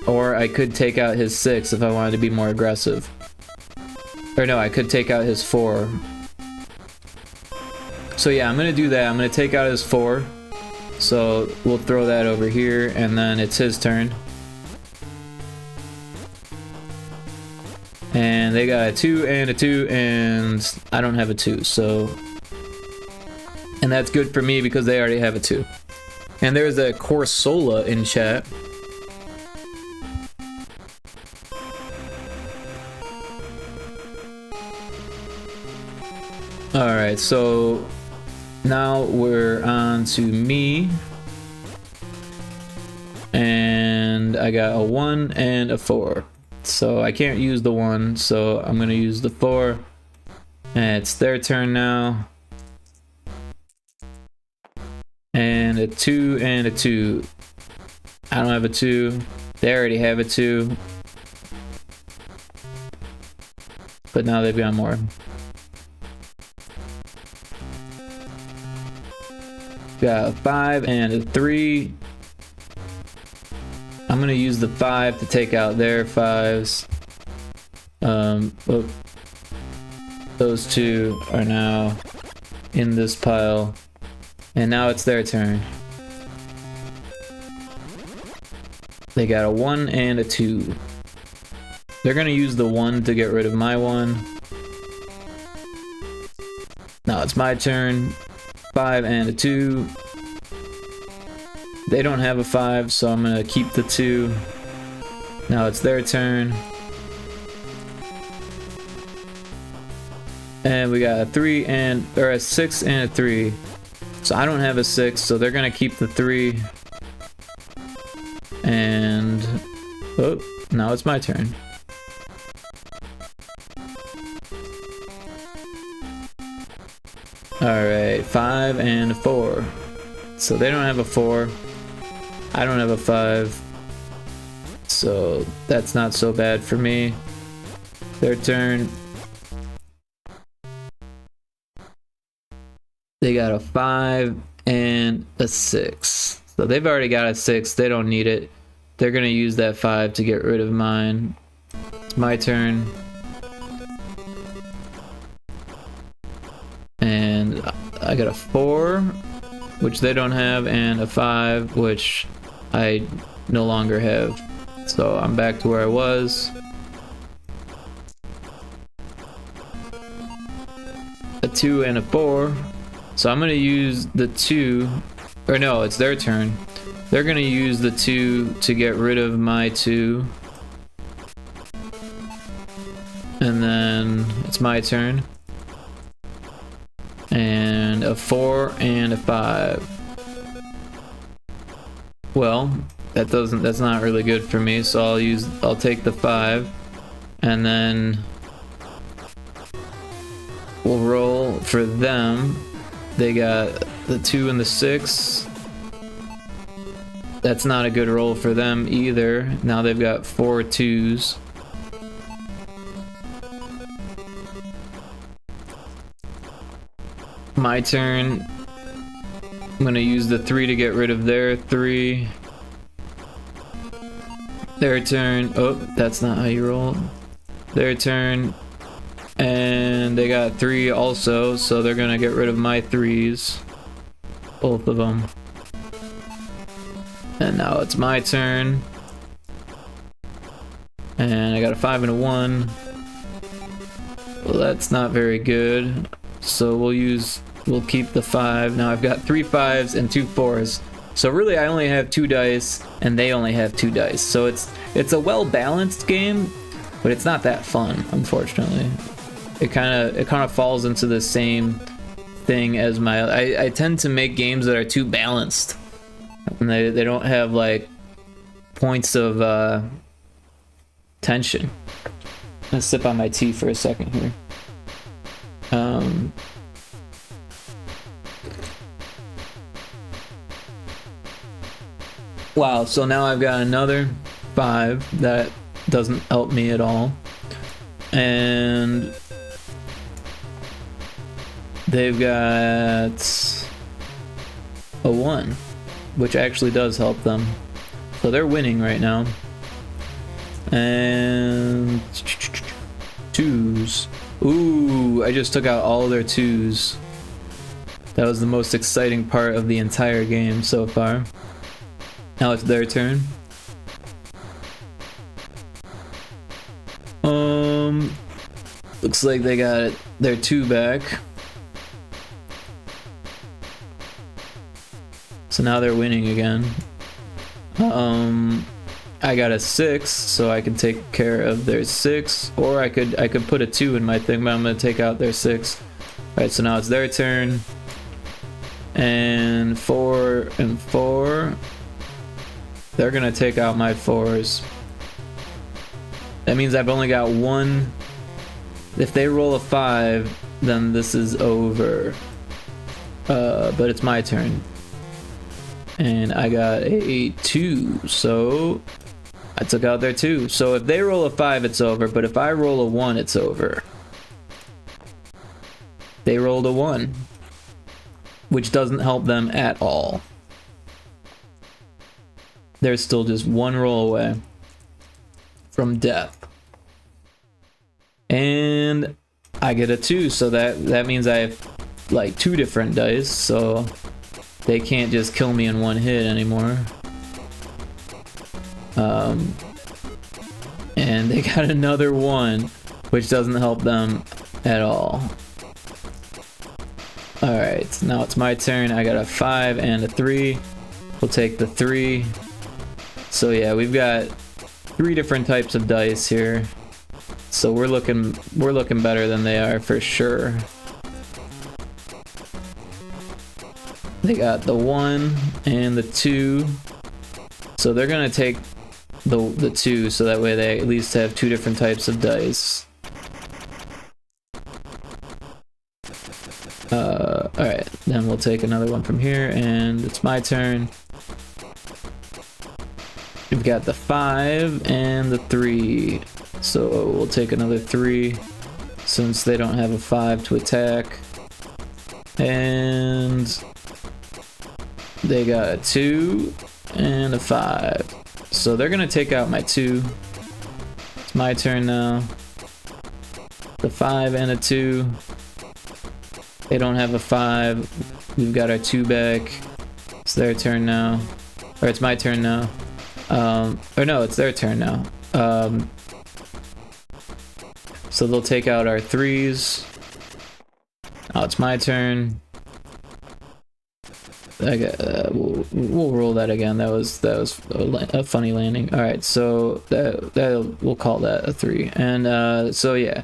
or I could take out his 6 if I wanted to be more aggressive. Or no, I could take out his 4. So yeah, I'm gonna do that. I'm gonna take out his 4. So we'll throw that over here, and then it's his turn. And they got a 2 and a 2, and I don't have a 2, so... And that's good for me because they already have a 2. And there's a Corsola in chat. Alright, so now we're on to me. And I got a 1 and a 4. So I can't use the 1, so I'm gonna use the 4. And it's their turn now. And a 2 and a 2. I don't have a 2. They already have a 2. But now they've got more. Got a 5 and a 3. I'm gonna use the 5 to take out their 5s. Those 2 are now in this pile. And now it's their turn. They got a 1 and a 2. They're gonna use the 1 to get rid of my 1. Now it's my turn. 5 and a 2. They don't have a 5, so I'm gonna keep the 2. Now it's their turn. And we got a 3 and, or a 6 and a 3. So I don't have a 6, so they're gonna keep the 3. And, oh, now it's my turn. Alright, 5 and a 4. So they don't have a 4. I don't have a 5. So that's not so bad for me. Their turn. They got a 5 and a 6. So they've already got a 6. They don't need it. They're going to use that 5 to get rid of mine. It's my turn. And I got a 4, which they don't have, and a 5, which I no longer have. So I'm back to where I was. A 2 and a 4. So I'm gonna use the 2, or no, it's their turn. They're gonna use the 2 to get rid of my 2. And then it's my turn. And a 4 and a 5. Well, that's not really good for me, so I'll take the 5. And then we'll roll for them. They got the 2 and the 6. That's not a good roll for them either. Now they've got 4 2s. My turn. I'm gonna use the 3 to get rid of their 3. Their turn. Oh, that's not how you roll. Their turn. And they got 3 also, so they're gonna get rid of my 3s. Both of them. And now it's my turn. And I got a 5 and a 1. Well, that's not very good. So we'll keep the 5. Now I've got 3 5s and 2 4s. So really I only have 2 dice and they only have 2 dice. So it's a well-balanced game, but it's not that fun, unfortunately. It kind of falls into the same thing as I tend to make games that are too balanced. And they don't have like points of tension. I'm gonna sip on my tea for a second here. Wow, so now I've got another 5 that doesn't help me at all. And they've got a 1, which actually does help them. So they're winning right now. And 2s. Ooh, I just took out all their 2s. That was the most exciting part of the entire game so far. Now it's their turn. Looks like they got their 2 back. So now they're winning again. I got a 6, so I can take care of their 6, or I could put a 2 in my thing, but I'm gonna take out their 6. Alright, so now it's their turn. And 4 and 4. They're gonna take out my 4s. That means I've only got 1. If they roll a 5, then this is over. But it's my turn. And I got a 2, so I took out their 2. So if they roll a 5, it's over, but if I roll a 1, it's over. They rolled a 1, which doesn't help them at all. They're still just 1 roll away from death. And I get a 2, so that means I have like 2 different dice, so they can't just kill me in 1 hit anymore. And they got another 1, which doesn't help them at all. Alright, now it's my turn. I got a 5 and a 3. We'll take the 3. So yeah, we've got 3 different types of dice here. So we're looking better than they are for sure. They got the 1 and the 2. So they're gonna take the 2, so that way they at least have 2 different types of dice. Alright, then we'll take another one from here, and it's my turn. We've got the 5 and the 3. So we'll take another 3, since they don't have a 5 to attack. And they got a 2 and a 5. So they're gonna take out my 2. It's my turn now. The 5 and a 2. They don't have a 5. We've got our 2 back. It's their turn now. Or it's my turn now. Or no, it's their turn now. So they'll take out our 3s. Now it's my turn. we'll roll that again. That was a funny landing. All right, so that we'll call that a 3. And so yeah,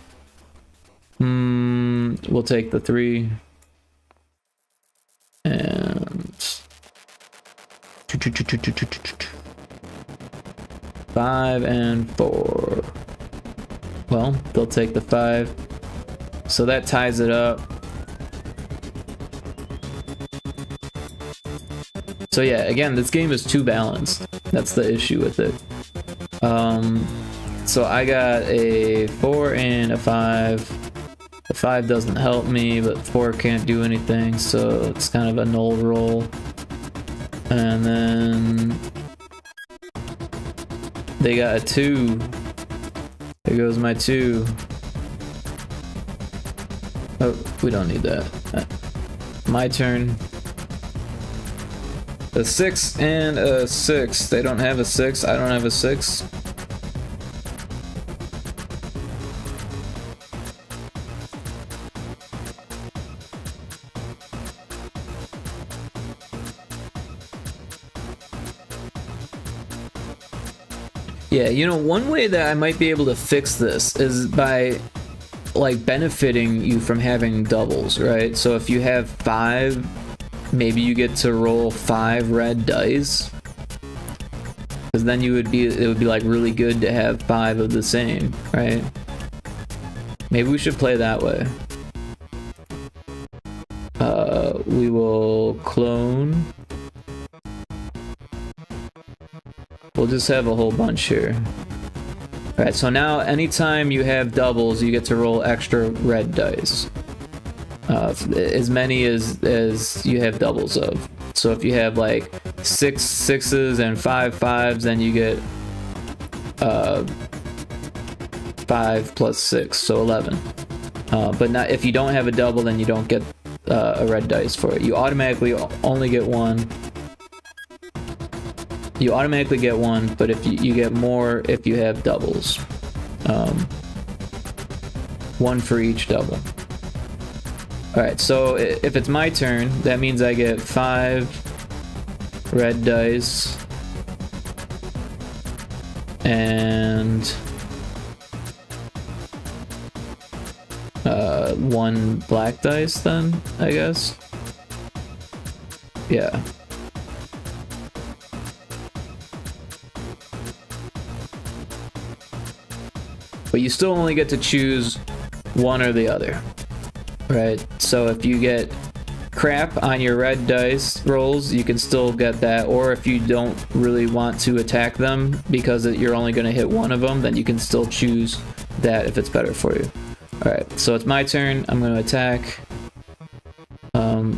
we'll take the 3 and 5 and 4. Well, they'll take the 5, so that ties it up. So yeah, again, this game is too balanced. That's the issue with it. So I got a 4 and a 5. The 5 doesn't help me, but 4 can't do anything, so it's kind of a null roll. And then they got a 2. There goes my 2. Oh, we don't need that. My turn. A 6 and a 6. They don't have a 6. I don't have a 6. Yeah, you know, one way that I might be able to fix this is by like benefiting you from having doubles, right? So if you have 5, maybe you get to roll 5 red dice, because then it would be like really good to have 5 of the same, right? Maybe we should play that way. We will clone. We'll just have a whole bunch here. Alright, so now anytime you have doubles, you get to roll extra red dice. As many as you have doubles of. So if you have like 6 6s and 5 5s, then you get 5 plus 6, so 11. But not if you don't have a double, then you don't get a red dice for it. You automatically only get 1. You automatically get 1, but if you get more if you have doubles. 1 for each double. Alright, so if it's my turn, that means I get 5 red dice and 1 black dice then, I guess. Yeah. But you still only get to choose one or the other, right? So if you get crap on your red dice rolls, you can still get that. Or if you don't really want to attack them because you're only going to hit one of them, then you can still choose that if it's better for you. All right, so it's my turn. I'm going to attack.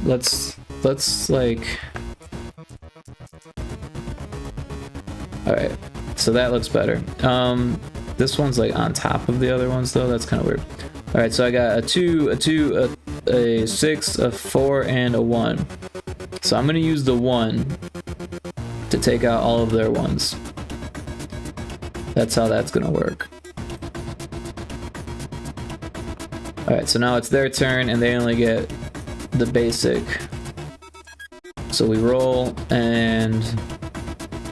Let's like. All right, so that looks better. This one's like on top of the other ones though. That's kind of weird. All right, so I got a 2, a 6, a 4, and a 1. So I'm gonna use the 1 to take out all of their ones. That's how that's gonna work. All right, so now it's their turn and they only get the basic. So we roll and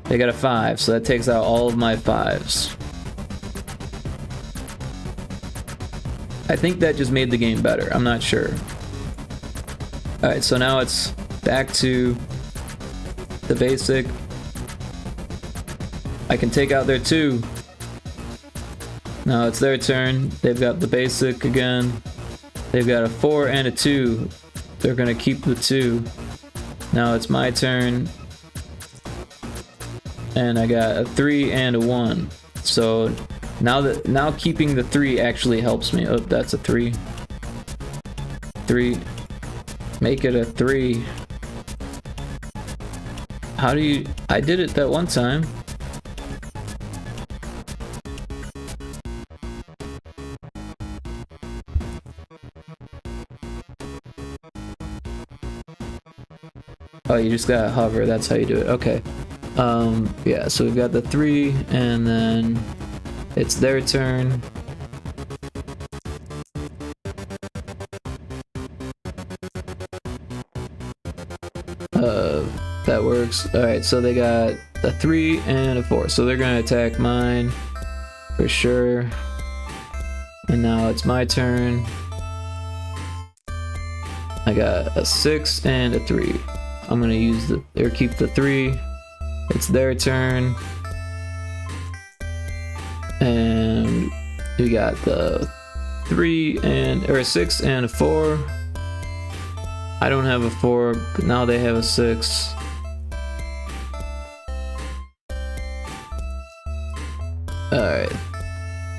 they got a 5, so that takes out all of my 5s. I think that just made the game better. I'm not sure. Alright, so now it's back to the basic. I can take out their 2. Now it's their turn. They've got the basic again. They've got a 4 and a 2. They're gonna keep the 2. Now it's my turn. And I got a 3 and a 1. So now keeping the 3 actually helps me. Oh, that's a 3. 3. Make it a 3. How do you... I did it that one time. Oh, you just gotta hover. That's how you do it. Okay. Yeah, so we've got the 3, and then it's their turn. works. Alright, so they got a 3 and a 4. So they're gonna attack mine for sure. And now it's my turn. I got a 6 and a 3. I'm gonna use or keep the 3. It's their turn. And we got the 3 and or a 6 and a 4. I don't have a 4, but now they have a 6. Alright.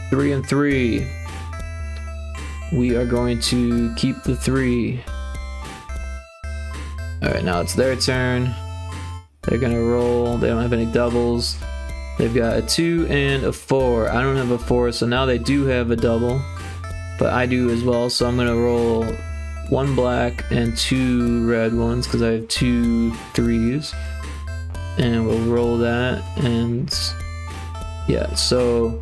3 and 3. We are going to keep the 3. Alright, now it's their turn. They're gonna roll. They don't have any doubles. They've got a 2 and a 4. I don't have a 4, so now they do have a double. But I do as well, so I'm gonna roll 1 black and 2 red ones because I have 2 3s. And we'll roll that, and yeah, so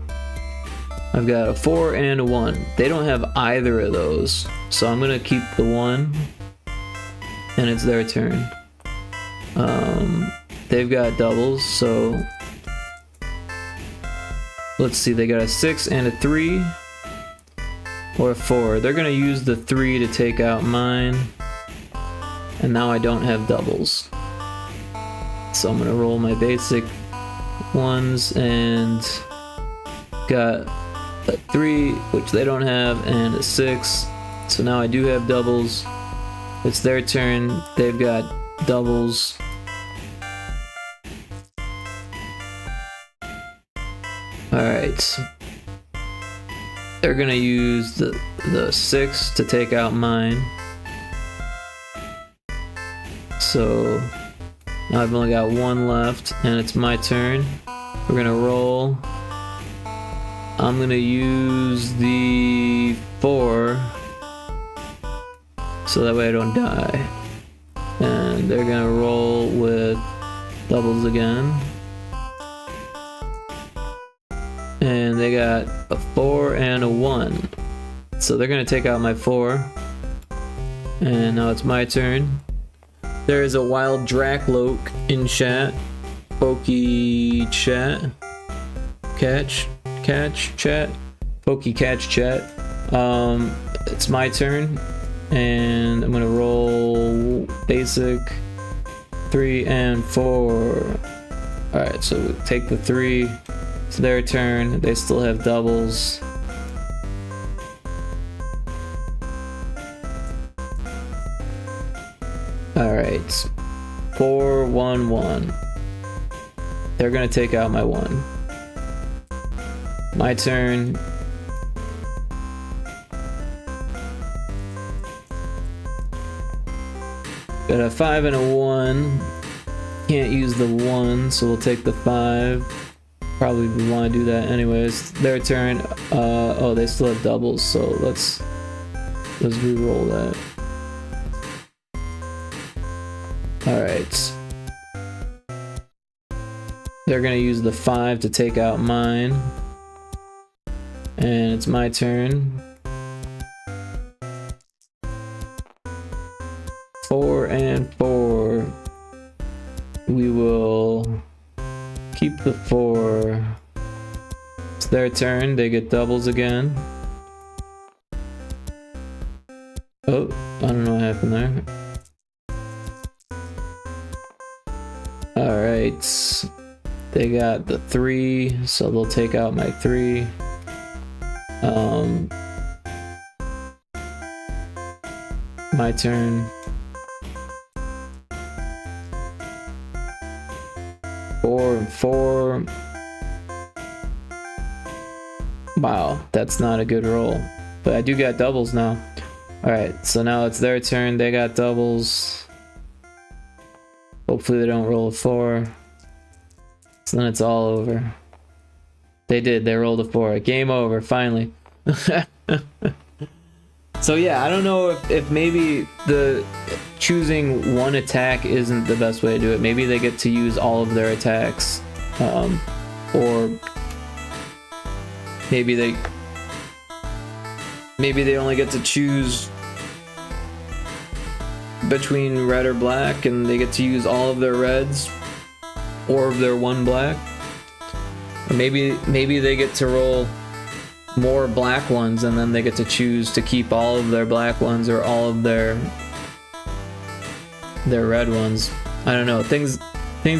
I've got a 4 and a 1. They don't have either of those, so I'm gonna keep the 1, and it's their turn. They've got doubles, so let's see, they got a 6 and a 3 or a 4. They're gonna use the 3 to take out mine, and now I don't have doubles, so I'm gonna roll my basic ones, and got a 3, which they don't have, and a 6, so now I do have doubles. It's their turn. They've got doubles. Alright. They're gonna use the 6 to take out mine. So now I've only got 1 left, and it's my turn. We're gonna roll. I'm gonna use the 4 so that way I don't die. And they're gonna roll with doubles again. And they got a 4 and a 1. So they're gonna take out my 4. And now it's my turn. There is a wild Dracloak in chat. Pokey chat. Catch chat. Pokey catch chat. It's my turn. And I'm gonna roll basic 3 and 4. Alright, so we take the 3. It's their turn. They still have doubles. Alright. 4, 1, 1. They're gonna take out my 1. My turn. Got a 5 and a 1. Can't use the 1, so we'll take the 5. Probably want to do that anyways. Their turn. Oh, they still have doubles, so let's re-roll that. Alright. They're gonna use the 5 to take out mine. And it's my turn. 4 and 4. We will keep the 4. It's their turn. They get doubles again. Oh, I don't know what happened there. Alright. They got the 3, so they'll take out my 3. My turn. 4 and 4. Wow, that's not a good roll. But I do got doubles now. Alright, so now it's their turn. They got doubles. Hopefully they don't roll a 4. So then it's all over. They did. They rolled a 4. Game over, finally. So yeah, I don't know if maybe the choosing one attack isn't the best way to do it. Maybe they get to use all of their attacks. Or maybe they only get to choose between red or black, and they get to use all of their reds or their one black. Or maybe they get to roll more black ones, and then they get to choose to keep all of their black ones or all of their red ones. I don't know. Things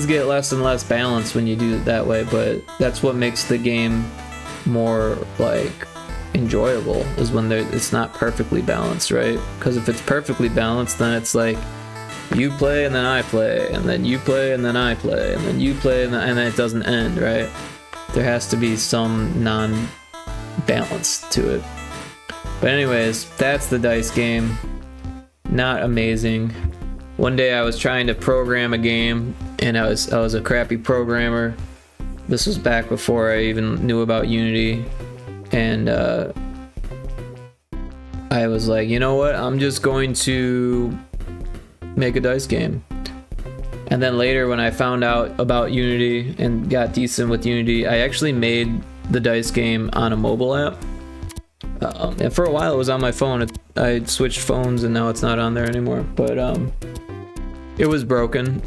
get less and less balanced when you do it that way, but that's what makes the game more like enjoyable, is when it's not perfectly balanced, right? Because if it's perfectly balanced, then it's like you play and then I play, and then you play and then I play, and then you play and then it doesn't end, right? There has to be some non-balance to it. But anyways, that's the dice game. Not amazing. One day I was trying to program a game, and I was a crappy programmer. This was back before I even knew about Unity, and I was like, you know what? I'm just going to make a dice game. And then later, when I found out about Unity and got decent with Unity, I actually made the dice game on a mobile app. And for a while, it was on my phone. I switched phones, and now it's not on there anymore. But it was broken.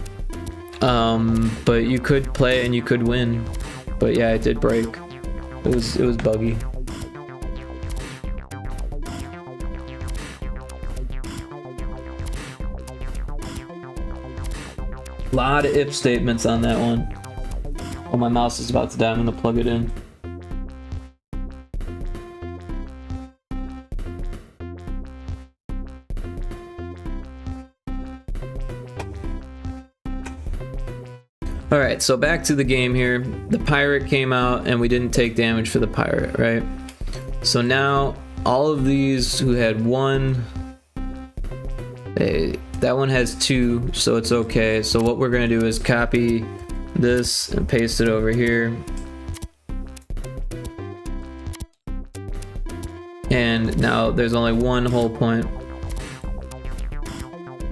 But you could play and you could win. But yeah, it did break. It was buggy. A lot of if statements on that one. Oh, my mouse is about to die. I'm gonna plug it in. Alright, so back to the game here. The pirate came out and we didn't take damage for the pirate, right? So now all of these who had one, that one has two, so it's okay. So what we're gonna do is copy this and paste it over here. And now there's only one whole point.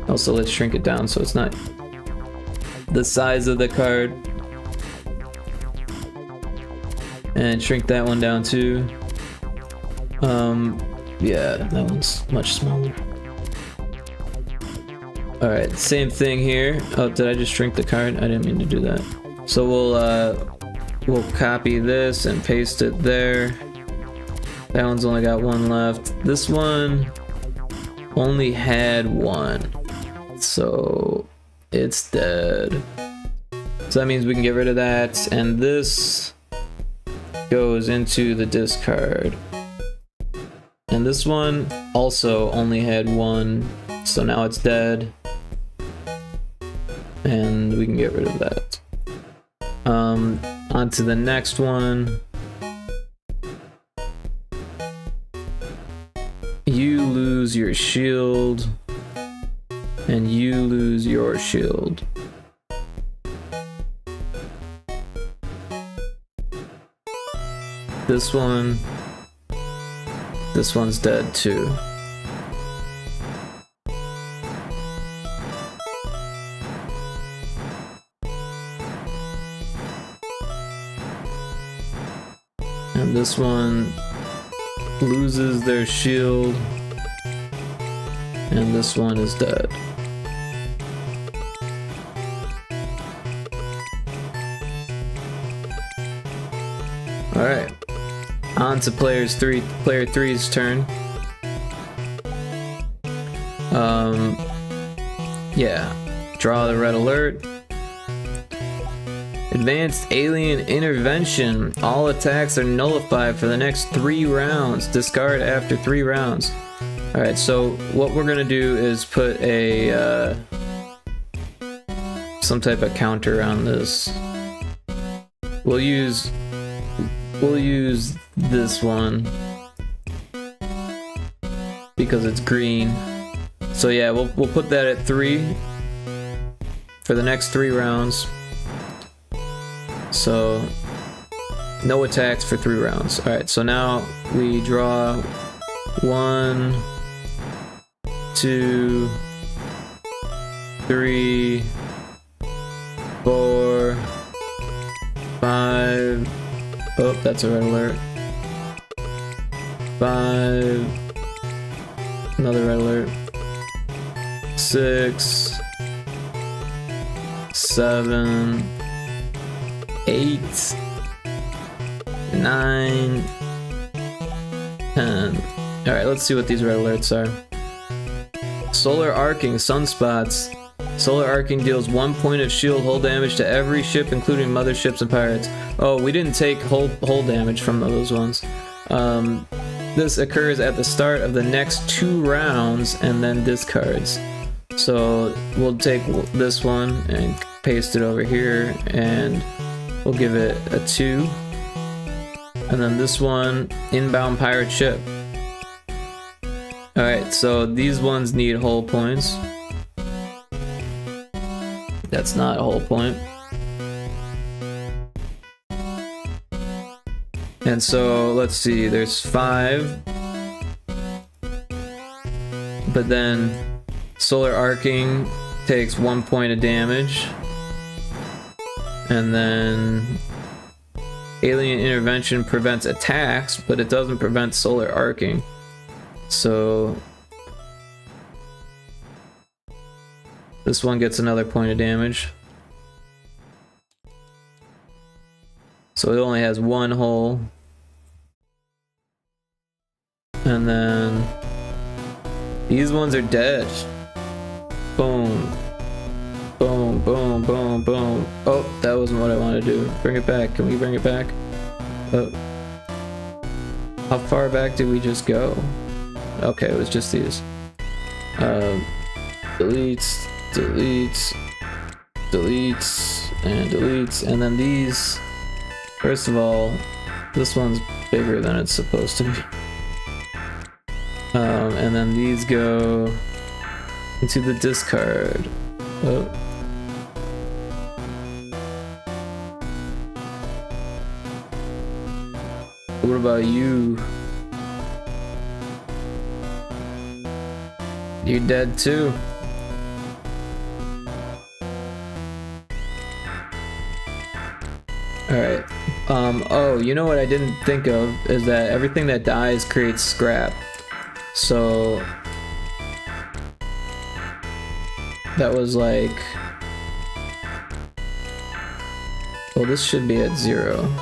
Also, let's shrink it down so it's not the size of the card, and shrink that one down too. Yeah, that one's much smaller. All right, same thing here. Oh, did I just shrink the card? I didn't mean to do that. So we'll copy this and paste it there. That one's only got one left. This one only had one, so it's dead. So that means we can get rid of that, and this goes into the discard. And this one also only had one, so now it's dead. And we can get rid of that. On to the next one. You lose your shield, and you lose your shield. This one's dead too. And this one loses their shield, and this one is dead. Alright, on to player 3's turn. Yeah, draw the red alert. Advanced Alien Intervention. All attacks are nullified for the next 3 rounds. Discard after 3 rounds. Alright, so what we're gonna do is put a some type of counter on this. We'll use this one because it's green. So yeah, we'll put that at 3 for the next 3 rounds. So no attacks for 3 rounds. Alright, so now we draw 1, 2, 3, 4, 5. Oh, that's a red alert. 5. Another red alert. 6, 7, 8, 9, 10. Alright, let's see what these red alerts are. Solar arcing, sunspots. Solar arcing deals 1 point of shield hull damage to every ship, including motherships and pirates. Oh, we didn't take hull damage from those ones. This occurs at the start of the next 2 rounds and then discards. So we'll take this one and paste it over here, and we'll give it a 2. And then this one, inbound pirate ship. Alright, so these ones need hull points. That's not a hull point. And so, let's see, there's 5. But then, solar arcing takes 1 point of damage. And then, alien intervention prevents attacks, but it doesn't prevent solar arcing. So, this one gets another point of damage. So it only has 1 hull. And then these ones are dead. Boom. Boom, boom, boom, boom. Oh, that wasn't what I wanted to do. Bring it back. Can we bring it back? Oh. How far back did we just go? Okay, it was just these. Deletes, deletes, deletes, and deletes. And then these, first of all, this one's bigger than it's supposed to be. And then these go into the discard. Oh. What about you? You're dead too. Alright. Oh, you know what I didn't think of is that everything that dies creates scrap. So that was like, well, this should be at 0.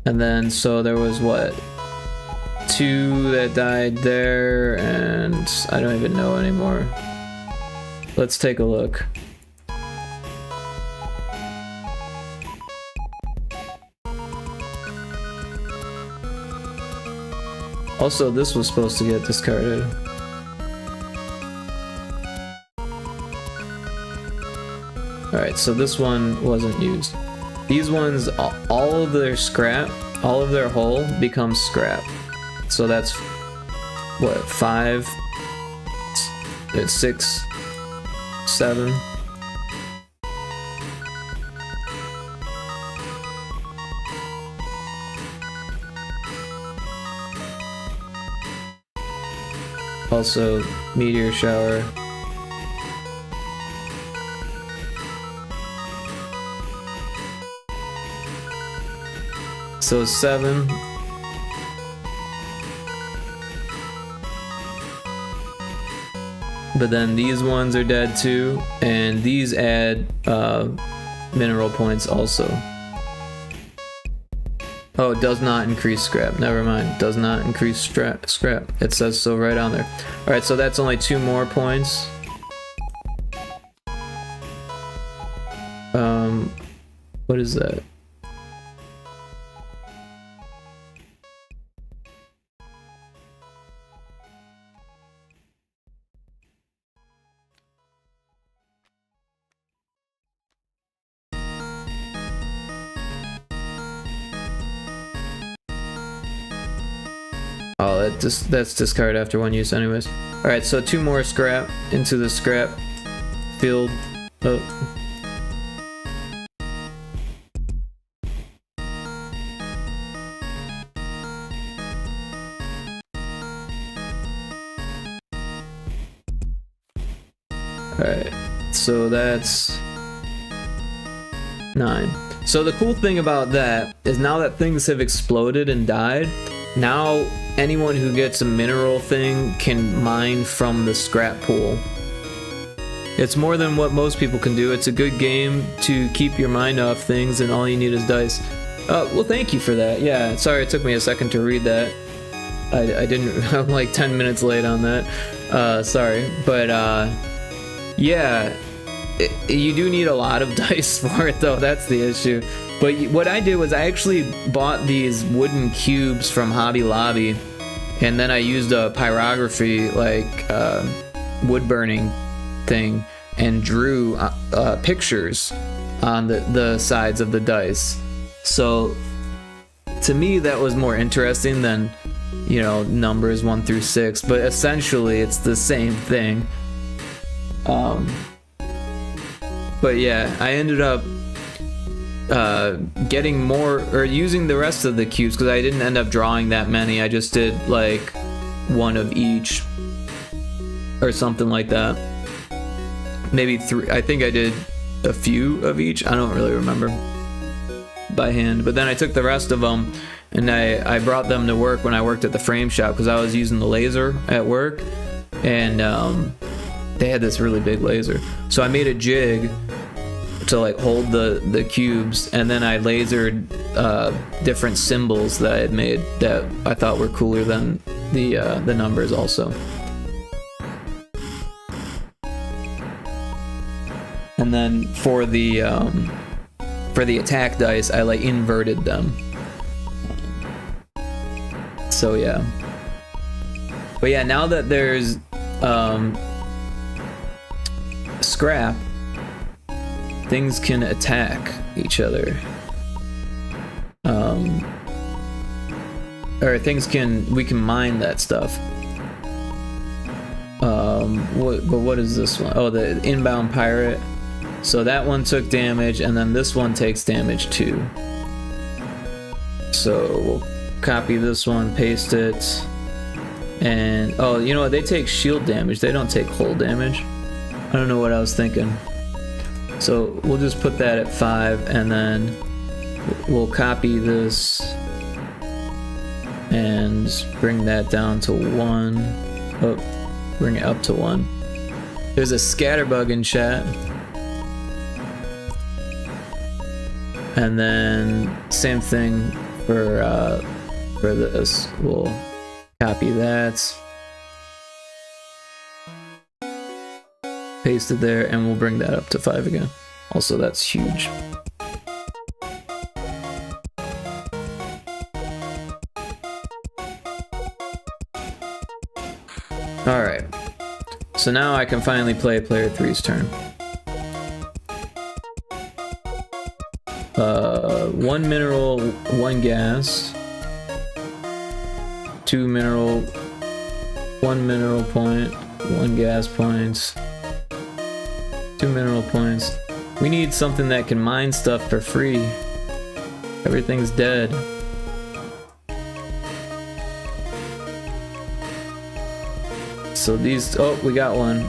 And then so there was what? 2 that died there, and I don't even know anymore. Let's take a look. Also, this was supposed to get discarded. Alright, so this one wasn't used. These ones, all of their scrap, all of their hull becomes scrap. So that's what, 5, it's 6, 7. Also, meteor shower. So 7. But then these ones are dead too, and these add mineral points also. Oh, it does not increase scrap. Never mind. Does not increase scrap. It says so right on there. Alright, so that's only 2 more points. What is that? Oh, that's discard after 1 use anyways. Alright, so 2 more scrap into the scrap field. Oh. Alright, so that's 9. So the cool thing about that is now that things have exploded and died, now anyone who gets a mineral thing can mine from the scrap pool. It's more than what most people can do. It's a good game to keep your mind off things, and all you need is dice. Well, thank you for that. Yeah, sorry it took me a second to read that. I didn't. I'm like 10 minutes late on that. Sorry, but yeah, you do need a lot of dice for it, though. That's the issue. But what I did was I actually bought these wooden cubes from Hobby Lobby, and then I used a pyrography, like wood burning thing, and drew pictures on the sides of the dice. So to me that was more interesting than, you know, numbers 1 through 6, but essentially it's the same thing. But yeah, I ended up getting more, or using the rest of the cubes, because I didn't end up drawing that many. I just did like one of each or something like that. Maybe 3. I think I did a few of each. I don't really remember by hand. But then I took the rest of them and I brought them to work when I worked at the frame shop, because I was using the laser at work, and they had this really big laser. So I made a jig to like hold the cubes, and then I lasered different symbols that I had made that I thought were cooler than the numbers also. And then for the attack dice, I like inverted them. So yeah. But yeah, now that there's scrap, things can attack each other. Or we can mine that stuff. What is this one? Oh, the inbound pirate. So that one took damage, and then this one takes damage too. So we'll copy this one, paste it, and oh, you know what? They take shield damage. They don't take hull damage. I don't know what I was thinking. So we'll just put that at 5, and then we'll copy this and bring that down to 1. Oh, bring it up to 1. There's a scatterbug in chat. And then same thing for this. We'll copy that, paste it there, and we'll bring that up to 5 again. Also, that's huge. Alright, so now I can finally play player 3's turn. 1 mineral, 1 gas, 2 mineral, 1 mineral point, 1 gas points, 2 mineral points. We need something that can mine stuff for free. Everything's dead. So these, oh, we got one.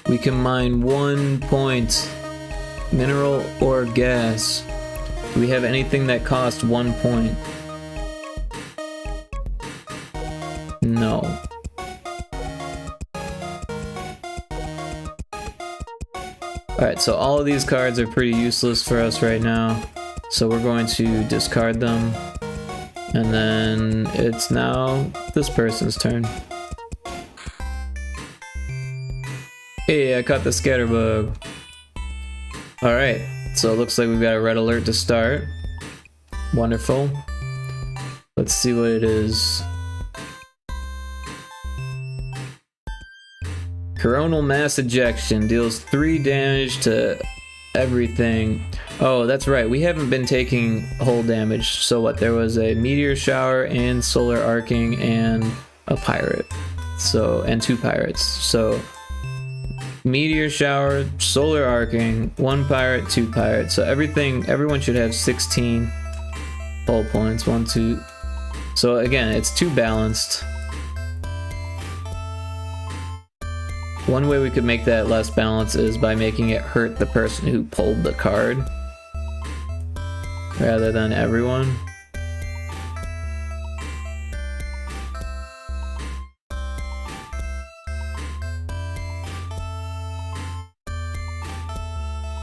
We can mine 1 point, mineral or gas. Do we have anything that costs 1 point? No. Alright, so all of these cards are pretty useless for us right now. So we're going to discard them. And then it's now this person's turn. Hey, I caught the scatterbug. Alright, so it looks like we've got a red alert to start. Wonderful. Let's see what it is. Coronal mass ejection deals 3 damage to everything. Oh, that's right, we haven't been taking hull damage. So what, there was a meteor shower and solar arcing and a pirate. So, and 2 pirates. So meteor shower, solar arcing, 1 pirate, 2 pirates. So everyone should have 16 hull points. 1, 2. So again, it's 2 balanced. One way we could make that less balanced is by making it hurt the person who pulled the card rather than everyone.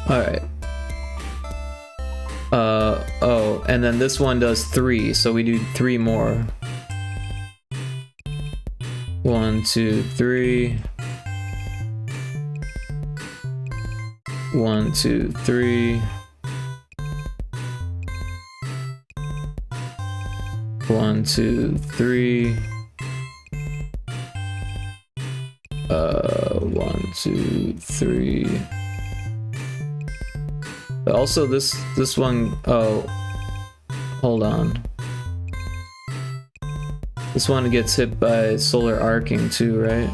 Alright. Oh, and then this one does 3, so we do 3 more. 1, 2, 3. 1, 2, 3. 1, 2, 3. 1, 2, 3. But also this one, oh, hold on. This one gets hit by solar arcing too, right?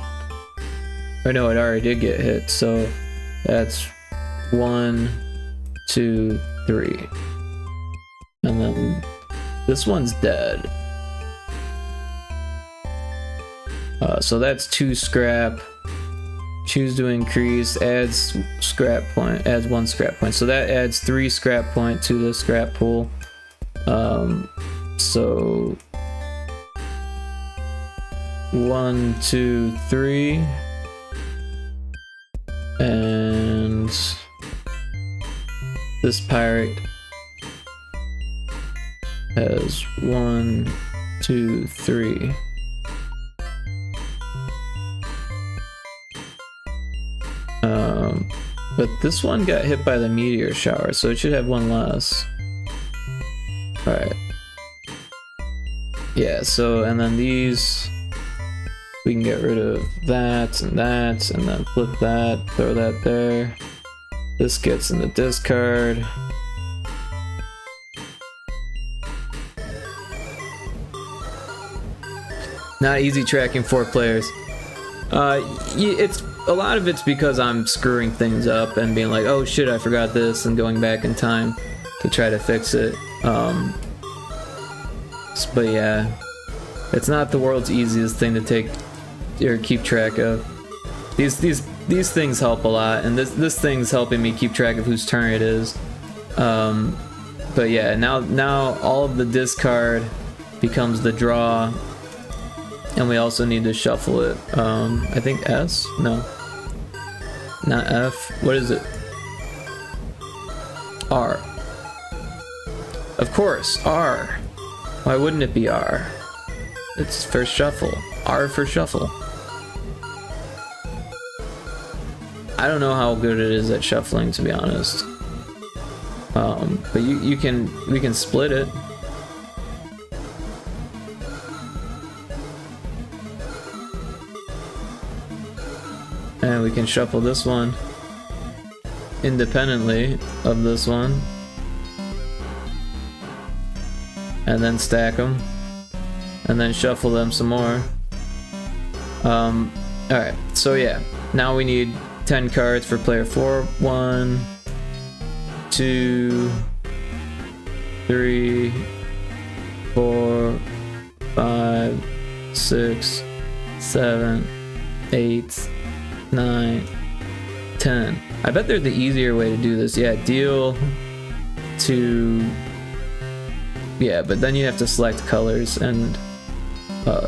Or no, it already did get hit, so that's 1, 2, 3. And then this one's dead. So that's 2 scrap. Choose to increase, adds scrap point, adds 1 scrap point. So that adds 3 scrap point to the scrap pool. So 1, 2, 3. And this pirate has 1, 2, 3. But this one got hit by the meteor shower, so it should have 1 less. Alright. Yeah, so, and then these, we can get rid of that, and then flip that, throw that there. This gets in the discard. Not easy tracking 4 players. It's a lot of it's because I'm screwing things up and being like, oh shit, I forgot this, and going back in time to try to fix it. But yeah, it's not the world's easiest thing to take or keep track of. These things help a lot, and this thing's helping me keep track of whose turn it is. But yeah, now all of the discard becomes the draw. And we also need to shuffle it. I think S? No. Not F. What is it? R. Of course, R. Why wouldn't it be R? It's for shuffle. R for shuffle. I don't know how good it is at shuffling, to be honest. But we can split it. And we can shuffle this one independently of this one. And then stack them. And then shuffle them some more. Alright, so yeah. Now we need 10 cards for player 4. 1, 2, 3, 4, 5, 6, 7, 8, 9, 10. I bet there's the easier way to do this. Yeah, deal to... Yeah, but then you have to select colors, and...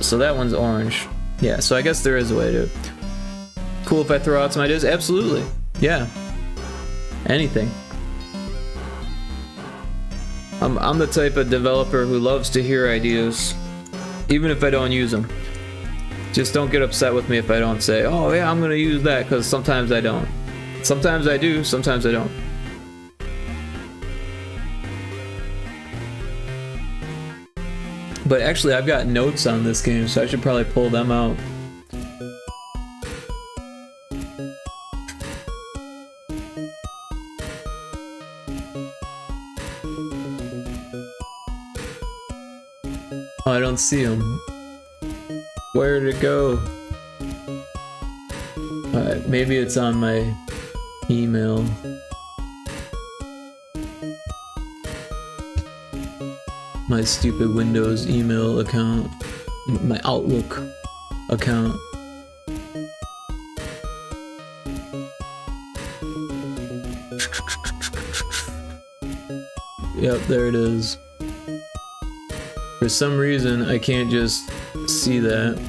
so that one's orange. Yeah, so I guess there is a way to... Cool if I throw out some ideas? Absolutely. Yeah. Anything. I'm the type of developer who loves to hear ideas, even if I don't use them. Just don't get upset with me if I don't say, oh yeah, I'm gonna use that, because sometimes I don't. Sometimes I do, sometimes I don't. But actually, I've got notes on this game, so I should probably pull them out. Oh, I don't see them. Where did it go? Maybe it's on my email. My stupid Windows email account. My Outlook account. Yep, there it is. For some reason, I can't just see that.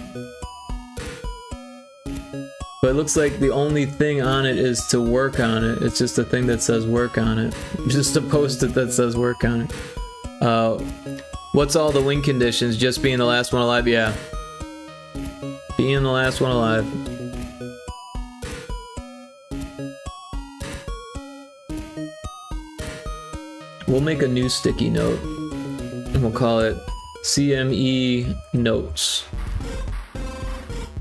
But it looks like the only thing on it is to work on it. It's just a thing that says work on it. Just a post-it that says work on it. What's all the win conditions? Just being the last one alive? Yeah. Being the last one alive. We'll make a new sticky note. And we'll call it CME Notes.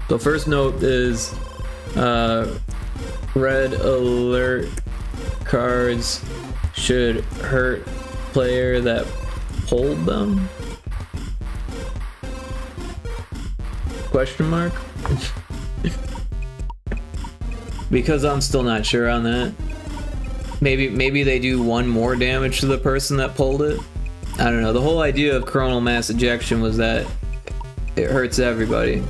So first note is red alert cards should hurt player that pulled them? Question mark? Because I'm still not sure on that. Maybe they do one more damage to the person that pulled it. I don't know. The whole idea of coronal mass ejection was that it hurts everybody.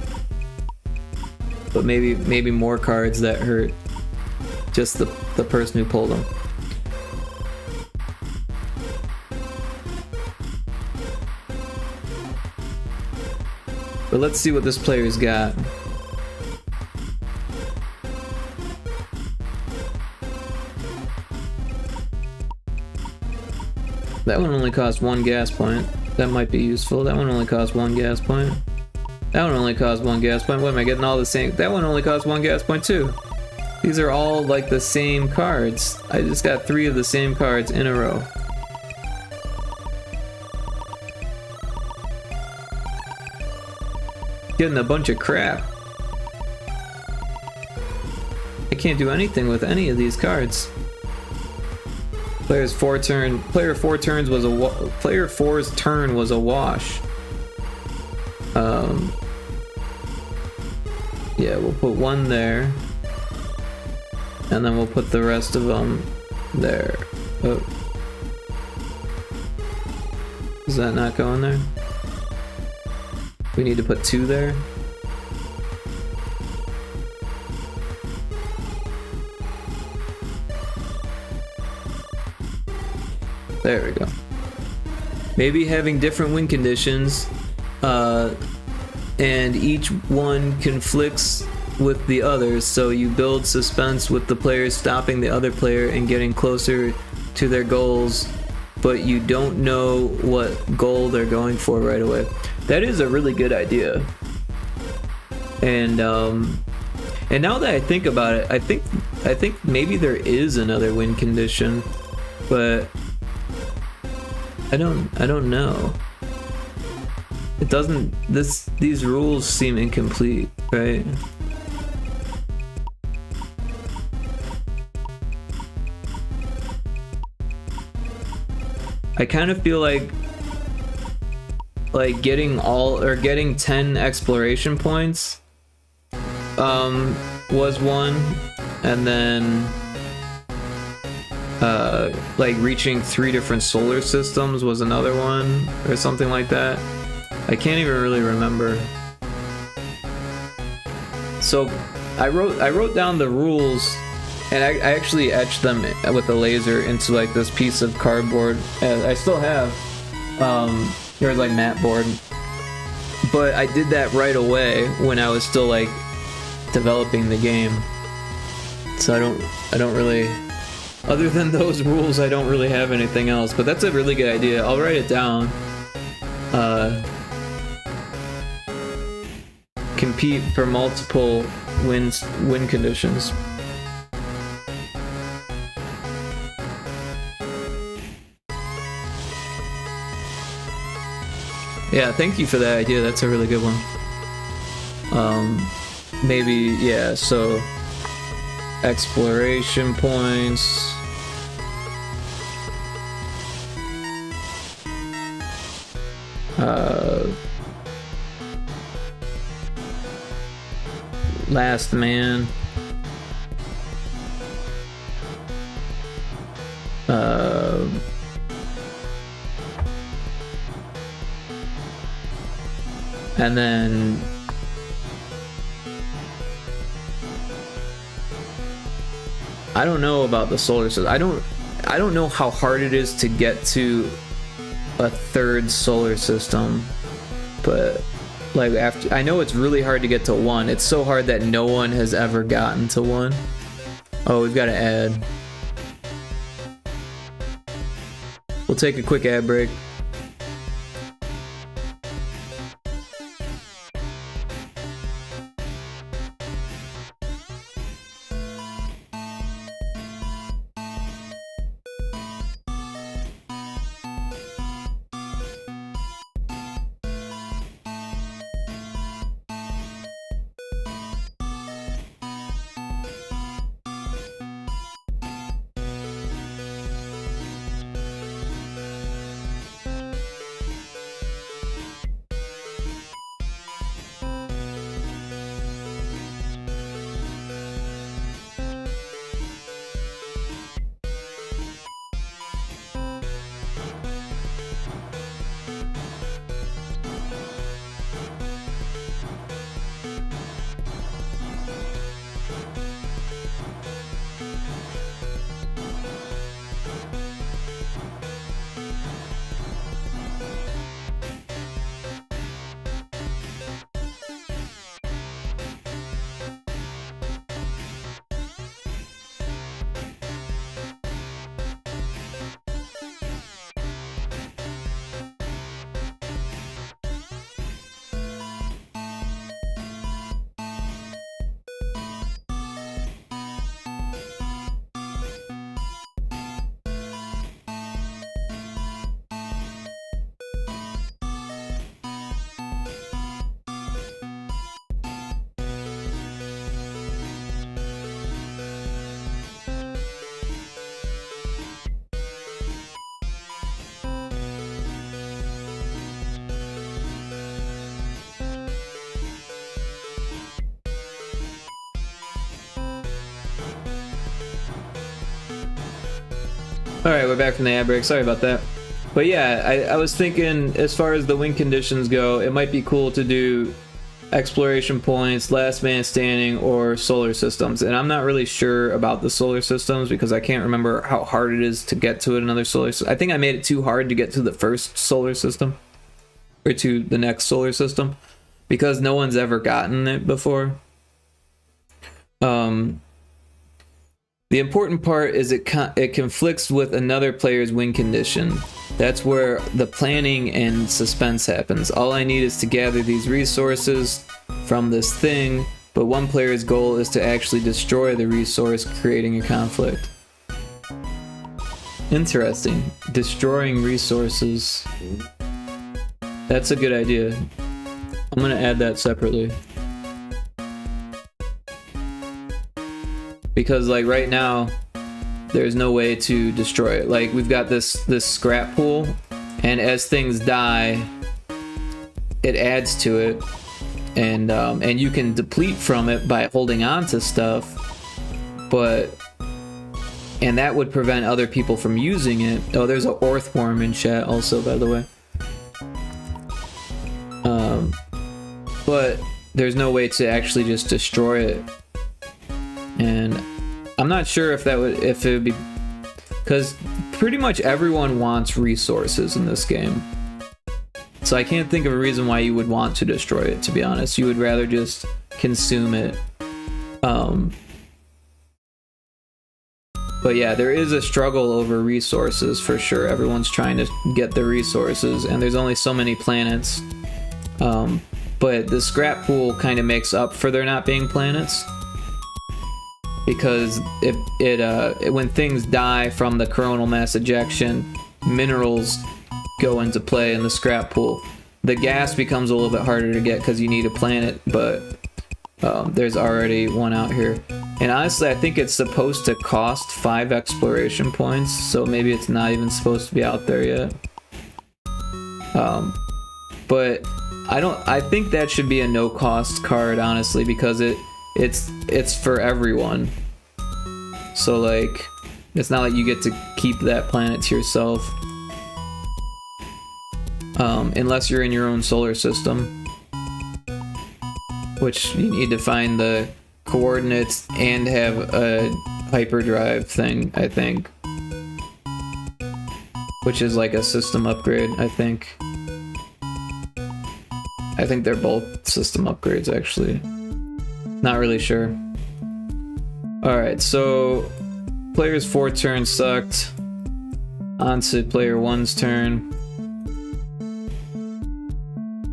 But maybe more cards that hurt just the person who pulled them. But let's see what this player's got. That one only costs 1 gas point. That might be useful. That one only costs 1 gas point. That one only costs 1 gas point. What am I getting all the same? That one only costs 1 gas point too. These are all like the same cards. I just got 3 of the same cards in a row. Getting a bunch of crap. I can't do anything with any of these cards. Player 4's turn was player 4's turn was a wash. Yeah, we'll put 1 there, and then we'll put the rest of them there. Oh. Is that not going there? We need to put 2 there. There we go. Maybe having different win conditions, and each one conflicts with the others, so you build suspense with the players stopping the other player and getting closer to their goals, but you don't know what goal they're going for right away. That is a really good idea. And now that I think about it, I think maybe there is another win condition, but I don't know. It doesn't. These rules seem incomplete, right? I kind of feel like getting 10 exploration points was one, and then like reaching 3 different solar systems was another one, or something like that. I can't even really remember. So I wrote down the rules, and I actually etched them with a laser into like this piece of cardboard. I still have there's like mat board, but I did that right away when I was still like developing the game. So I don't really, other than those rules, I don't really have anything else. But that's a really good idea. I'll write it down. Compete for multiple win conditions. Yeah, thank you for that idea. That's a really good one. Maybe, yeah, so exploration points. Last man. And then I don't know about the solar system. I don't know how hard it is to get to a 3rd solar system, but Like, after, I know it's really hard to get to 1. It's so hard that no one has ever gotten to 1. Oh, we've got to add. We'll take a quick ad break. Alright, we're back from the ad break. Sorry about that. But yeah, I was thinking, as far as the win conditions go, it might be cool to do exploration points, last man standing, or solar systems. And I'm not really sure about the solar systems because I can't remember how hard it is to get to another solar system. I think I made it too hard to get to the first solar system, or to the next solar system, because no one's ever gotten it before. The important part is it conflicts with another player's win condition. That's where the planning and suspense happens. All I need is to gather these resources from this thing, but one player's goal is to actually destroy the resource, creating a conflict. Interesting. Destroying resources. That's a good idea. I'm gonna add that separately. Because like right now, there's no way to destroy it. Like we've got this scrap pool, and as things die, it adds to it, and you can deplete from it by holding on to stuff, and that would prevent other people from using it. Oh, there's an earthworm in chat also, by the way. But there's no way to actually just destroy it. And I'm not sure if it would be, because pretty much everyone wants resources in this game. So I can't think of a reason why you would want to destroy it, to be honest. You would rather just consume it. But yeah, there is a struggle over resources for sure. Everyone's trying to get the resources, and there's only so many planets. But the scrap pool kind of makes up for there not being planets. Because when things die from the coronal mass ejection, minerals go into play in the scrap pool. The gas becomes a little bit harder to get because you need a planet, but there's already one out here. And honestly, I think it's supposed to cost 5 exploration points, so maybe it's not even supposed to be out there yet. But I think that should be a no-cost card, honestly, because it's for everyone. So like, it's not like you get to keep that planet to yourself. Unless you're in your own solar system. Which you need to find the coordinates and have a hyperdrive thing, I think. Which is like a system upgrade, I think. I think they're both system upgrades, actually. Not really sure. Alright, so player's 4 turn sucked. On to player 1's turn.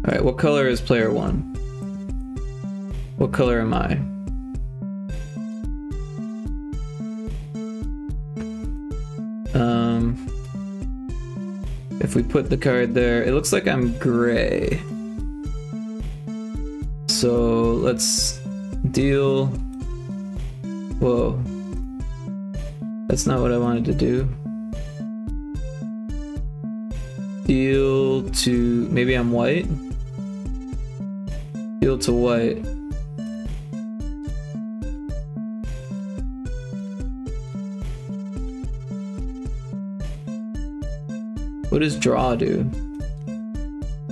Alright, what color is player 1? What color am I? If we put the card there, it looks like I'm gray. So let's deal. Whoa. That's not what I wanted to do. Deal to, maybe I'm white? Deal to white. What does draw do?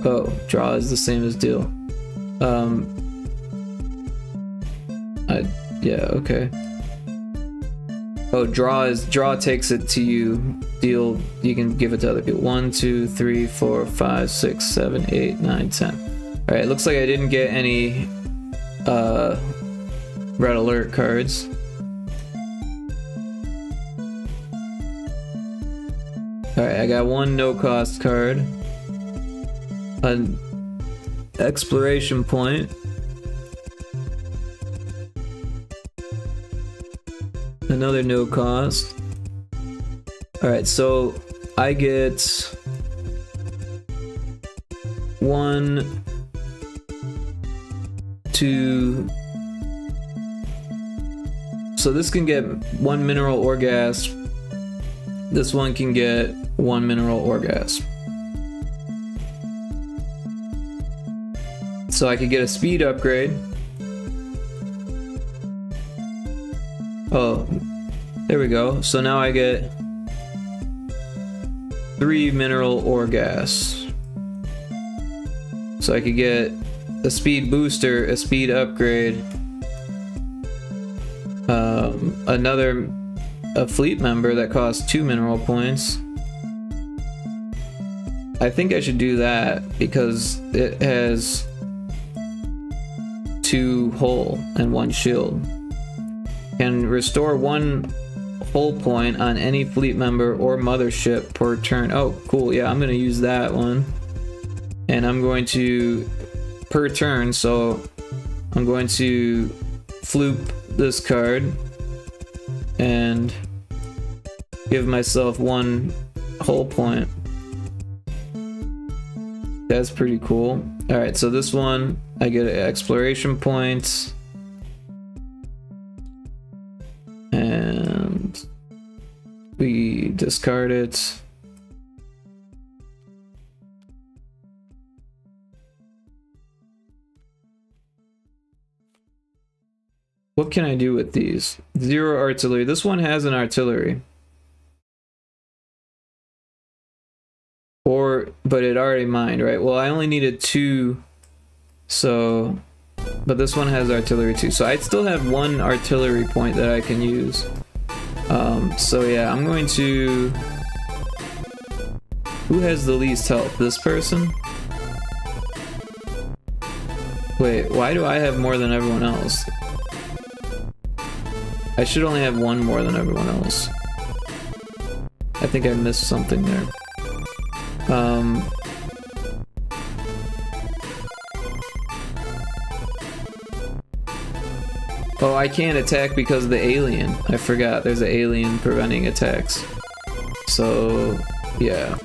Oh, draw is the same as deal. Yeah, okay. Oh, draw takes it to you. Deal, you can give it to other people. 1, 2, 3, 4, 5, 6, 7, 8, 9, 10. Alright, looks like I didn't get any red alert cards. Alright, I got one no cost card. An exploration point. Another no cost. Alright, so I get 1, 2. So this can get 1 mineral orgasm. This one can get 1 mineral orgasm. So I could get a speed upgrade. Oh, there we go. So now I get 3 mineral orgasms. So I could get a speed booster, a speed upgrade, a fleet member that costs 2 mineral points. I think I should do that because it has 2 hull and 1 shield. Can restore 1 hull point on any fleet member or mothership per turn. Oh, cool. Yeah, I'm going to use that one. And I'm going to, per turn, so I'm going to floop this card and give myself 1 hull point. That's pretty cool. Alright, so this one, I get exploration points. And we discard it. What can I do with these? 0 artillery. This one has an artillery. But it already mined, right? Well, I only needed 2, so, but this one has artillery too. So I still have 1 artillery point that I can use. So yeah, I'm going to, who has the least health? This person? Wait, why do I have more than everyone else? I should only have 1 more than everyone else. I think I missed something there. Oh, I can't attack because of the alien. I forgot there's an alien preventing attacks. So, yeah.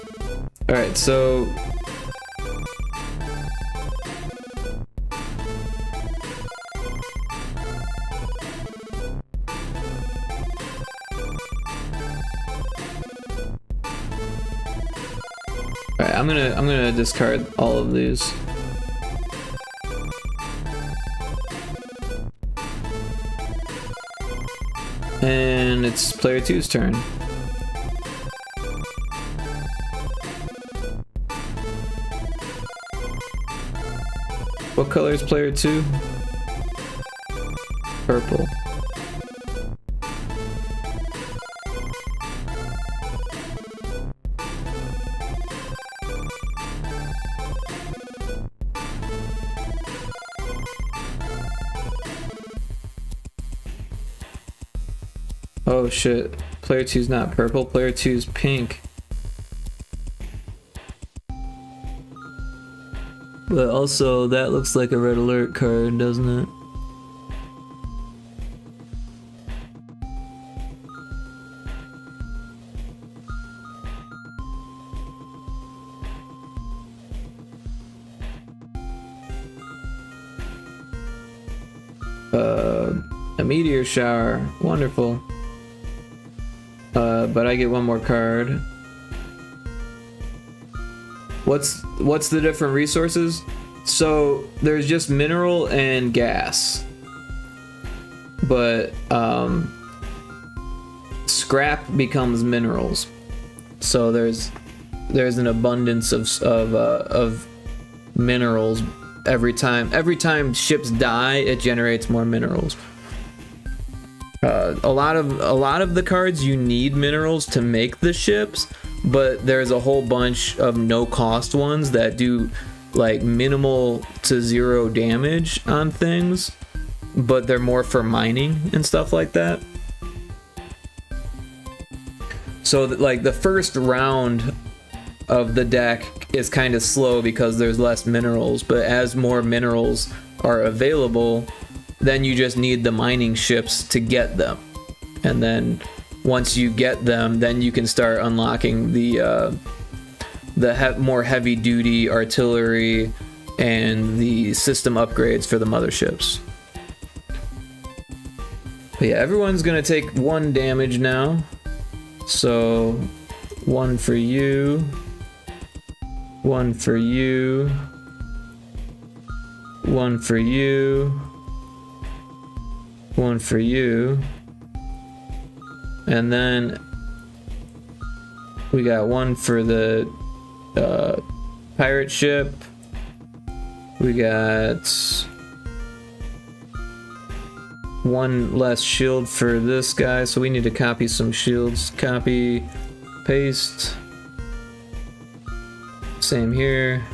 Alright, so... Alright, I'm gonna discard all of these. And it's player 2's turn. What color is player 2? Purple. Oh shit. Player 2's not purple, player 2's pink. But also, that looks like a red alert card, doesn't it? A meteor shower. Wonderful. But I get one more card. What's the different resources? So there's just mineral and gas. But scrap becomes minerals. So there's an abundance of minerals every time ships die, it generates more minerals. A lot of the cards you need minerals to make the ships, but there's a whole bunch of no cost ones that do like minimal to zero damage on things, but they're more for mining and stuff like that. So like the first round of the deck is kind of slow because there's less minerals, but as more minerals are available, then you just need the mining ships to get them. And then once you get them, then you can start unlocking the more heavy duty artillery and the system upgrades for the motherships. But yeah, everyone's gonna take 1 damage now. So 1 for you. 1 for you. 1 for you. 1 for you. And then we got 1 for the pirate ship. We got 1 less shield for this guy, so we need to copy some shields. Copy, paste. Same here,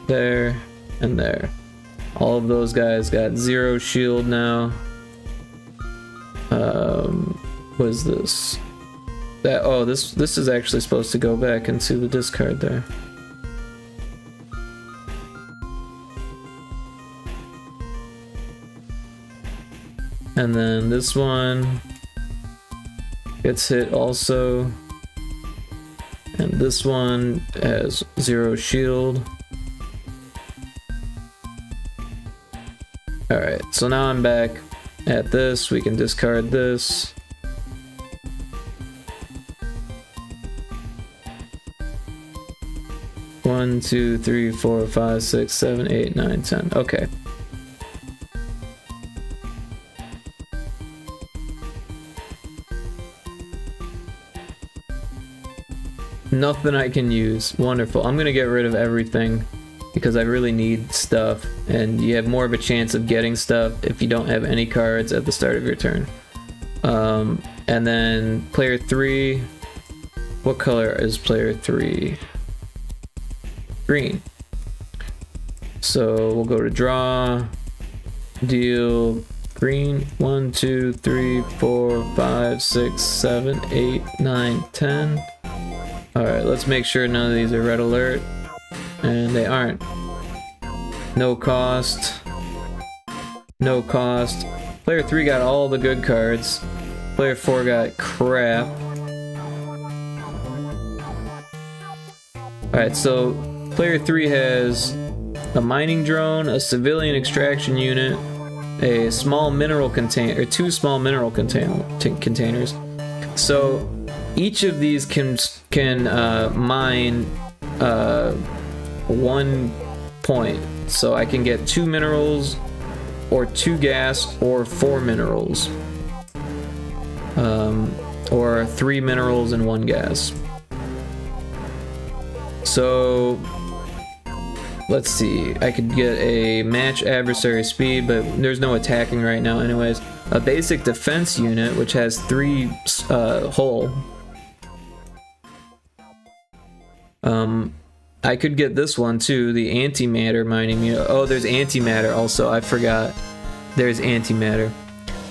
there, and there. All of those guys got 0 shield now. What is this? This is actually supposed to go back into the discard there. And then this one gets hit also. And this one has 0 shield. Alright, so now I'm back at this. We can discard this. One, 2, 3, 4, 5, 6, 7, 8, 9, 10. Okay. Nothing I can use. Wonderful. I'm gonna get rid of everything because I really need stuff, and you have more of a chance of getting stuff if you don't have any cards at the start of your turn. And then player 3. What color is player 3? Green. So we'll go to draw, deal, green. 1, 2, 3, 4, 5, 6, 7, 8, 9, 10. Alright, let's make sure none of these are red alert. And they aren't. No cost. No cost. Player 3 got all the good cards. Player 4 got crap. Alright, so player 3 has a mining drone, a civilian extraction unit, a small mineral container, or 2 small mineral containers. So each of these can mine 1 point. So I can get 2 minerals, or 2 gas, or 4 minerals. Or 3 minerals and 1 gas. So let's see, I could get a match adversary speed, but there's no attacking right now anyways. A basic defense unit, which has 3 hull. I could get this one too, the antimatter mining unit. Oh, there's antimatter also, I forgot. There's antimatter.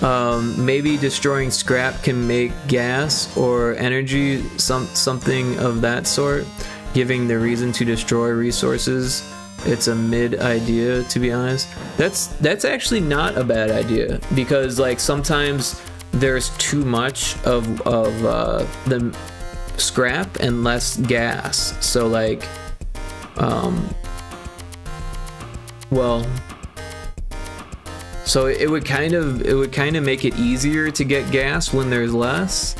Maybe destroying scrap can make gas or energy, something of that sort, giving the reason to destroy resources. It's a mid idea, to be honest. That's actually not a bad idea, because like sometimes there's too much of the scrap and less gas. So like, well, so it would kind of make it easier to get gas when there's less,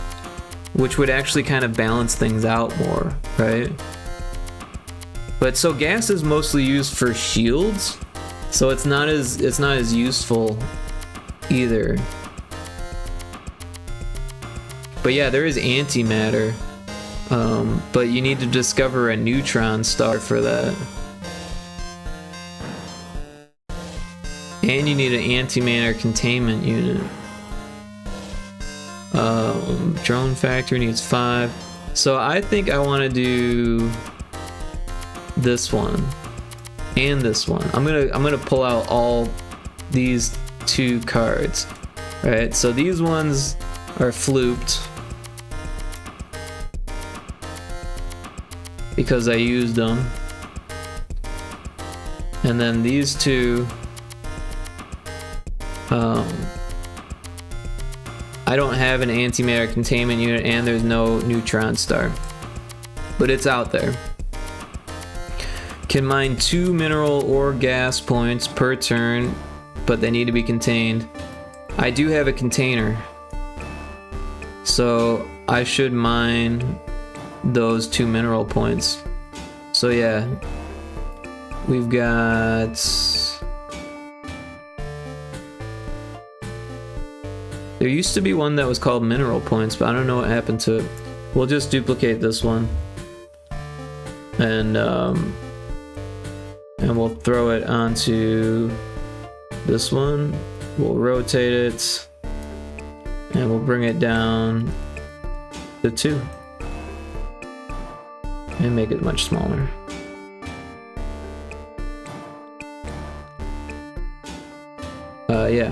which would actually kind of balance things out more, right? But so gas is mostly used for shields, so it's not as useful either. But yeah, there is antimatter, but you need to discover a neutron star for that. And you need an antimatter containment unit. Drone factory needs 5. So I think I want to do this one and this one. I'm gonna pull out all these 2 cards. Right, so these ones are flooped because I used them. And then these 2, I don't have an antimatter containment unit, and there's no neutron star, but it's out there. Can mine 2 mineral or gas points per turn, but they need to be contained. I do have a container, so I should mine those 2 mineral points. So yeah, we've got there used to be one that was called mineral points, but I don't know what happened to it. We'll just duplicate this one, and we'll throw it onto this one. We'll rotate it, and we'll bring it down to 2 and make it much smaller. Yeah.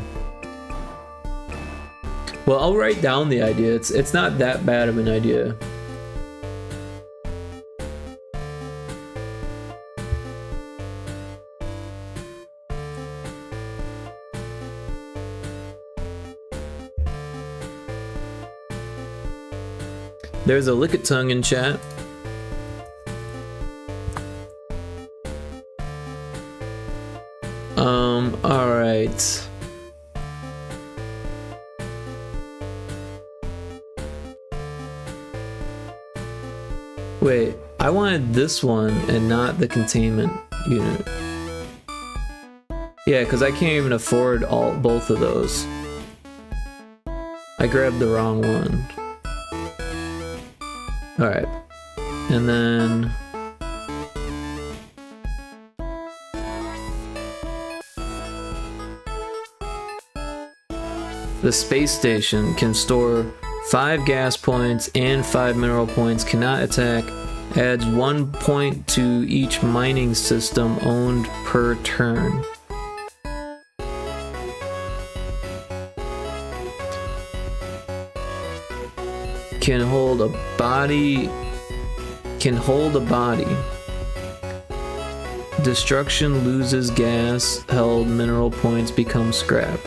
Well, I'll write down the idea. It's not that bad of an idea. There's a Lickitung in chat. Alright. Wait, I wanted this one and not the containment unit. Yeah, because I can't even afford both of those. I grabbed the wrong one. Alright. And then the space station can store 5 gas points and 5 mineral points, cannot attack, adds 1 point to each mining system owned per turn. Can hold a body. Destruction loses gas, held mineral points become scrap.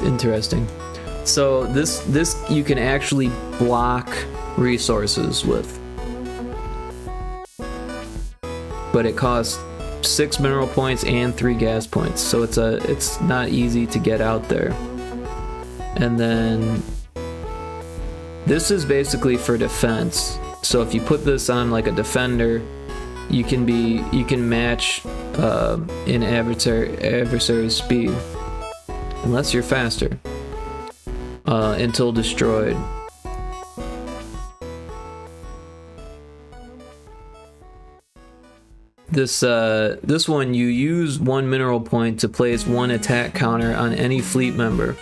Interesting. So this you can actually block resources with, but it costs 6 mineral points and 3 gas points, so it's not easy to get out there. And then this is basically for defense. So if you put this on like a defender, you can match an adversary's speed, unless you're faster, until destroyed. This one, you use 1 mineral point to place 1 attack counter on any fleet member.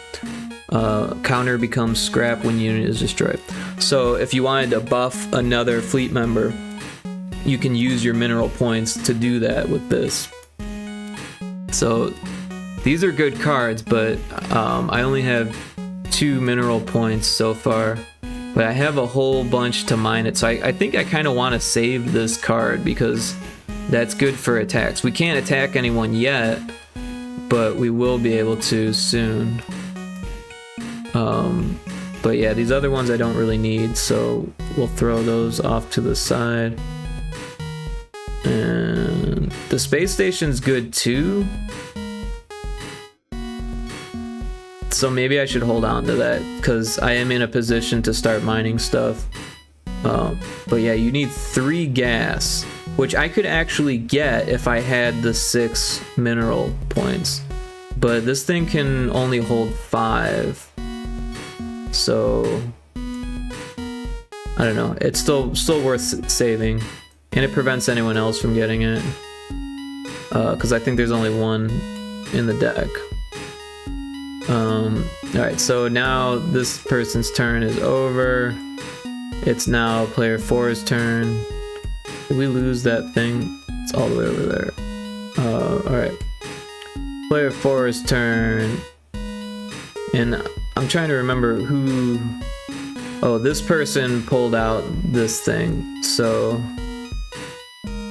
Counter becomes scrap when unit is destroyed. So if you wanted to buff another fleet member, you can use your mineral points to do that with this. So These are good cards, but I only have 2 mineral points so far. But I have a whole bunch to mine it, so I think I kind of want to save this card because that's good for attacks. We can't attack anyone yet, but we will be able to soon. But yeah, these other ones I don't really need, so we'll throw those off to the side. And the space station's good too. So maybe I should hold on to that because I am in a position to start mining stuff. But yeah, you need 3 gas, which I could actually get if I had the 6 mineral points. But this thing can only hold 5. So I don't know. It's still worth saving, and it prevents anyone else from getting it. Because I think there's only 1 in the deck. Alright, so now this person's turn is over. It's now player 4's turn. Did we lose that thing? It's all the way over there. Alright. Player 4's turn. And I'm trying to remember who... Oh, this person pulled out this thing. So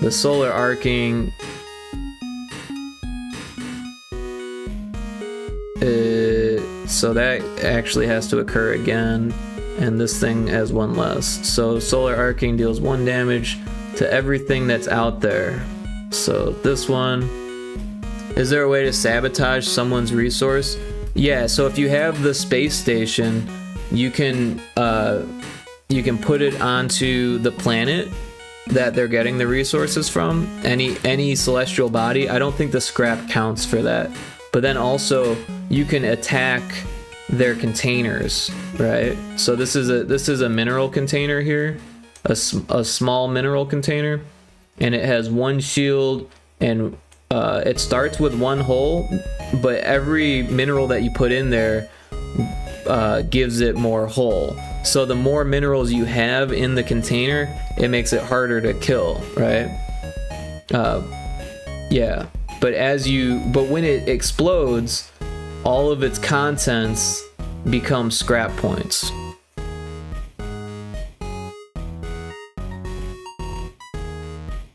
the solar arcing... So that actually has to occur again, and this thing has 1 less. So solar arcing deals 1 damage to everything that's out there. So this one, is there a way to sabotage someone's resource? Yeah, so if you have the space station, you can put it onto the planet that they're getting the resources from, any celestial body. I don't think the scrap counts for that. But then also you can attack their containers, right? So this is a mineral container here, a small mineral container, and it has 1 shield, and it starts with 1 hole, but every mineral that you put in there gives it more hull. So the more minerals you have in the container, it makes it harder to kill, right? Yeah. But when it explodes, all of its contents become scrap points.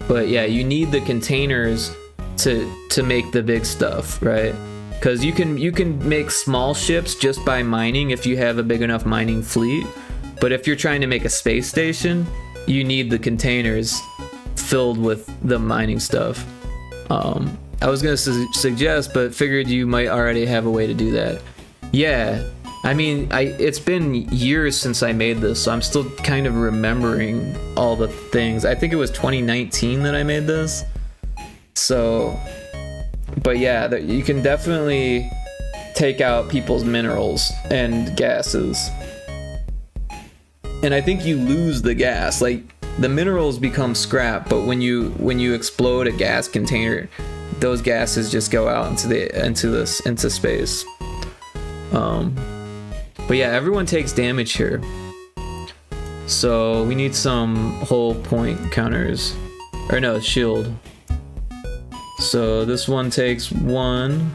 But yeah, you need the containers to make the big stuff, right? Because you can make small ships just by mining if you have a big enough mining fleet. But if you're trying to make a space station, you need the containers filled with the mining stuff. I was gonna suggest, but figured you might already have a way to do that. Yeah, I mean, it's been years since I made this, so I'm still kind of remembering all the things. I think it was 2019 that I made this. So, but yeah, you can definitely take out people's minerals and gases. And I think you lose the gas. Like, the minerals become scrap, but when you explode a gas container, those gases just go out into space. But yeah, everyone takes damage here. So we need some whole point counters, or no, shield. So this one takes 1,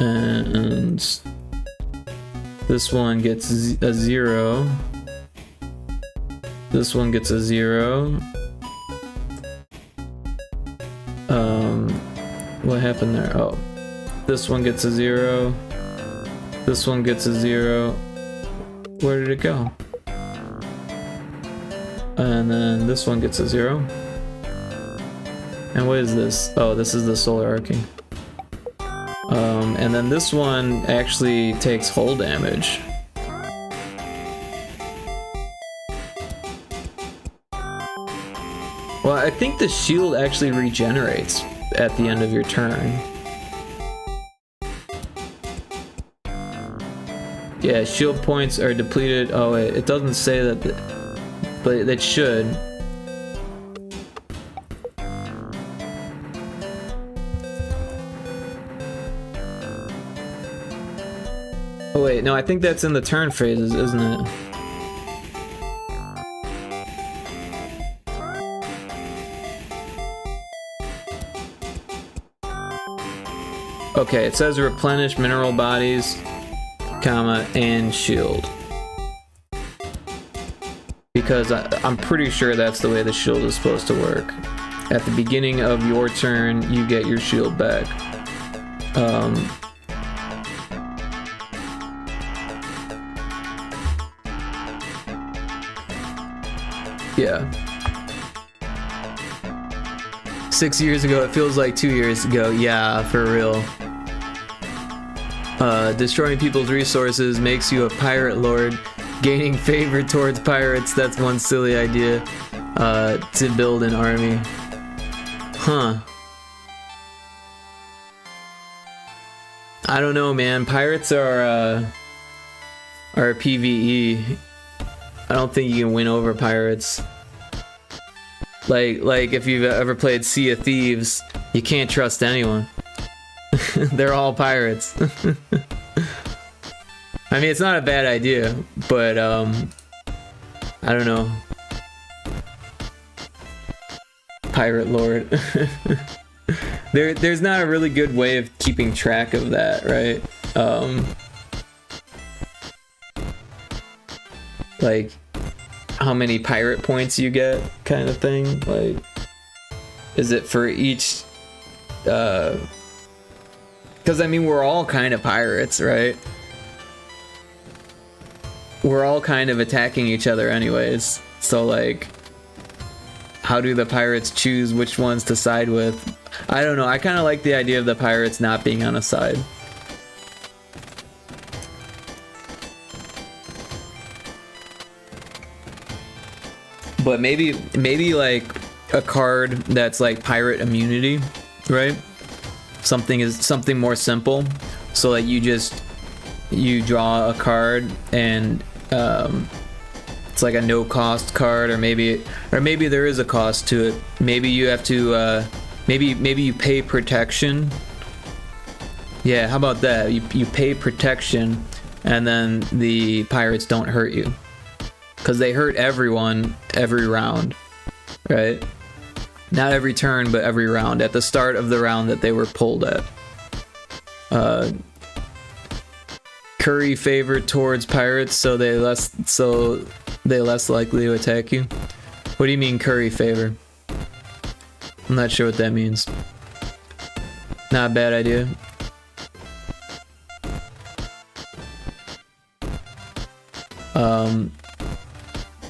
and this one gets a 0. This one gets a 0. What happened there? Oh, this one gets a 0. This one gets a 0. Where did it go? And then this one gets a 0. And what is this? Oh, this is the solar arcing. And then this one actually takes hull damage. Well, I think the shield actually regenerates at the end of your turn. Yeah, shield points are depleted. Oh wait, it doesn't say that, but it should. Oh wait, no, I think that's in the turn phases, isn't it? Okay, it says replenish mineral bodies, comma, and shield. Because I'm pretty sure that's the way the shield is supposed to work. At the beginning of your turn, you get your shield back. Yeah. 6 years ago, it feels like 2 years ago. Yeah, for real. Destroying people's resources makes you a pirate lord. Gaining favor towards pirates, that's one silly idea. To build an army. Huh. I don't know, man. Pirates are PvE. I don't think you can win over pirates. Like if you've ever played Sea of Thieves, you can't trust anyone. They're all pirates. I mean, it's not a bad idea, but I don't know. Pirate Lord. There's not a really good way of keeping track of that, right? Like how many pirate points you get, kind of thing. Like, is it for each? Because I mean, we're all kind of pirates, right? We're all kind of attacking each other anyways. So like, how do the pirates choose which ones to side with? I don't know. I kind of like the idea of the pirates not being on a side. But maybe like a card that's like pirate immunity, right? Something more simple. So like you draw a card and it's like a no cost card, or maybe there is a cost to it. Maybe you have to maybe you pay protection. Yeah, how about that? You pay protection and then the pirates don't hurt you. Because they hurt everyone every round, right? Not every turn, but every round. At the start of the round that they were pulled at. Curry favor towards pirates, so they less likely to attack you. What do you mean curry favor? I'm not sure what that means. Not a bad idea.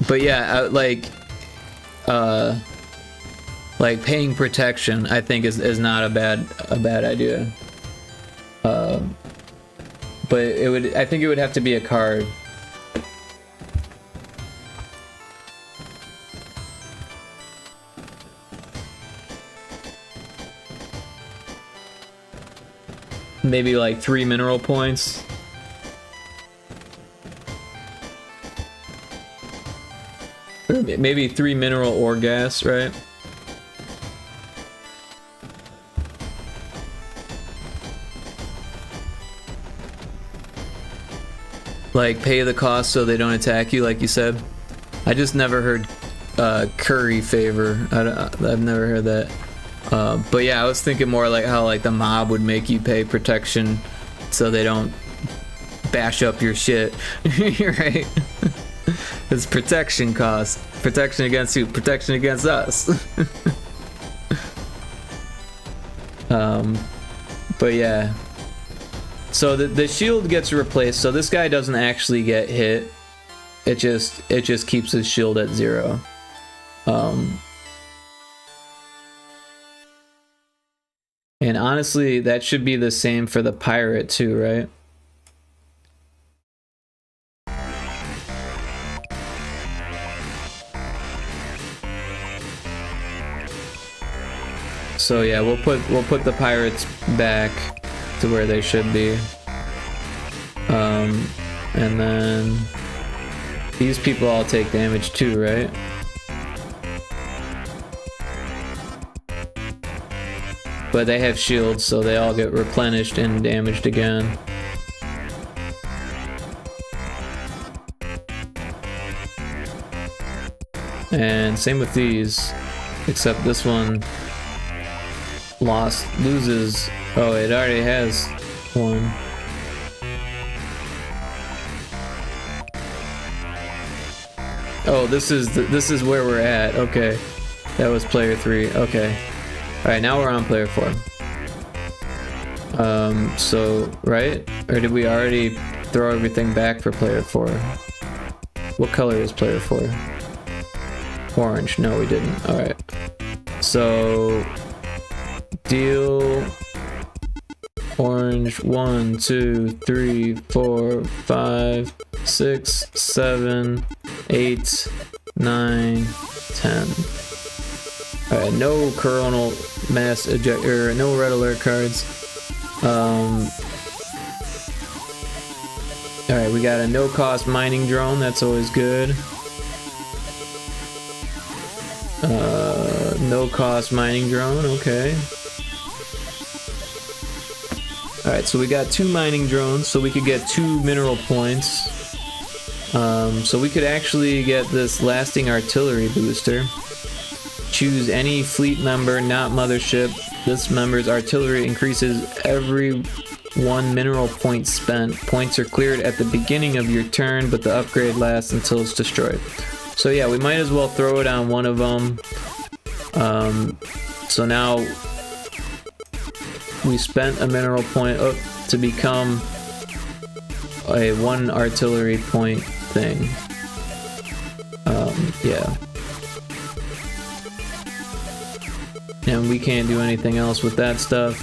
But yeah, like paying protection, I think is not a bad idea. But I think it would have to be a card. Maybe like 3 mineral points. Or maybe 3 mineral or gas, right? Like pay the cost so they don't attack you, like you said. I just never heard curry favor. I've never heard that. But yeah, I was thinking more like how like the mob would make you pay protection so they don't bash up your shit. Right? It's protection cost. Protection against who? Protection against us. But yeah. So the shield gets replaced, so this guy doesn't actually get hit. It just keeps his shield at 0. And honestly, that should be the same for the pirate too, right? So yeah, we'll put the pirates back to where they should be. And then these people all take damage too, right? But they have shields, so they all get replenished and damaged again. And same with these, except this one loses Oh, it already has one. Oh, this is where we're at. Okay, that was player 3. Okay, all right, now we're on player 4. So right, or did we already throw everything back for player 4? What color is player 4? Orange. No, we didn't. All right. So deal orange 1, 2, 3, 4, 5, 6, 7, 8, 9, 10. Alright, no coronal mass ejector, no red alert cards. Alright, we got a no cost mining drone, that's always good. No cost mining drone, okay. Alright, so we got 2 mining drones, so we could get 2 mineral points. So we could actually get this lasting artillery booster. Choose any fleet member, not mothership. This member's artillery increases every 1 mineral point spent. Points are cleared at the beginning of your turn, but the upgrade lasts until it's destroyed. So yeah, we might as well throw it on one of them. So now we spent a mineral point to become a 1 artillery point thing. Yeah. And we can't do anything else with that stuff.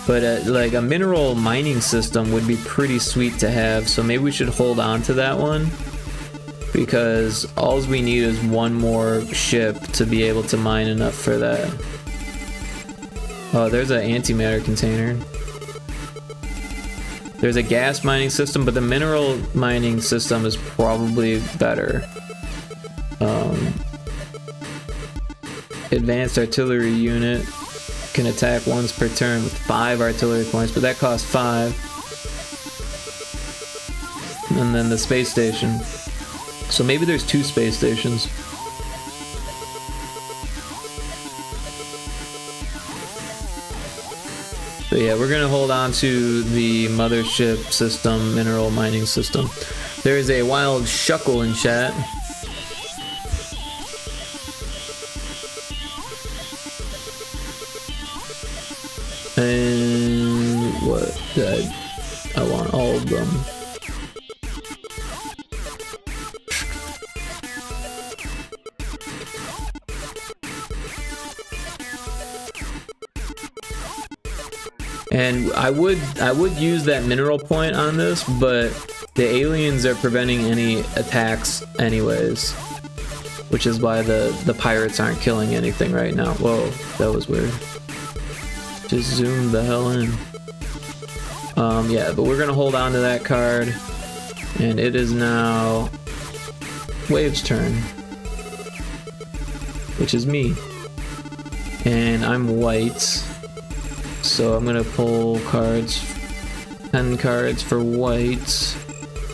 But like a mineral mining system would be pretty sweet to have, so maybe we should hold on to that one. Because all we need is 1 more ship to be able to mine enough for that. Oh, there's an antimatter container. There's a gas mining system, but the mineral mining system is probably better. Advanced artillery unit can attack once per turn with 5 artillery points, but that costs 5. And then the space station. So maybe there's 2 space stations. But yeah, we're gonna hold on to the mothership system, mineral mining system. There is a wild shuckle in chat. And what did I want all of them. And I would use that mineral point on this, but the aliens are preventing any attacks anyways, which is why the pirates aren't killing anything right now. Whoa, that was weird. Just zoom the hell in. Yeah, but we're gonna hold on to that card, and it is now Wave's turn, which is me, and I'm white. So I'm gonna pull cards, 10 cards for white.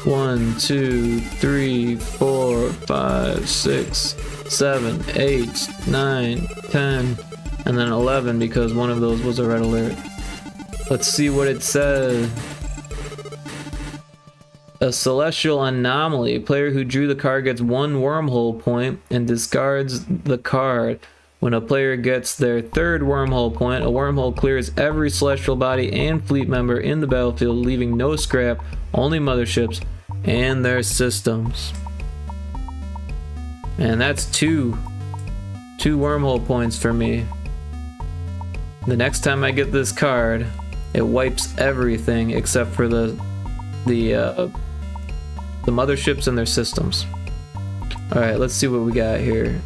1, 2, 3, 4, 5, 6, 7, 8, 9, 10, and then 11 because one of those was a red alert. Let's see what it says. A celestial anomaly. Player who drew the card gets 1 wormhole point and discards the card. When a player gets their 3rd wormhole point, a wormhole clears every celestial body and fleet member in the battlefield, leaving no scrap, only motherships and their systems. And that's 2 wormhole points for me. The next time I get this card, it wipes everything except for the motherships and their systems. All right, let's see what we got here.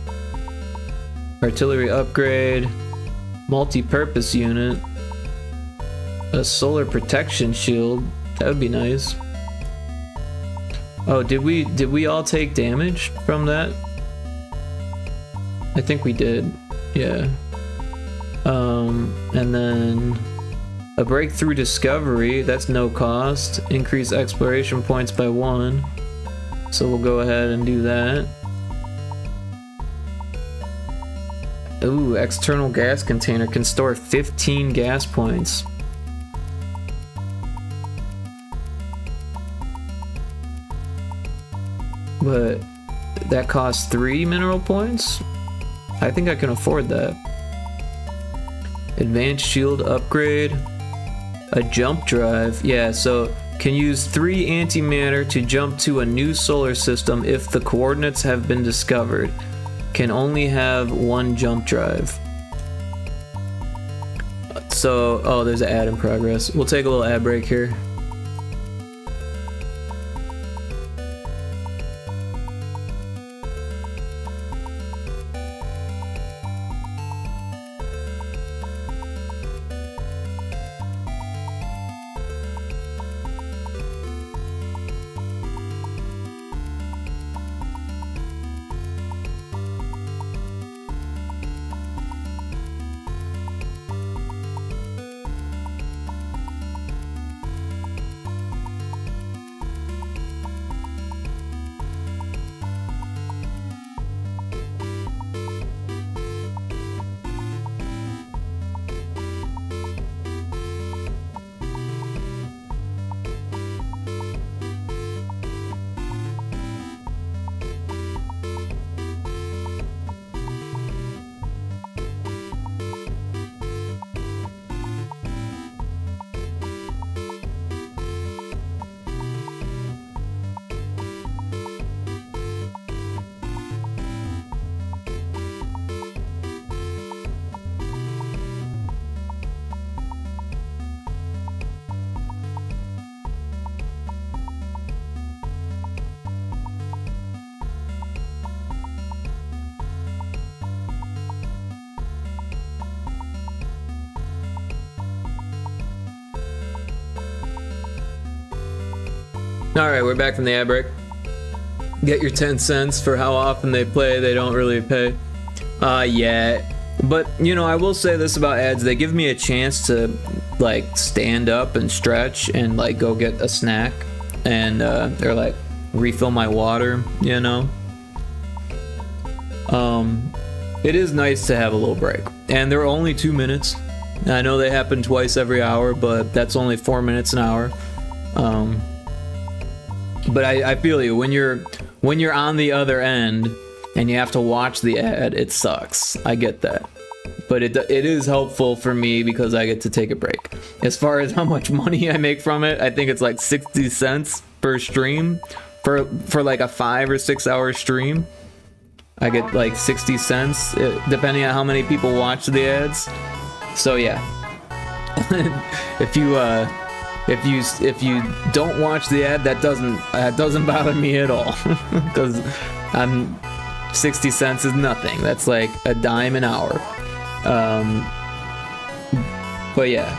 Artillery upgrade, multi-purpose unit, a solar protection shield. That would be nice. Oh, did we all take damage from that? I think we did. Yeah. And then a breakthrough discovery. That's no cost. Increase exploration points by 1. So we'll go ahead and do that. Ooh, external gas container can store 15 gas points. But that costs 3 mineral points? I think I can afford that. Advanced shield upgrade. A jump drive. Yeah, so can use 3 antimatter to jump to a new solar system if the coordinates have been discovered. Can only have 1 jump drive. So, oh, there's an ad in progress. We'll take a little ad break here. Alright, we're back from the ad break. Get your 10 cents for how often they play. They don't really pay. Yeah. But, you know, I will say this about ads. They give me a chance to, like, stand up and stretch and, like, go get a snack. And, they're like, refill my water, you know? It is nice to have a little break. And they're only 2 minutes. I know they happen twice every hour, but that's only 4 minutes an hour. But I feel you, when you're on the other end and you have to watch the ad, it sucks. I get that. But it is helpful for me because I get to take a break. As far as how much money I make from it, I think it's like 60 cents per stream. For like a 5 or 6 hour stream, I get like 60 cents, depending on how many people watch the ads. So yeah. If you don't watch the ad, that doesn't bother me at all, because 60 cents is nothing. That's like a dime an hour. But yeah.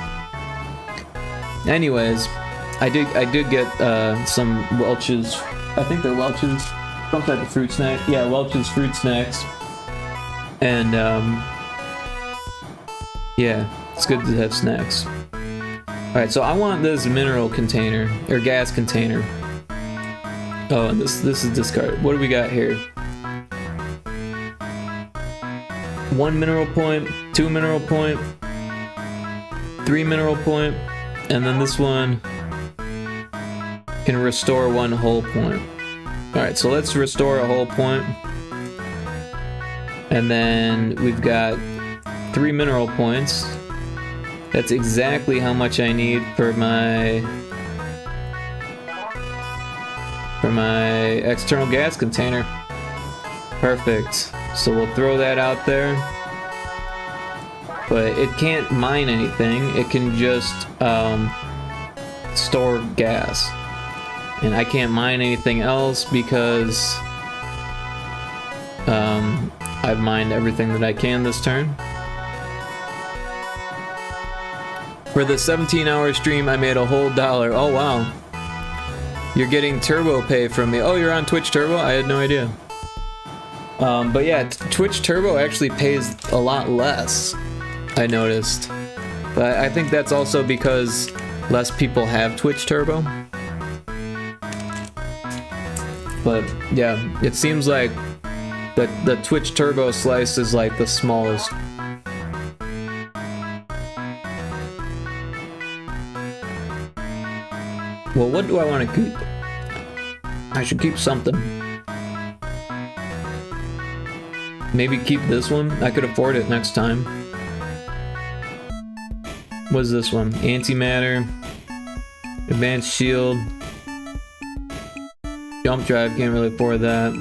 Anyways, I did get some Welch's. I think they're Welch's, some type of fruit snack. Yeah, Welch's fruit snacks. And yeah, it's good to have snacks. Alright, so I want this mineral container, or gas container. Oh, and this is discarded. What do we got here? 1 mineral point, 2 mineral point, 3 mineral point, and then this one can restore 1 whole point. Alright, so let's restore a whole point. And then we've got 3 mineral points. That's exactly how much I need for my external gas container. Perfect. So we'll throw that out there. But it can't mine anything. It can just store gas. And I can't mine anything else because I've mined everything that I can this turn. For the 17-hour stream, I made a whole $1. Oh, wow. You're getting Turbo Pay from me. Oh, you're on Twitch Turbo? I had no idea. But yeah, Twitch Turbo actually pays a lot less, I noticed. But I think that's also because less people have Twitch Turbo. But yeah, it seems like The Twitch Turbo Slice is like the smallest. Well, what do I want to keep? I should keep something. Maybe keep this one? I could afford it next time. What is this one? Antimatter. Advanced Shield. Jump Drive, can't really afford that.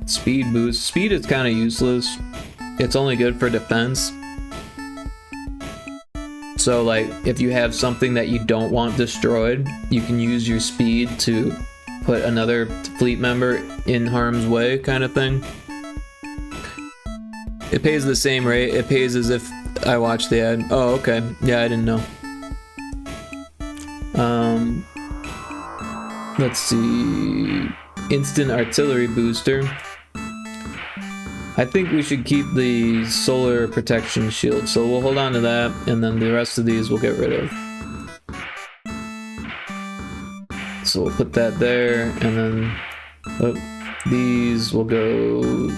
Speed Boost. Speed is kind of useless. It's only good for defense. So like, if you have something that you don't want destroyed, you can use your speed to put another fleet member in harm's way, kind of thing. It pays the same rate. It pays as if I watched the ad. Oh, okay. Yeah, I didn't know. Let's see. Instant Artillery Booster. I think we should keep the Solar Protection Shield, so we'll hold on to that, and then the rest of these we'll get rid of. So we'll put that there, and then these will go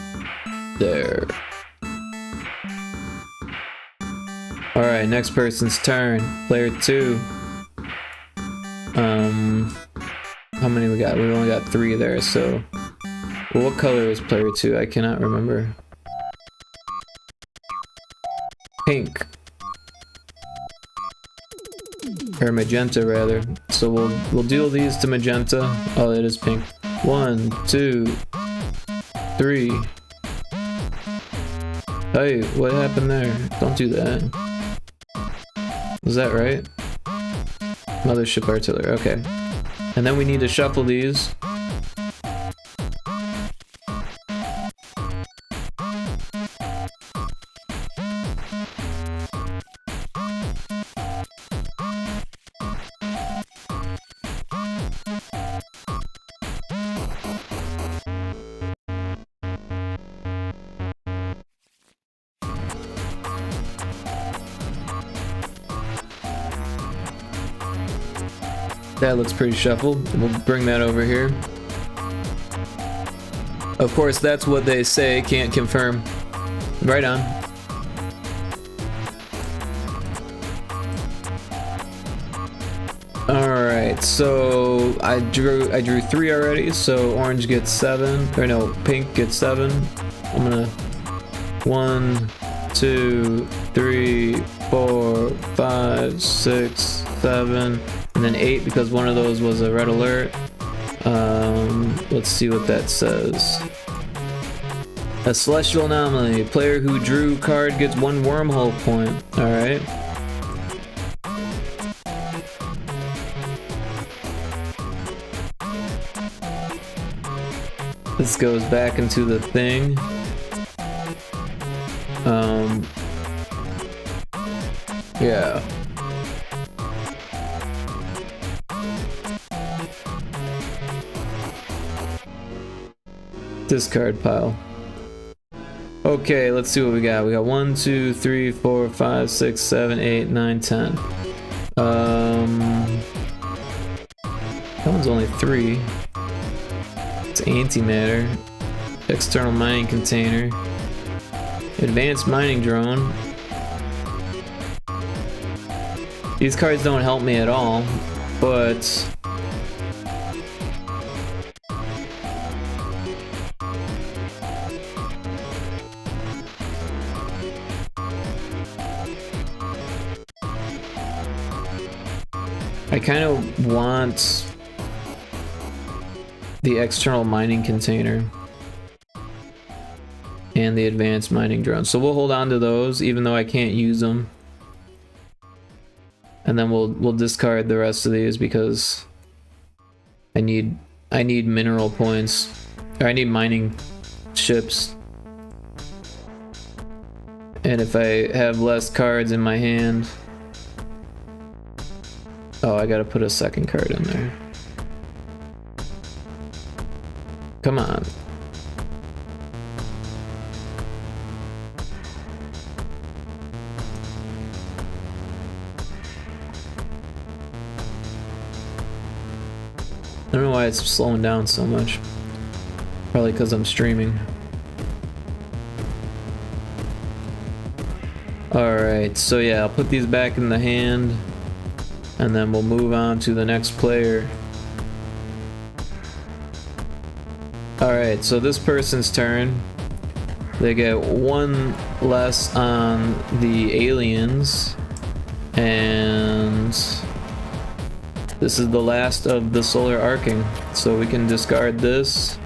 there. Alright, next person's turn. Player 2. How many we got? We only got 3 there, so... Well, what color is player 2? I cannot remember. Pink. Or magenta, rather. So we'll deal these to magenta. Oh, it is pink. 1, 2, 3. Hey, what happened there? Don't do that. Was that right? Mothership Artillery, okay. And then we need to shuffle these. That looks pretty shuffled. We'll bring that over here. Of course, that's what they say, can't confirm. Right on. Alright, so I drew 3 already, so orange gets 7. Or no, pink gets 7. I'm gonna 1, 2, 3, 4, 5, 6, 7. And then 8 because one of those was a red alert. Let's see what that says. A celestial anomaly. Player who drew card gets 1 wormhole point. Alright. This goes back into the thing. Yeah. Discard pile. Okay, let's see what we got. We got 1, 2, 3, 4, 5, 6, 7, 8, 9, 10. That one's only 3. It's antimatter. External mining container. Advanced mining drone. These cards don't help me at all, but I kind of want the external mining container and the advanced mining drone. So we'll hold on to those even though I can't use them. And then we'll discard the rest of these because I need mineral points. Or I need mining ships. And if I have less cards in my hand, oh, I gotta put a second card in there. Come on. I don't know why it's slowing down so much. Probably because I'm streaming. Alright, so yeah, I'll put these back in the hand, and then we'll move on to the next player. Alright, so this person's turn. They get one less on the aliens, and this is the last of the solar arcing, so we can discard this,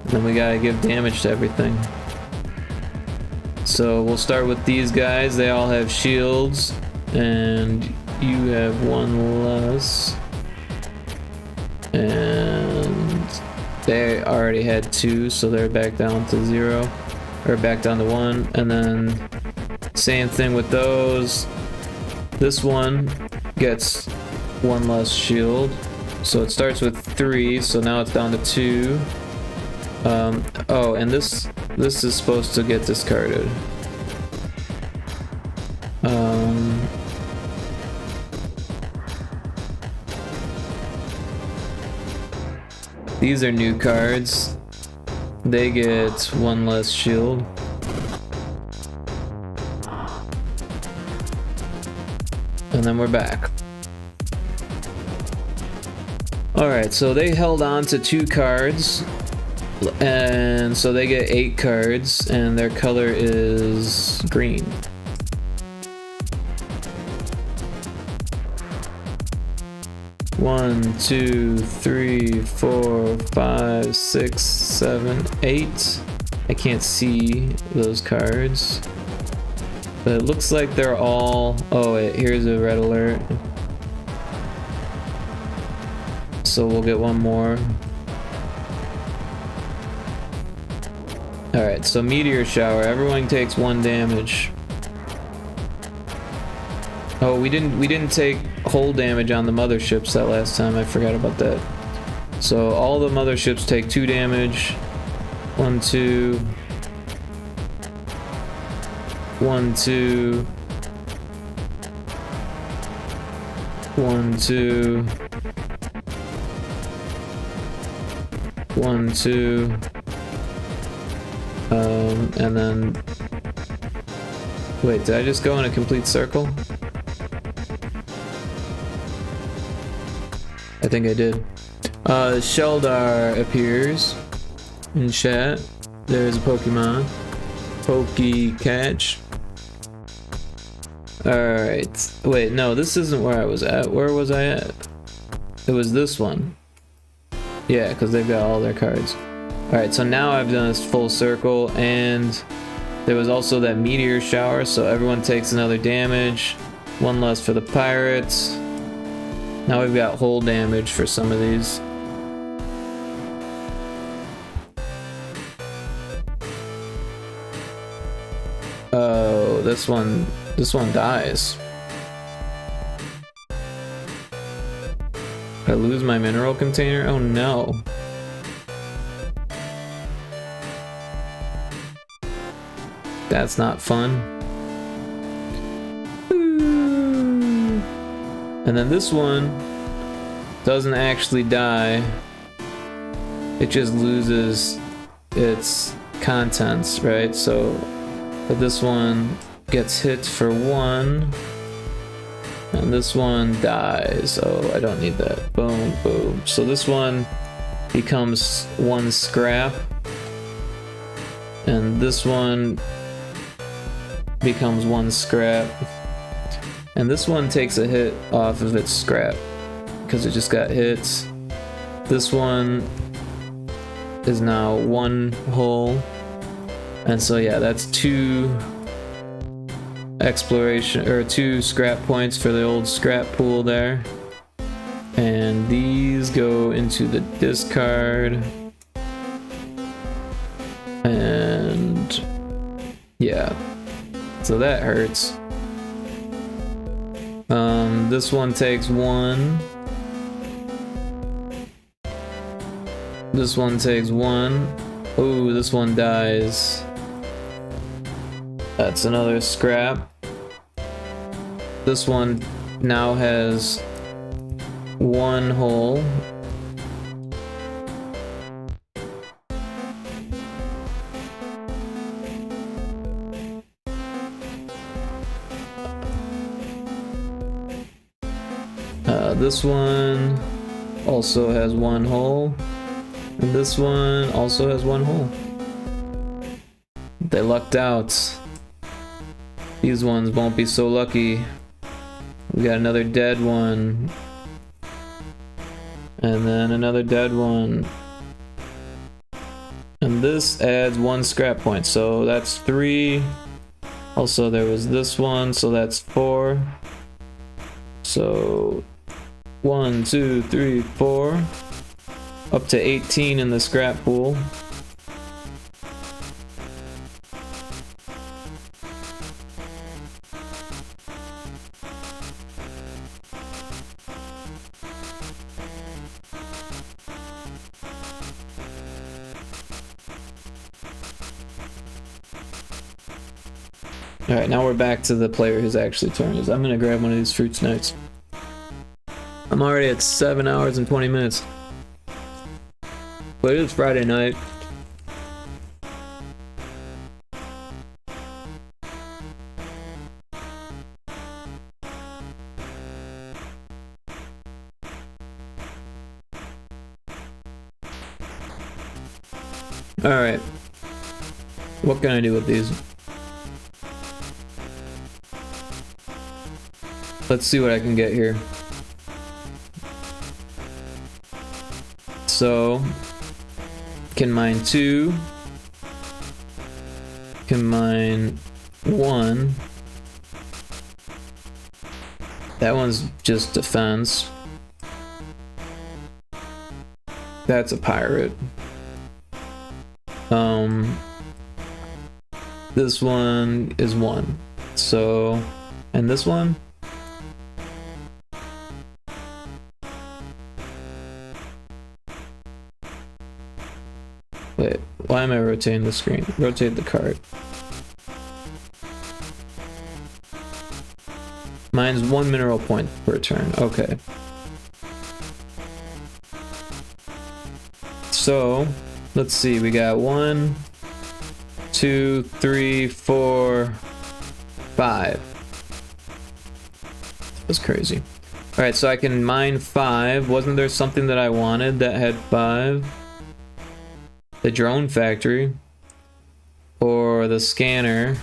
and then we gotta give damage to everything. So we'll start with these guys. They all have shields, and you have one less, and they already had 2, so they're back down to 0, or back down to 1. And then same thing with those. This one gets 1 less shield, so it starts with 3, so now it's down to 2. Oh, and this is supposed to get discarded. These are new cards. They get 1 less shield. And then we're back. Alright, so they held on to 2 cards. And so they get 8 cards, and their color is green. One, 2, 3, 4, 5, 6, 7, 8. I can't see those cards, but it looks like they're all... Oh wait, here's a red alert. So we'll get one more. Alright, so meteor shower. Everyone takes 1 damage. Oh, we didn't take whole damage on the motherships that last time. I forgot about that. So all the motherships take 2 damage. 1, 2. 1, 2. 1, 2. 1, 2. And then... Wait, did I just go in a complete circle? I think I did. Sheldar appears in chat. There's a Pokemon. Catch. Alright. Wait, no, this isn't where I was at. Where was I at? It was this one. Yeah, because they've got all their cards. Alright, so now I've done this full circle, and there was also that meteor shower, so everyone takes another damage. 1 less for the pirates. Now we've got whole damage for some of these. Oh, this one dies. Did I lose my mineral container? Oh no. That's not fun. And then this one doesn't actually die. It just loses its contents, right? So, but this one gets hit for 1. And this one dies. Oh, I don't need that. Boom, boom. So this one becomes 1 scrap. And this one becomes 1 scrap. And this one takes a hit off of its scrap because it just got hit. This one is now 1 whole. And so yeah, that's 2 exploration or 2 scrap points for the old scrap pool there. And these go into the discard. And yeah. So that hurts. This one takes 1. This one takes 1. Ooh, this one dies. That's another scrap. This one now has 1 hole. This one also has one hole. And this one also has one hole. They lucked out. These ones won't be so lucky. We got another dead one. And then another dead one. And this adds 1 scrap point, so that's 3. Also there was this one, so that's 4. So 1, 2, 3, 4. Up to 18 in the scrap pool. Alright, now we're back to the player who's actually turning. I'm gonna grab one of these fruit snacks. I'm already at 7 hours and 20 minutes. But it is Friday night. Alright. What can I do with these? Let's see what I can get here. So, can mine 2, can mine 1. That one's just defense. That's a pirate. This one is 1. So, and this one? Wait, why am I rotating the screen? Rotate the card. Mine's 1 mineral point per turn. Okay. So, let's see. We got 1, 2, 3, 4, 5. That's crazy. Alright, so I can mine 5. Wasn't there something that I wanted that had 5? The drone factory or the scanner.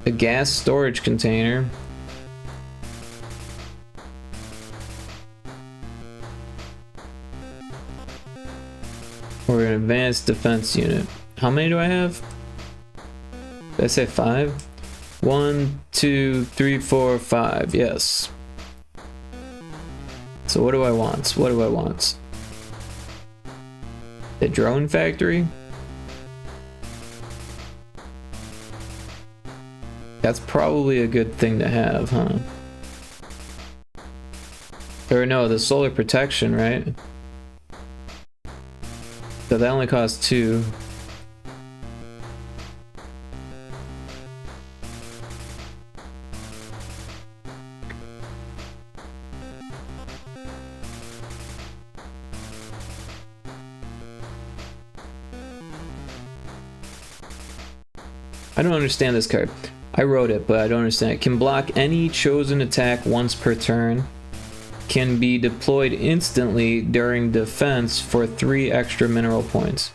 A gas storage container. Or an advanced defense unit. How many do I have? Did I say 5? 1, 2, 3, 4, 5. Yes. So what do I want? What do I want? The drone factory? That's probably a good thing to have, huh? Or no, the solar protection, right? So that only costs 2. I don't understand this card. I wrote it, but I don't understand it. Can block any chosen attack once per turn. Can be deployed instantly during defense for 3 extra mineral points.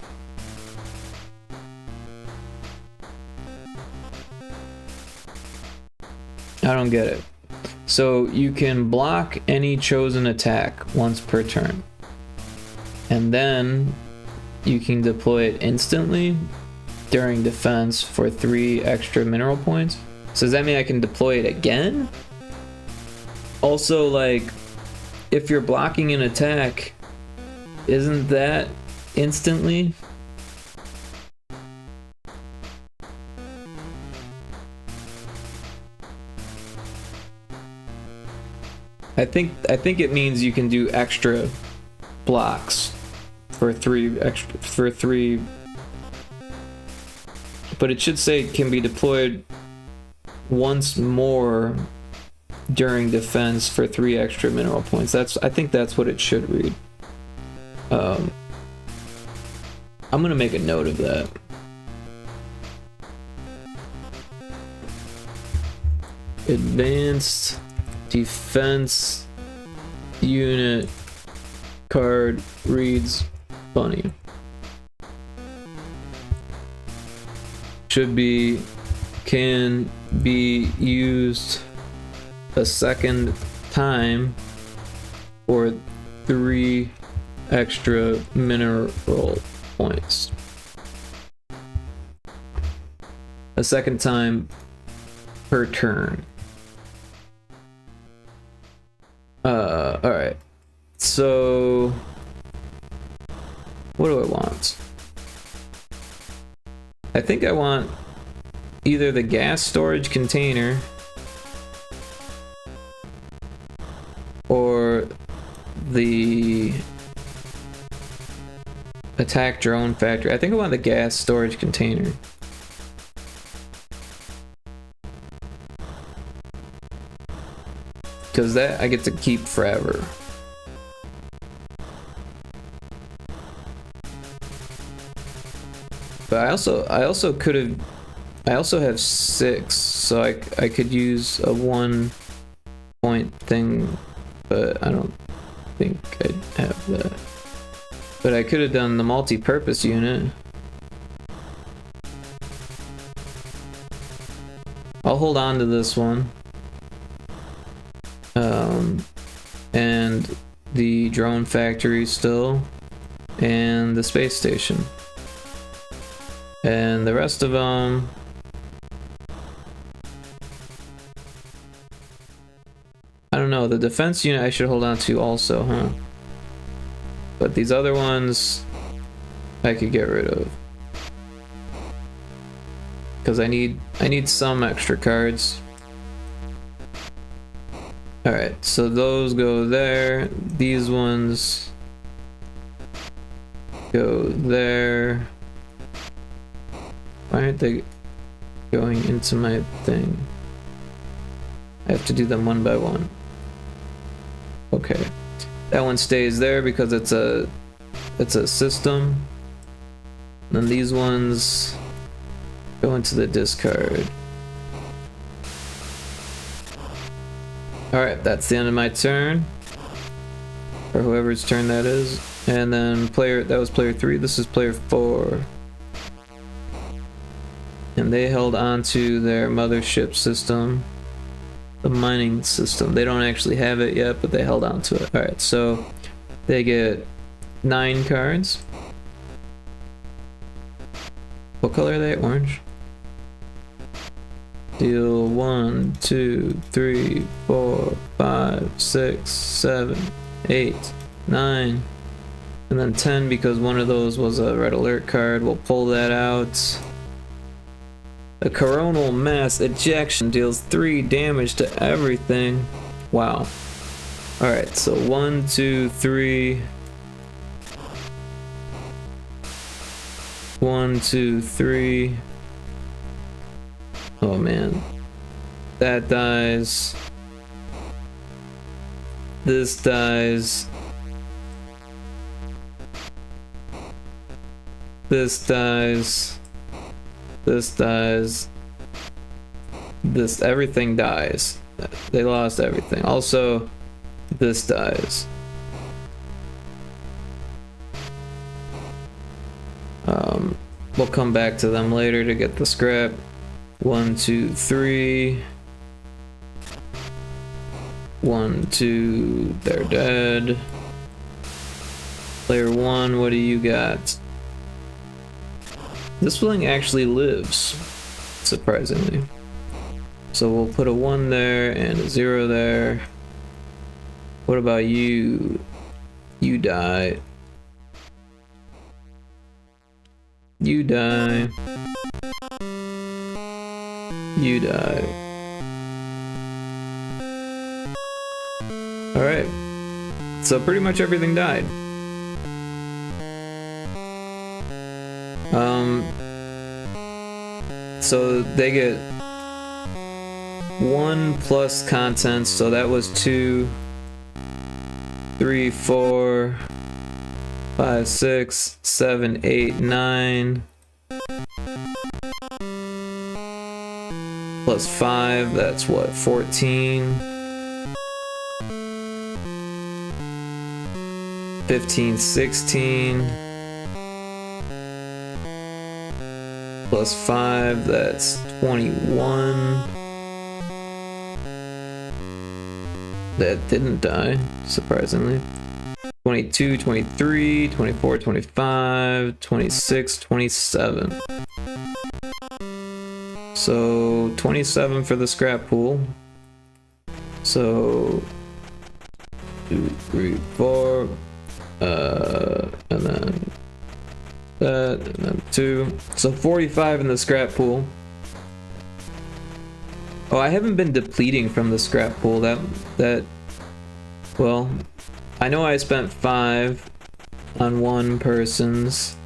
I don't get it. So you can block any chosen attack once per turn. And then you can deploy it instantly during defense for 3 extra mineral points. So does that mean I can deploy it again? Also, like, if you're blocking an attack, isn't that instantly? I think it means you can do extra blocks for 3 extra but it should say can be deployed once more during defense for 3 extra mineral points. I think that's what it should read. I'm gonna make a note of that. Advanced defense unit card reads funny. Should be, can be used a second time for 3 extra mineral points. A second time per turn. Alright. So what do I want? I think I want either the gas storage container or the attack drone factory. I think I want the gas storage container. Because that I get to keep forever. But I also could have, I also have 6, so I could use a 1 point thing, but I don't think I'd have that. But I could have done the multi-purpose unit. I'll hold on to this one. And the drone factory still, and the space station. And the rest of them, I don't know, the defense unit I should hold on to also, huh? But these other ones I could get rid of. Because I need some extra cards. Alright, so those go there. These ones go there. Why aren't they going into my thing? I have to do them one by one. Okay. That one stays there because it's a system. And then these ones go into the discard. Alright, that's the end of my turn. Or whoever's turn that is. And then that was player 3, this is player 4. And they held on to their mothership system. The mining system. They don't actually have it yet, but they held on to it. Alright, so they get 9 cards. What color are they? Orange? Deal 1, 2, 3, 4, 5, 6, 7, 8, 9, and then 10 because one of those was a red alert card. We'll pull that out. A coronal mass ejection deals 3 damage to everything. Wow. Alright, so 1, 2, 3. 1, 2, 3. Oh man. That dies. This dies. This dies. This dies. This, everything dies. They lost everything. Also, this dies. We'll come back to them later to get the scrap. 1, 2, 3. 1, 2, they're dead. Player 1, what do you got? This thing actually lives, surprisingly. So we'll put a 1 there and a 0 there. What about you? You die. You die. You die. Alright. So pretty much everything died. So they get 1 plus contents, so that was 2, 3, 4, 5, 6, 7, 8, 9. plus 5, that's what, 14. 15, 16. Plus 5, that's 21. That didn't die, surprisingly. 22, 23, 24, 25, 26, 27. So 27 for the scrap pool. So 2, 3, 4, and then that, and then 2. So 45 in the scrap pool. Oh, I haven't been depleting from the scrap pool. Well, I know I spent 5 on one person's,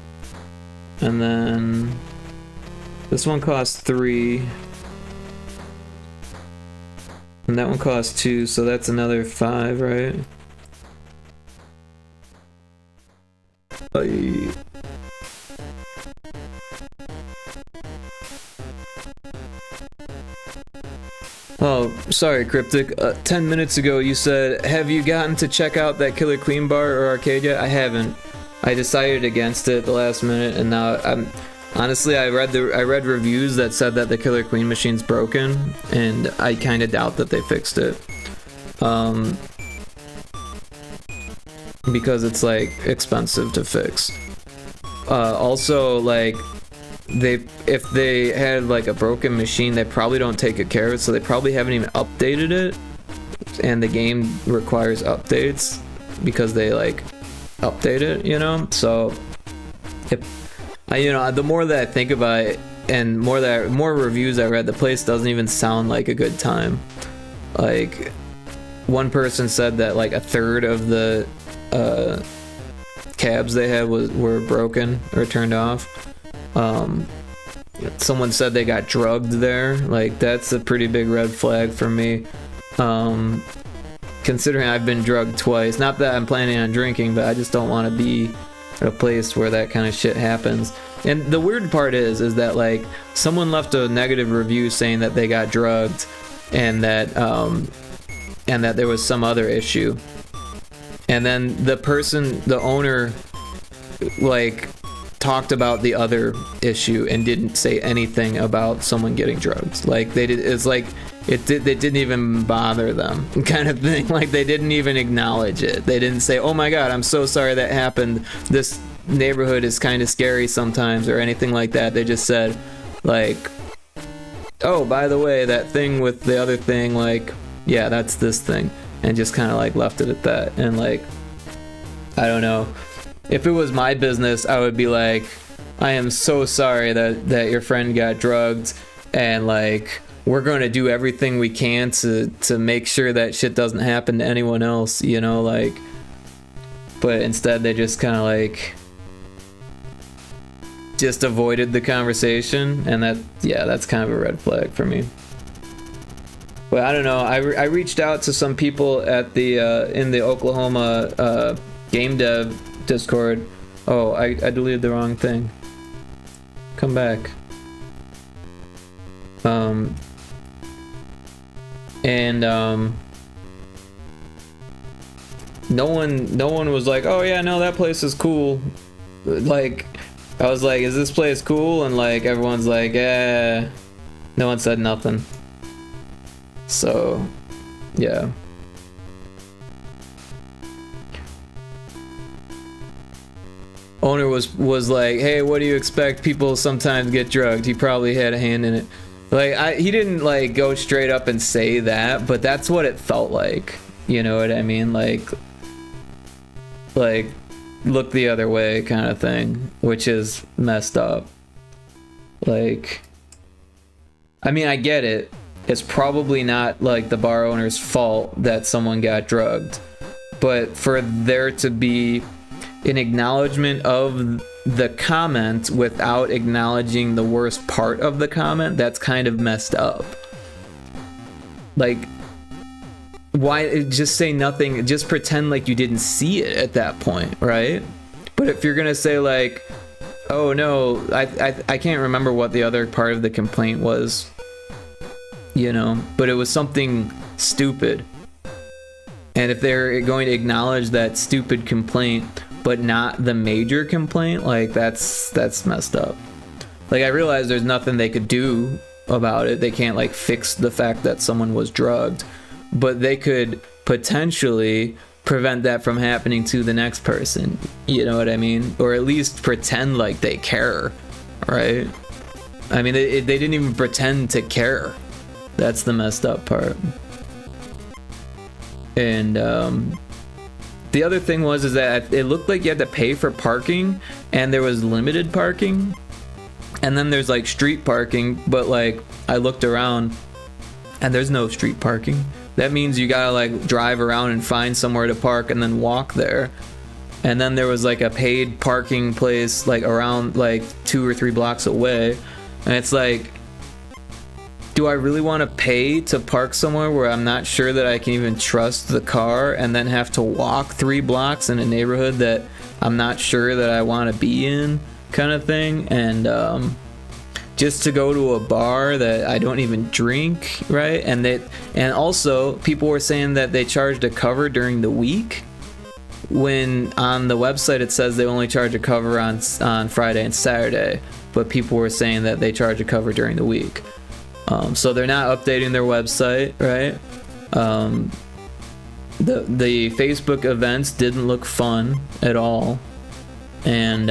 and then this one cost 3, and that one cost 2, so that's another 5, right? Oh, sorry, Cryptic. 10 minutes ago you said, have you gotten to check out that Killer Queen bar or arcade yet? I haven't. I decided against it at the last minute, and now honestly, I read reviews that said that the Killer Queen machine's broken, and I kind of doubt that they fixed it. Because it's like expensive to fix. Also, like, if they had like a broken machine, they probably don't take good care of it, so they probably haven't even updated it, and the game requires updates because they like update it, you know. So the more that I think about it, and more reviews I read, the place doesn't even sound like a good time. Like, one person said that like a third of the cabs they had were broken or turned off. Someone said they got drugged there. Like, that's a pretty big red flag for me. Considering I've been drugged twice. Not that I'm planning on drinking, but I just don't want to be at a place where that kind of shit happens. And the weird part is that like someone left a negative review saying that they got drugged, and that there was some other issue. And then the owner, like, talked about the other issue and didn't say anything about someone getting drugged. Like, they didn't even bother them, kind of thing. Like, they didn't even acknowledge it. They didn't say, oh my god, I'm so sorry that happened, this neighborhood is kind of scary sometimes, or anything like that. They just said, like, oh, by the way, that thing with the other thing, like, yeah, that's this thing, and just kind of like left it at that. And like, I don't know, if it was my business, I would be like, I am so sorry that your friend got drugged, and like, we're going to do everything we can to make sure that shit doesn't happen to anyone else, you know, like. But instead they just kind of like just avoided the conversation, and that's kind of a red flag for me. But I don't know, I reached out to some people at the in the Oklahoma game dev Discord. Oh, I deleted the wrong thing. Come back. No one was like, oh yeah, no, that place is cool. Like, I was like, is this place cool? And like, everyone's like, yeah. No one said nothing. So, yeah. Owner was like, hey, what do you expect? People sometimes get drugged. He probably had a hand in it. Like, he didn't like go straight up and say that, but that's what it felt like. You know what I mean? Like look the other way kind of thing, which is messed up. Like, I mean, I get it. It's probably not like the bar owner's fault that someone got drugged, but for there to be an acknowledgement of the comment without acknowledging the worst part of the comment, that's kind of messed up. Like, why just say nothing? Just pretend like you didn't see it at that point, right? But if you're gonna say like, oh no, I can't remember what the other part of the complaint was. you know, but it was something stupid. And if they're going to acknowledge that stupid complaint, but not the major complaint, like that's messed up. Like, I realize there's nothing they could do about it. They can't like fix the fact that someone was drugged, but they could potentially prevent that from happening to the next person. You know what I mean? Or at least pretend like they care, right? I mean, they didn't even pretend to care. That's the messed up part. And the other thing is that it looked like you had to pay for parking, and there was limited parking, and then there's like street parking, but like I looked around and there's no street parking. That means you gotta like drive around and find somewhere to park and then walk there. And then there was like a paid parking place like around like 2 or 3 blocks away, and it's like, do I really want to pay to park somewhere where I'm not sure that I can even trust the car, and then have to walk 3 blocks in a neighborhood that I'm not sure that I want to be in, kind of thing? And just to go to a bar that I don't even drink, right? And also people were saying that they charged a cover during the week, when on the website it says they only charge a cover on Friday and Saturday, but people were saying that they charge a cover during the week. So they're not updating their website, right? The Facebook events didn't look fun at all, and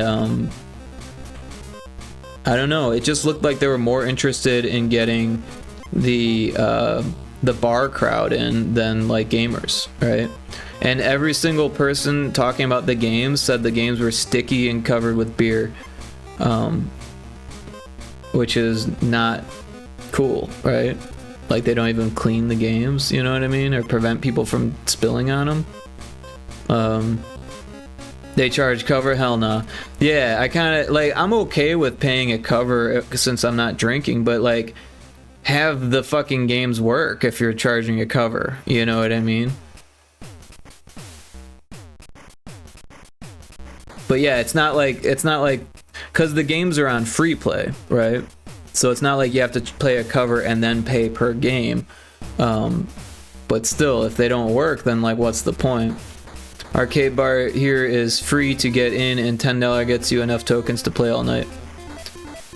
I don't know. It just looked like they were more interested in getting the bar crowd in than like gamers, right? And every single person talking about the games said the games were sticky and covered with beer, which is not cool, right? Like, they don't even clean the games, you know what I mean, or prevent people from spilling on them. They charge cover? Hell no. Yeah, I kind of like, I'm okay with paying a cover since I'm not drinking, but like, have the fucking games work if you're charging a cover, you know what I mean? But yeah, it's not like because the games are on free play, right? So it's not like you have to play a cover and then pay per game. But still, if they don't work, then like, what's the point? Arcade bar here is free to get in, and $10 gets you enough tokens to play all night.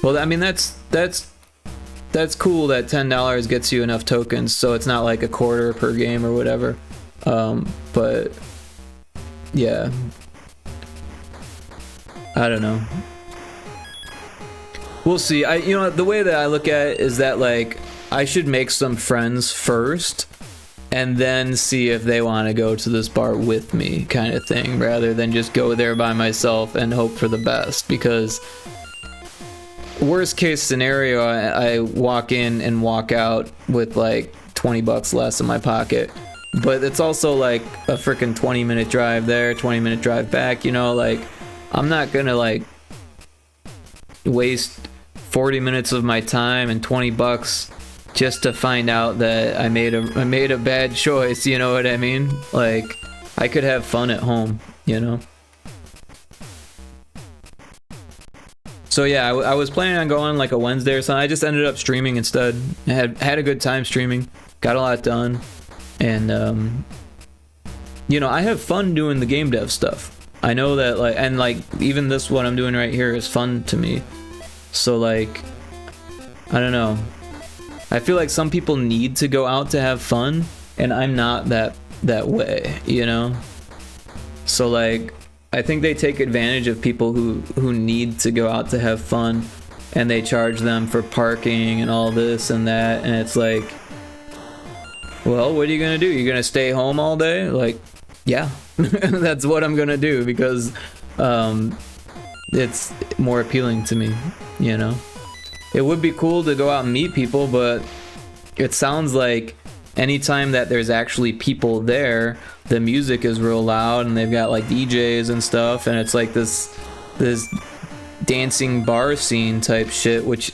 Well, I mean, that's cool that $10 gets you enough tokens, so it's not like a quarter per game or whatever. But yeah, I don't know. We'll see. You know, the way that I look at it is that like, I should make some friends first and then see if they want to go to this bar with me, kind of thing, rather than just go there by myself and hope for the best. Because worst case scenario, I walk in and walk out with like $20 less in my pocket, but it's also like a freaking 20-minute drive there, 20-minute drive back, you know, like, I'm not gonna like waste 40 minutes of my time and $20 just to find out that I made a bad choice, you know what I mean? Like, I could have fun at home, you know? So yeah, I was planning on going like a Wednesday or something. I just ended up streaming instead. I had a good time streaming, got a lot done, and you know, I have fun doing the game dev stuff. I know that, like, and like, even this, what I'm doing right here is fun to me. So like, I don't know. I feel like some people need to go out to have fun, and I'm not that way, you know? So like, I think they take advantage of people who need to go out to have fun, and they charge them for parking and all this and that, and it's like, well, what are you gonna do? You're gonna stay home all day? Like, yeah, that's what I'm gonna do, because it's more appealing to me, you know? It would be cool to go out and meet people, but it sounds like anytime that there's actually people there, the music is real loud, and they've got like DJs and stuff, and it's like this dancing bar scene type shit, which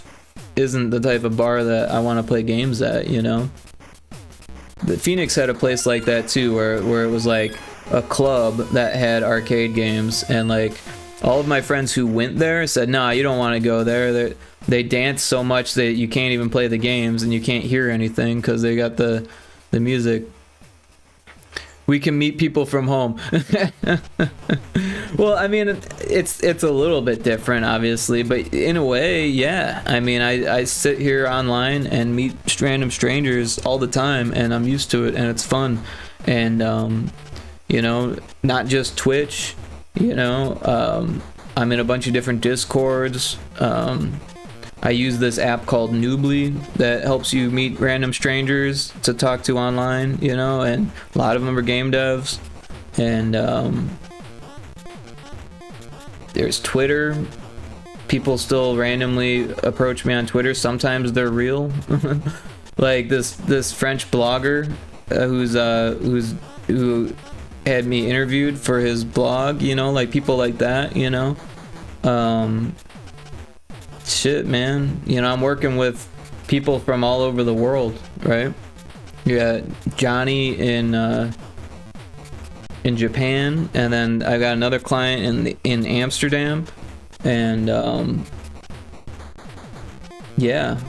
isn't the type of bar that I want to play games at, you know? The Phoenix had a place like that too, where it was like a club that had arcade games, and like, all of my friends who went there said, nah, you don't want to go there. they dance so much that you can't even play the games and you can't hear anything because they got the music. We can meet people from home. Well, I mean, it's a little bit different, obviously, but in a way, yeah. I mean, I sit here online and meet random strangers all the time, and I'm used to it, and it's fun. And you know, not just Twitch. You know, I'm in a bunch of different Discords. I use this app called Noobly that helps you meet random strangers to talk to online, you know, and a lot of them are game devs. And there's Twitter. People still randomly approach me on Twitter. Sometimes they're real. Like this French blogger who had me interviewed for his blog, you know, like people like that, you know. Shit, man, you know, I'm working with people from all over the world, right? You got Johnny in Japan, and then I got another client in Amsterdam, and yeah.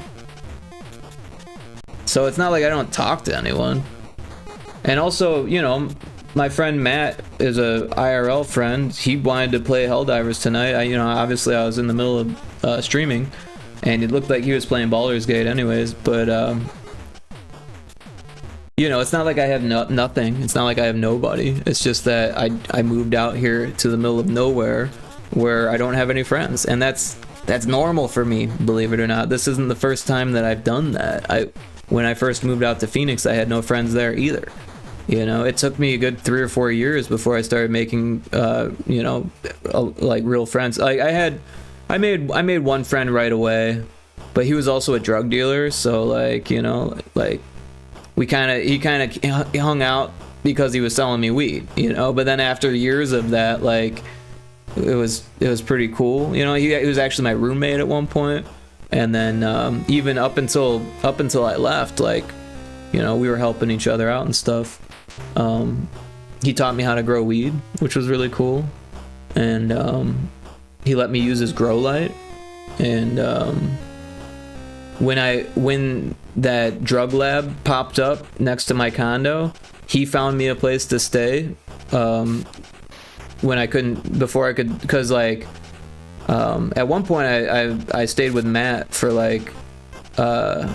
So it's not like I don't talk to anyone. And also, you know, my friend Matt is a IRL friend. He wanted to play Helldivers tonight. You know, obviously I was in the middle of streaming, and it looked like he was playing Baldur's Gate anyways, but you know, it's not like I have nothing. It's not like I have nobody. It's just that I moved out here to the middle of nowhere where I don't have any friends, and that's normal for me, believe it or not. This isn't the first time that I've done that. When I first moved out to Phoenix, I had no friends there either. You know, it took me a good 3 or 4 years before I started making, you know, like real friends. Like I made one friend right away, but he was also a drug dealer. So like, you know, like he kind of hung out because he was selling me weed, you know. But then after years of that, like it was pretty cool. You know, he was actually my roommate at one point, and then even up until I left, like, you know, we were helping each other out and stuff. He taught me how to grow weed, which was really cool, and he let me use his grow light. And when that drug lab popped up next to my condo, he found me a place to stay before I could, because like at one point I stayed with Matt for like a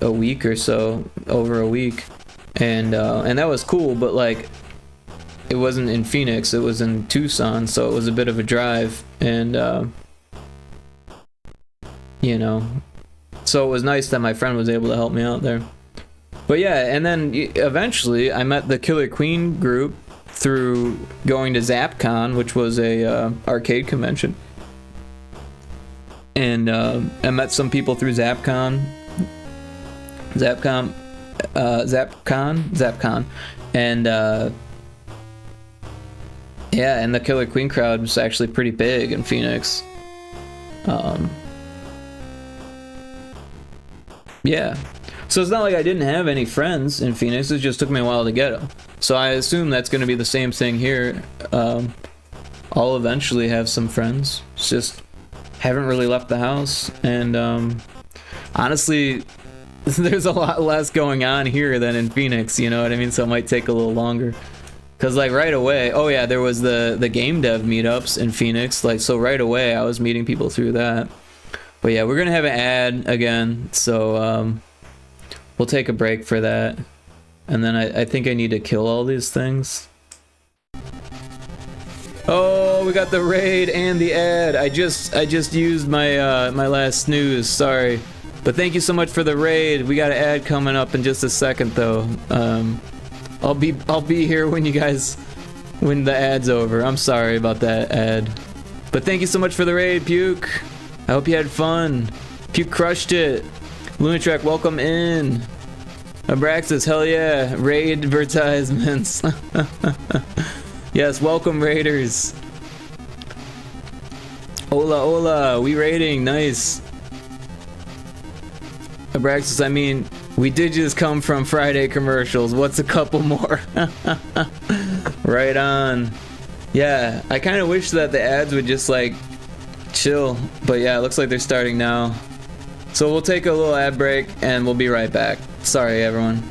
week or so, over a week. And that was cool, but like it wasn't in Phoenix, it was in Tucson, so it was a bit of a drive, and you know, so it was nice that my friend was able to help me out there. But yeah, and then eventually I met the Killer Queen group through going to ZapCon, which was a arcade convention, and I met some people through ZapCon, and yeah, and the Killer Queen crowd was actually pretty big in Phoenix. Yeah, so it's not like I didn't have any friends in Phoenix, it just took me a while to get them. So I assume that's going to be the same thing here. I'll eventually have some friends, it's just haven't really left the house, and honestly, there's a lot less going on here than in Phoenix, you know what I mean? So it might take a little longer. Cause like right away, oh yeah, there was the game dev meetups in Phoenix, like, so right away I was meeting people through that. But yeah, we're gonna have an ad again, so we'll take a break for that. And then I think I need to kill all these things. Oh, we got the raid and the ad. I just used my my last snooze, sorry. But thank you so much for the raid. We got an ad coming up in just a second, though. I'll be here when the ad's over. I'm sorry about that ad. But thank you so much for the raid, Puke. I hope you had fun. Puke crushed it. Lunatrack, welcome in. Abraxas, hell yeah. Raid advertisements. Yes, welcome raiders. Hola, hola. We raiding. Nice. Abraxas, I mean, we did just come from Friday commercials. What's a couple more? Right on. Yeah, I kind of wish that the ads would just like chill. But yeah, it looks like they're starting now. So we'll take a little ad break and we'll be right back. Sorry, everyone.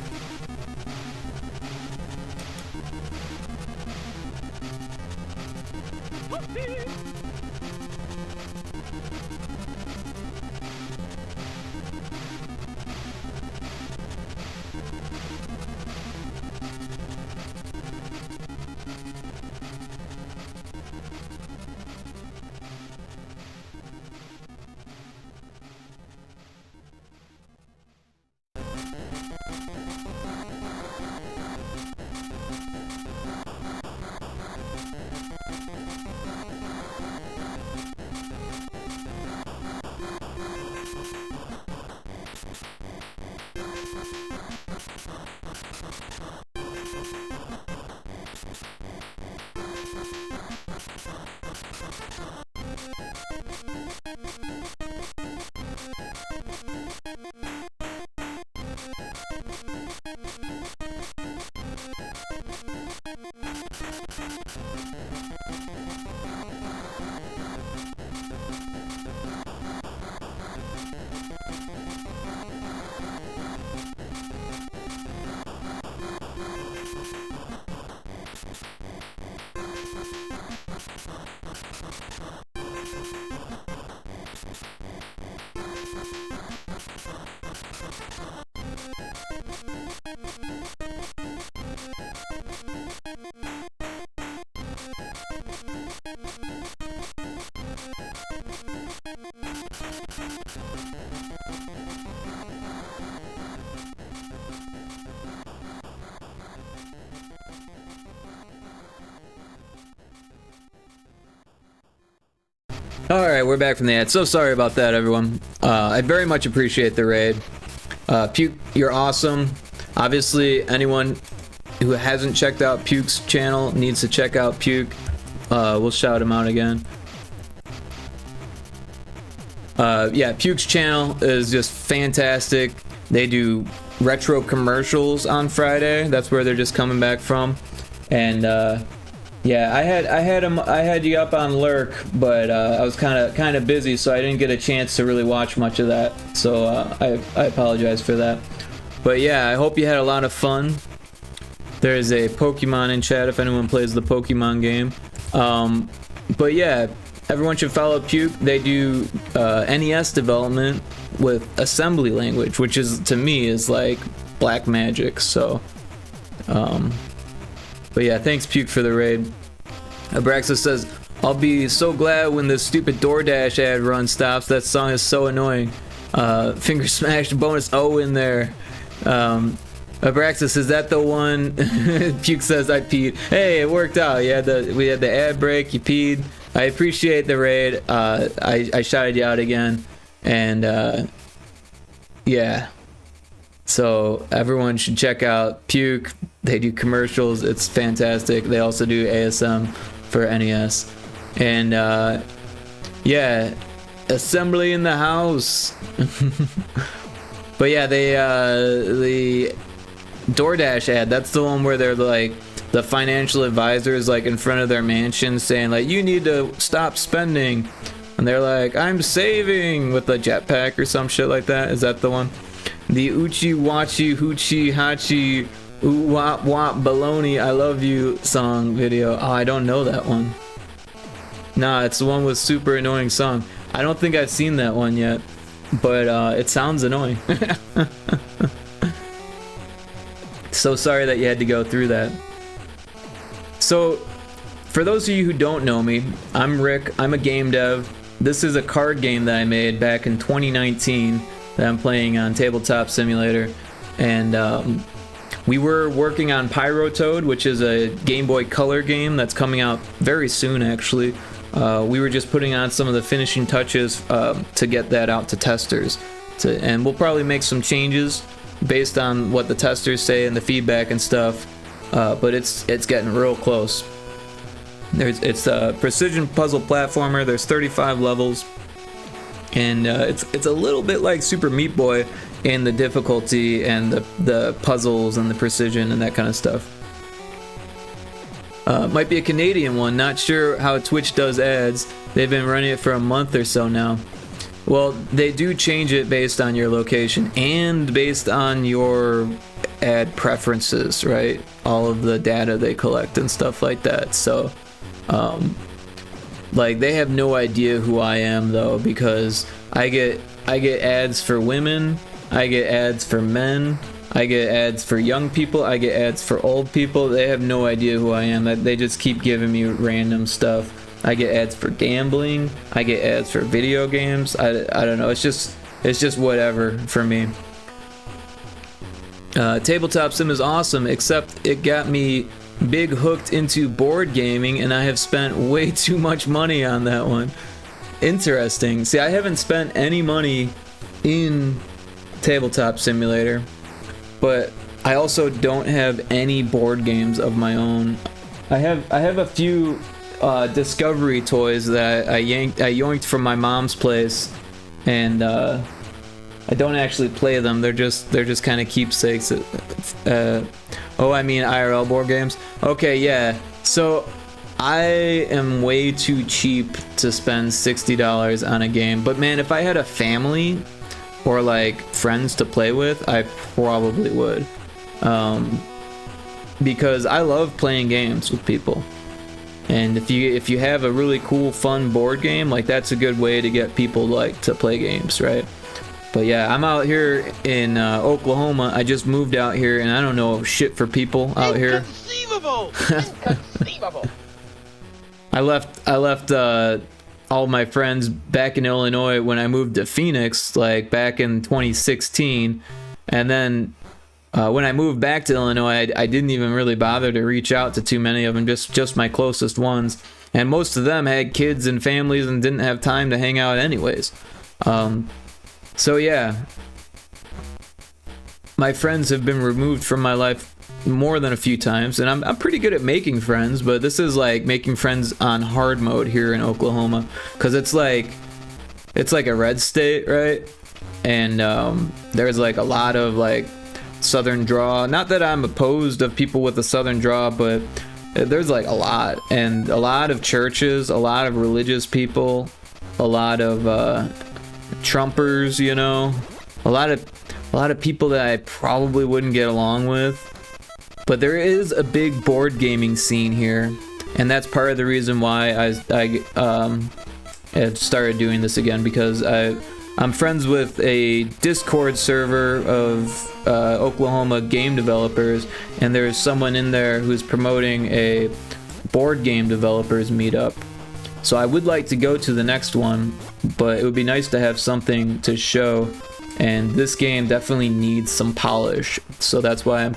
Alright, we're back from the ad. So sorry about that, everyone. I very much appreciate the raid. Puke, you're awesome. Obviously, anyone who hasn't checked out Puke's channel needs to check out Puke. We'll shout him out again. Yeah, Puke's channel is just fantastic. They do retro commercials on Friday. That's where they're just coming back from. And yeah, I had you up on Lurk, but I was kind of busy, so I didn't get a chance to really watch much of that. So I apologize for that. But yeah, I hope you had a lot of fun. There is a Pokemon in chat if anyone plays the Pokemon game. But yeah, everyone should follow Puke. They do NES development with assembly language, which is, to me, is like black magic. So but yeah, thanks Puke for the raid. Abraxa says, I'll be so glad when this stupid DoorDash ad run stops. That song is so annoying. Finger smash bonus O in there. Abraxas, is that the one? Puke says I peed. Hey, it worked out. We had the ad break, you peed. I appreciate the raid. I shouted you out again. And yeah. So everyone should check out Puke. They do commercials. It's fantastic. They also do ASM for NES. And yeah, assembly in the house. But yeah, the DoorDash ad, that's the one where they're like, the financial advisor is like in front of their mansion saying like, you need to stop spending. And they're like, I'm saving, with a jetpack or some shit like that. Is that the one? The Uchi Wachi Hoochie Hachi Ooh Wop Wop Baloney I Love You song video. Oh, I don't know that one. Nah, it's the one with super annoying song. I don't think I've seen that one yet, but it sounds annoying. So sorry that you had to go through that. So, for those of you who don't know me, I'm Rick. I'm a game dev. This is a card game that I made back in 2019 that I'm playing on Tabletop Simulator. And we were working on Pyrotoad, which is a Game Boy Color game that's coming out very soon, actually. We were just putting on some of the finishing touches to get that out to testers. And we'll probably make some changes based on what the testers say and the feedback and stuff. But it's getting real close. It's a precision puzzle platformer. There's 35 levels. And it's a little bit like Super Meat Boy in the difficulty and the puzzles and the precision and that kind of stuff. Might be a Canadian one. Not sure how Twitch does ads. They've been running it for a month or so now. Well, they do change it based on your location and based on your ad preferences, right? All of the data they collect and stuff like that. So, like, they have no idea who I am though, because I get ads for women, I get ads for men, I get ads for young people, I get ads for old people. They have no idea who I am. They just keep giving me random stuff. I get ads for gambling, I get ads for video games. I don't know, it's just whatever for me. Tabletop Sim is awesome, except it got me big hooked into board gaming, and I have spent way too much money on that one. Interesting. See, I haven't spent any money in Tabletop Simulator, but I also don't have any board games of my own. I have a few Discovery toys that I yoinked from my mom's place, and I don't actually play them. They're just kind of keepsakes. Oh, I mean IRL board games. Okay, yeah. So I am way too cheap to spend $60 on a game. But man, if I had a family or like friends to play with, I probably would. Because I love playing games with people. And if you have a really cool, fun board game, like that's a good way to get people like to play games, right? But yeah, I'm out here in Oklahoma. I just moved out here, and I don't know shit for people out here. Inconceivable! Inconceivable! I left all my friends back in Illinois when I moved to Phoenix, like back in 2016, and then when I moved back to Illinois, I didn't even really bother to reach out to too many of them, just my closest ones, and most of them had kids and families and didn't have time to hang out anyways. So yeah, my friends have been removed from my life more than a few times, and I'm pretty good at making friends, but this is like making friends on hard mode here in Oklahoma, because it's like a red state, right? And there's like a lot of like southern draw. Not that I'm opposed of people with a southern draw, but there's like a lot, and a lot of churches, a lot of religious people, a lot of Trumpers, you know, a lot of people that I probably wouldn't get along with. But there is a big board gaming scene here, and that's part of the reason why I have started doing this again, because I'm friends with a Discord server of Oklahoma game developers, and there's someone in there who's promoting a board game developers meetup. So I would like to go to the next one, but it would be nice to have something to show, and this game definitely needs some polish. So that's why I'm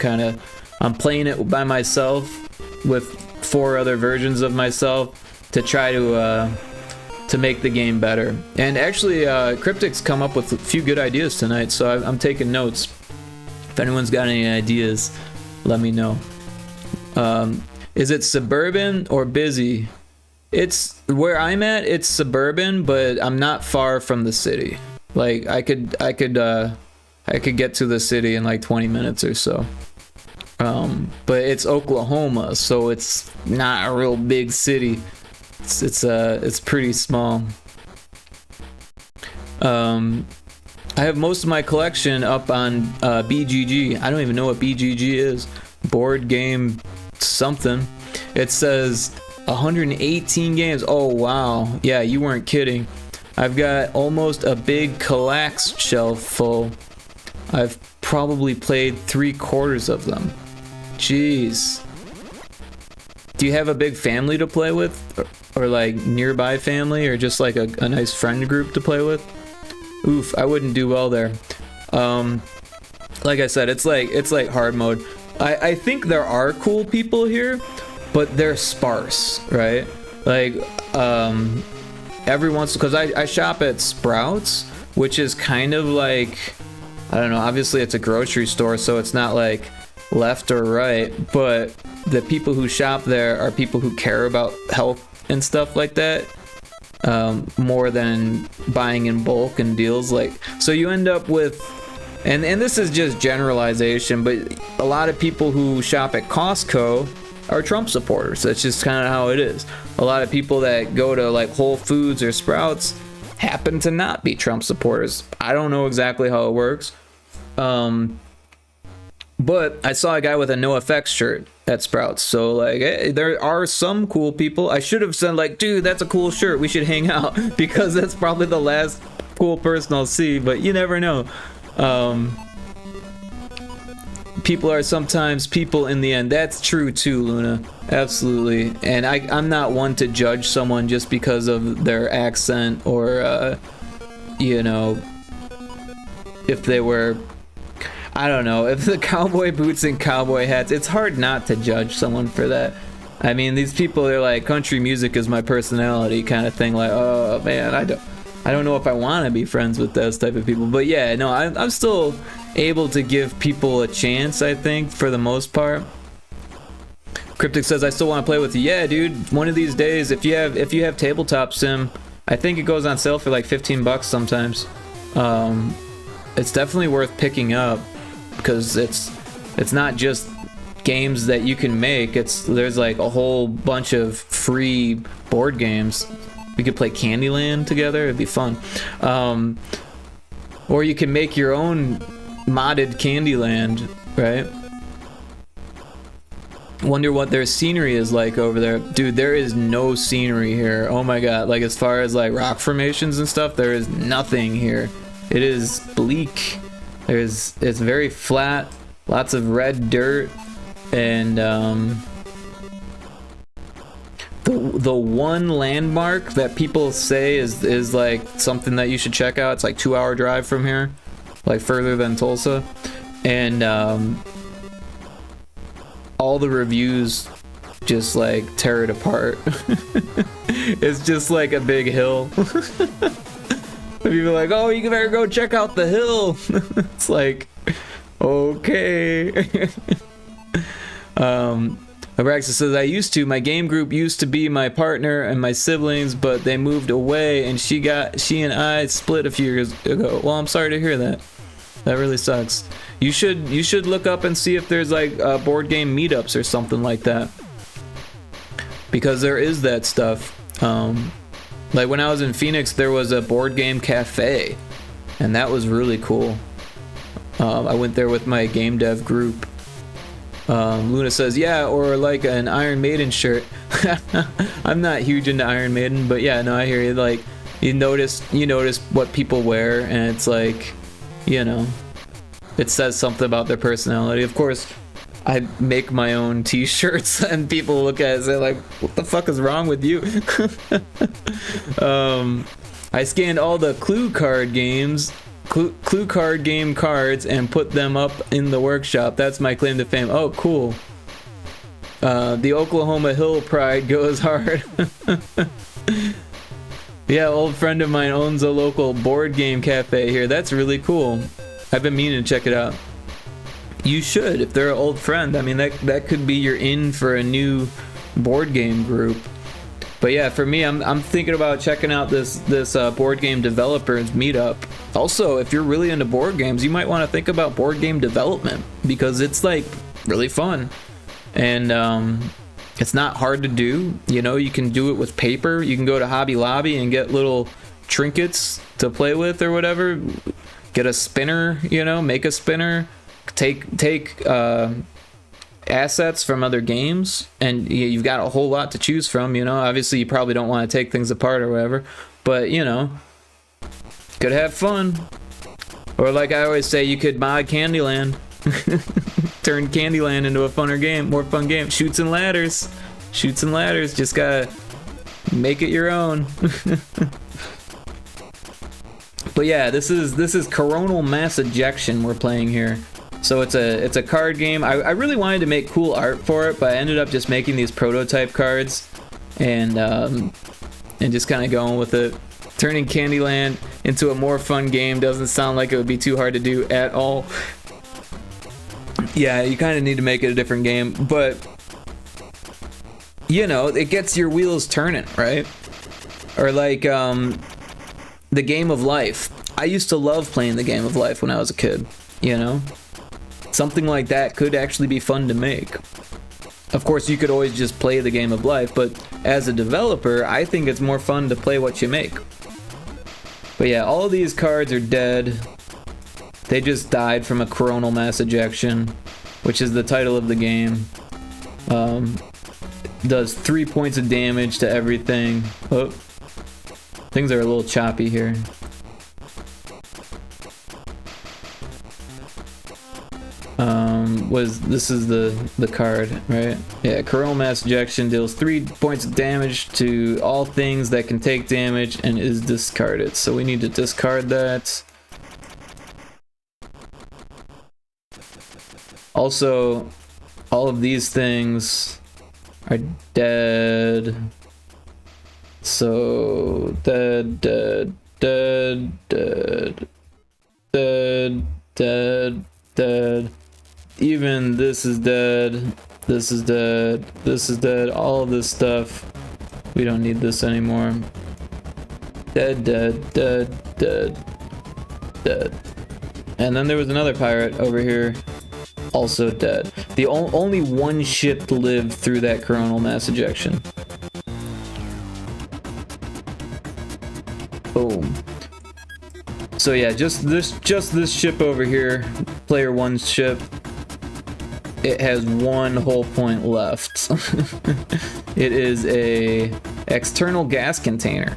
playing it by myself with 4 other versions of myself to try to make the game better. And actually, Cryptic's come up with a few good ideas tonight, so I'm taking notes. If anyone's got any ideas, let me know. Is it suburban or busy? It's where I'm at. It's suburban, but I'm not far from the city. Like I could get to the city in like 20 minutes or so. But it's Oklahoma, so it's not a real big city. It's pretty small. I have most of my collection up on BGG. I don't even know what BGG is. Board game something. It says 118 games. Oh wow, yeah, you weren't kidding. I've got almost a big Kallax shelf full. I've probably played 3/4 of them. Jeez. Do you have a big family to play with, or like nearby family, or just like a nice friend group to play with? Oof, I wouldn't do well there. Like I said, it's like hard mode. I think there are cool people here, but they're sparse, right? Like, every once, because I shop at Sprouts, which is kind of like, I don't know, obviously it's a grocery store, so it's not like left or right, but the people who shop there are people who care about health and stuff like that, more than buying in bulk and deals. Like, so you end up with, and this is just generalization, but a lot of people who shop at Costco are Trump supporters. That's just kind of how it is. A lot of people that go to like Whole Foods or Sprouts happen to not be Trump supporters. I don't know exactly how it works. But I saw a guy with a NoFX shirt at Sprouts. So like, there are some cool people. I should have said like, dude, that's a cool shirt. We should hang out, because that's probably the last cool person I'll see. But you never know. People are sometimes people in the end. That's true too, Luna. Absolutely. And I'm not one to judge someone just because of their accent or, you know, if they were, I don't know, if the cowboy boots and cowboy hats. It's hard not to judge someone for that. I mean, these people, they're like, country music is my personality kind of thing. Like, oh man, I don't know if I want to be friends with those type of people. But yeah, no, I'm still able to give people a chance, I think, for the most part. Cryptic says, I still want to play with you. Yeah, dude, one of these days, if you have Tabletop Sim, I think it goes on sale for like 15 bucks sometimes. It's definitely worth picking up, because it's not just games that you can make. There's like a whole bunch of free board games. We could play Candyland together. It'd be fun. Or you can make your own modded Candyland, right? Wonder what their scenery is like over there. Dude, there is no scenery here. Oh my god. Like, as far as like rock formations and stuff, there is nothing here. It is bleak. It's very flat. Lots of red dirt. And the one landmark that people say is like something that you should check out. It's like 2-hour drive from here, like further than Tulsa, and all the reviews just like tear it apart. It's just like a big hill. People are like, oh, you better go check out the hill. It's like, okay. Abraxas says, my game group used to be my partner and my siblings, but they moved away and she and I split a few years ago. Well, I'm sorry to hear that. That really sucks. You should look up and see if there's like board game meetups or something like that, because there is that stuff. Like when I was in Phoenix, there was a board game cafe, and that was really cool. I went there with my game dev group. Luna says, yeah, or like an Iron Maiden shirt. I'm not huge into Iron Maiden, but yeah, no, I hear you. Like, you notice what people wear, and it's like, you know, it says something about their personality. Of course, I make my own t-shirts, and people look at it and say like, what the fuck is wrong with you? I scanned all the Clue card games, Clue card game cards, and put them up in the workshop. That's my claim to fame. Oh, cool. The Oklahoma Hill Pride goes hard. Yeah, old friend of mine owns a local board game cafe here. That's really cool. I've been meaning to check it out. You should, if they're an old friend. I mean, that could be your in for a new board game group. But yeah, for me, I'm thinking about checking out this board game developers meetup. Also, if you're really into board games, you might want to think about board game development, because it's like really fun, and it's not hard to do. You know, you can do it with paper. You can go to Hobby Lobby and get little trinkets to play with or whatever. Get a spinner, you know, make a spinner. Take assets from other games, and you've got a whole lot to choose from. You know, obviously you probably don't want to take things apart or whatever, but you know, could have fun. Or like I always say, you could mod Candyland. Turn Candyland into a funner game, more fun game. Shoots and ladders, just gotta make it your own. But yeah, this is Coronal Mass Ejection we're playing here. So it's a card game. I really wanted to make cool art for it, but I ended up just making these prototype cards and just kind of going with it. Turning Candyland into a more fun game doesn't sound like it would be too hard to do at all. Yeah, you kind of need to make it a different game, but you know, it gets your wheels turning, right? Or like the Game of Life. I used to love playing the Game of Life when I was a kid, you know? Something like that could actually be fun to make. Of course, you could always just play the game of life, but as a developer, I think it's more fun to play what you make. But yeah, all of these cards are dead. They just died from a coronal mass ejection, which is the title of the game. Does 3 points of damage to everything. Oh, things are a little choppy here. This is the card, right? Yeah, coronal mass ejection deals 3 points of damage to all things that can take damage and is discarded. So we need to discard that. Also, all of these things are dead. So dead, dead, dead, dead, dead, dead, dead. Even this is dead. This is dead. This is dead. All of this stuff. We don't need this anymore. Dead, dead, dead, dead, dead. And then there was another pirate over here. Also dead. The only one ship lived through that coronal mass ejection. Boom. So yeah, just this ship over here, player one's ship. It has one whole point left. It is a external gas container.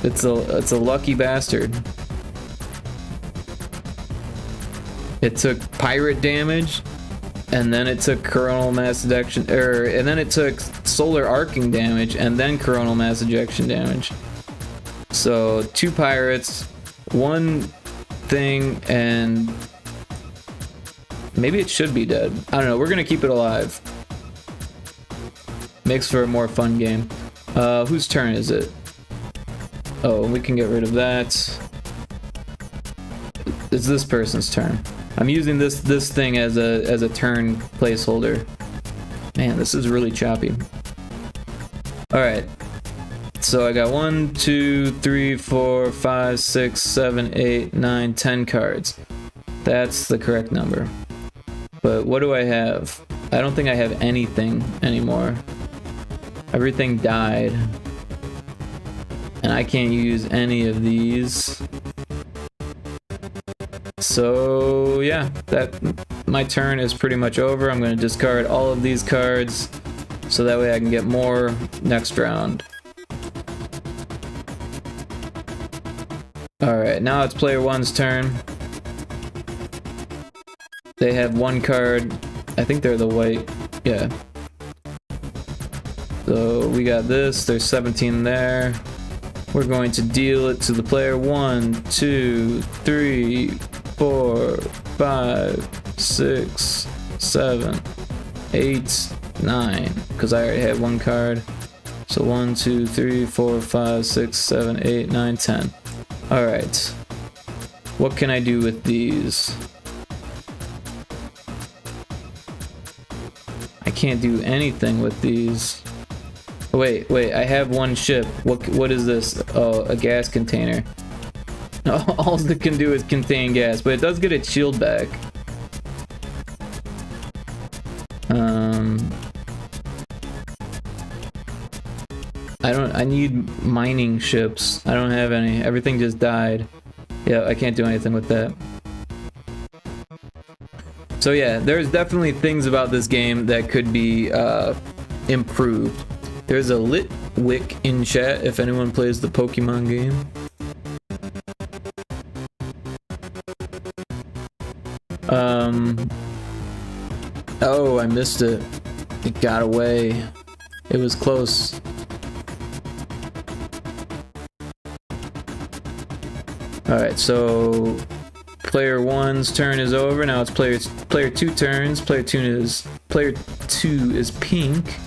It's a lucky bastard. It took pirate damage, and then it took coronal mass ejection, and then it took solar arcing damage, and then coronal mass ejection damage. So 2 pirates, 1 thing, and maybe it should be dead. I don't know. We're gonna keep it alive. Makes for a more fun game. Whose turn is it? Oh, we can get rid of that. It's this person's turn. I'm using this thing as a turn placeholder. Man, this is really choppy. All right. So I got 1, 2, 3, 4, 5, 6, 7, 8, 9, 10 cards. That's the correct number. But what do I have? I don't think I have anything anymore. Everything died. And I can't use any of these. So yeah, my turn is pretty much over. I'm going to discard all of these cards so that way I can get more next round. Alright, now it's player one's turn. They have 1 card. I think they're the white. Yeah. So we got this. There's 17 there. We're going to deal it to the player 1, 2, 3, 4, 5, 6, 7, 8, 9. Because I already had 1 card. So 1, 2, 3, 4, 5, 6, 7, 8, 9, 10. Alright. What can I do with these? I can't do anything with these. Wait, I have 1 ship. What is this? Oh, a gas container. All it can do is contain gas, but it does get its shield back. I need mining ships. I don't have any. Everything just died. Yeah, I can't do anything with that. So yeah, there's definitely things about this game that could be improved. There's a lit wick in chat if anyone plays the Pokemon game. Oh, I missed it. It got away. It was close. Alright, so player 1's turn is over. Now it's player 2 turns. Player 2 is pink.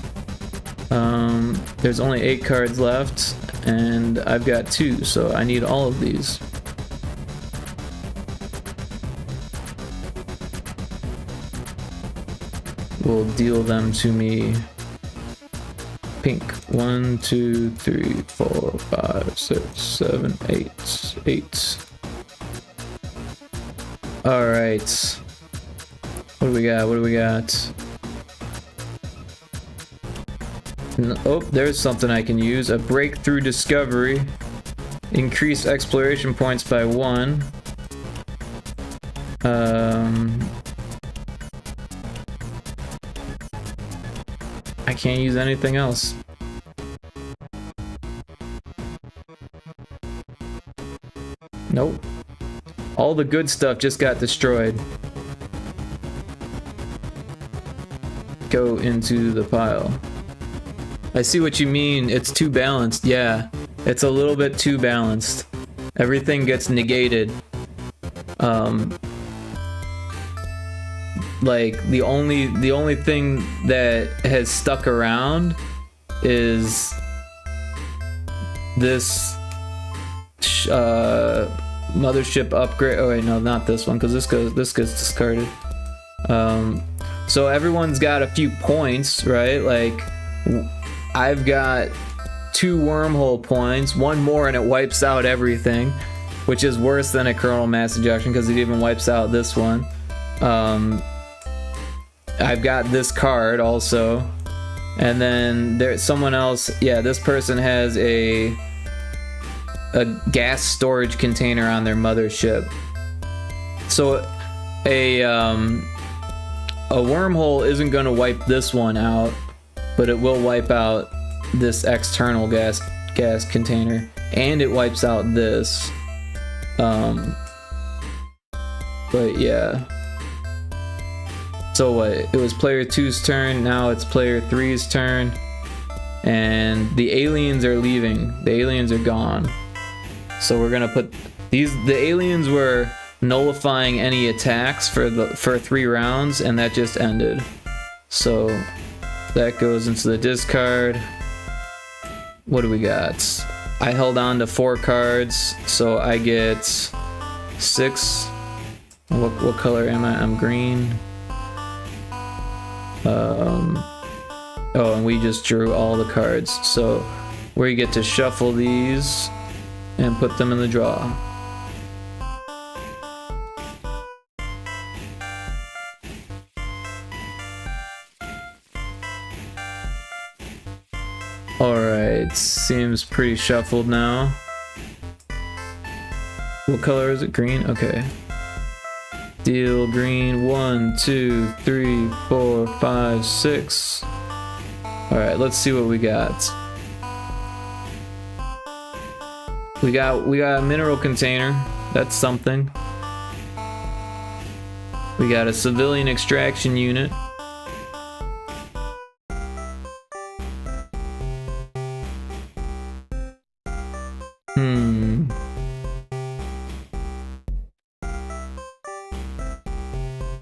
There's only 8 cards left, and I've got 2, so I need all of these. Will deal them to me. Pink. 1, 2, 3, 4, 5, 6, 7, 8. 8. Alright. What do we got? What do we got? Oh, there's something I can use. A breakthrough discovery. Increase exploration points by 1. I can't use anything else. Nope. All the good stuff just got destroyed. Go into the pile. I see what you mean. It's too balanced. Yeah, it's a little bit too balanced. Everything gets negated. Like the only thing that has stuck around is this mothership upgrade. Oh wait, no, not this one, because this gets discarded. So everyone's got a few points, right? Like I've got 2 wormhole points, 1 more and it wipes out everything, which is worse than a kernel mass ejection because it even wipes out this one. I've got this card also, and then there's someone else. Yeah, this person has a gas storage container on their mothership. So a wormhole isn't going to wipe this one out, but it will wipe out this external gas container, and it wipes out this. But yeah. So what? It was player 2's turn, now it's player 3's turn. And the aliens are leaving. The aliens are gone. So we're gonna put the aliens were nullifying any attacks for 3 rounds, and that just ended. So that goes into the discard. What do we got? I held on to 4 cards, so I get 6. What color am I? I'm green. Oh, and we just drew all the cards, so we get to shuffle these and put them in the draw. Alright, seems pretty shuffled now. What color is it? Green? Okay. Deal green. 1, 2, 3, 4, 5, 6. Alright, let's see what we got. We got a mineral container. That's something. We got a civilian extraction unit.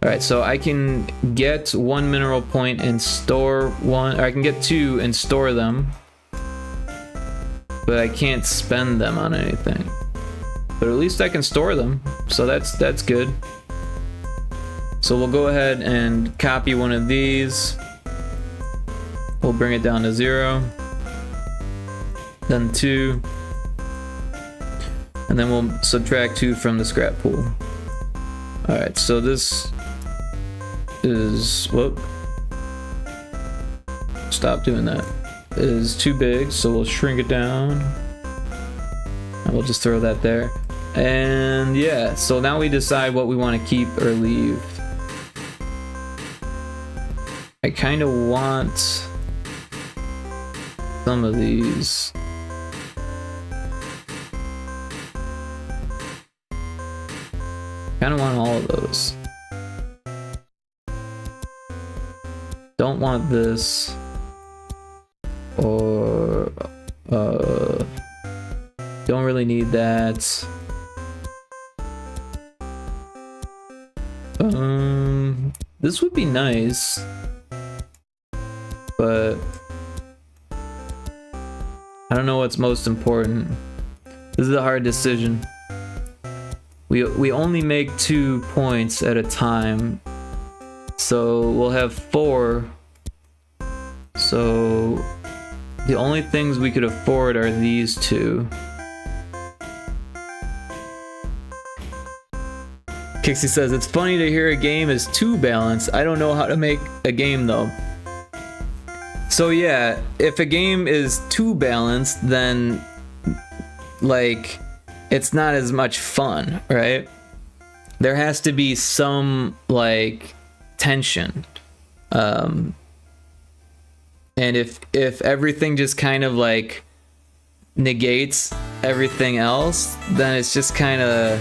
Alright, so I can get 1 mineral point and store 1, or I can get 2 and store them, but I can't spend them on anything. But at least I can store them, so that's good. So we'll go ahead and copy one of these. We'll bring it down to 0, then 2, and then we'll subtract 2 from the scrap pool. Alright, so this is, whoop, stop doing that, is too big, so we'll shrink it down and we'll just throw that there. And yeah, so now we decide what we want to keep or leave. I kind of want some of these. Kind of want all of those. Don't want this, or don't really need that. This would be nice, but I don't know what's most important. This is a hard decision. We only make 2 points at a time. So we'll have 4. So the only things we could afford are these 2. Kixie says, it's funny to hear a game is too balanced. I don't know how to make a game though. So yeah, if a game is too balanced, then like it's not as much fun, right? There has to be some like tension. And if everything just kind of like negates everything else, then it's just kind of,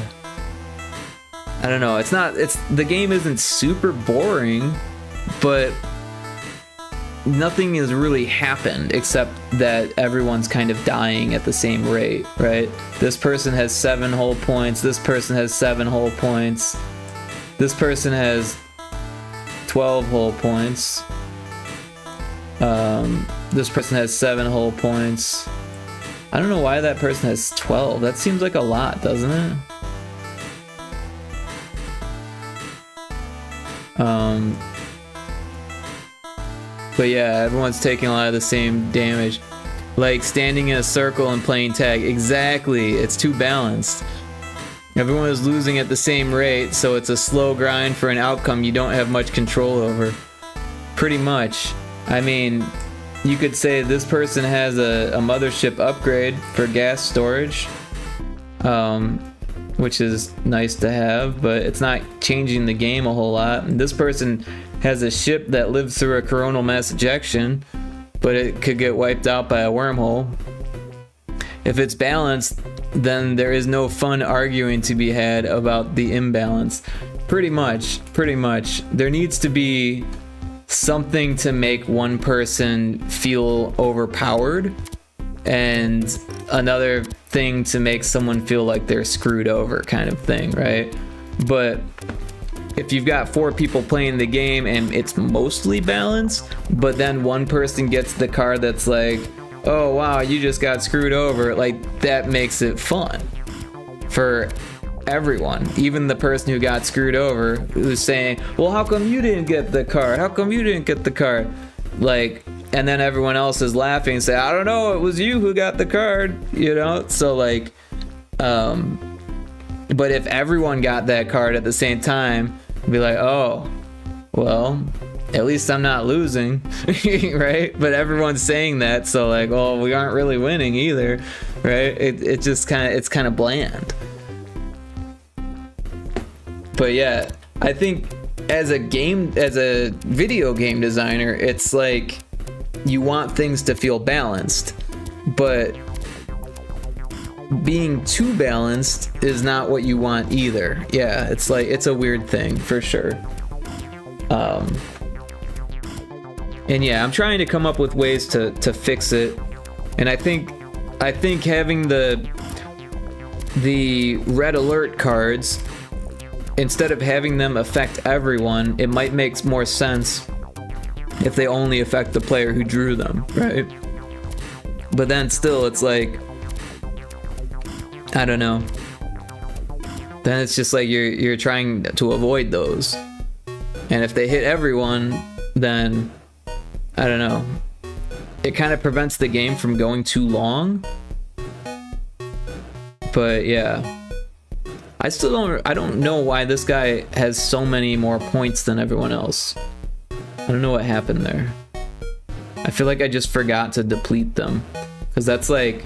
I don't know, the game isn't super boring, but nothing has really happened except that everyone's kind of dying at the same rate, right? This person has 7 whole points, this person has 7 whole points, this person has 12 whole points, this person has 7 whole points. I don't know why that person has 12. That seems like a lot, doesn't it? But yeah, everyone's taking a lot of the same damage. Like standing in a circle and playing tag. Exactly, it's too balanced. Everyone is losing at the same rate, so it's a slow grind for an outcome you don't have much control over. Pretty much. I mean, you could say this person has a mothership upgrade for gas storage, which is nice to have, but it's not changing the game a whole lot. And this person has a ship that lives through a coronal mass ejection, but it could get wiped out by a wormhole. If it's balanced, then there is no fun arguing to be had about the imbalance. Pretty much. There needs to be something to make one person feel overpowered, and another thing to make someone feel like they're screwed over, kind of thing, right? But if you've got 4 people playing the game and it's mostly balanced, but then one person gets the card that's like, oh wow, you just got screwed over, like that makes it fun for everyone, even the person who got screwed over, who's saying, well, how come you didn't get the card? How come you didn't get the card? Like, and then everyone else is laughing and say, I don't know, it was you who got the card, you know? So like, but if everyone got that card at the same time, be like, oh, well, at least I'm not losing, right? But everyone's saying that, so like, well, we aren't really winning either, right? It just it's kind of bland. But yeah, I think as a video game designer, it's like you want things to feel balanced, but being too balanced is not what you want either. Yeah, it's like, it's a weird thing for sure. And yeah, I'm trying to come up with ways to fix it. And I think having the red alert cards, instead of having them affect everyone, it might make more sense if they only affect the player who drew them, right? But then still, it's like, I don't know. Then it's just like you're trying to avoid those. And if they hit everyone, then I don't know. It kind of prevents the game from going too long. But yeah. I don't know why this guy has so many more points than everyone else. I don't know what happened there. I feel like I just forgot to deplete them, because that's like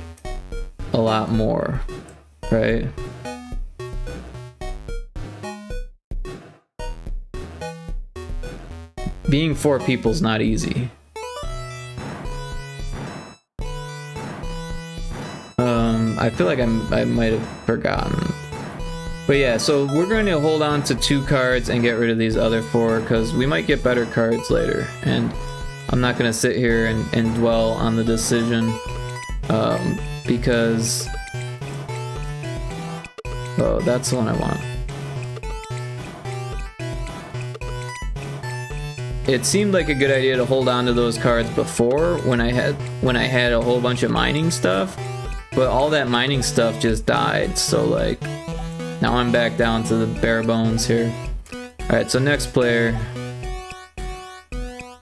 a lot more, right? Being 4 people's not easy. I feel like I might have forgotten. But yeah, so we're going to hold on to 2 cards and get rid of these other 4, because we might get better cards later. And I'm not going to sit here and dwell on the decision, because... Oh, that's the one I want. It seemed like a good idea to hold on to those cards before, when I had a whole bunch of mining stuff, but all that mining stuff just died, so like... Now I'm back down to the bare bones here. Alright, so next player.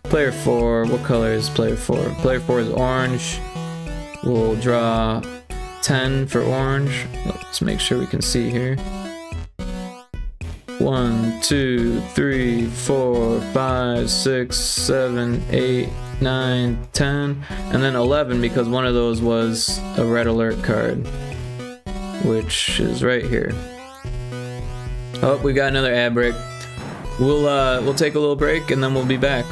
Player 4, what color is player 4? Player 4 is orange. We'll draw 10 for orange. Let's make sure we can see here. 1, 2, 3, 4, 5, 6, 7, 8, 9, 10, and then 11 because one of those was a red alert card, which is right here. Oh, we got another ad break. We'll take a little break and then we'll be back.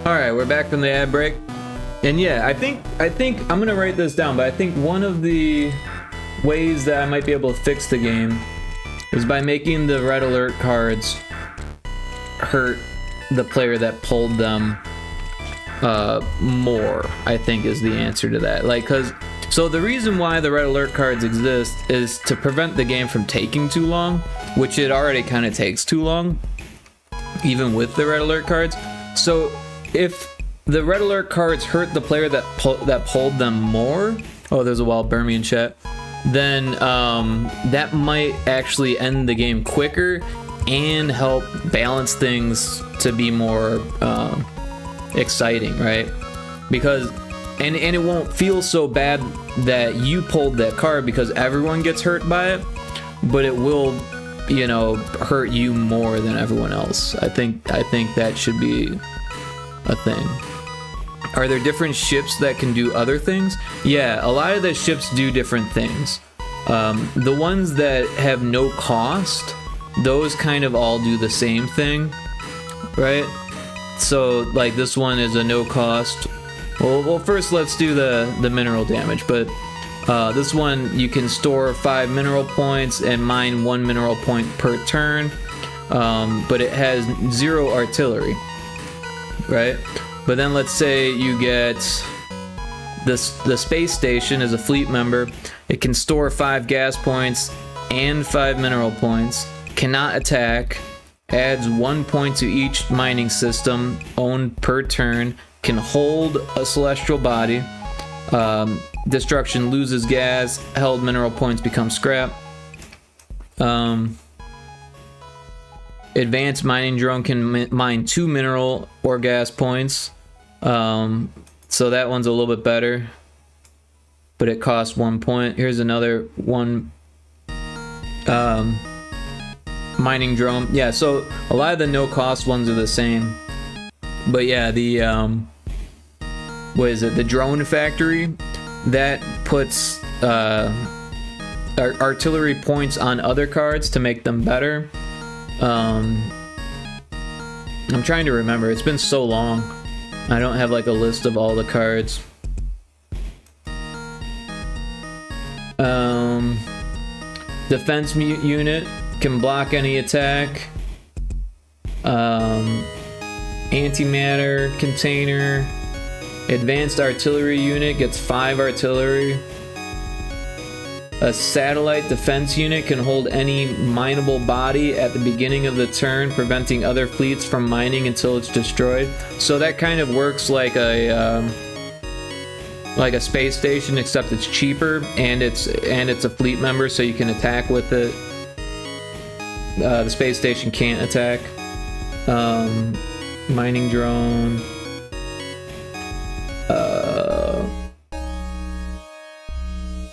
Alright, we're back from the ad break. And yeah, I think I'm gonna write this down, but I think one of the ways that I might be able to fix the game is by making the red alert cards hurt the player that pulled them more, I think is the answer to that. Like, so the reason why the red alert cards exist is to prevent the game from taking too long, which it already kind of takes too long, even with the red alert cards. So if the red alert cards hurt the player that pulled them more, oh, there's a wild Burmy in chat, then that might actually end the game quicker and help balance things to be more exciting, right? Because and it won't feel so bad that you pulled that card because everyone gets hurt by it, but it will, you know, hurt you more than everyone else. I think that should be a thing. Are there different ships that can do other things? Yeah, a lot of the ships do different things. The ones that have no cost, those kind of all do the same thing, right? So like this one is a no cost. Well, first let's do the mineral damage. But this one you can store 5 mineral points and mine 1 mineral point per turn, but it has 0 artillery, right? But then let's say you get the space station as a fleet member. It can store 5 gas points and 5 mineral points, cannot attack, adds 1 point to each mining system owned per turn, can hold a celestial body, destruction, loses gas, held mineral points become scrap. Advanced mining drone can mine 2 mineral or gas points, so that one's a little bit better. but it costs 1 point. Here's another one. Mining drone. Yeah, so a lot of the no cost ones are the same. But yeah, the what is it? The drone factory that puts artillery points on other cards to make them better. I'm trying to remember. It's been so long. I don't have like a list of all the cards. Defense unit can block any attack. Antimatter container. Advanced artillery unit gets 5 artillery. A satellite defense unit can hold any mineable body at the beginning of the turn, preventing other fleets from mining until it's destroyed. So that kind of works like a space station, except it's cheaper and it's a fleet member, so you can attack with it. The space station can't attack. Mining drone.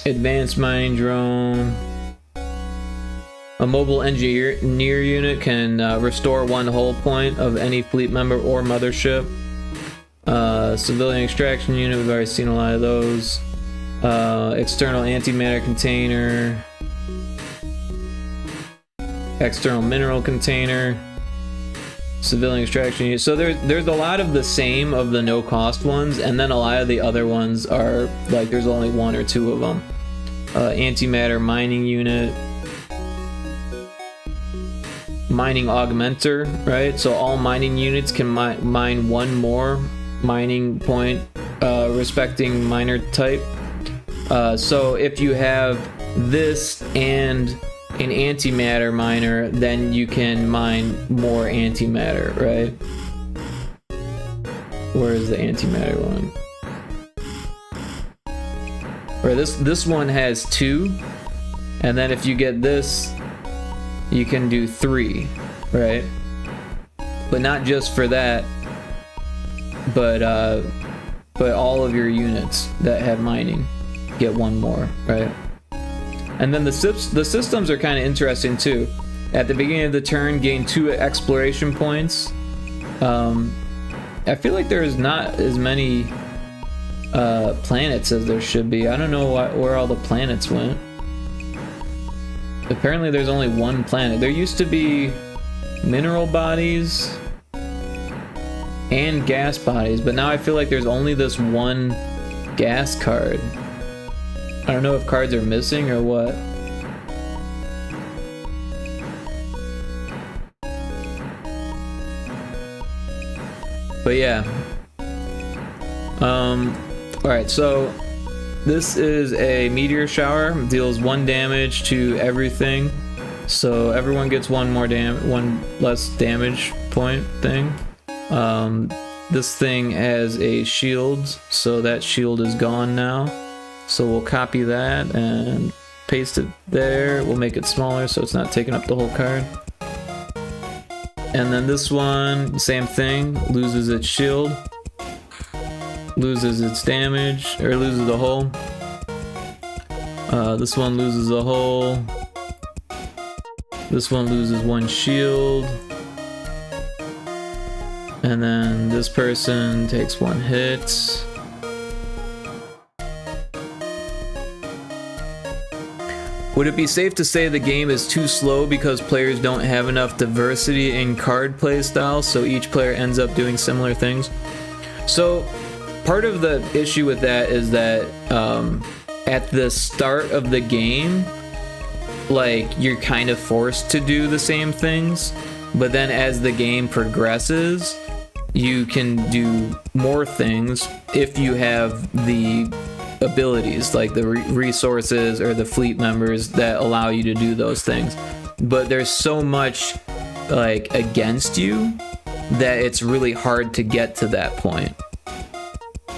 Advanced mining drone. A mobile engineer unit can restore 1 hull point of any fleet member or mothership. Civilian extraction unit, we've already seen a lot of those. External antimatter container. External mineral container. Civilian extraction unit. So there's a lot of the same of the no cost ones, and then a lot of the other ones are like there's only 1 or 2 of them. Antimatter mining unit. Mining augmenter, right? So all mining units can mine 1 more mining point respecting miner type. So if you have this and an antimatter miner, then you can mine more antimatter, right? Where is the antimatter one? Or this one has 2, and then if you get this, you can do 3, right? But not just for that, but all of your units that have mining get 1 more, right? And then the systems are kind of interesting too. At the beginning of the turn, gain 2 exploration points. I feel like there's not as many planets as there should be. I don't know where all the planets went. Apparently there's only 1 planet. There used to be mineral bodies and gas bodies, but now I feel like there's only this 1 gas card. I don't know if cards are missing or what. But yeah. Alright, so this is a meteor shower. Deals 1 damage to everything. So everyone gets 1 less damage point thing. This thing has a shield, so that shield is gone now. So we'll copy that and paste it there. We'll make it smaller so it's not taking up the whole card. And then this one, same thing, loses its shield, loses its damage, or loses the hull. This one loses a hull. This one loses 1 shield. And then this person takes 1 hit. Would it be safe to say the game is too slow because players don't have enough diversity in card play styles, so each player ends up doing similar things? So part of the issue with that is that at the start of the game, like, you're kind of forced to do the same things, but then as the game progresses, you can do more things if you have the abilities, like the resources or the fleet members that allow you to do those things. But there's so much like against you that it's really hard to get to that point.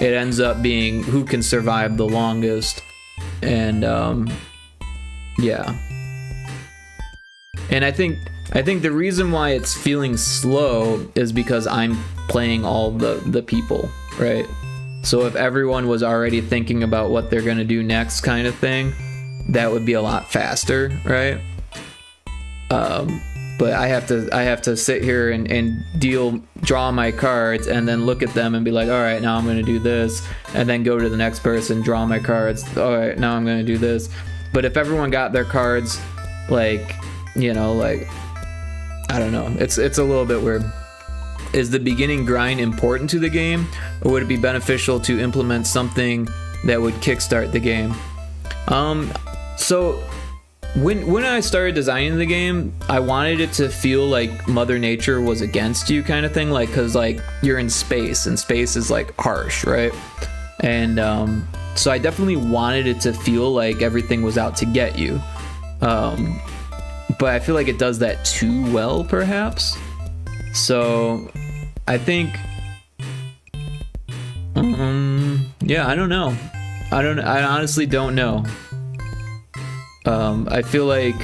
It ends up being who can survive the longest, and yeah. And I think the reason why it's feeling slow is because I'm playing all the people, right? So if everyone was already thinking about what they're gonna do next kind of thing, that would be a lot faster, right? But I have to sit here and draw my cards and then look at them and be like, all right, now I'm gonna do this, and then go to the next person, draw my cards, all right, now I'm gonna do this. But if everyone got their cards, like, you know, like, I don't know, it's a little bit weird. Is the beginning grind important to the game, or would it be beneficial to implement something that would kickstart the game? So when I started designing the game, I wanted it to feel like Mother Nature was against you, kind of thing, like, because like you're in space and space is like harsh, right? And so I definitely wanted it to feel like everything was out to get you, but I feel like it does that too well, perhaps. So I think yeah, I don't know. I honestly don't know. I feel like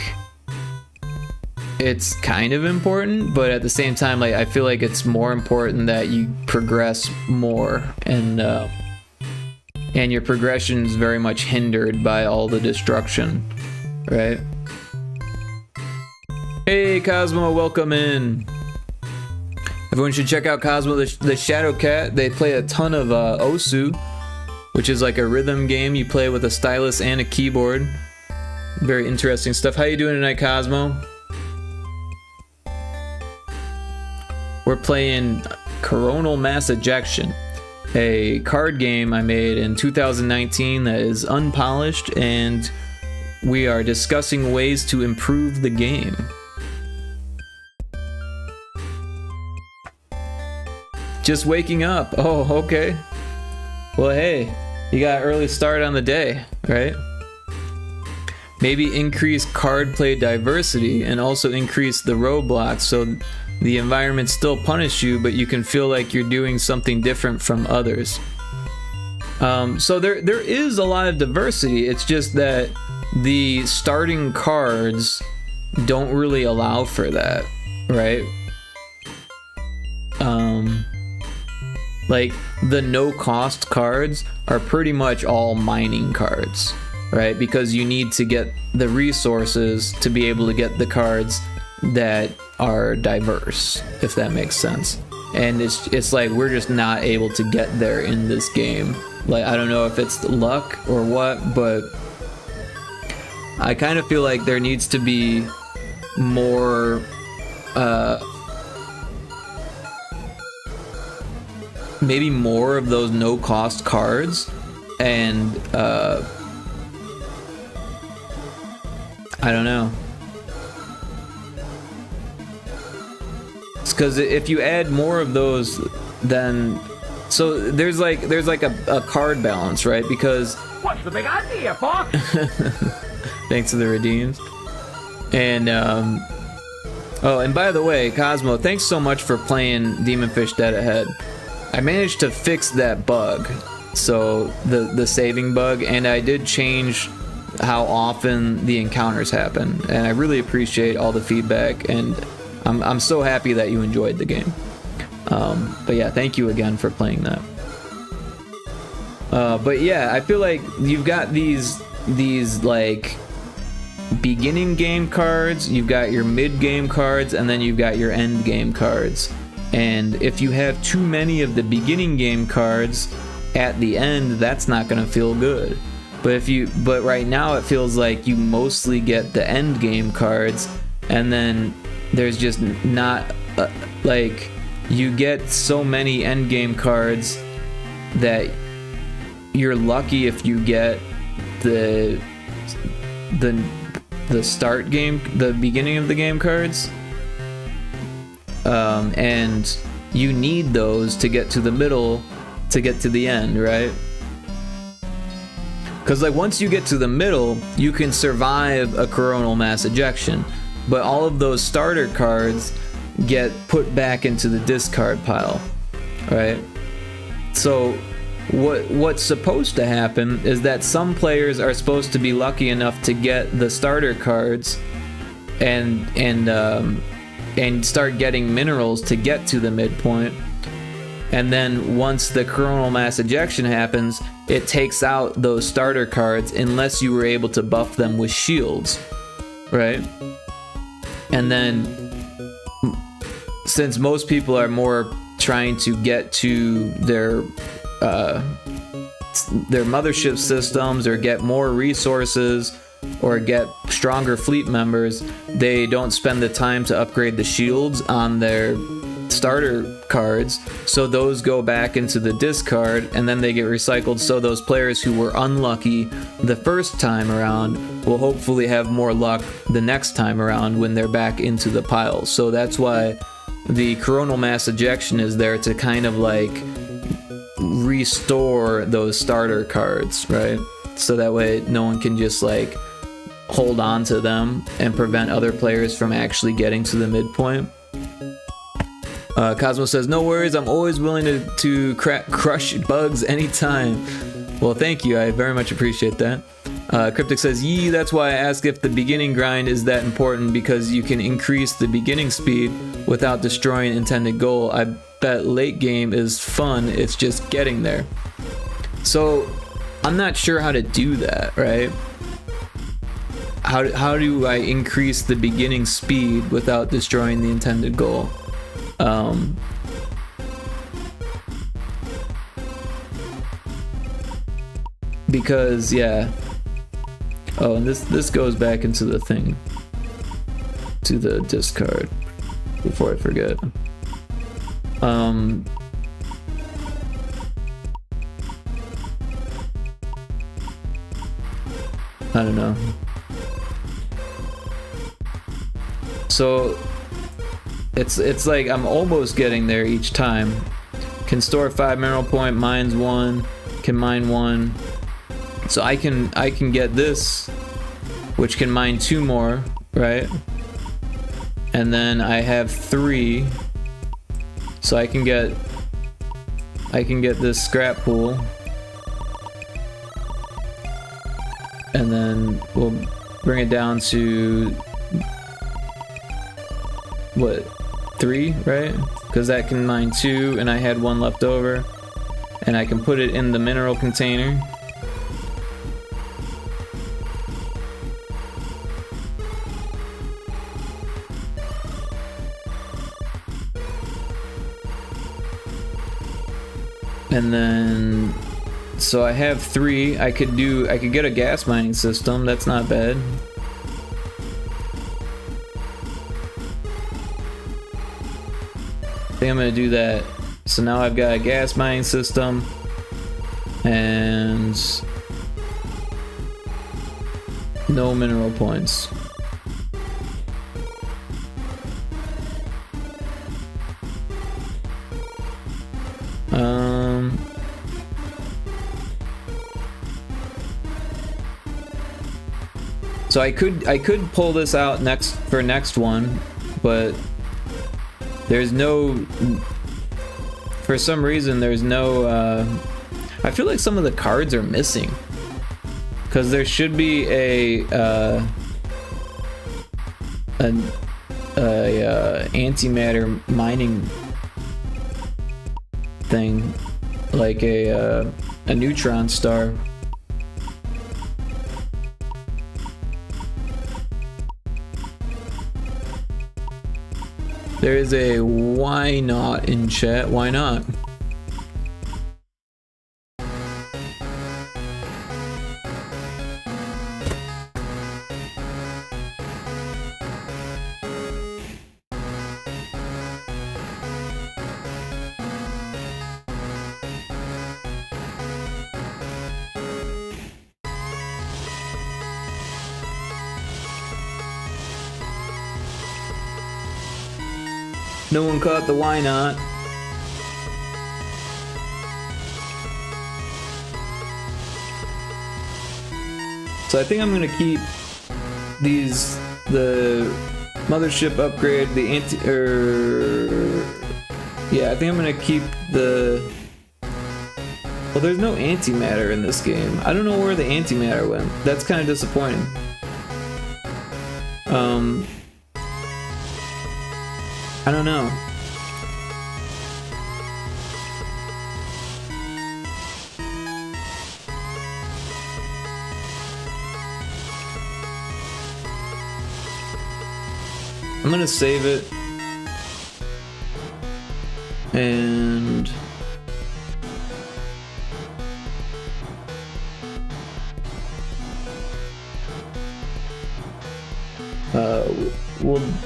it's kind of important, but at the same time, like, I feel like it's more important that you progress more, and your progression is very much hindered by all the destruction, right? Hey Cosmo, welcome in. Everyone should check out Cosmo the Shadow Cat. They play a ton of Osu, which is like a rhythm game you play with a stylus and a keyboard. Very interesting stuff. How you doing tonight, Cosmo? We're playing Coronal Mass Ejection, a card game I made in 2019 that is unpolished, and we are discussing ways to improve the game. Just waking up. Oh, okay. Well, hey, you got an early start on the day, right? Maybe increase card play diversity and also increase the roadblocks so the environment still punish you, but you can feel like you're doing something different from others. So there is a lot of diversity. It's just that the starting cards don't really allow for that, right? Like the no cost cards are pretty much all mining cards, right? Because you need to get the resources to be able to get the cards that are diverse, if that makes sense. And it's like we're just not able to get there in this game. Like, I don't know if it's luck or what, but I kind of feel like there needs to be more maybe more of those no cost cards, and I don't know. It's because if you add more of those, then so there's like a card balance, right? Because What's the big idea, Fox? thanks to the redeems. And oh, and by the way, Cosmo, thanks so much for playing Demonfish Dead Ahead. I managed to fix that bug, so the saving bug, and I did change how often the encounters happen, and I really appreciate all the feedback, and I'm so happy that you enjoyed the game. But yeah, thank you again for playing that. But yeah, I feel like you've got these like beginning game cards, you've got your mid game cards, and then you've got your end game cards. And if you have too many of the beginning game cards at the end, that's not going to feel good. But right now it feels like you mostly get the end game cards, and then there's just not like you get so many end game cards that you're lucky if you get the start game, the beginning of the game cards. And you need those to get to the middle to get to the end, right? Because like once you get to the middle, you can survive a coronal mass ejection, but all of those starter cards get put back into the discard pile, right? So what's supposed to happen is that some players are supposed to be lucky enough to get the starter cards and start getting minerals to get to the midpoint, And then once the coronal mass ejection happens, it takes out those starter cards unless you were able to buff them with shields, right? And then since most people are more trying to get to their mothership systems or get more resources or get stronger fleet members, they don't spend the time to upgrade the shields on their starter cards, so those go back into the discard and then they get recycled, so those players who were unlucky the first time around will hopefully have more luck the next time around when they're back into the pile. So that's why the coronal mass ejection is there, to kind of like restore those starter cards, right? So that way no one can just like hold on to them and prevent other players from actually getting to the midpoint. Cosmo says, no worries, I'm always willing to crush bugs anytime. Well, thank you, I very much appreciate that. Cryptic says, yee, that's why I ask if the beginning grind is that important, because you can increase the beginning speed without destroying intended goal. I bet late game is fun, it's just getting there. So, I'm not sure how to do that, right? How do I increase the beginning speed without destroying the intended goal? Because yeah. Oh, and this goes back into the thing, to the discard, before I forget. I don't know. So it's like I'm almost getting there each time. Can store 5 mineral point, mines 1, can mine 1. So I can get this, which can mine 2 more, right? And then I have 3, so I can get this scrap pool, and then we'll bring it down to what, 3, right? Because that can mine 2, and I had 1 left over, and I can put it in the mineral container. And then, so I have 3. I could get a gas mining system. That's not bad. I think I'm gonna do that. So now I've got a gas mining system and no mineral points. So I could pull this out next one, but there's no, for some reason there's no, I feel like some of the cards are missing, because there should be a antimatter mining thing, like a neutron star. There is a why not in chat. Why not? No one caught the why not. So I think I'm gonna keep these, the mothership upgrade, the yeah, I think I'm gonna keep the, well, there's no antimatter in this game. I don't know where the antimatter went. That's kind of disappointing. I don't know. I'm gonna save it. And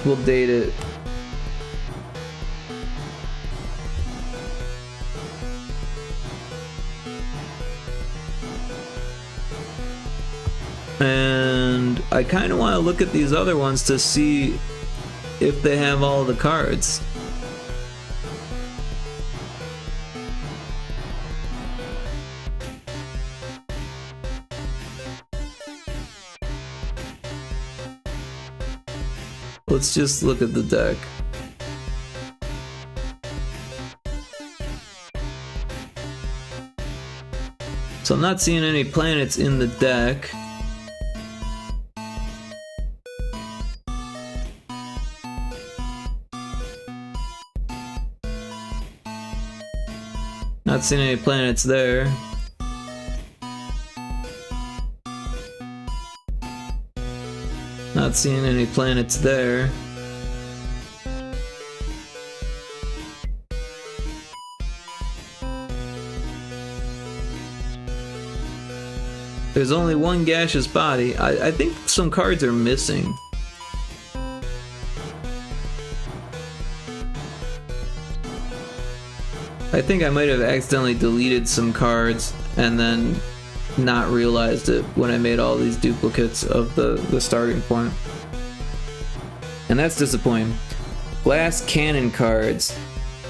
we'll date it. And I kind of want to look at these other ones to see if they have all the cards. Let's just look at the deck. So I'm not seeing any planets in the deck. Not seeing any planets there. Not seeing any planets there. There's only one gaseous body. I think some cards are missing. I think I might have accidentally deleted some cards and then not realized it when I made all these duplicates of the starting point. And that's disappointing. Glass cannon cards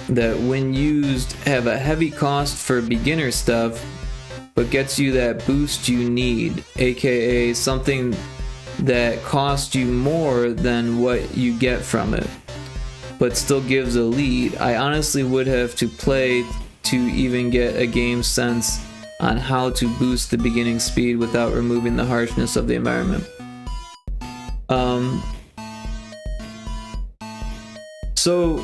that when used have a heavy cost for beginner stuff, but gets you that boost you need, aka something that costs you more than what you get from it, but still gives a lead. I honestly would have to play to even get a game sense on how to boost the beginning speed without removing the harshness of the environment. So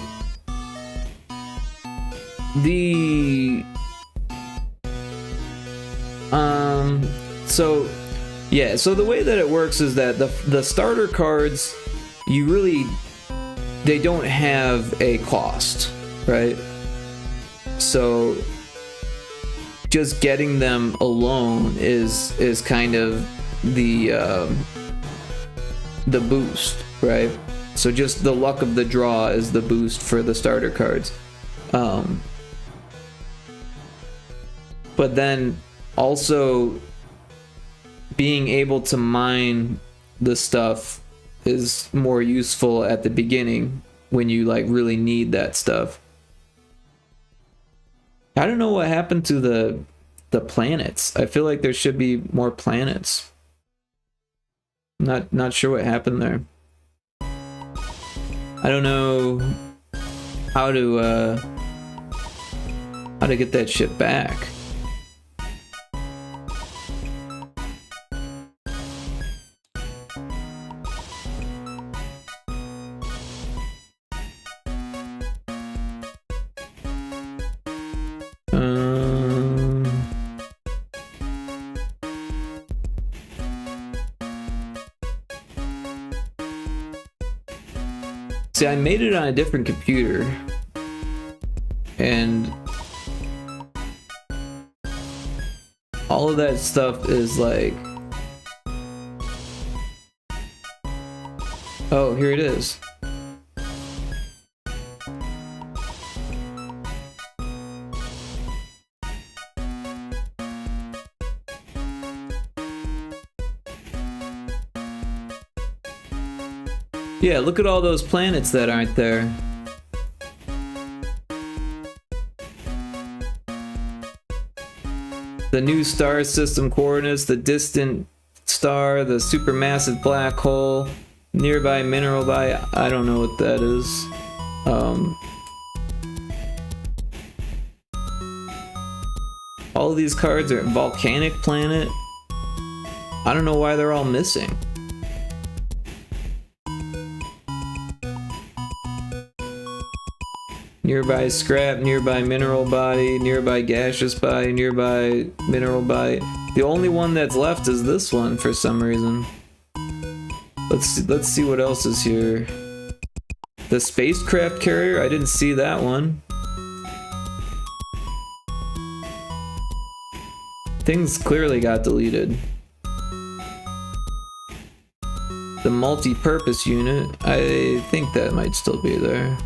the so the way that it works is that the starter cards, they don't have a cost, right? So just getting them alone is kind of the boost, right? So just the luck of the draw is the boost for the starter cards. But then also being able to mine the stuff is more useful at the beginning when you like really need that stuff. I don't know what happened to the planets. I feel like there should be more planets. Not sure what happened there. I don't know how to get that shit back. See, I made it on a different computer, and all of that stuff is like, oh, here it is. Yeah, look at all those planets that aren't there. The new star system coordinates, the distant star, the supermassive black hole, nearby mineral body. I don't know what that is. All of these cards are volcanic planet. I don't know why they're all missing. Nearby scrap, nearby mineral body, nearby gaseous body, nearby mineral body. The only one that's left is this one for some reason. Let's see what else is here. The spacecraft carrier, I didn't see that one. Things clearly got deleted. The multi-purpose unit, I think that might still be there.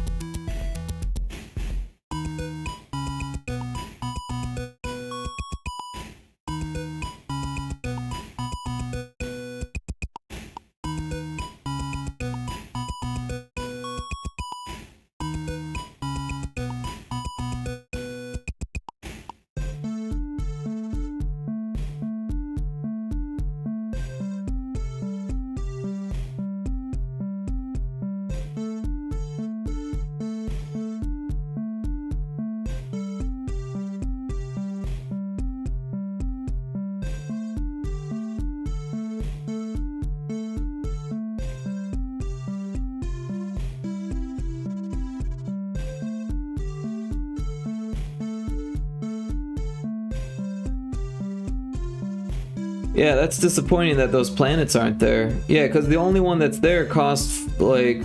Yeah, that's disappointing that those planets aren't there. Yeah, because the only one that's there costs, like,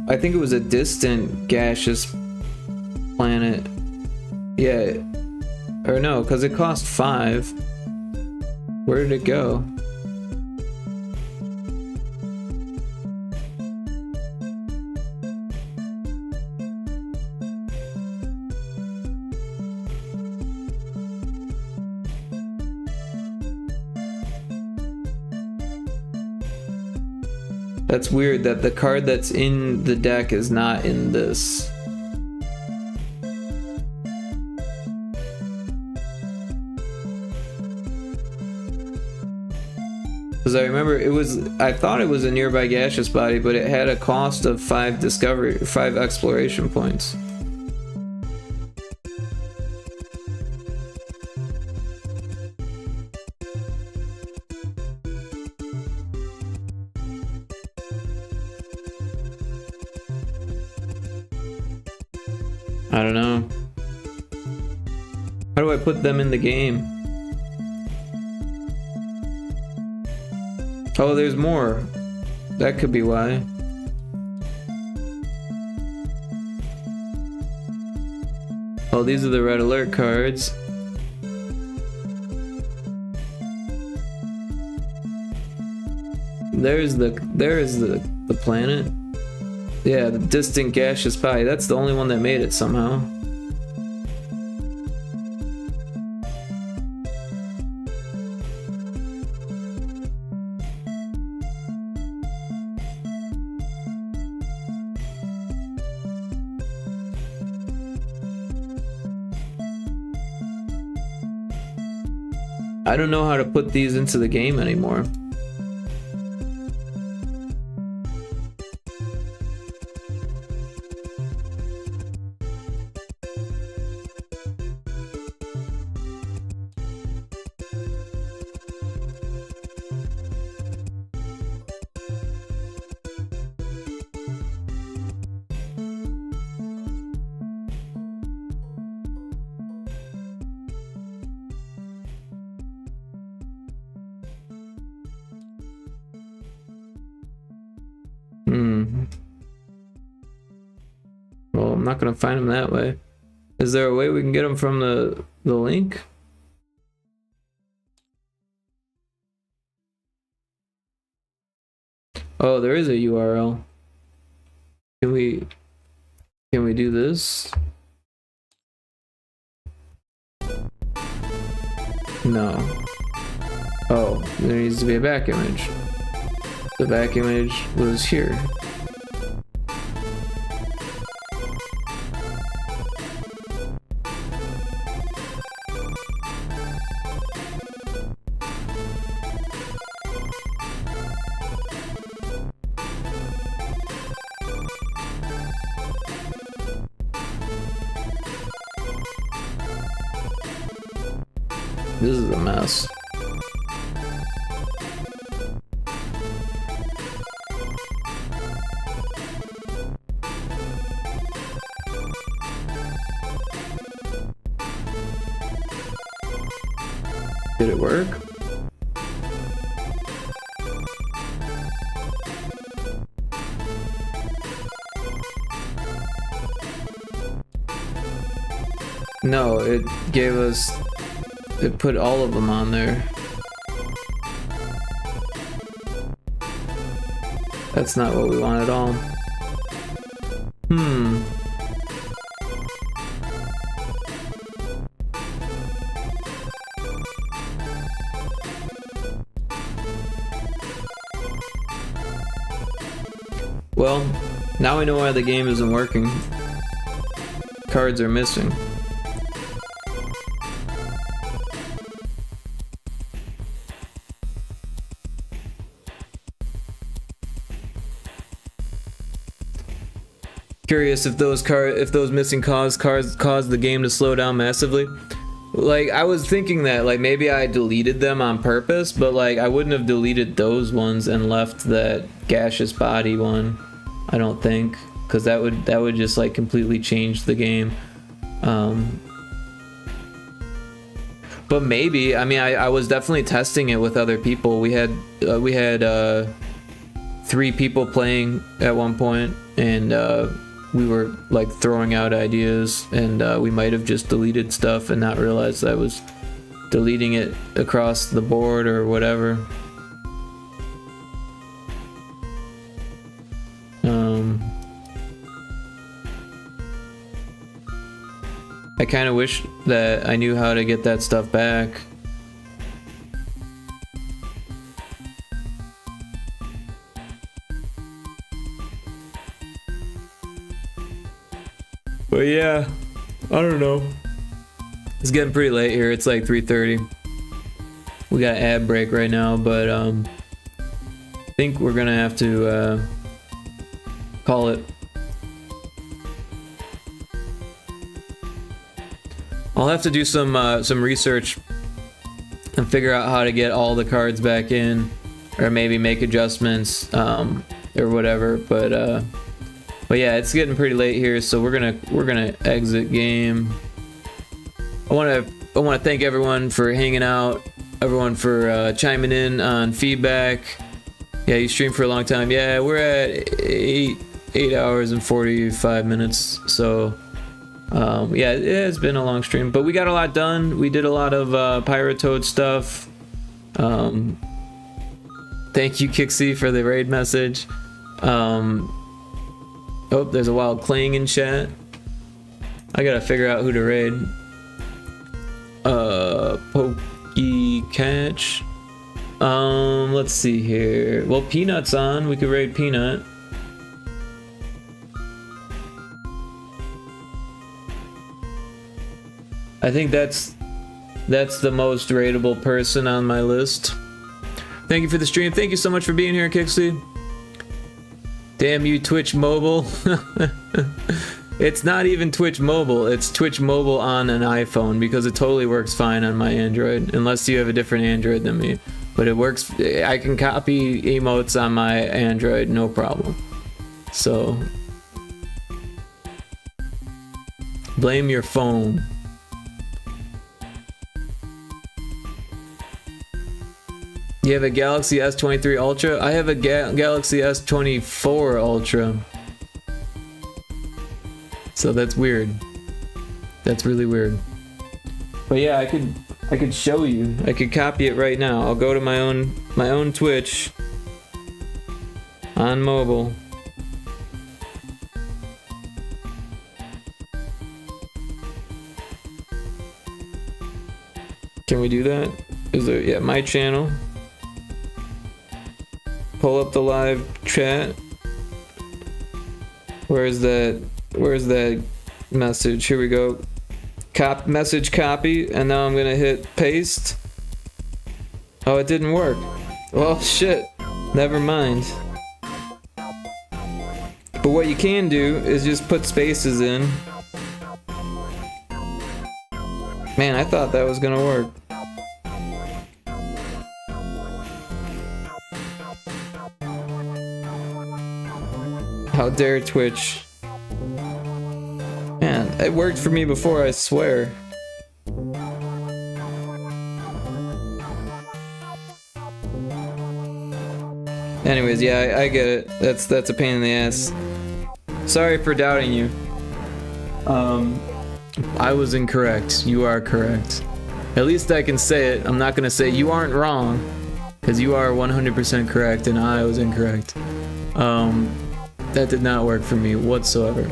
I think it was a distant gaseous planet. Yeah. Or no, because it cost 5. Where did it go? That's weird that the card that's in the deck is not in this. Because I remember I thought it was a nearby gaseous body, but it had a cost of 5 exploration points. I don't know. How do I put them in the game? Oh, there's more. That could be why. Oh, these are the red alert cards. There is the planet. Yeah, the distant gaseous body. That's the only one that made it somehow. I don't know how to put these into the game anymore. Well, I'm not gonna find them that way. Is there a way we can get them from the link? Oh, there is a URL. Can we do this? No. Oh, there needs to be a back image. The back image was here. This is a mess. Did it work? No, it gave us... It put all of them on there. That's not what we want at all. Well, now we know why the game isn't working. Cards are missing. Curious if those missing cards caused the game to slow down massively. Like, I was thinking that like maybe I deleted them on purpose, but like I wouldn't have deleted those ones and left that gaseous body one. I don't think, because that would just like completely change the game. But maybe, I mean, I was definitely testing it with other people. We had 3 people playing at one point, and we were like throwing out ideas, and we might have just deleted stuff and not realized I was deleting it across the board or whatever. I kind of wish that I knew how to get that stuff back. But yeah, I don't know. It's getting pretty late here. It's like 3:30. We got an ad break right now, but I think we're gonna have to call it. I'll have to do some research and figure out how to get all the cards back in, or maybe make adjustments or whatever. But yeah, it's getting pretty late here, so we're gonna exit game. I want to thank everyone for hanging out, everyone for chiming in on feedback. Yeah, you streamed for a long time. Yeah, we're at 8 hours and 45 minutes. So yeah, it has been a long stream, but we got a lot done. We did a lot of Pyrotoad stuff. Thank you, Kixie, for the raid message. Oh, there's a wild clang in chat. I gotta figure out who to raid. Pokey Catch. Let's see here. Well, Peanut's on. We could raid Peanut. I think that's the most rateable person on my list. Thank you for the stream. Thank you so much for being here, Kixie. Damn you, Twitch Mobile. It's not even Twitch Mobile, it's Twitch Mobile on an iPhone, because it totally works fine on my Android, unless you have a different Android than me. But it works, I can copy emotes on my Android, no problem. So, blame your phone. You have a Galaxy S23 Ultra? I have a Galaxy S24 Ultra. So that's weird. That's really weird. But yeah, I could show you. I could copy it right now. I'll go to my own Twitch on mobile. Can we do that? Is there, yeah, my channel. Pull up the live chat. Where's that message? Here we go. Message copy, and now I'm gonna hit paste. Oh, it didn't work. Well, shit. Never mind. But what you can do is just put spaces in. Man, I thought that was gonna work. How dare Twitch. Man, it worked for me before, I swear. Anyways, yeah, I get it. That's a pain in the ass. Sorry for doubting you. I was incorrect. You are correct. At least I can say it. I'm not gonna say you aren't wrong, because you are 100% correct and I was incorrect. That did not work for me whatsoever.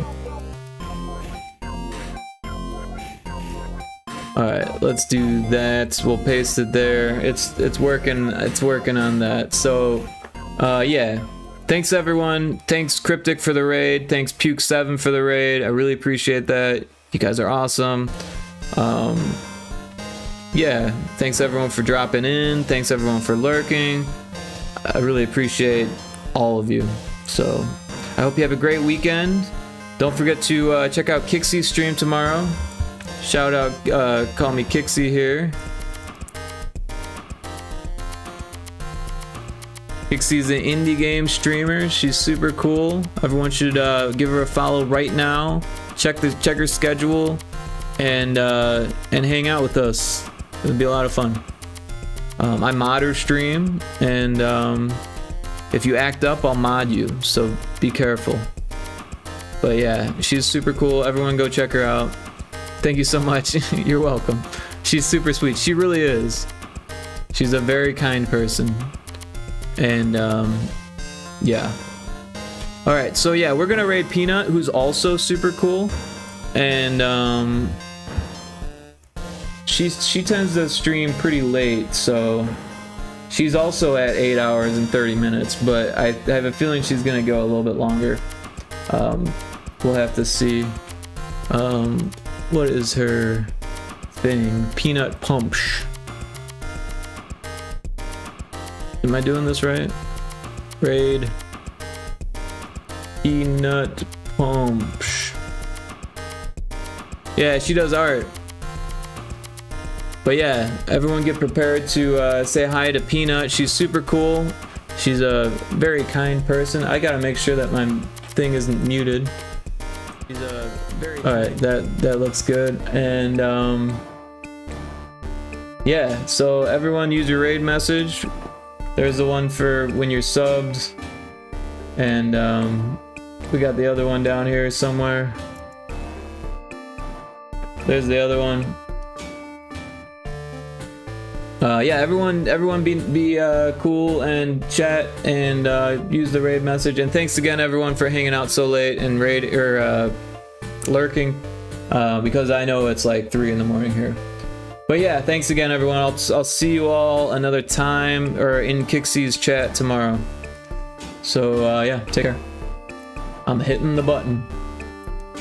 Alright, let's do that. We'll paste it there. It's working on that. So yeah. Thanks everyone. Thanks Cryptic for the raid. Thanks Puke7 for the raid. I really appreciate that. You guys are awesome. Yeah, thanks everyone for dropping in. Thanks everyone for lurking. I really appreciate all of you. So I hope you have a great weekend. Don't forget to check out Kixie's stream tomorrow. Shout out, call me Kixie here. Kixie's an indie game streamer. She's super cool. Everyone should give her a follow right now. Check her schedule and hang out with us. It'll be a lot of fun. I mod her stream, and if you act up, I'll mod you. So be careful. But yeah, she's super cool. Everyone go check her out. Thank you so much. You're welcome. She's super sweet. She really is. She's a very kind person. And yeah. Alright, so yeah, we're gonna raid Peanut, who's also super cool. And she tends to stream pretty late, so she's also at 8 hours and 30 minutes, but I have a feeling she's gonna go a little bit longer. We'll have to see. What is her thing? Peanut Pumpsh. Am I doing this right? Raid Peanut Pumpsh. Yeah, she does art. But yeah, everyone get prepared to say hi to Peanut. She's super cool. She's a very kind person. I gotta make sure that my thing isn't muted. She's a very Alright, that looks good. And yeah, so everyone use your raid message. There's the one for when you're subbed. And we got the other one down here somewhere. There's the other one. Yeah, everyone be cool and chat and use the raid message. And thanks again everyone for hanging out so late and lurking, because I know it's like 3 in the morning here. But yeah, thanks again everyone. I'll see you all another time or in Kixie's chat tomorrow. So yeah, take care. I'm hitting the button.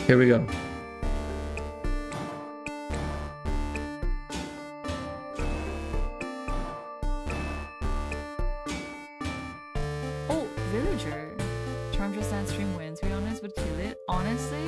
Here we go. Oh, Villager. Charm just that stream wins. To be honest, would kill it. Honestly,